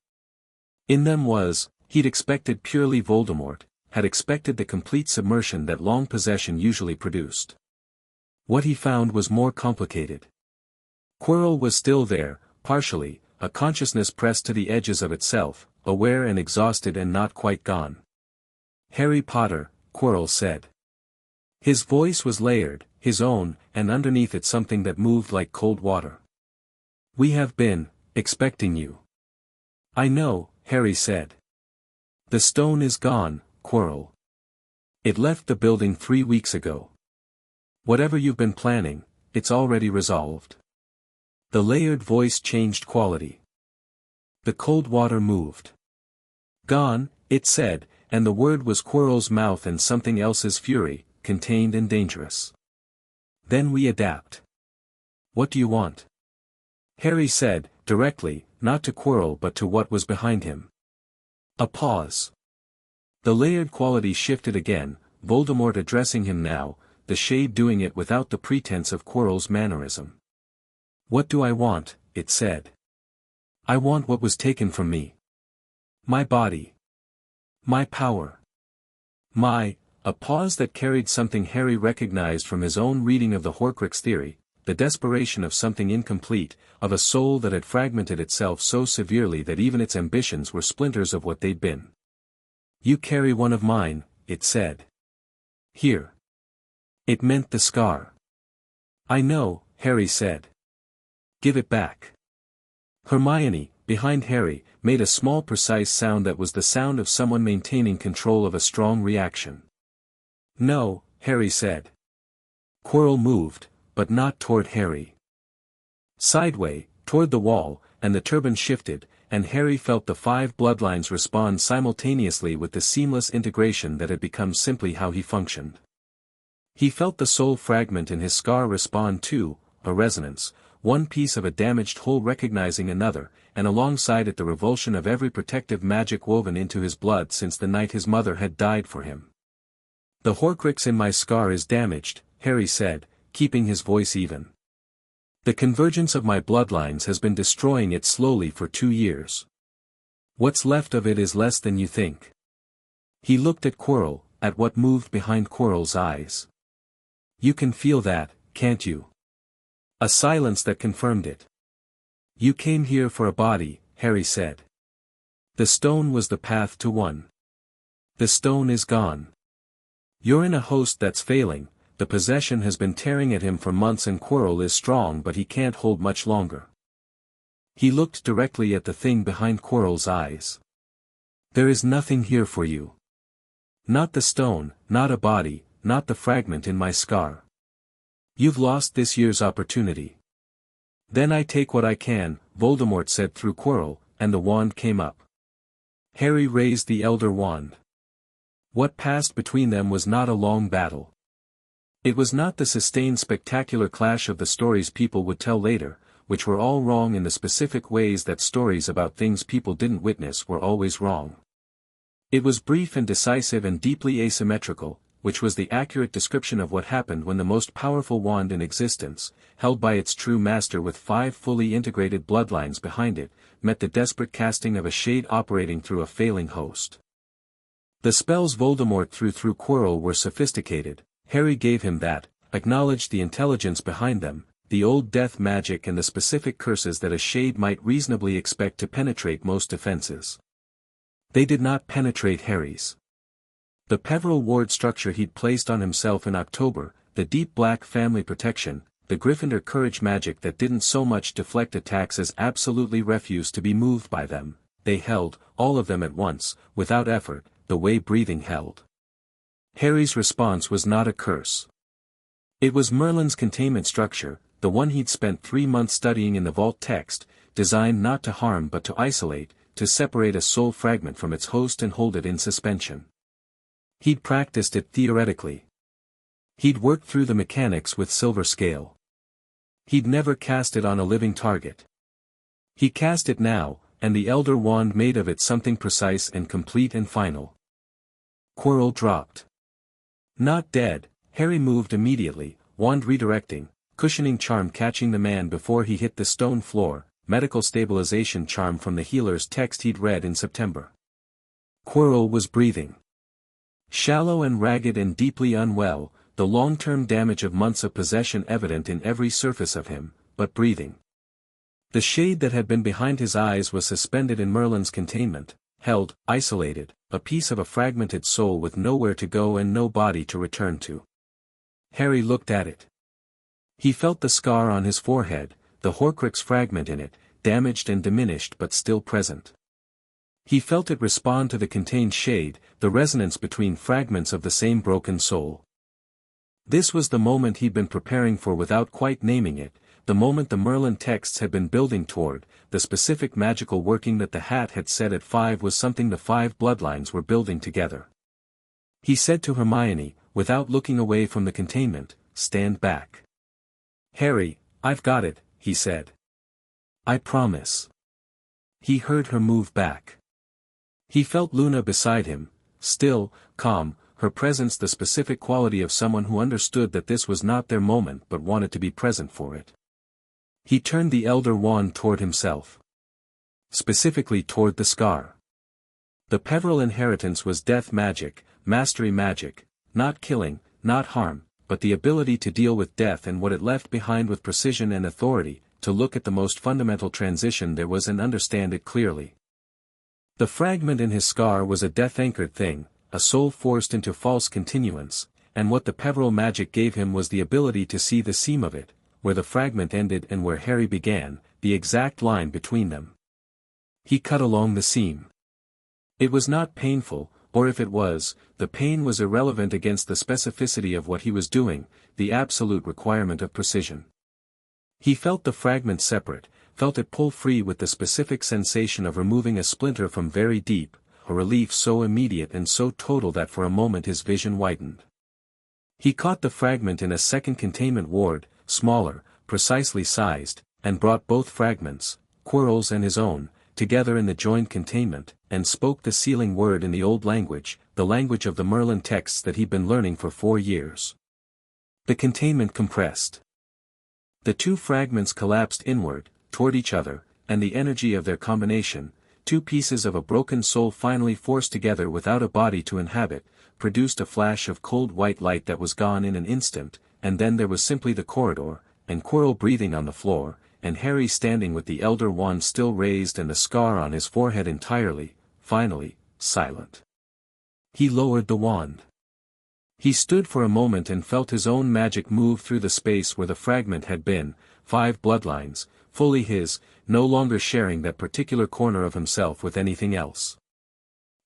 In them was, he'd expected purely Voldemort, had expected the complete submersion that long possession usually produced. What he found was more complicated. Quirrell was still there, partially, a consciousness pressed to the edges of itself, aware and exhausted and not quite gone. "Harry Potter," Quirrell said. His voice was layered, his own, and underneath it something that moved like cold water. "We have been expecting you." "I know," Harry said. "The stone is gone, Quirrell. It left the building 3 weeks ago. Whatever you've been planning, it's already resolved." The layered voice changed quality. The cold water moved. "Gone," it said, and the word was Quirrell's mouth and something else's fury, contained and dangerous. "Then we adapt." "What do you want?" Harry said, directly, not to Quirrell but to what was behind him. A pause. The layered quality shifted again, Voldemort addressing him now, the shade doing it without the pretense of Quirrell's mannerism. "What do I want?" it said. "I want what was taken from me. My body. My power. A pause that carried something Harry recognized from his own reading of the Horcrux theory, the desperation of something incomplete, of a soul that had fragmented itself so severely that even its ambitions were splinters of what they'd been. "You carry one of mine," it said. "Here." It meant the scar. "I know," Harry said. "Give it back." Hermione, behind Harry, made a small precise sound that was the sound of someone maintaining control of a strong reaction. "No," Harry said. Quirrell moved, but not toward Harry. Sideway, toward the wall, and the turban shifted, and Harry felt the 5 bloodlines respond simultaneously with the seamless integration that had become simply how he functioned. He felt the soul fragment in his scar respond too, a resonance, one piece of a damaged whole recognizing another, and alongside it the revulsion of every protective magic woven into his blood since the night his mother had died for him. "The Horcrux in my scar is damaged," Harry said, keeping his voice even. "The convergence of my bloodlines has been destroying it slowly for 2 years. What's left of it is less than you think." He looked at Quirrell, at what moved behind Quirrell's eyes. "You can feel that, can't you?" A silence that confirmed it. "You came here for a body," Harry said. "The stone was the path to one. The stone is gone. You're in a host that's failing, the possession has been tearing at him for months and Quirrell is strong but he can't hold much longer." He looked directly at the thing behind Quirrell's eyes. "There is nothing here for you. Not the stone, not a body, not the fragment in my scar. You've lost this year's opportunity." "Then I take what I can," Voldemort said through Quirrell, and the wand came up. Harry raised the Elder Wand. What passed between them was not a long battle. It was not the sustained spectacular clash of the stories people would tell later, which were all wrong in the specific ways that stories about things people didn't witness were always wrong. It was brief and decisive and deeply asymmetrical, which was the accurate description of what happened when the most powerful wand in existence, held by its true master with 5 fully integrated bloodlines behind it, met the desperate casting of a shade operating through a failing host. The spells Voldemort threw through Quirrell were sophisticated, Harry gave him that, acknowledged the intelligence behind them, the old death magic and the specific curses that a shade might reasonably expect to penetrate most defenses. They did not penetrate Harry's. The Peverell ward structure he'd placed on himself in October, the deep black family protection, the Gryffindor courage magic that didn't so much deflect attacks as absolutely refused to be moved by them, they held, all of them at once, without effort, the way breathing held. Harry's response was not a curse. It was Merlin's containment structure, the one he'd spent 3 months studying in the vault text, designed not to harm but to isolate, to separate a soul fragment from its host and hold it in suspension. He'd practiced it theoretically. He'd worked through the mechanics with silver scale. He'd never cast it on a living target. He cast it now, and the Elder Wand made of it something precise and complete and final. Quirrell dropped. Not dead, Harry moved immediately, wand redirecting, cushioning charm catching the man before he hit the stone floor, medical stabilization charm from the healer's text he'd read in September. Quirrell was breathing. Shallow and ragged and deeply unwell, the long-term damage of months of possession evident in every surface of him, but breathing. The shade that had been behind his eyes was suspended in Merlin's containment, held, isolated, a piece of a fragmented soul with nowhere to go and no body to return to. Harry looked at it. He felt the scar on his forehead, the Horcrux fragment in it, damaged and diminished but still present. He felt it respond to the contained shade, the resonance between fragments of the same broken soul. This was the moment he'd been preparing for without quite naming it, the moment the Merlin texts had been building toward, the specific magical working that the hat had said at 5 was something the 5 bloodlines were building together. He said to Hermione, without looking away from the containment, "Stand back." "Harry, I've got it," he said. "I promise." He heard her move back. He felt Luna beside him, still, calm, her presence the specific quality of someone who understood that this was not their moment but wanted to be present for it. He turned the Elder Wand toward himself. Specifically toward the scar. The Peverell inheritance was death magic, mastery magic, not killing, not harm, but the ability to deal with death and what it left behind with precision and authority, to look at the most fundamental transition there was and understand it clearly. The fragment in his scar was a death-anchored thing, a soul forced into false continuance, and what the Peverell magic gave him was the ability to see the seam of it, where the fragment ended and where Harry began, the exact line between them. He cut along the seam. It was not painful, or if it was, the pain was irrelevant against the specificity of what he was doing, the absolute requirement of precision. He felt the fragment separate, felt it pull free with the specific sensation of removing a splinter from very deep, a relief so immediate and so total that for a moment his vision widened. He caught the fragment in a second containment ward, smaller, precisely sized, and brought both fragments, Quirrell's and his own, together in the joined containment, and spoke the sealing word in the old language, the language of the Merlin texts that he'd been learning for 4 years. The containment compressed. The 2 fragments collapsed inward, toward each other, and the energy of their combination, 2 pieces of a broken soul finally forced together without a body to inhabit, produced a flash of cold white light that was gone in an instant, and then there was simply the corridor, and Quirrell breathing on the floor, and Harry standing with the Elder Wand still raised and the scar on his forehead entirely, finally, silent. He lowered the wand. He stood for a moment and felt his own magic move through the space where the fragment had been, 5 bloodlines, fully his, no longer sharing that particular corner of himself with anything else.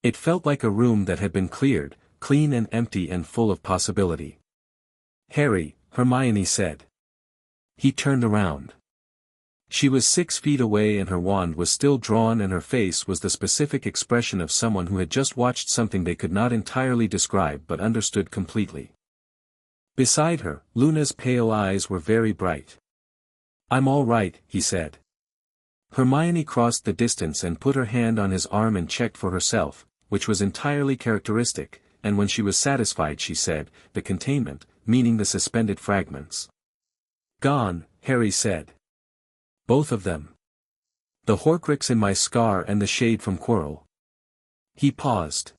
It felt like a room that had been cleared, clean and empty and full of possibility. "Harry," Hermione said. He turned around. She was 6 feet away and her wand was still drawn and her face was the specific expression of someone who had just watched something they could not entirely describe but understood completely. Beside her, Luna's pale eyes were very bright. "I'm all right," he said. Hermione crossed the distance and put her hand on his arm and checked for herself, which was entirely characteristic, and when she was satisfied she said, "The containment," meaning the suspended fragments. "Gone," Harry said. "Both of them. The Horcrux in my scar and the shade from Quirrell." He paused.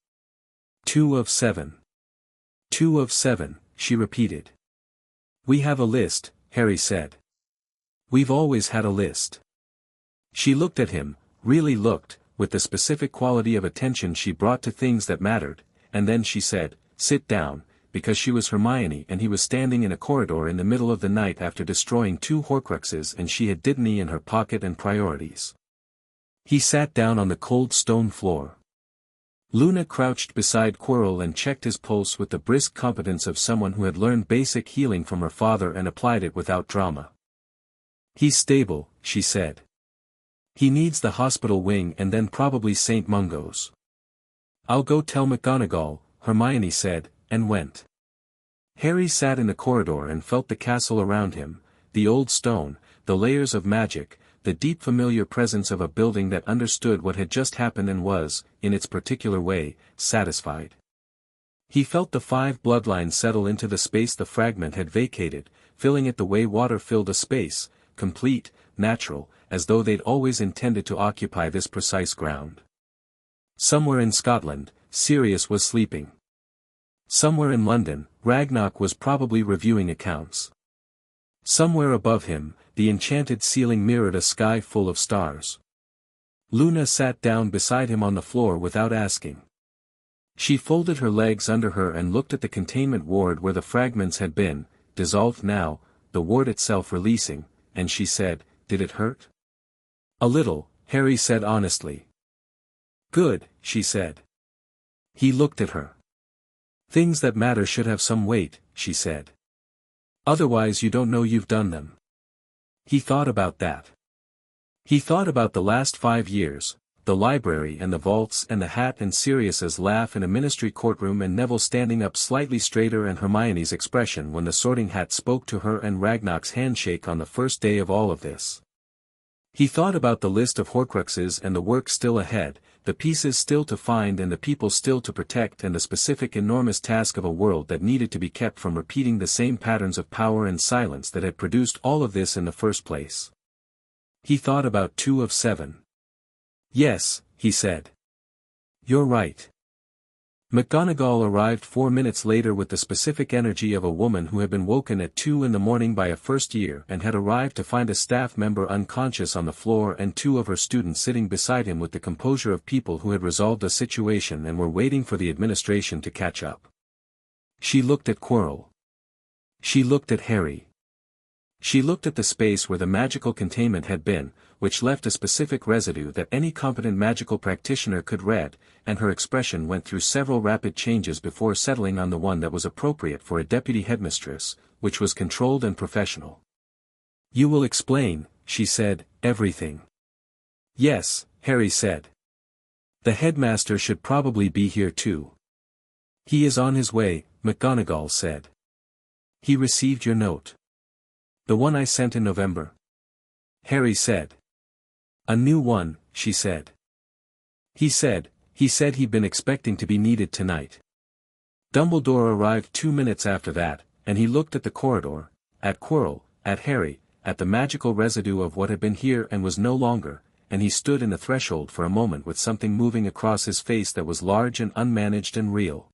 2 of 7. 2 of 7, she repeated. "We have a list," Harry said. We've always had a list. She looked at him, really looked, with the specific quality of attention she brought to things that mattered, and then she said, "Sit down," because she was Hermione and he was standing in a corridor in the middle of the night after destroying 2 Horcruxes and she had Dittany in her pocket and priorities. He sat down on the cold stone floor. Luna crouched beside Quirrell and checked his pulse with the brisk competence of someone who had learned basic healing from her father and applied it without drama. "He's stable," she said. "He needs the hospital wing and then probably St. Mungo's." "I'll go tell McGonagall," Hermione said, and went. Harry sat in the corridor and felt the castle around him, the old stone, the layers of magic, the deep familiar presence of a building that understood what had just happened and was, in its particular way, satisfied. He felt the 5 bloodlines settle into the space the fragment had vacated, filling it the way water filled a space, complete, natural, as though they'd always intended to occupy this precise ground. Somewhere in Scotland, Sirius was sleeping. Somewhere in London, Ragnarok was probably reviewing accounts. Somewhere above him, the enchanted ceiling mirrored a sky full of stars. Luna sat down beside him on the floor without asking. She folded her legs under her and looked at the containment ward where the fragments had been, dissolved now, the ward itself releasing, and she said, "Did it hurt?" "A little," Harry said honestly. "Good," she said. He looked at her. "Things that matter should have some weight," she said. "Otherwise you don't know you've done them." He thought about that. He thought about the last 5 years, the library and the vaults and the hat and Sirius's laugh in a ministry courtroom and Neville standing up slightly straighter and Hermione's expression when the Sorting Hat spoke to her and Ragnarok's handshake on the first day of all of this. He thought about the list of Horcruxes and the work still ahead, the pieces still to find and the people still to protect and the specific enormous task of a world that needed to be kept from repeating the same patterns of power and silence that had produced all of this in the first place. He thought about 2 of 7. "Yes," he said. "You're right." McGonagall arrived 4 minutes later with the specific energy of a woman who had been woken at 2 in the morning by a first year and had arrived to find a staff member unconscious on the floor and 2 of her students sitting beside him with the composure of people who had resolved a situation and were waiting for the administration to catch up. She looked at Quirrell. She looked at Harry. She looked at the space where the magical containment had been, which left a specific residue that any competent magical practitioner could read, and her expression went through several rapid changes before settling on the one that was appropriate for a deputy headmistress, which was controlled and professional. "You will explain," she said, "everything." "Yes," Harry said. "The headmaster should probably be here too." "He is on his way," McGonagall said. "He received your note." "The one I sent in November?" Harry said. "A new one," she said. He said he'd been expecting to be needed tonight. Dumbledore arrived 2 minutes after that, and he looked at the corridor, at Quirrell, at Harry, at the magical residue of what had been here and was no longer, and he stood in the threshold for a moment with something moving across his face that was large and unmanaged and real.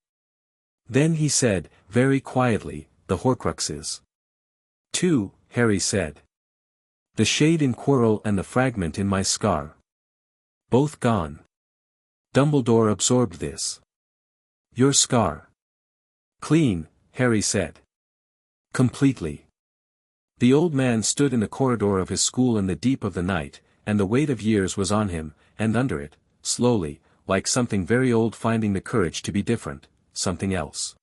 Then he said, very quietly, "The Horcruxes." "2," Harry said. "The shade in Quirrell and the fragment in my scar. Both gone." Dumbledore absorbed this. "Your scar?" "Clean," Harry said. "Completely." The old man stood in the corridor of his school in the deep of the night, and the weight of years was on him, and under it, slowly, like something very old finding the courage to be different, something else.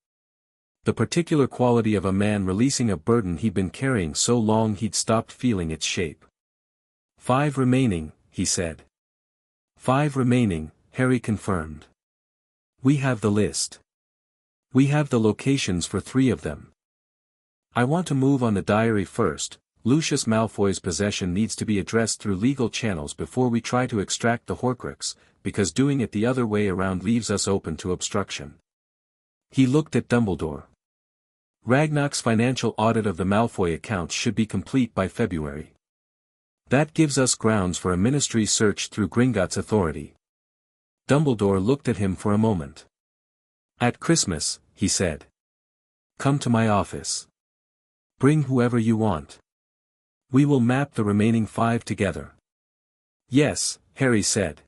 The particular quality of a man releasing a burden he'd been carrying so long he'd stopped feeling its shape. 5 remaining, he said. 5 remaining, Harry confirmed. "We have the list. We have the locations for 3 of them. I want to move on the diary first. Lucius Malfoy's possession needs to be addressed through legal channels before we try to extract the Horcrux, because doing it the other way around leaves us open to obstruction." He looked at Dumbledore. "Ragnarok's financial audit of the Malfoy accounts should be complete by February. That gives us grounds for a ministry search through Gringotts authority." Dumbledore looked at him for a moment. "At Christmas," he said. "Come to my office. Bring whoever you want. We will map the remaining 5 together. Yes, Harry said.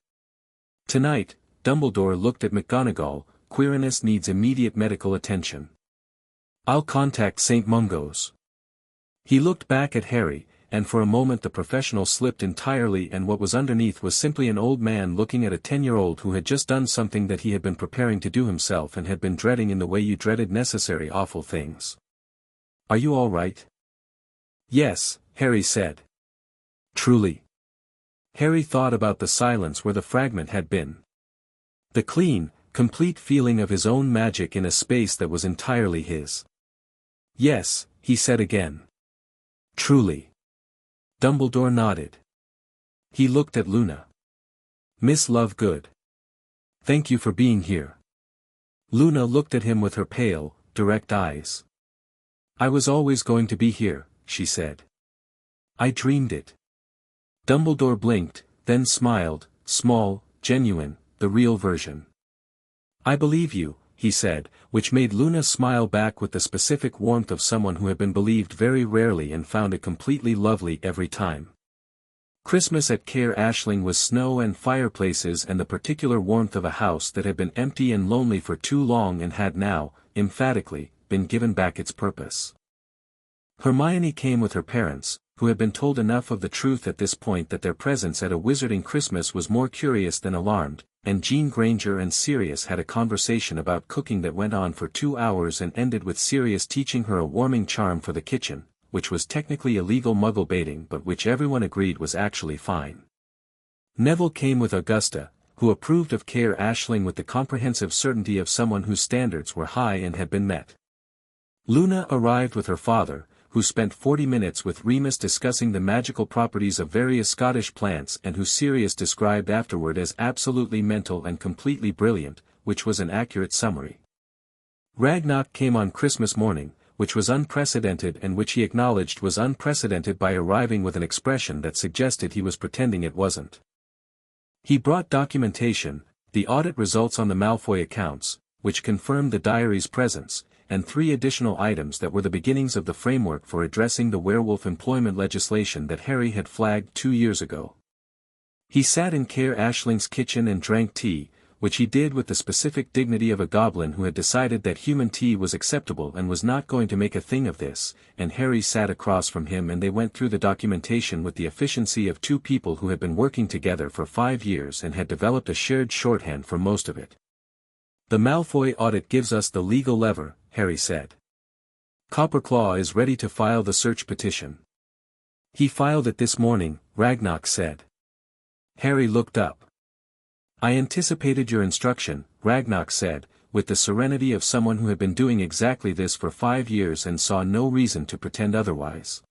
Tonight, Dumbledore looked at McGonagall. Quirinus needs immediate medical attention. I'll contact St. Mungo's. He looked back at Harry, and for a moment the professional slipped entirely, and what was underneath was simply an old man looking at a 10-year-old who had just done something that he had been preparing to do himself and had been dreading in the way you dreaded necessary awful things. Are you all right? Yes, Harry said. Truly. Harry thought about the silence where the fragment had been. The clean, complete feeling of his own magic in a space that was entirely his. Yes, he said again. Truly. Dumbledore nodded. He looked at Luna. Miss Lovegood. Thank you for being here. Luna looked at him with her pale, direct eyes. I was always going to be here, she said. I dreamed it. Dumbledore blinked, then smiled, small, genuine, the real version. I believe you, he said, which made Luna smile back with the specific warmth of someone who had been believed very rarely and found it completely lovely every time. Christmas at Caer Ashling was snow and fireplaces and the particular warmth of a house that had been empty and lonely for too long and had now, emphatically, been given back its purpose. Hermione came with her parents, who had been told enough of the truth at this point that their presence at a Wizarding Christmas was more curious than alarmed, and Jean Granger and Sirius had a conversation about cooking that went on for 2 hours and ended with Sirius teaching her a warming charm for the kitchen, which was technically illegal muggle baiting but which everyone agreed was actually fine. Neville came with Augusta, who approved of Caer Ashling with the comprehensive certainty of someone whose standards were high and had been met. Luna arrived with her father, who spent 40 minutes with Remus discussing the magical properties of various Scottish plants and who Sirius described afterward as absolutely mental and completely brilliant, which was an accurate summary. Ragnock came on Christmas morning, which was unprecedented and which he acknowledged was unprecedented by arriving with an expression that suggested he was pretending it wasn't. He brought documentation, the audit results on the Malfoy accounts, which confirmed the diary's presence, and 3 additional items that were the beginnings of the framework for addressing the werewolf employment legislation that Harry had flagged 2 years ago. He sat in Caer Ashling's kitchen and drank tea, which he did with the specific dignity of a goblin who had decided that human tea was acceptable and was not going to make a thing of this, and Harry sat across from him and they went through the documentation with the efficiency of 2 people who had been working together for 5 years and had developed a shared shorthand for most of it. The Malfoy audit gives us the legal lever, Harry said. Copperclaw is ready to file the search petition. He filed it this morning, Ragnock said. Harry looked up. I anticipated your instruction, Ragnock said, with the serenity of someone who had been doing exactly this for 5 years and saw no reason to pretend otherwise.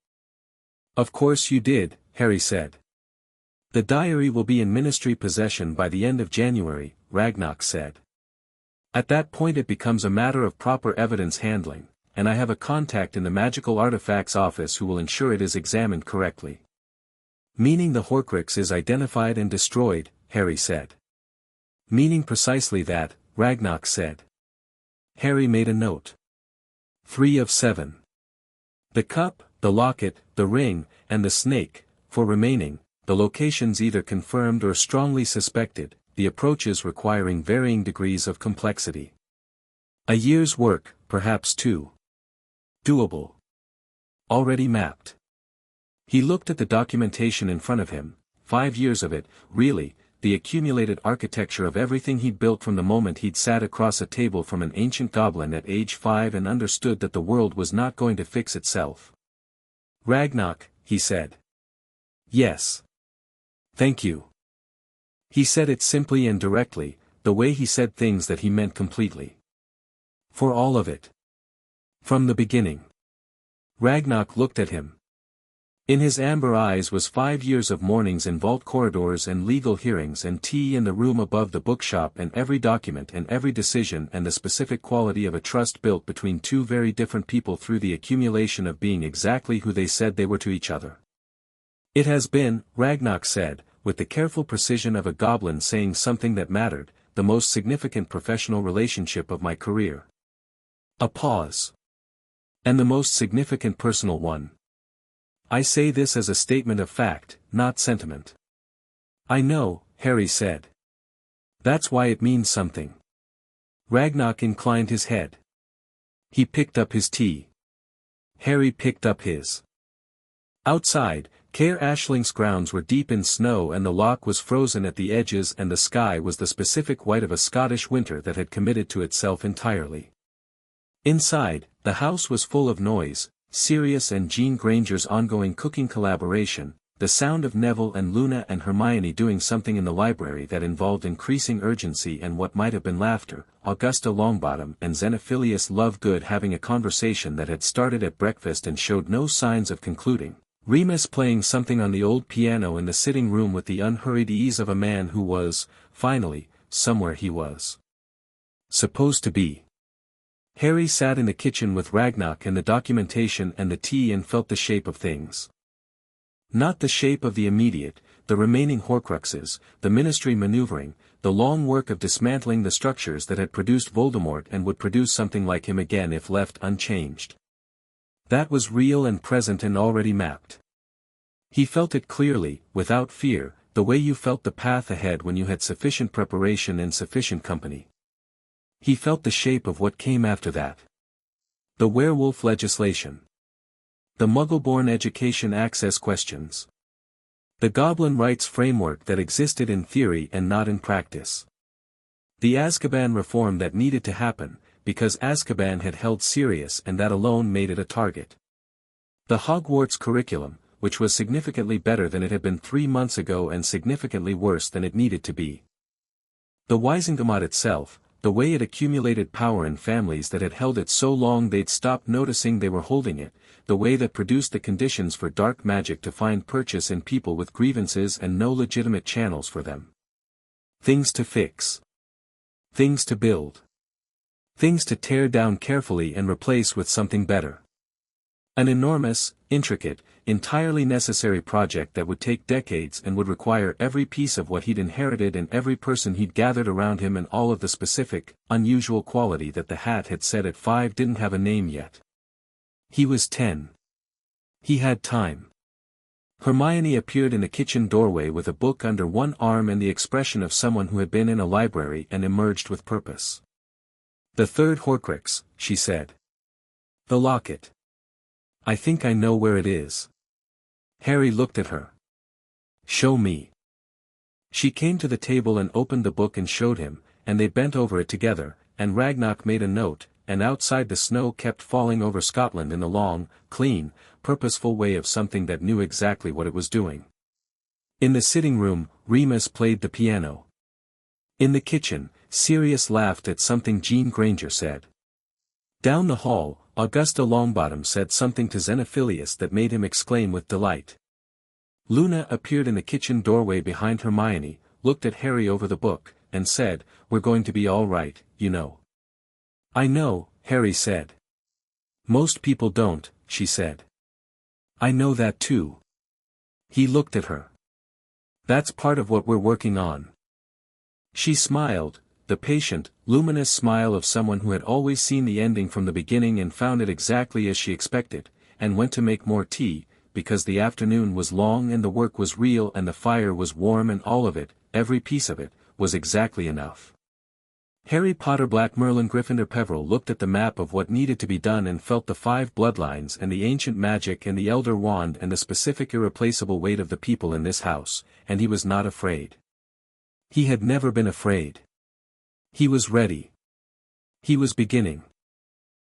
Of course you did, Harry said. The diary will be in Ministry possession by the end of January, Ragnock said. At that point it becomes a matter of proper evidence handling, and I have a contact in the Magical Artifacts office who will ensure it is examined correctly. Meaning the Horcrux is identified and destroyed, Harry said. Meaning precisely that, Ragnock said. Harry made a note. 3 of 7. The cup, the locket, the ring, and the snake, for remaining, the locations either confirmed or strongly suspected, the approaches requiring varying degrees of complexity. A year's work, perhaps 2. Doable. Already mapped. He looked at the documentation in front of him, 5 years of it, really, the accumulated architecture of everything he'd built from the moment he'd sat across a table from an ancient goblin at age 5 and understood that the world was not going to fix itself. Ragnock, he said. Yes. Thank you. He said it simply and directly, the way he said things that he meant completely. For all of it. From the beginning. Ragnock looked at him. In his amber eyes was 5 years of mornings in vault corridors and legal hearings and tea in the room above the bookshop and every document and every decision and the specific quality of a trust built between 2 very different people through the accumulation of being exactly who they said they were to each other. It has been, Ragnock said, with the careful precision of a goblin saying something that mattered, the most significant professional relationship of my career. A pause. And the most significant personal one. I say this as a statement of fact, not sentiment. I know, Harry said. That's why it means something. Ragnar inclined his head. He picked up his tea. Harry picked up his. Outside, Caer Ashling's grounds were deep in snow and the loch was frozen at the edges and the sky was the specific white of a Scottish winter that had committed to itself entirely. Inside, the house was full of noise, Sirius and Jean Granger's ongoing cooking collaboration, the sound of Neville and Luna and Hermione doing something in the library that involved increasing urgency and what might have been laughter, Augusta Longbottom and Xenophilius Lovegood having a conversation that had started at breakfast and showed no signs of concluding, Remus playing something on the old piano in the sitting room with the unhurried ease of a man who was, finally, somewhere he was supposed to be. Harry sat in the kitchen with Ragnar and the documentation and the tea and felt the shape of things. Not the shape of the immediate, the remaining Horcruxes, the Ministry maneuvering, the long work of dismantling the structures that had produced Voldemort and would produce something like him again if left unchanged. That was real and present and already mapped. He felt it clearly, without fear, the way you felt the path ahead when you had sufficient preparation and sufficient company. He felt the shape of what came after that. The werewolf legislation. The Muggle-born education access questions. The goblin rights framework that existed in theory and not in practice. The Azkaban reform that needed to happen, because Azkaban had held Sirius and that alone made it a target. The Hogwarts curriculum, which was significantly better than it had been 3 months ago and significantly worse than it needed to be. The Wizengamot itself, the way it accumulated power in families that had held it so long they'd stopped noticing they were holding it, the way that produced the conditions for dark magic to find purchase in people with grievances and no legitimate channels for them. Things to fix. Things to build. Things to tear down carefully and replace with something better. An enormous, intricate, entirely necessary project that would take decades and would require every piece of what he'd inherited and every person he'd gathered around him and all of the specific, unusual quality that the hat had said at 5 didn't have a name yet. He was 10. He had time. Hermione appeared in the kitchen doorway with a book under one arm and the expression of someone who had been in a library and emerged with purpose. The third Horcrux, she said. The locket. I think I know where it is. Harry looked at her. Show me. She came to the table and opened the book and showed him, and they bent over it together, and Ragnar made a note, and outside the snow kept falling over Scotland in the long, clean, purposeful way of something that knew exactly what it was doing. In the sitting room, Remus played the piano. In the kitchen, Sirius laughed at something Jean Granger said. Down the hall, Augusta Longbottom said something to Xenophilius that made him exclaim with delight. Luna appeared in the kitchen doorway behind Hermione, looked at Harry over the book, and said, "We're going to be all right, you know." "I know," Harry said. "Most people don't," she said. "I know that too." He looked at her. "That's part of what we're working on." She smiled, the patient, luminous smile of someone who had always seen the ending from the beginning and found it exactly as she expected, and went to make more tea, because the afternoon was long and the work was real and the fire was warm and all of it, every piece of it, was exactly enough. Harry Potter-Black-Merlin-Gryffindor-Peverell looked at the map of what needed to be done and felt the 5 bloodlines and the ancient magic and the elder wand and the specific irreplaceable weight of the people in this house, and he was not afraid. He had never been afraid. He was ready. He was beginning.